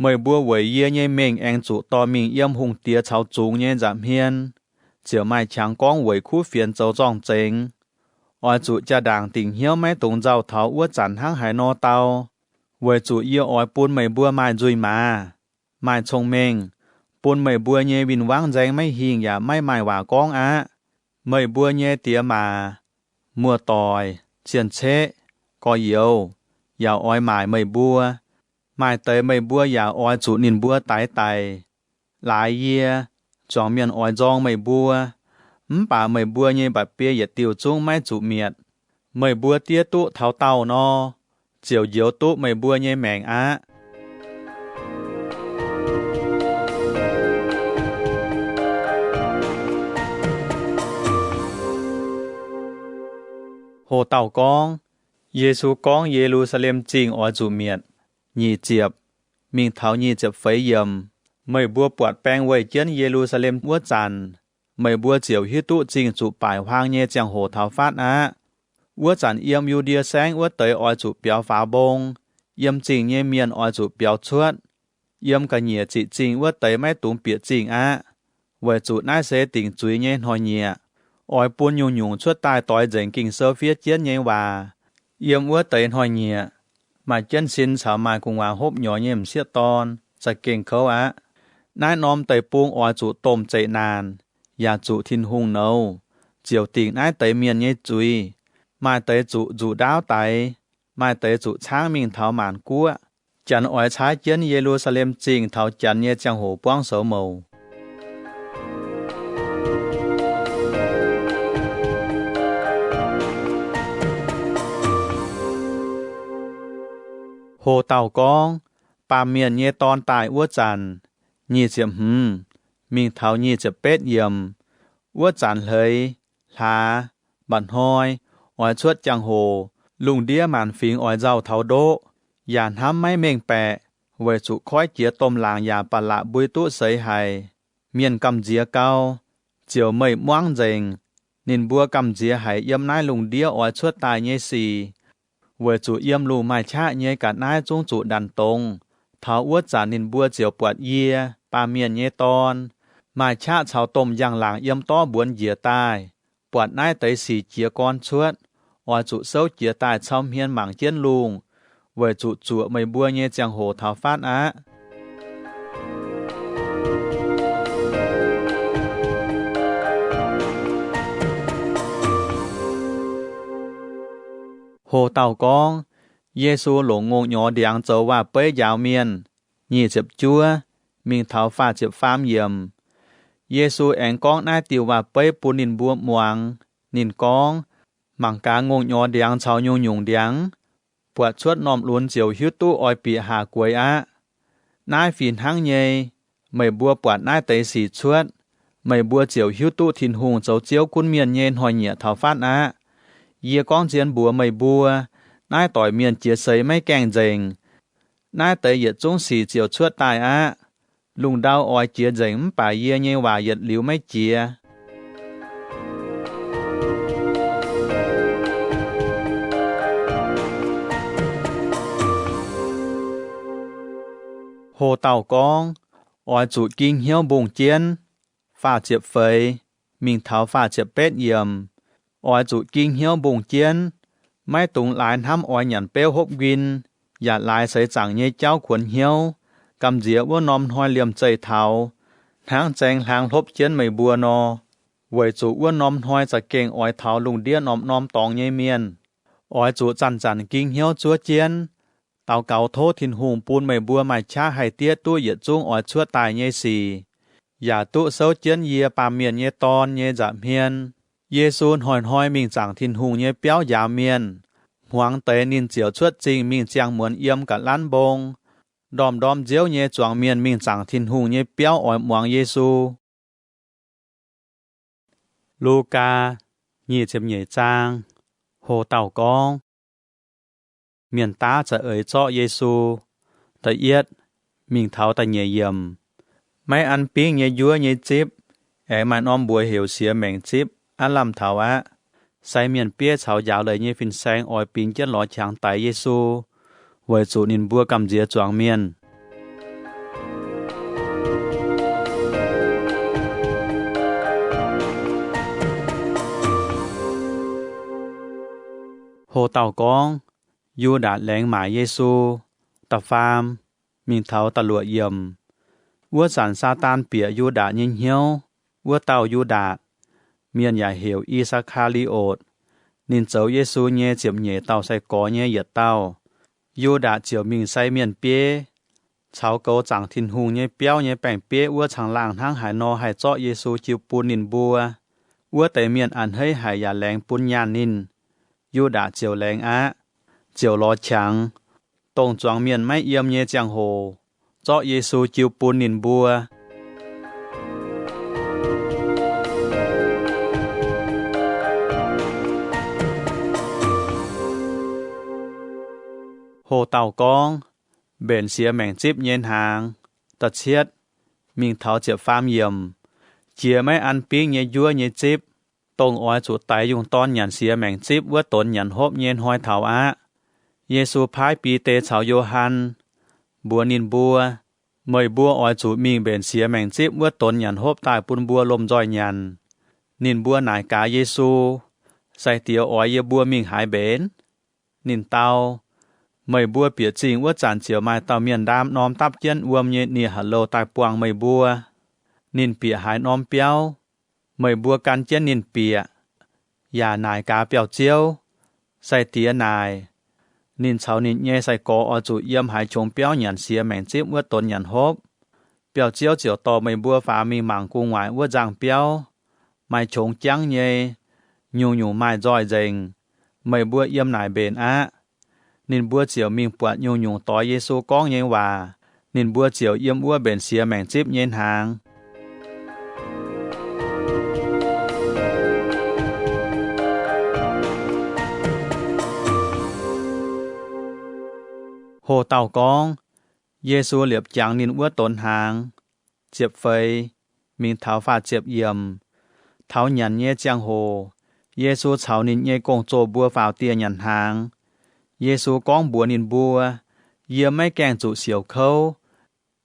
ไม่บัวไหวเยี่ยเย่เม่งแองจุตอมิงเยี่ยมหุงเตียชาวจูงเย่จามเฮียนเจียวไม้ฉางก้องไหวคู่เฟียนเจ้าจ้องเจงอ้อยจุจะด่างติ่งเหี้ยวไม่ตรงเจ้าเท้าอ้วจันห้างหายนอเตาไหวจุเยี่ยอ้อยปูนไม่บัวไม้จุยมาไม้ชงเม่งปูนไม่บัวเย่วินว่างแจงไม่หิงอย่าไม่ไม้ว่าก้องอะไม่บัวเย่เตียมามัวตอยเชียนเชะก็เยียวอย่าอ้อยหมายไม่บัวหมายเตยไม่บัวอย่าอ้อยจุนินบัวไตไตหลายเยียจอมเมียนอ้อยจองไม่บัวป่าไม่บัวเย่บัดเปียอย่าติวจุ้งไม่จุเมียดไม่บัวเตี้ยตุเท้าเต้านอเจียวเยียวตุไม่บัวเย่แมงอะโหเต่ากองเยซูกองเยรูซาเล็มจริงอ้อยจุเมียดยี่เจียบมิงเท้ายี่เจ็บไฟเยี่ยมไม่บัวปวดแป้งไว้เจียนเยรูซาเล็มวัวจันไม่บัวเจียวฮิตุจริงจุป่ายหางเย่จังโหเท้าฟาดอะวัวจันเยี่ยมอยู่เดียแสงวัวเตยอ้อยจุเปียวฝาบงเยี่ยมจริงเย่เมียนอ้อยจุเปียวชวดเยี่ยมกันเหยียจิจริงวัวเตยไม่ตุ่มเปียจริงอะไว้จุนายเสติ่งจุยเย่หอยเหยียอ้อยปูนยุงชวดตายต่อยเจงกิ่งเซอร์เฟียเจียนเย่ว่าเยี่ยมวัวเตยหอยเหยียมาเจนสินสาวมากุงวาฮบหย่อเยี่ยมเสียตอนจะเก่งเขาอะนายน้อมเตยปูงอ้อยจุต้มใจนานอย่าจุทินหุงเนาเจียวติ่งนายเตยเมียนเย่จุยมาเตยจุดาวไตมาเตยจุช้างมิงเท้าหมานกัวจ จันอ้อยช้าเจียนเยรูซาเล็มจริงเท่าจันเยจังโหป้องโสโมโหเต่ากองปามเมียนเยตอนตายอ้วจันยี่เจียมมิงเท่ายี่จะเป็ดเยี่ยมอ้วจันเลยลาบันห้อยอ้อยชวดจังโหลุงเดียหมันฟิงอ้อยเจ้าเท่าโดยานห้ำไม่เม่งแปะไว้สุค้อยเจียต้มลางยาปะละบุยตุเสยไห้เมียนกำเจียเก้าเจียวไม่ม่วงเจงนินบัวกำเจียไห้เยี่ยมนายลุงเดียอ้อยชวดตายเยสีไว้จุเยี่ยมลูไม่ชะเยกัดนายจงจุดันตรงเท้าอ้วจานินบัวเจียวปวดเยียปาเมียนเยตอนไม่ชะชาวต้มยังหลางเยี่ยมต้อบวนเยียตายปวดนายเตยสีเจียก้อนชวดอ้อยจุเซาเจียตายชาวเมียนหมังเจียนลุงไว้จุจั่วไม่บัวเยจังโหเท้าฟาดโหเต่ากองเยซูหลงงงหยอเดียงเจอว่าเป้ยยาวเมียนยี่เจ็บจัวมิงเท้าฟ้าเจ็บฟ้ามเยี่ยมเยซูแองกองนายติวว่าเป้ยปูนินบัวมวงนินกองหมังกางงหยอเดียงชาวยุงยุงเดียงปวดชวดนอมล้วนเจียวหิวตู้ออยปีหากวยนายฝีนทั้งเยไม่บัวปวดนายเตยสีชวดไม่บัวเจียวหิวตู้ทินหงเจ้าเจียวกุนเมียนเย็นหอยเหนียเท้าฟาดเยียกองเจียนบัวไม่บัวนายต่อยเมียนเจียเสยไม่แกงเจงนายเตยเหยียดจงสีเจียวชวดตายลุงดาวออยเจียเจงป่าเยียเยว่าเหยียดหลิวไม่เจียโหเต่ากองออยจุกิ้งเหี้ยวบงเจียนฝ้าเจ็บเฟยมิงเท้าฝ้าเจ็บเป็ดเยี่ยมออยจุกิ้งเหี้ยวบงเจียนไม่ตุงหลายทำออยหยันเป้วหบวินอย่าลายใส่จังเย่เจ้าขวนเหี้ยวกำเจียว่านอมห้อยเหลี่ยมใจเท้าทางแจงทางทบเจียนไม่บัวนอไว้จุว่านอมห้อยจะเก่งออยเท้าลุงเดียนอมนอมตองเย่เมียนออยจุจันกิ้งเหี้ยวจัวเจียนเต่าเก่าโทษทินหุงปูนไม่บัวไม่ช้าให้เตี้ยตู้เหยียดจุงออยชั่วตายเย่สีอย่าตู้เซาเจียนเยียปามเมียนเย่ตอนเย่จะเมียนเยซูนหอยห้อยมิงจังทินหุงเย่เปี้ยวยาเมียนหวงเตนินเจียวชวดจริงมิงเจียงเหมือนเอี่ยมกับล้านบงดอมเจียวเย่จวงเมียนมิงจังทินหุงเย่เปี้ยวอ่อยหวงเยซูลูกายี่เจ็บเหย่จางโหเต่ากองเมียนตาจะเอ่ยเจาะเยซูตะเอียดมิงเท้าตะเหย่เยี่ยมไม่อันปิ้งเย่ยัวเย่จิบมันอ้อมบัวเหวเสียแมงจิบอันลำเท้าใส่เมียนเปี้ยเฉายาวเลยเย่ฟินแสงออยปิงเจียนหลอช้างไตเยซูไว้จูนินบัวกำเจียจวงเมียนโหเต่ากองยูดาแหลงหมายเยซูตะฟามมิงเท้าตะลัวเยี่ยมวัวสันซาตานเปียยูดาเยี่ยเหี้ยววัวเต่ายูดาเมียนใหญ่เหวอีซาคาลิโอดนินเจ้าเยซูเย่เจียมเย่เต่าใส่กอเย่เหยียดเต่ายูดาเจียวมิงใส่เมียนเปียชาวเกาจังทินหุงเย่เปี้ยวเย่แป่งเปียวัวช่างล่างทั้งหายนอหายเจาะเยซูจิวปูนินบัววัวแต่เมียนอันเฮยหายยาแรงปุญญานินยูดาเจียวแรงเจียวรอชังตรงจวงเมียนไม่เอี่ยมเย่จังโหเจาะเยซูจิวปูนินบัวโหเต่ากองเบนเสียแมงจิบเย็นหางตะเชียดมิงเท้าเจ็บฟ้ามเยี่ยมเจียไม่อันปิ้งเยยัวเยจิบตรงอ้อยจุดไตยุงตอนหยันเสียแมงจิบว่าตนหยันฮบเย็นหอยเท้าเยซูพายปีเตเฉาโยฮันบัวนินบัวเมยบัวอ้อยจุมิงเบนเสียแมงจิบว่าตนหยันฮบตายปุนบัวลมจอยหยันนินบัวนายกาเยซูใส่เตียวอ้อยเยบัวมิงหายเบนนินเตาไม่บัวเปียจริงว่าจานเจียวไม้เตาเมียนดามน้อมตับเย็นอวมเยเนียฮัลโลตายปวงไม่บัวนินเปียหายน้อมเปียวไม่บัวกันเจียนนินเปียอย่านายกาเปียวเจียวใส่เตียนาย นินเฉานินเย่ใส่กออจุเยี่ยมหายชงเปียวหยันเสียแมงจิ๊บว่าตนหยันฮบเปียวเจียวเจียวต่อไม่บัวฟ้ามีหมังกุ้งหวายว่าจางเปียวไม่ชงจังเย่อยู่ไม่จ้อยเจงไม่บัวเยี่ยมนายเบนอะนินบัวเจียวมีปวดอยู่ต่อเยซูก้องเย่ว่านินบัวเจียวเยี่ยมวัวเบนเสียแมงจิ๊บเย็นหางโหเต่ากองเยซูเหลียบจางนินวัวตนหางเจ็บเฟยมีเท้าฟาดเจ็บเยี่ยมเท้าหยันเย่จางโหเยซูเฉานินเย่กงโจบัวฝ่าวเตียหยันหางเยซูก้องบัวนินบัวเยี่ยไม่แกงจุเสียวเขา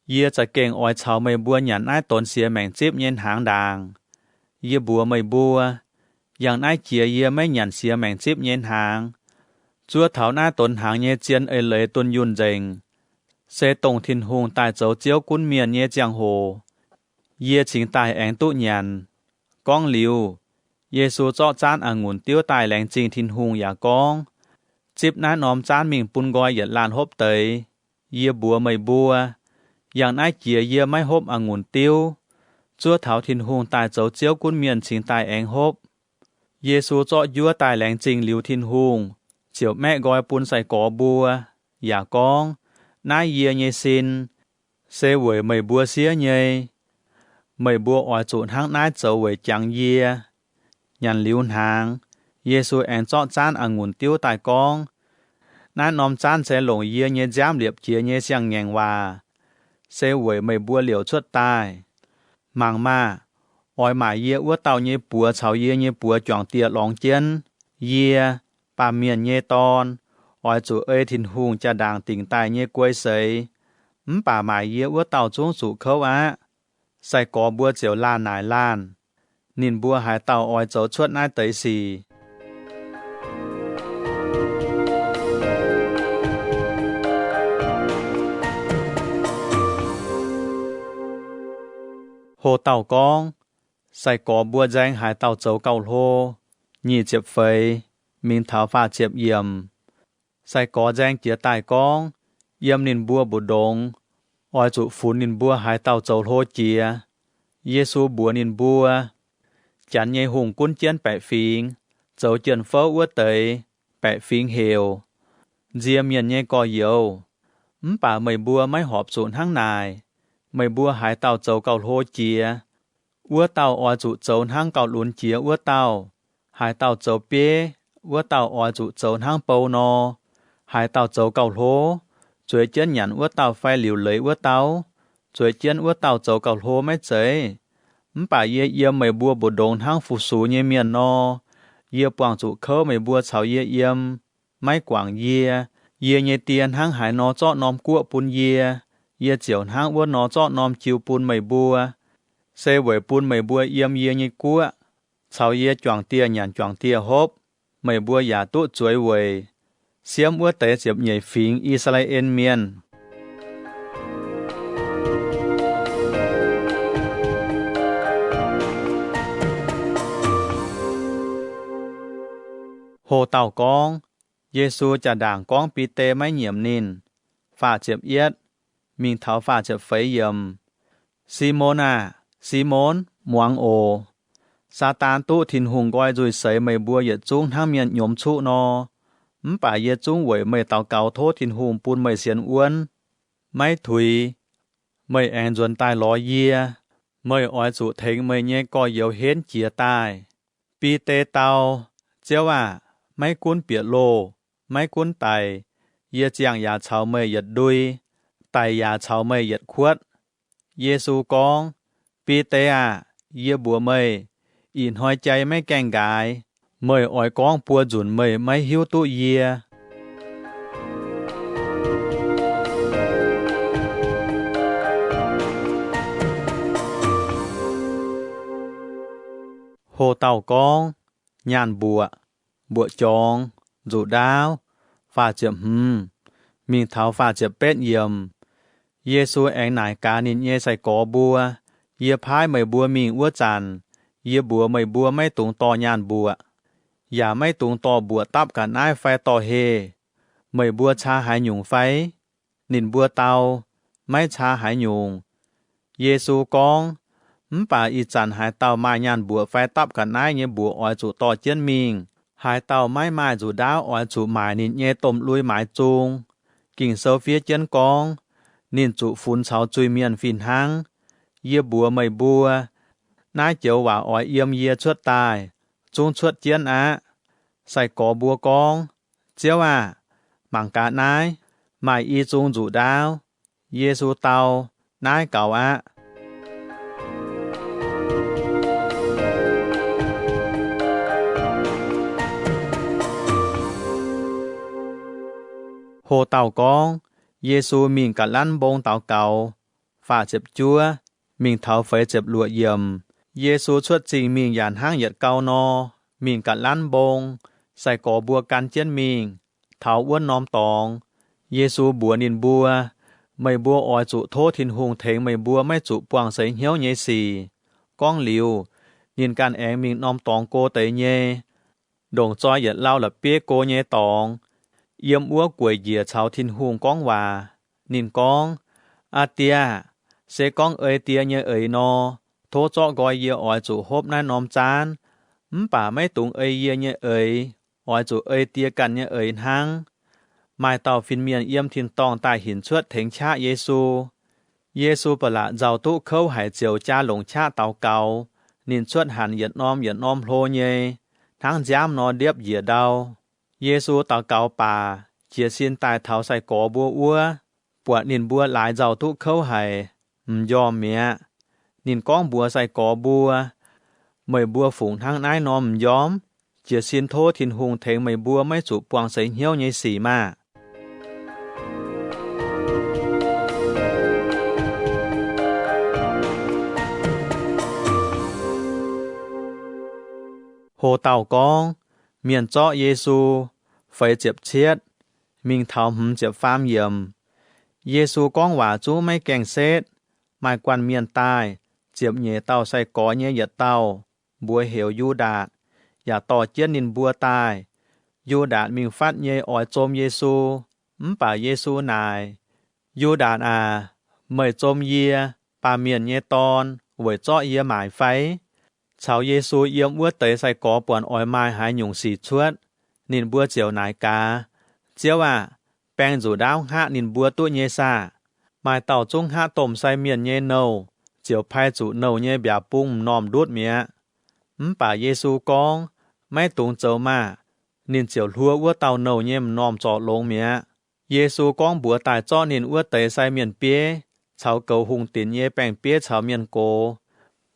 เยี่ยจะเก่งอ้อยเฉาไม่บัวหยันไอ้ตนเสียแมงจิ๊บเย็นหางด่างเยี่ยบัวไม่บัวอย่างไอ้เจียเยี่ยไม่หยันเสียแมงจิ๊บเย็นหางจัวเถาหน้าตนหางเย่เจียนเลยตุนยุนเจงเสตงทินหงตายเจ้าเจียวกุ้นเมียนเย่เจียงโหเย่ฉิงตายแองตุหยันก้องหลิวเยซูเจาะจานองุ่นเตี้ยวตายแหลงจริงทินหงอย่ากองจิบน้านอมจานมิงปุนกอยเหยียดลานฮบเตยเยี่ยบัวไม่บัวอย่างนายเกียเยี่ยไม่ฮบองุ่นติ้วจัวเถาทินหงตายเจ้าเจียวกุ้นเมียนฉิงตายแองฮบเยซูเจาะยัวตายแหลงจริงหลิวทินหงเจียวแม่กอยปุนใส่กอบัวอย่ากองนายเยี่ยเยซินเซเวยไม่บัวเสียเยไม่บัวอ่อยจุนหางนายเจ้าเวยจังเยี่ยยันหลิวหางเยซูแอนเจาะจานองุ่นติ้วตายกองน้านอมจานเสหลงเยี่ยเยจามเหลียบเจียเยเสียงแงงว่าเซเวยไม่บัวเหลียวชดตายมังมาอ้อยหมายเยี่ยอ้วเต่าเยปัวเฉาเยี่ยเยปัวจ่องเตียหลองเจียนเยี่ยปาเมียนเยตอนอ้อยจูทินหุงจะด่างติ่งตายเยกวยเสยป่าหมายเยี่ยอ้วเต่าจงสู่เขาอะใส่กอบัวเจียวล้านนายล้านนินบัวหายเต่าอ้อยเจ้าชวดนายเตยสีโหเต่ากองใส่กอบัวแจงหายเต่าเจ้าเก่าโลยี่เจ็บเฟยมีเท้าฟ้าเจ็บเยี่ยมใส่กอแจงเจียตายกองเยี่ยมนินบัวบุดงอ้อยจุฝูนนินบัวหายเต่าเจ้าโลเจียเยซูบัวนินบัวจันยหงกุ้นเจียนแปะฟิงเจ้าเจียนเฝ้าอ้วเตยแปะฟิงเฮวเจียเมียนเยกอเยวป่าไม่บัวไม่หอบสูนห้างนายไม่บัวหายเต่าเจ้าเก่าโลเจียอ้วเต่าอ้อยจุเจ้าห้างเก่าหลุนเจียอ้วเต่าหายเต่าเจ้าเปี้ยอ้วเต่าอ้อยจุเจ้าห้างเปานอหายเต่าเจ้าเก่าโลช่วยเจียนหยันอ้วเต่าไฟหลิวเลยอ้วเต่าช่วยเจียนอ้วเต่าเจ้าเก่าโลไม่เจยป่าเยี่ยไม่บัวบุดงทั้งฝูสูเยี่ยเมียนนอเยี่ยปวางจุเขาไม่บัวเฉาเยี่ยมไม่กวางเยี่ยเตียนทั้งหายนอเจาะนอมกัวปุนเยี่ยเจียวทั้งอ้วนนอเจาะนอมจิวปุนไม่บัวเซเวยปุนไม่บัวเยี่ยมเยี่กัวเฉาเยี่ยจวางเตียหยันจวางเตียฮบไม่บัวอย่าตุจวยเวยเสียมอ้วเตะเสียบใหญ่ฟิงอิสราเอลเมียนโหเต่ากองเยซูจะด่างกองปีเตไม่เหยี่ยมนินฝ่าเจ็บเอียดมิงเท้าฝ่าเจ็บเฟยเยี่ยมซีโมนาซีโมนหมวงโอซาตานตู้ทินหุงก้อยจุยเสยไม่บัวเหยียดจุ้งทั้งเมียนหยมชุนอป่าเหยียดจุ้งเหวยไม่เต่าเก่าโทษทินหุงปูนไม่เสียนอ้วนไม่ถุยไม่แอนจวนตายล้อเยียไม่อ้อยจุเทงไม่เงี้ยก็เยียวเห็นเจียตายปีเตเตาเจ้าว่าไม่กุ้นเปียโลไม่กุ้นไตเยี่ยเจียงยาเฉาไม่หยัดดุยไตยาเฉาไม่หยัดขวดเยซูกองปีเตอะเยี่ยบัวไม่อินหอยใจไม่แกงกายไม่อ้อยกองปัวจุนไม่หิวตุเยียโหเต่ากองย่านบัวจองจูดาวฝ่าเจ็บมีเท้าฝ่าเจ็บเป็ดเยี่ยมเยซูแองหนายกานินเยใส่กอบัวเยี่ยพายไม่บัวมีอ้วจันเยี่ยบัวไม่บัวไม่ตุงต่อย่านบัวอย่าไม่ตุงต่อบัวตับกันนายไฟต่อเฮ mời bua cha hải nhung phái nín bua tàu máy cha hải nhung Giêsu con bà y chăn hải tàu mai nhàn bùa phái tắp cả nái nhé bùa ỏi chủ to chiến mình hải tàu mai mai chủ đáo ỏi chủ mải nín nhé tôm lui mải chung kinh sâu phía chiến con nín chủ phun cháu chui miền phìn hăng yê bùa mày bùa nái chiều vào ỏi yêm yê chuất tài chung chuất chiến áใส่กอบัวกองเจ้าว่ามังกะนายหมายอีจุงจูดาวเยซูเตานายเก่าอะโฮเต่ากองเยซูมิงกะลั่นบงเต่าเก่าฝ่าเจ็บจัวมิงเท้าไฟเจ็บลัวเยี่ยมเยซูชวดจริงมิงหยานห้างเหยียดเก่านอมิงกะลั่นบงใส่ก่อบัวกันเจียนมิงเท้าอ้วนน้อมตองเยซูบัวนินบัวไม่บัวออยจุโททินหงเถงไม่บัวไม่จุปวงใส่เหี้ยวเยสีก้องหลิวนินการแองมิงน้อมตองโกเตเยดงจอยเหยียดเล่าละเปี้ยโกเยตองเยี่ยมอ้วกวยเหยียดชาวทินหงก้องว่านินก้องอาเตียเสก้องเอยเตียเยเอยนอโทเจาะกอยเยียออยจุฮบนายน้อมจานป่าไม่ตุงเอยเยียเยเอยออยจุเอยเตียกันเยเอยทั้งหมายเต่าฟินเมียนเยี่ยมทินตองตายหินชวดเถงชาเยซูปะละเจ้าตุเข้าหายเจียวจ้าหลงชาเต่าเก่านินชวดหันเหยียดน้อมโลเยทั้งจ้ามนอเดียบเหยียดเดาเยซูเต่าเก่าป่าเจียซินตายเท้าใส่ก่อบัวอ้วปวดนินบัวหลายเจ้าตุเข้าหายยอมเมียนินก้องบัวใส่ก่อบัวไม่บัวฝูงทั้งนายนอมย้อมเจียซินโททินหงเถงไม่บัวไม่จุปวงใส่เหี้ยวเยสีมาโฮเต่ากองเมียนเจาะเยซูไฟเจ็บเชียดมิงเท้าหืมเจ็บฟามเยี่ยมเยซูก้องว่าจู้ไม่แกงเซตหมายกวนเมียนตายเจ็บเหย่เต่าใส่ก่อเย่เหยียดเต่าบัวเหวยูดาดอย่าต่อเจียนนินบัวตายยูดาดมิงฟัดเย่อ่อยโจมเยซูป่าเยซูนายยูดาดเมยโจมเยียป่าเมียนเย่ตอนหวยเจาะเยียหมายไฟชาวเยซูเยี่ยมวัวเตยใส่ก่อป่วนอ้อยไม้หายหยุ่งสีชวดนินบัวเจียวนายกาเจียวว่าแปงจูดาวห้านินบัวตัวเยซาหมายเต่าจุ้งห้าต้มใส่เมียนเยเนาเจียวไพ่จูเนาเยเบียปุ้งนอมดูดเมียป่าเยซูกองไม่ตุงเจ้ามานินเจียวลัววัวเต่าเนาเยมนอมจอลงเมียเยซูกองบัวตายจ้อนินวัวเตยใส่เมียนเปียชาวเกาหุงตินเยแปงเปียชาวเมียนโก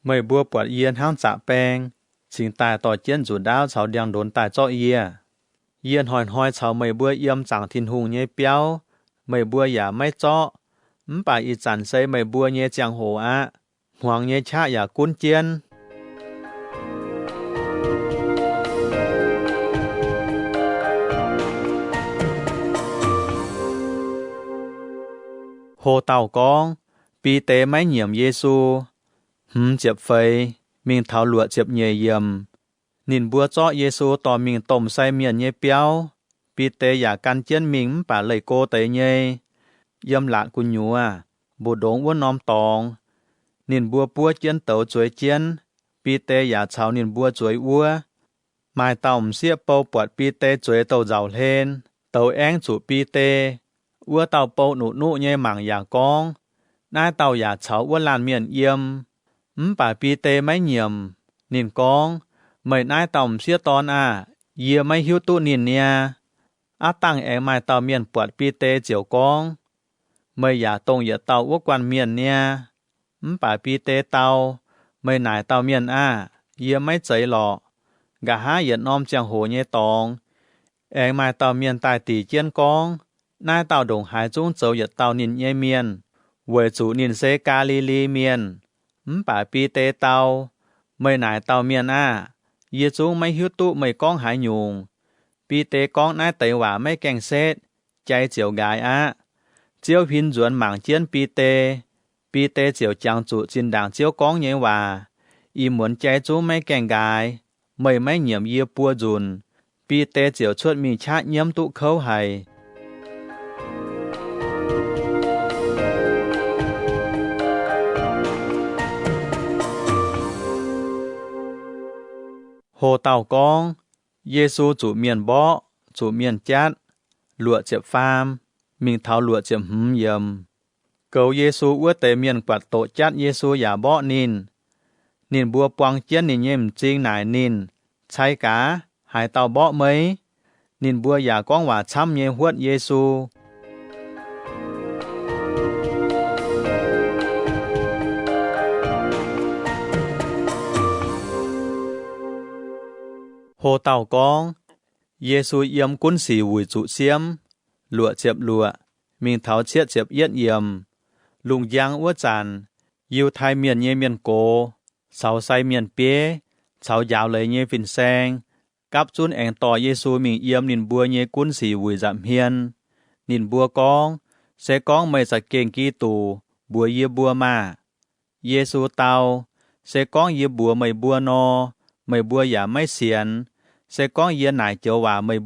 ไม่บัวปวดเยียนห้างจะแปงสิงตายต่อเจียนจูดาวชาวเดียงโดนตายเจาะเยียนหอยชาวไม่บัวเยี่ยมจางทินหุงเยเปียวไม่บัวอย่าไม่เจาะป่าอีจันใส่ไม่บัวเยจังโหอะหวงเยชะอย่ากุ้นเจียนโฮเต่ากองปีเตไม่เหยี่ยมเยซูเจ็บไฟมิงเท้าหลวดเจ็บเยี่ยมนินบัวเจาะเยซูต่อมิงต้มใส่เมียนเยเปียวปีเตอยากกันเจียนมิงป่าเลยโกเตเยเยี่ยมหลานกุญญัวบูดงวัวน้อมตองนินบัวปัวเจียนเต่าจวยเจียนปีเตอยากชาวนินบัวจวยวัวหมายเต่าเสียเปาปวดปีเตจวยเต่าเจ้าเลนเต่าแองจูปีเตวัวเต่าเปาหนุเยหมั่งอยากกองหน้าเต่าอยากเฉาวัวลานเมียนเยี่ยมป่าปีเตไม่เหยี่ยมนินกองไม่นายต่อมเสียตอนเยี่ยไม่หิวตุนินเนี่ยตั้งแองไม้เต่าเมียนปวดปีเตเจียวกองไม่อย่าตรงอย่าเต่าวัวกวนเมียนเนี่ยป่าปีเตเต่าไม่นายเต่าเมียนเยี่ยไม่ใจหลอกกะหาเหยียดน้อมเจียงโหเยตองแองไม้เต่าเมียนตายตีเจียนกองนายเต่าดงหายจุ้งเจียวเหยียดเต่านินเยเมียนเวจูนินเซกาลีเมียนป่าปีเตเต่าไม่นายเต่าเมียนเยจูไม่หิวตุไม่ก้องหายยุงปีเตก้องนายเตยว่าไม่แกงเซตใจเจียวกายเจียวพินจวนหมั่งเจียนปีเตเจียวจางจุจินด่างเจียวก้องเยว่าอีหมุนใจจูไม่แกงกายไม่เหยี่ยมเยียปัวจุนปีเตเจียวชวดมีชาเยี่ยมตุเข้าให้ Hồ Tàu Con, Giê-xu chủ miền bó, chủ miền chát, lụa chẹp pham, mình tháo lụa chẹp yầm. Cầu Giê-xu ua tế miền quạt tổ chát Giê-xu giả bó nín. Nín bùa quang chiết nín nhêm chinh nải nín, cháy cá, hai tàu bó mấy. Nín bùa giả quang hòa chăm nhê huốt Giê-xu. Hồ Tàu Con, Giê-xu yếm quân sĩ vùi trụ xiêm, lụa chẹp lụa, mình tháo chiết chẹp yết yếm. Lùng giang ua chàn, yêu thai miền nhê miền cổ, sáu say miền bế, sáu giáo lấy nhê phìn sen, cắp chun ẻng tỏ Giê-xu mình yếm nín bùa nhê quân sĩ vùi giảm hiên. Nín bùa con, sẽ con mây sạch kênh kỳ tù, bùa yê bùa mà. Giê-xu tao, sẽ con yê bùa mây bùa no, mây bùa giả mây xiên, sẽ con yê nải châu hòa mây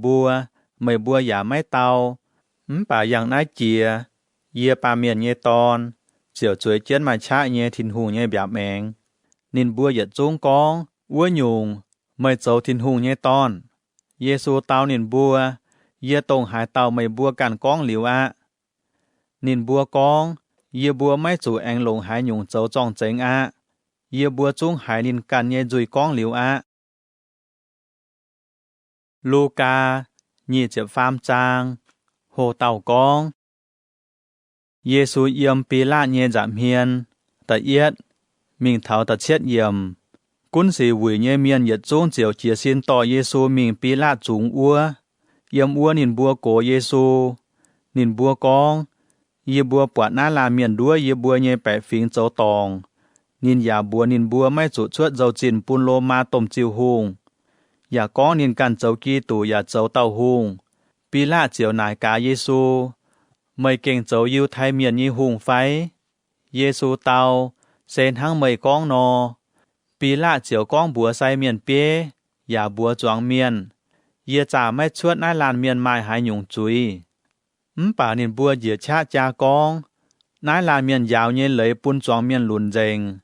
bùa giả mây tao. Bà yang nái chìa, yê bà miền nhê ton, chiều chuối chén mà chá nhê thìn hù nhê bạp mẹng. Nín bùa yết chung con, ua nhung, mây châu thìn hù nhê ton. Giê-xu tao nín bùa, yê tông hai tao mây bùa càn con liu ạ. Nín bùa con, yê bùa mây chủ anh lồng hai nhung châu trọng chênh ạ. Yê bùa chung hai nín càn nhê dùi con liu ạ. Luca, nhị chẹp pham trang, Hồ Tàu Con. Giê-xu yếm Pí-lát nhê giảm hiên, tà yết, mình tháo tà chiết yếm. Quân sĩ vùi nhê miền yết chung chiều chia xin tỏ Giê-xu mình Pí-lát chúng ua. Yếm ua nín bùa cổ Giê-xu. Nín bùa con, yê bùa bọt ná là miền đua yê bùa nhê bẻ phính châu tòng. Nín giả bùa nín bùa mấy chủ chuốt dầu chìn bùn lô ma tôm chiêu hùng. Giả con nín càn châu kỳ tù giả châu tàu hùng. Pí-lát chiều nải cá Giê-xu. Mây kênh châu yêu thay miền như hùng phái. Giê-xu tàu, sen hăng mây con nò. Pí-lát chiều con bùa say miền bế, giả bùa choáng miền. Yê trả mấy chuốt nái làn miền mai hai nhung chui. Bà nín bùa dìa chá cha con. Nái làn miền giáo nhê lấy bùn choáng miền lùn dành.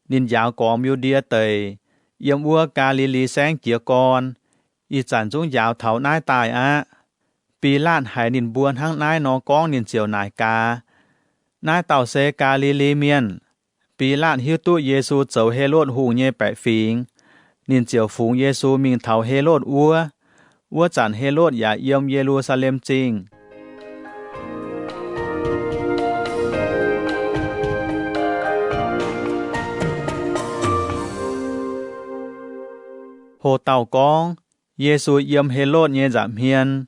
Nín giáo có miêu đĩa tầy. Yếm ua ca lý lý sáng chìa con. Y chẳng chung giáo thảo nái tài á. Pí-lát hai nín buôn hăng nái nó con nín chiều nái ca. Nái tàu xê ca lý lý miền. Pí-lát hiu tụ Giê-xu châu Hê-lốt hù nhê bẻ phính. Nín chiều phúng Giê-xu mình thảo Hê-lốt ua. Ua chẳng Hê-lốt giả yếm Giê-ru-sa-lêm chinh. Hồ Tàu Con, Giê-xu yếm Hê-lốt nhê giảm hiên.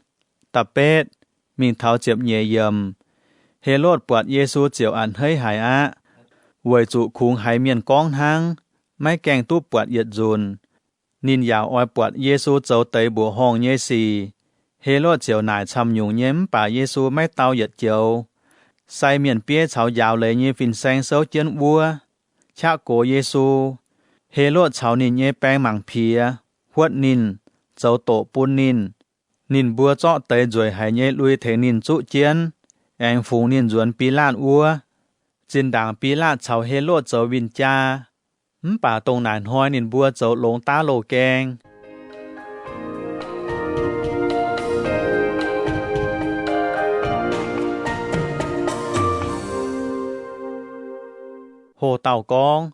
Tà pết, mình tháo chẹp nhê yếm. Hê-lốt bọt Giê-xu chiều ảnh hơi hải á. Vời trụ khung hải miền con hăng. Mấy kèng túp bọt yết dùn. Nín yào oi bọt Giê-xu châu tây bùa hong nhê xì. Hê-lốt chiều nải chăm nhung nhếm bà Giê-xu mấy tao yết chiều. Say miền bia cháu yào lấy nhê phìn xanh sâu chén bùa. Chá cổ Giê-xu. Hê-lốt cháu nín nhê bèng mảng phìa. Huốt nín, châu tổ bùn nín. Nín bùa chọ tây rồi hải nhê lui thế nín trụ chén. Anh phúng nín duẩn Pí-lát ua. Chính đảng Pí-lát cháu Hê-lốt châu vinh cha. Bà tông nản hoi nín bùa châu lông tá lô kèng. Hồ Tàu Con,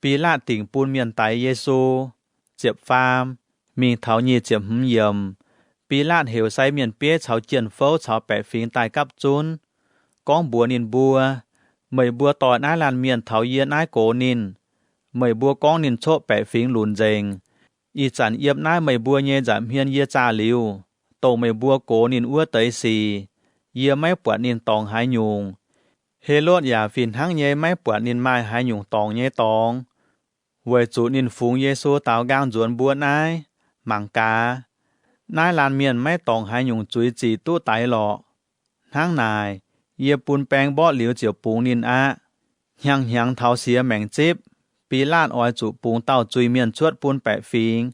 Pí-lát tỉnh bùn miền tái Giê-xu. Chẹp pham, mình tháo nhì chẹp yếm. Pí-lát hiểu say miền bế cháu chiền phâu cháu bẻ phính tài cắp chun. Con bùa nín bùa. Mây bùa tỏi nái làn miền tháo yên ái cổ nín. Mây bùa con nín chốt bẻ phính lùn dành. Y chẳng yếp nái mây bùa nhê giảm hiên yê cha liu. Tổ mây bùa cổ nín ua tới xì. Yê mấy bọt nín tòng hai nhung. Hê-lốt giả phìn hăng nhê mấy bọt nín mai hai nhung tòng nhê tòng. Vời chủ nín phúng Giê-xu táo gang duẩn bùa nái. Mảng cá. Nái làn miền mấy tòng hai nhung chuối chỉ tu tái lọ. Hăng nài. Yê bùn bèng bọt liu chiều búng nín á. Hiang tháo xìa mẹng chíp. Pí-lát oi chủ búng tàu chui miền chuốt bùn bẻ phính.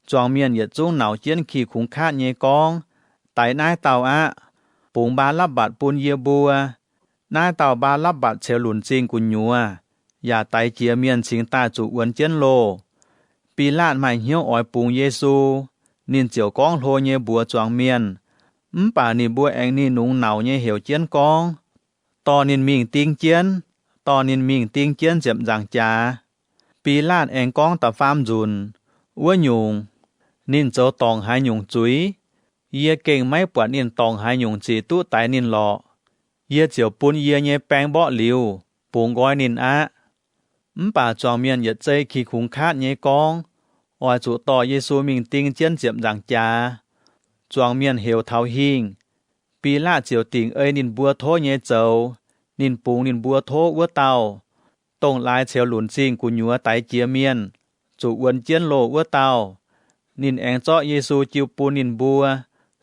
Choáng miền yết chung nảo chiên khỉ khủng khát nhê con. Tái nái tàu á. Búng ba lắp bạt bùn yê bùa. Nái tàu ba lắp bạt chiều lùn chinh cùn nhùa. Yà tái chia miền chính ta chủ uốn chiên lô. ปีลาดหมายเหี่ยวอ้อยปุงเยซูนินเจียวก้องโทเยบัวจวงเมียนป่านี่บัวแองนี่หนุงเหนาเยเหี่ยวเจียนกองตอนินมิงติงเจียนตอนินมิงติงเจียนเจ็บจังจาปีลาดแองกองตะฟามจุนวัวหยุงนินเจ้าตองหายหยุงจุยเยียเก่งไม่ปวดนินตองหายหยุงจีตู้ไตนินหลอเยียเจียวปุนเยียเยแปงเบาะหลิวปุงก้อยนินอะป่าจอมเมียนเหยียดใจขี้ขุงคาดเยกองออยจุต่อเยซูมิงติงเจียนเจ็บจังจาจวงเมียนเหวเท้าหิงปีลาดเจียวติงเอ้ยนินบัวโทเยเจ้านินปุงนินบัวโทวัวเต่าตงลายเฉียวหลุนซิงกุญัวไตเจียเมียนจุอวนเจียนโลวัวเต่านินแองเจาะเยซูจิวปูนินบัว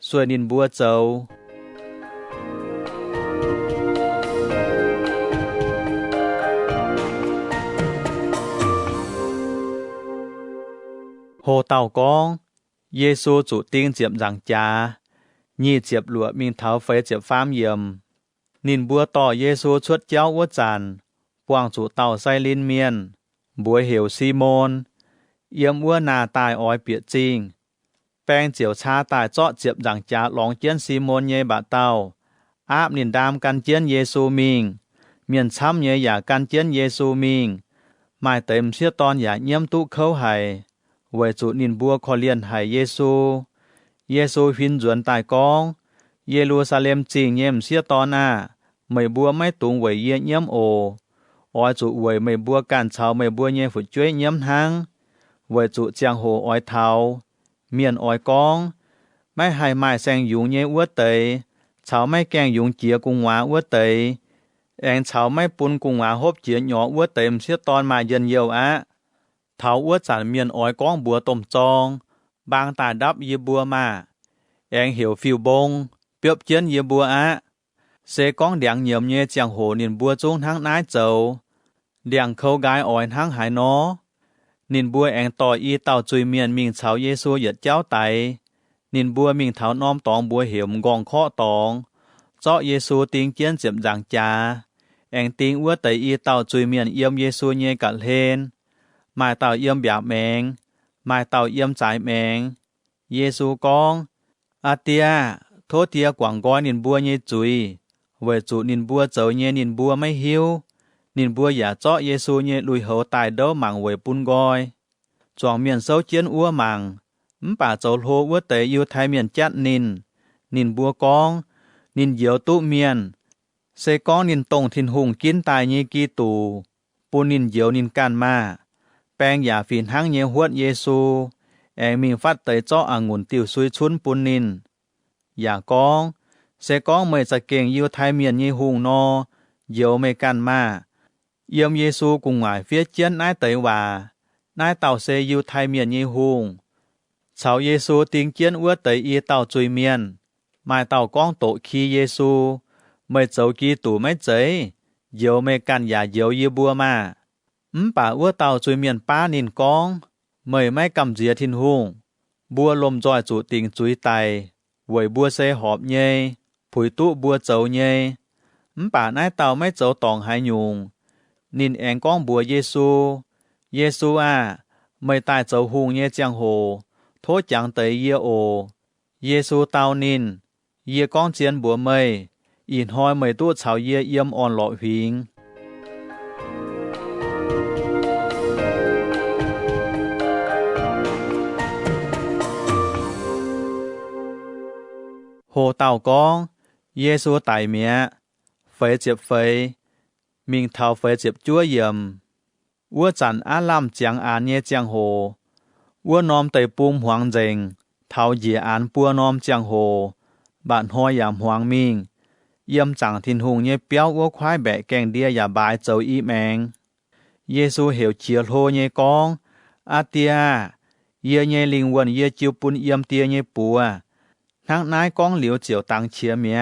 สวยนินบัวเจ้าโฮเต่ากองเยซูจุติงเจียบจังจายี่เจียบหลวมิงเท้าไฟเจียบฟ้ามเยี่ยมนินบัวต่อเยซูชวดเจ้าวัวจันปวางจุเต่าไซลินเมียนบัวเหวซีโมนเยี่ยมวัวนาตายอ้อยเปียจริงแป้งเจียวชาตายเจาะเจียบจังจาหลองเจียนซีโมนเยบะเต้าอาบนินดามกันเจียนเยซูมิงเมียนช้ำเยอย่ากันเจียนเยซูมิงหมายเต็มเสียตอนอย่าเยี่ยมตุเข้าไห้ไว้จุนินบัวขอเลียนไห้เยซูพินจวนตายกองเยรูซาเล็มจริงเยี่ยมเสียตอนไม่บัวไม่ตุงไว้เยี่ยเยี่ยมโออ้อยจุไว้ไม่บัวการเช้าไม่บัวเยี่ยฝุดจ้วยเยี่ยมหังไว้จุเจียงโหอ้อยเทาเมียนอ้อยกองไม่ให้ไม้แซงยุงเยี่ยอ้วเตยเช้าไม่แกงยุงเจียกุงหวาอ้วเตยแองเช้าไม่ปุนกุงหวาฮบเจียหยออ้วเต็มเสียตอนมาเย็นเยียวเท้าอ้วจันเมียนอ้อยกองบัวต้มจองบางตาดับเยบัวมาแองเหี่ยวฟิวบงเปียบเจียนเยบัวเสกองเดียงเหยี่ยมเยเจียงโหนินบัวจงทั้งนายเจ้าเดียงเขากายอ้อยทั้งหายนอนินบัวแองต่ออีเต่าจุยเมียนมิงเฉาเยซูเหยียดเจ้าไตนินบัวมิงเท้าน้อมตองบัวเหี่ยวกองข้อตองเจาะเยซูติงเจียนเจ็บจางจาแองติงอ้วไตอีเต่าจุยเมียนเยี่ยมเยซูเยกัดเลนหมายเต่าเยี่ยมแบบแมงหมายเต่าเยี่ยมจ่ายแมงเยซูกองอาเตียโทเตียกว่างก้อยนินบัวเยจุยเวจุนินบัวเจ้าเยนินบัวไม่หิวนินบัวอย่าเจาะเยซูเยลุยเหาตายเด้อหมังเวปุนกอยจวงเมียนเซาเจียนอ้วหมังป่าเจ้าโลอ้วเตยอยู่ไทยเมียนจัดนินบัวกองนินเหยียวตุเมียนเซกองนินตงทินหุงกินตายเยกีตูปูนินเหยียวนินกันมาแปงอย่าฝีนหังเยหวดเยซูแองมิงฟัดเตยเจาะองุ่นติวซุยชุนปุนนินอย่ากองเสกองเมยจะเก่งยิวไทยเมียนเยหุงนอเยียวเมกันมาเยี่ยมเยซูกุงหวายเฟียเจียนนายเตยว่านายเต่าเซยิวไทยเมียนเยหุงชาวเยซูติงเจียนอ้วเตยอีเต่าจุยเมียนหมายเต่ากองโตคีเยซูเมยเจ้ากีตู่ไม่เจยเยียวเมกันอย่าเยียวเยบัวมาป่าอ้วเต่าจุยเมียนป้านินกองเมยไม่กำเจียทินหุงบัวลมจอยจุติงจุยไตหวยบัวเซหอบเยผุยตุบัวเจ้าเยป่านายเต่าไม่เจ้าตองหายยุงนินแองก้องบัวเยซูไม่ตายเจ้าหุงเยเจียงโหโทษจังเตยเยโอเยซูเต่านินเยก้องเจียนบัวเมยอินหอยเมยตู้เฉาเยเยี่ยมอ่อนหล่อหิงโหเต่ากองเยซูไตเมียเฟยเจ็บเฟยมิงเท้าเฟยเจ็บจั่วเยี่ยมวัวจันอาล่ำเจียงอานเยเจียงโหวัวนอมเตยปุมหวงเจงเท้าเหยียอานปัวนอมเจียงโหบานหอยยามหวงมิงเยี่ยมจังทินหุงเยเปียววัวควายแบะแกงเดียอย่าบายเจ้าอีแมงเยซูเหวเฉียโลเยกองอาเตียเยเยลิงวนเยจิวปุนเยี่ยมเตียเยปัวทั้งนายกองเหลียวเจียวตังเฉียเมีย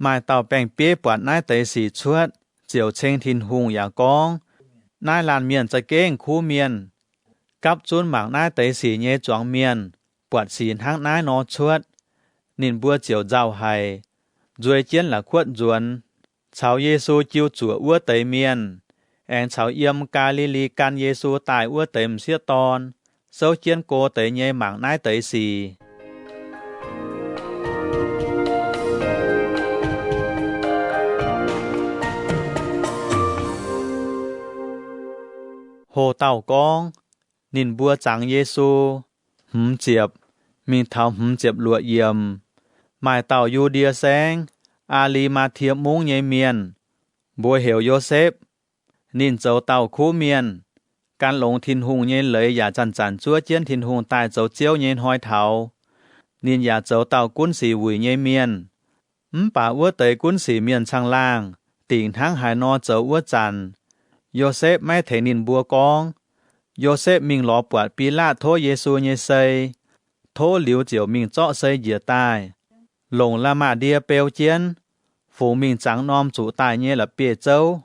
หมายเต่าแป้งเปี้ยปวดนายเตยสีชวดเจียวเชงทินหุงอย่ากองนายลานเมียนจะเก้งคู่เมียนกับจุนหมากนายเตยสีเยจวงเมียนปวดสีทั้งนายนอชวดนินบัวเจียวเจ้าไห้จวยเจียนละขวดจวนชาวเยซูจิวจั่วอ้วเตยเมียนแองชาวเยี่ยมกาลิลีกันเยซูตายอ้วเต็มเสียตอน sâu chiến cô tới nhé mạng nái tới xì. Hồ tàu con, nhìn bua chẳng Giê-xu, chiệp, mình thảo chiệp lụa yểm, mài tàu yu đia sáng, Ali mà thiệp múng nhé miền, bua hiểu Yô-xếp, nhìn dấu tàu khu miền, can lông thiên hùng nhé lấy giả chăn chăn chúa chiến thiên hùng tài dấu chiếu nhé hoi thảo, nhìn giả dấu tàu quân sĩ vùi nhé miền, bà ua tới quân sĩ miền sang lang, tỉnh tháng hải no dấu ua chăn, Yô-xếpไม่thể nhìn bua con, Yô-xếp mình lọ bọt Pí lát thô Giê-xu nhé xây, thô liu chiều mình chọ xây dìa tai, lồng la mà đia bèo chiến, phụ mình chẳng nòm chủ tài nhé là bìa châu,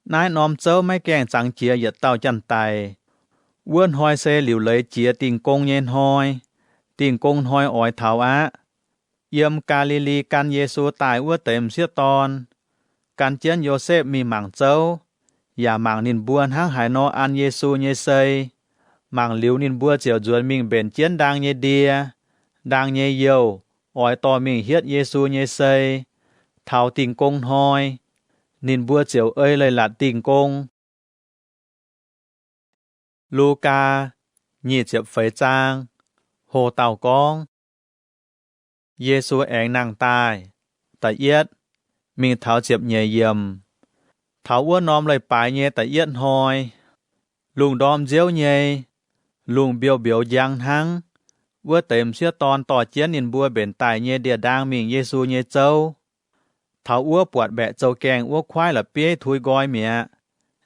nái nòm châu mấy kèng chẳng chia dịa tàu chân tài, uôn hoi xe liu lấy chia tình công nhên hoi, tình công hoi ỏi thảo á, yếm Galilee can Giê-xu tài ua tềm siết ton, can chiến Yô-xếp mi mảng châu,อย่ามังนินบัวหังหายนออันเยซูเยเซยมังหลิวนินบัวเจียวจวนมิงเป็นเจียนดังเยเดียดังเยเยวอ้อยต่อมิงเฮ็ดเยซูเยเซยเท่าติงกงหอยนินบัวเจียวเอ้ยเลยหลัดติงกงลูกาnhịเจียบเฟยจางโหเต่ากองเยซูแองนางตายแต่เอียดมิงเท้าเจียบเยเยี่ยมthảo ua nòm lời bài nhé tại yên hoi, lùng đom diếu nhé, lùng biểu biểu giang hăng, ua tềm xưa ton tỏ chiến nhìn bua bền tài nhé địa đang mình Giê-xu nhé châu, thảo ua bọt bẹ châu kèng ua khoai là bế thui gói mẹ,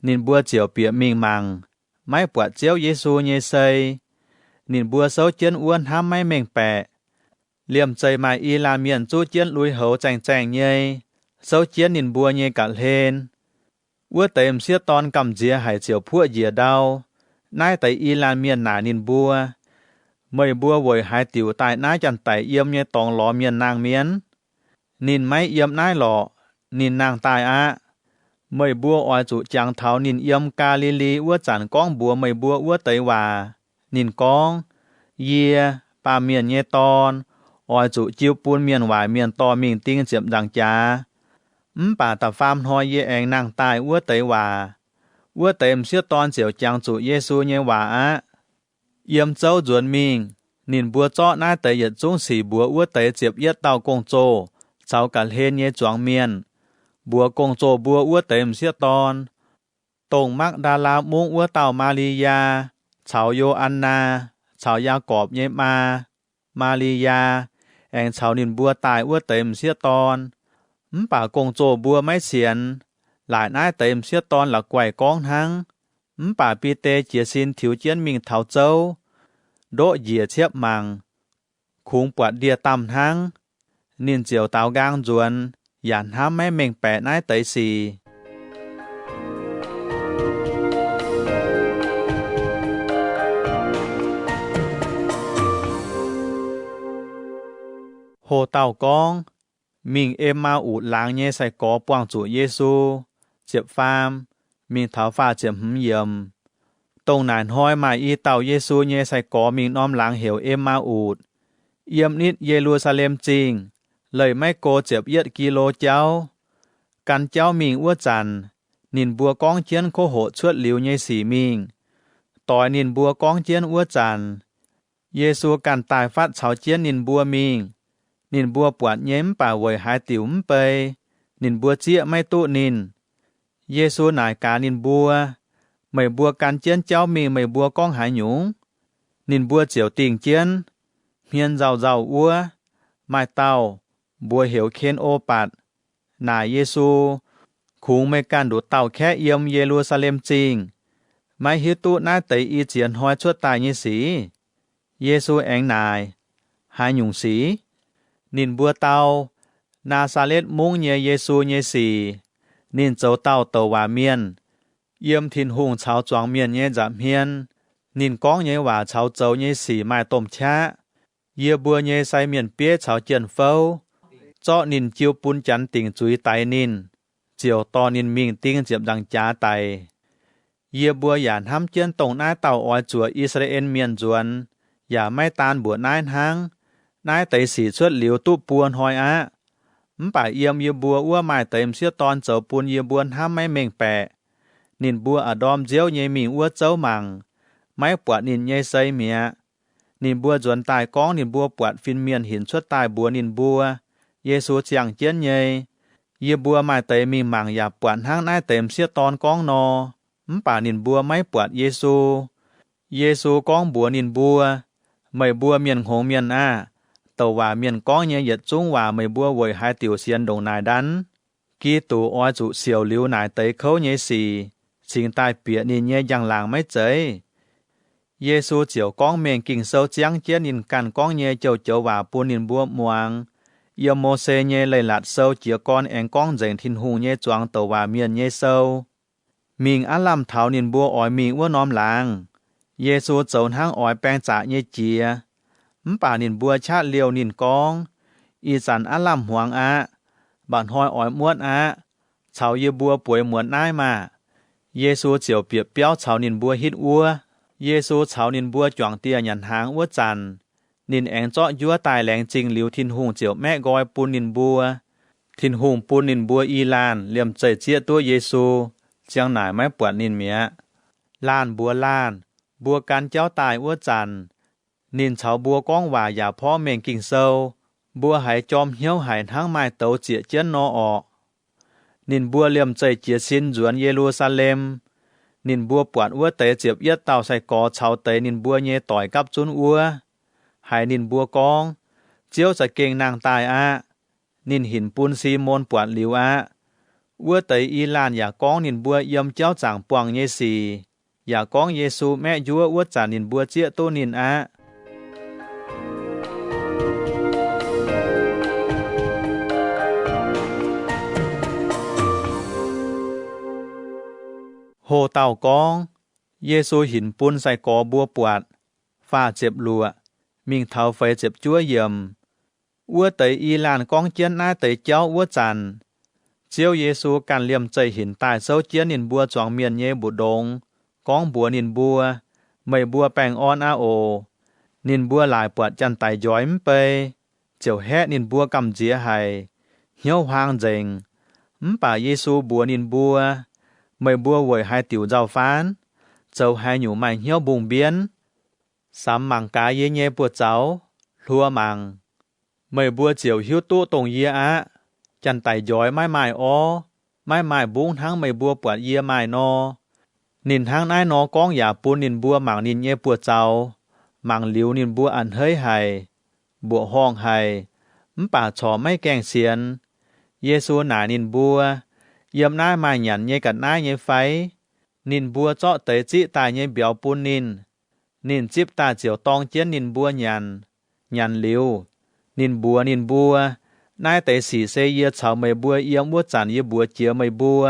nhìn bua chiều bịa mình mằng, máy bọt chiếu Giê-xu nhé xây, nhìn bua xấu chiến uôn hám máy mình bẹ, liềm chơi mai y là miền chú chiến lùi hấu chành chành nhé, xấu chiến nhìn bua nhé cả lên. Ua tềm xưa ton cầm dìa hải chiều phua dìa đau, nai tại y lan miền nà nhìn bua, mời bua vội hải tiểu tại nai chẳng tại yếm nhé tòng lò miền nàng miến, nhìn máy yếm nai lọ, nhìn nàng tài á, mời bua oai chủ chẳng tháo nhìn yếm Galilee ua chẳng con bua mời bua ua tới hòa, nhìn con, yê, bà miền nhé ton, oai chủ chiêu buôn miền hoài miền to mình tinh chiếm đằng cha. Bà tập phàm hoi ye eng nàng tài ua tới hòa, ua tềm xưa ton chiều chàng chủ Giê-xu nhé hòa á. Yếm châu duẩn mình, nhìn bua chọ nai tới yết trung sĩ bua ua tới chiếp yết tàu công chô, cháu cả hên nhé choáng miền. Bua công chô bua ua tềm xưa ton. Tổng mắc đà la mung ua tàu Maria, cháu Yo-anna, cháu Gia-cọp nhé Maria, eng cháu nhìn bua tài ua tềm xưa ton. Bà công chô bua máy xiên, lại nái tềm xưa ton là quầy con hăng. Bà bì tê chia xin thiếu chiến mình thảo châu, đỗ dìa chiếp màng, khung bọt đìa tầm hăng, nhìn chiều tàu gang ruồn, dàn hám mấy mình bẻ nái tới xì. Hồ tàu con, mình em mau ụt láng nhé sai có quang chủ Giê-xu, chiếp phàm, mình thảo pha chiếp yểm. Tông nàn hoi mà y tàu Giê-xu nhé sai có mình nóm láng hiểu em mau ụt. Yếm nít Giê-ru-sa-lem chinh, lời mấy cô chiếp yết kilo cháu. Căn cháu mình ua chằn, nhìn bùa con chiến khô hộ chuốt liu nhé xỉ mình. Tỏi nhìn bùa con chiến ua chằn. Giê-xu căn tài phát cháu chiến nhìn bùa mình. Nhìn bùa bọt nhếm bà vội hai tiểu bê, nhìn bùa chia mấy tụ nhìn. Giê-xu nải cả nhìn bùa, mày bùa can chiến cháu mình mày bùa con hải nhúng. Nhìn bùa chiều tình chiến, miên giàu giàu ua, mai tàu, bùa hiểu khen ô bạt. Nải Giê-xu, khung mày can đủ tàu khẽ yếm Giê-ru-sa-lem chinh. Mai hiếu tụ nái tẩy y chiến hoa chuốt tài như xí. Giê-xu ánh nải, hai nhúng xí. Nhìn bùa tàu, Na-sa-lết mung nhé Giê-xu nhé xì, nhìn châu tàu tàu hòa miền, yếm thiên hùng cháu choáng miền nhé giảm hiên, nhìn con nhé hòa cháu châu nhé xì mai tôm chá, yê bùa nhé say miền bế cháu chân phâu, cho nhìn chiêu bún chắn tình chúi tay nhìn, chiều to nhìn mình tinh chiếm đằng chá tay. Yê bùa yản hăm chân tổng nai tàu oi chùa Israel miền duẩn,อย่าไม่ตานบวชนายหังนายไตสีชวดเหลียวตุปวนหอยอะป่าเยี่ยมเยบัวอ้วหมายเต็มเสียตอนเจ้าปูนเยบวนห้ามไม่เม่งแปะนินบัวอดอมเจียวเยมีอ้วเจ้ามังไม่ปวดนินเยใส่เมียนินบัวจวนตายก้องนินบัวปวดฟินเมียนหินชวดตายบัวนินบัวเยซูเจียงเจียนเยเยบัวหมายเต็มมีมังอย่าปวดห้างนายเต็มเสียตอนก้องนอป่านินบัวไม่ปวดเยซูก้องบัวนินบัวไม่บัวเมียนหงเมียนอาตัวว่าเมียนก้องเนี่ยหยัดจุ้งว่าไม่บัวไว้ให้ติวเซียนดงนายดันกีตูอ้อยจุเสียวหลิวนายเตยเขาเนี่ยสีสิงตายเปียนี่เนี่ยยังหลางไม่เจยเยซูเจียวก้องเมงกิ่งเซาเจียงเจียนินกันก้องเนี่ยเจ้าว่าปูนินบัวมวงยโมเซเนี่ยเลยหลัดเซาเจียก้อนแองก้องเจงทินหูเนี่ยจวงตัวว่าเมียนเนี่ยเซามิงอาลัมเท้านินบัวอ้อยมีว่าน้อมหลางเยซูเจ้าห้างอ้อยแปลงจ่าเยเจียป่านินบัวชาเลียวนินกองอีสันอาลัมหวงอาบ้านห้อยอ้อยม้วนอาชาวเยบัวป่วยเหมือนนายมาเยซูเจียวเปียบเปี้ยวชาวนินบัวฮิดอัวเยซูชาวนินบัวจ่วงเตียหยันหางอัวจันนินแองเจาะยัวตายแหลงจริงหลิวทินหุงเจียวแม่กอยปูนินบัวทินหุงปูนินบัวอีลานเหลี่ยมใจเจียตัวเยซูเจียงหน่ายไม่ปวดนินเมียล้านบัวกันเจ้าตายอัวจันนินเฉาบัวก้องว่าอย่าพ่อเมงกิ่งเซาบัวหายจอมเหี้ยวหายทั้งไม้เตาเจียเจียนนอออกนินบัวเหลี่ยมใจเจียสินจวนเยรูซาเล็มนินบัวปวดอัวเตเจียบเอียดเต่าใส่กอเฉาเตนินบัวเยต่อยกับจุนอัวหายนินบัวกองเจียวจะเก่งนางตายอานินหินปูนซีโมนปวดหลิวอาอัวเตอีลานอย่ากองนินบัวเยี่ยมเจ้าจ่างปวงเยสีอย่ากองเยซูแม่ยัวอัวจานินบัวเจียโตนินอาโหเต่ากองเยซูหินปุ้นใส่กอบัวปวดฝ้าเจ็บลัวมิงเท้าไฟเจ็บจั่วเยี่ยมอัวเตยอีลานกองเจียนหน้าเตยเจ้าอัวจันเจียวเยซูการเลี่ยมใจหินตายเซาเจียนนินบัวจองเมียนเยบุดงกองบัวนินบัวไม่บัวแปงออนอาโอนินบัวหลายปวดจันไตย้อยมไปเจียวแฮนินบัวกำเจียไห้เหี่ยวหางเจงป่าเยซูบัวนินบัวไม่บัวไว้ให้ติ๋วเจ้าฟ้านเจ้าให้อยู่ไม่เหี่ยวบุงเบียนสามมังกาเยเยปวดเจ้าลัวมังไม่บัวเจียวหิ้วตู้ตรงเยียอะจันไตย้อยไม่อ้อไม่บุ้งทั้งไม่บัวปวดเยียไม่นอนินทั้งนายนอกองอย่าปูนินบัวหมังนินเยปวดเจ้าหมังหลิวนินบัวอันเฮยไห้บัวห้องไห้ป่าชอไม่แกงเสียนเยซูหนานินบัวเยี่ยมหน้ามาหยันเยกัดหน้าเยไฟนินบัวเจาะเตยจิตายเยเบียวปูนินจิบตาเจียวตองเจียนนินบัวหยันหลิวนินบัวนายเตยสีเซเยเฉาไม่บัวเยี่ยมบัวจันเยบัวเจียไม่บัว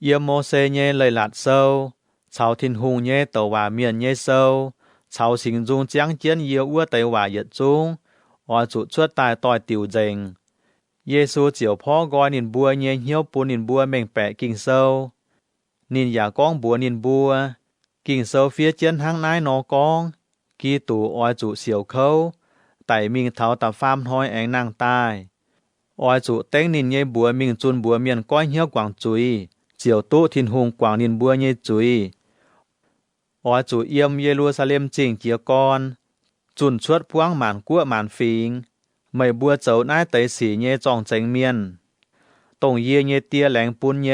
เยี่ยมโมเซเยเลยหลัดเซาเฉาทินหุงเยตัวว่าเมียนเยเซาเฉาสิงจุงเจียงเจียนเยี่ยวัวเตยว่าเหยียดจุงอจุดชวดตายต่อยติวเจงเยซูเจียวพ่อกอยนินบัวเยเหี่ยวปูนินบัวเม่งแปะกิ่งเซานินอย่ากองบัวนินบัวกิ่งเซาเฟียเจียนทั้งนายนอกองกีตูออยจุเสียวเขาไต่มิงเท้าตาฟามห้อยแองนางตายออยจุเต้งนินเยบัวมิงจุนบัวเมียนก้อยเหี่ยวกวางจุยเจียวตู้ทินหงกวางนินบัวเยจุยออยจุเยี่ยมเยรูซาเล็มจริงเจียกอนจุนชวดพวงหมานกั้วหมานฟิงไม่บัวเจ้านายเตยสีเยจองเจงเมียนตรงเยเตียแหลงปุนเ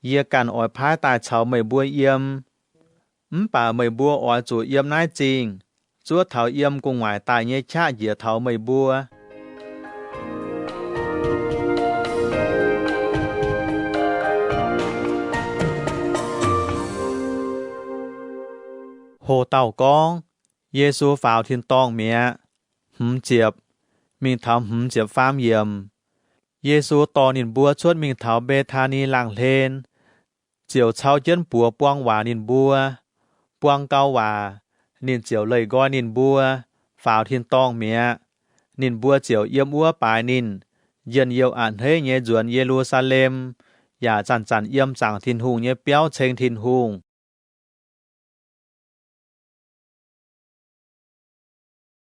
ยกันออยพายตายเฉาไม่บัวเยี่ยมป่าไม่บัวออยจุเยี่ยมนายจริงจัวเถาเยี่ยมกงหวายตายเยชาเหยียเถาไม่บัวโหเต่ากองเยซูฝ่าวทินตองเมียเจียบมิงเถาเจียบฟามเยี่ยมเยซูตอนินบัวชวดมิงเถาเบธานีหลังเลนเจียวเช้าเจิ้นปัวปวงหวานินบัวปวงเกาหวานินเจียวเลยก้อยนินบัวฝ่าวทินตองเมียนินบัวเจียวเยี่ยมอัวปายนินเย็นเยียวอ่านเฮเยจวนเยรูซาเล็ม อย่าจันจันเยี่ยมจางทินหุงเย่เปี้ยวเชงทินหุง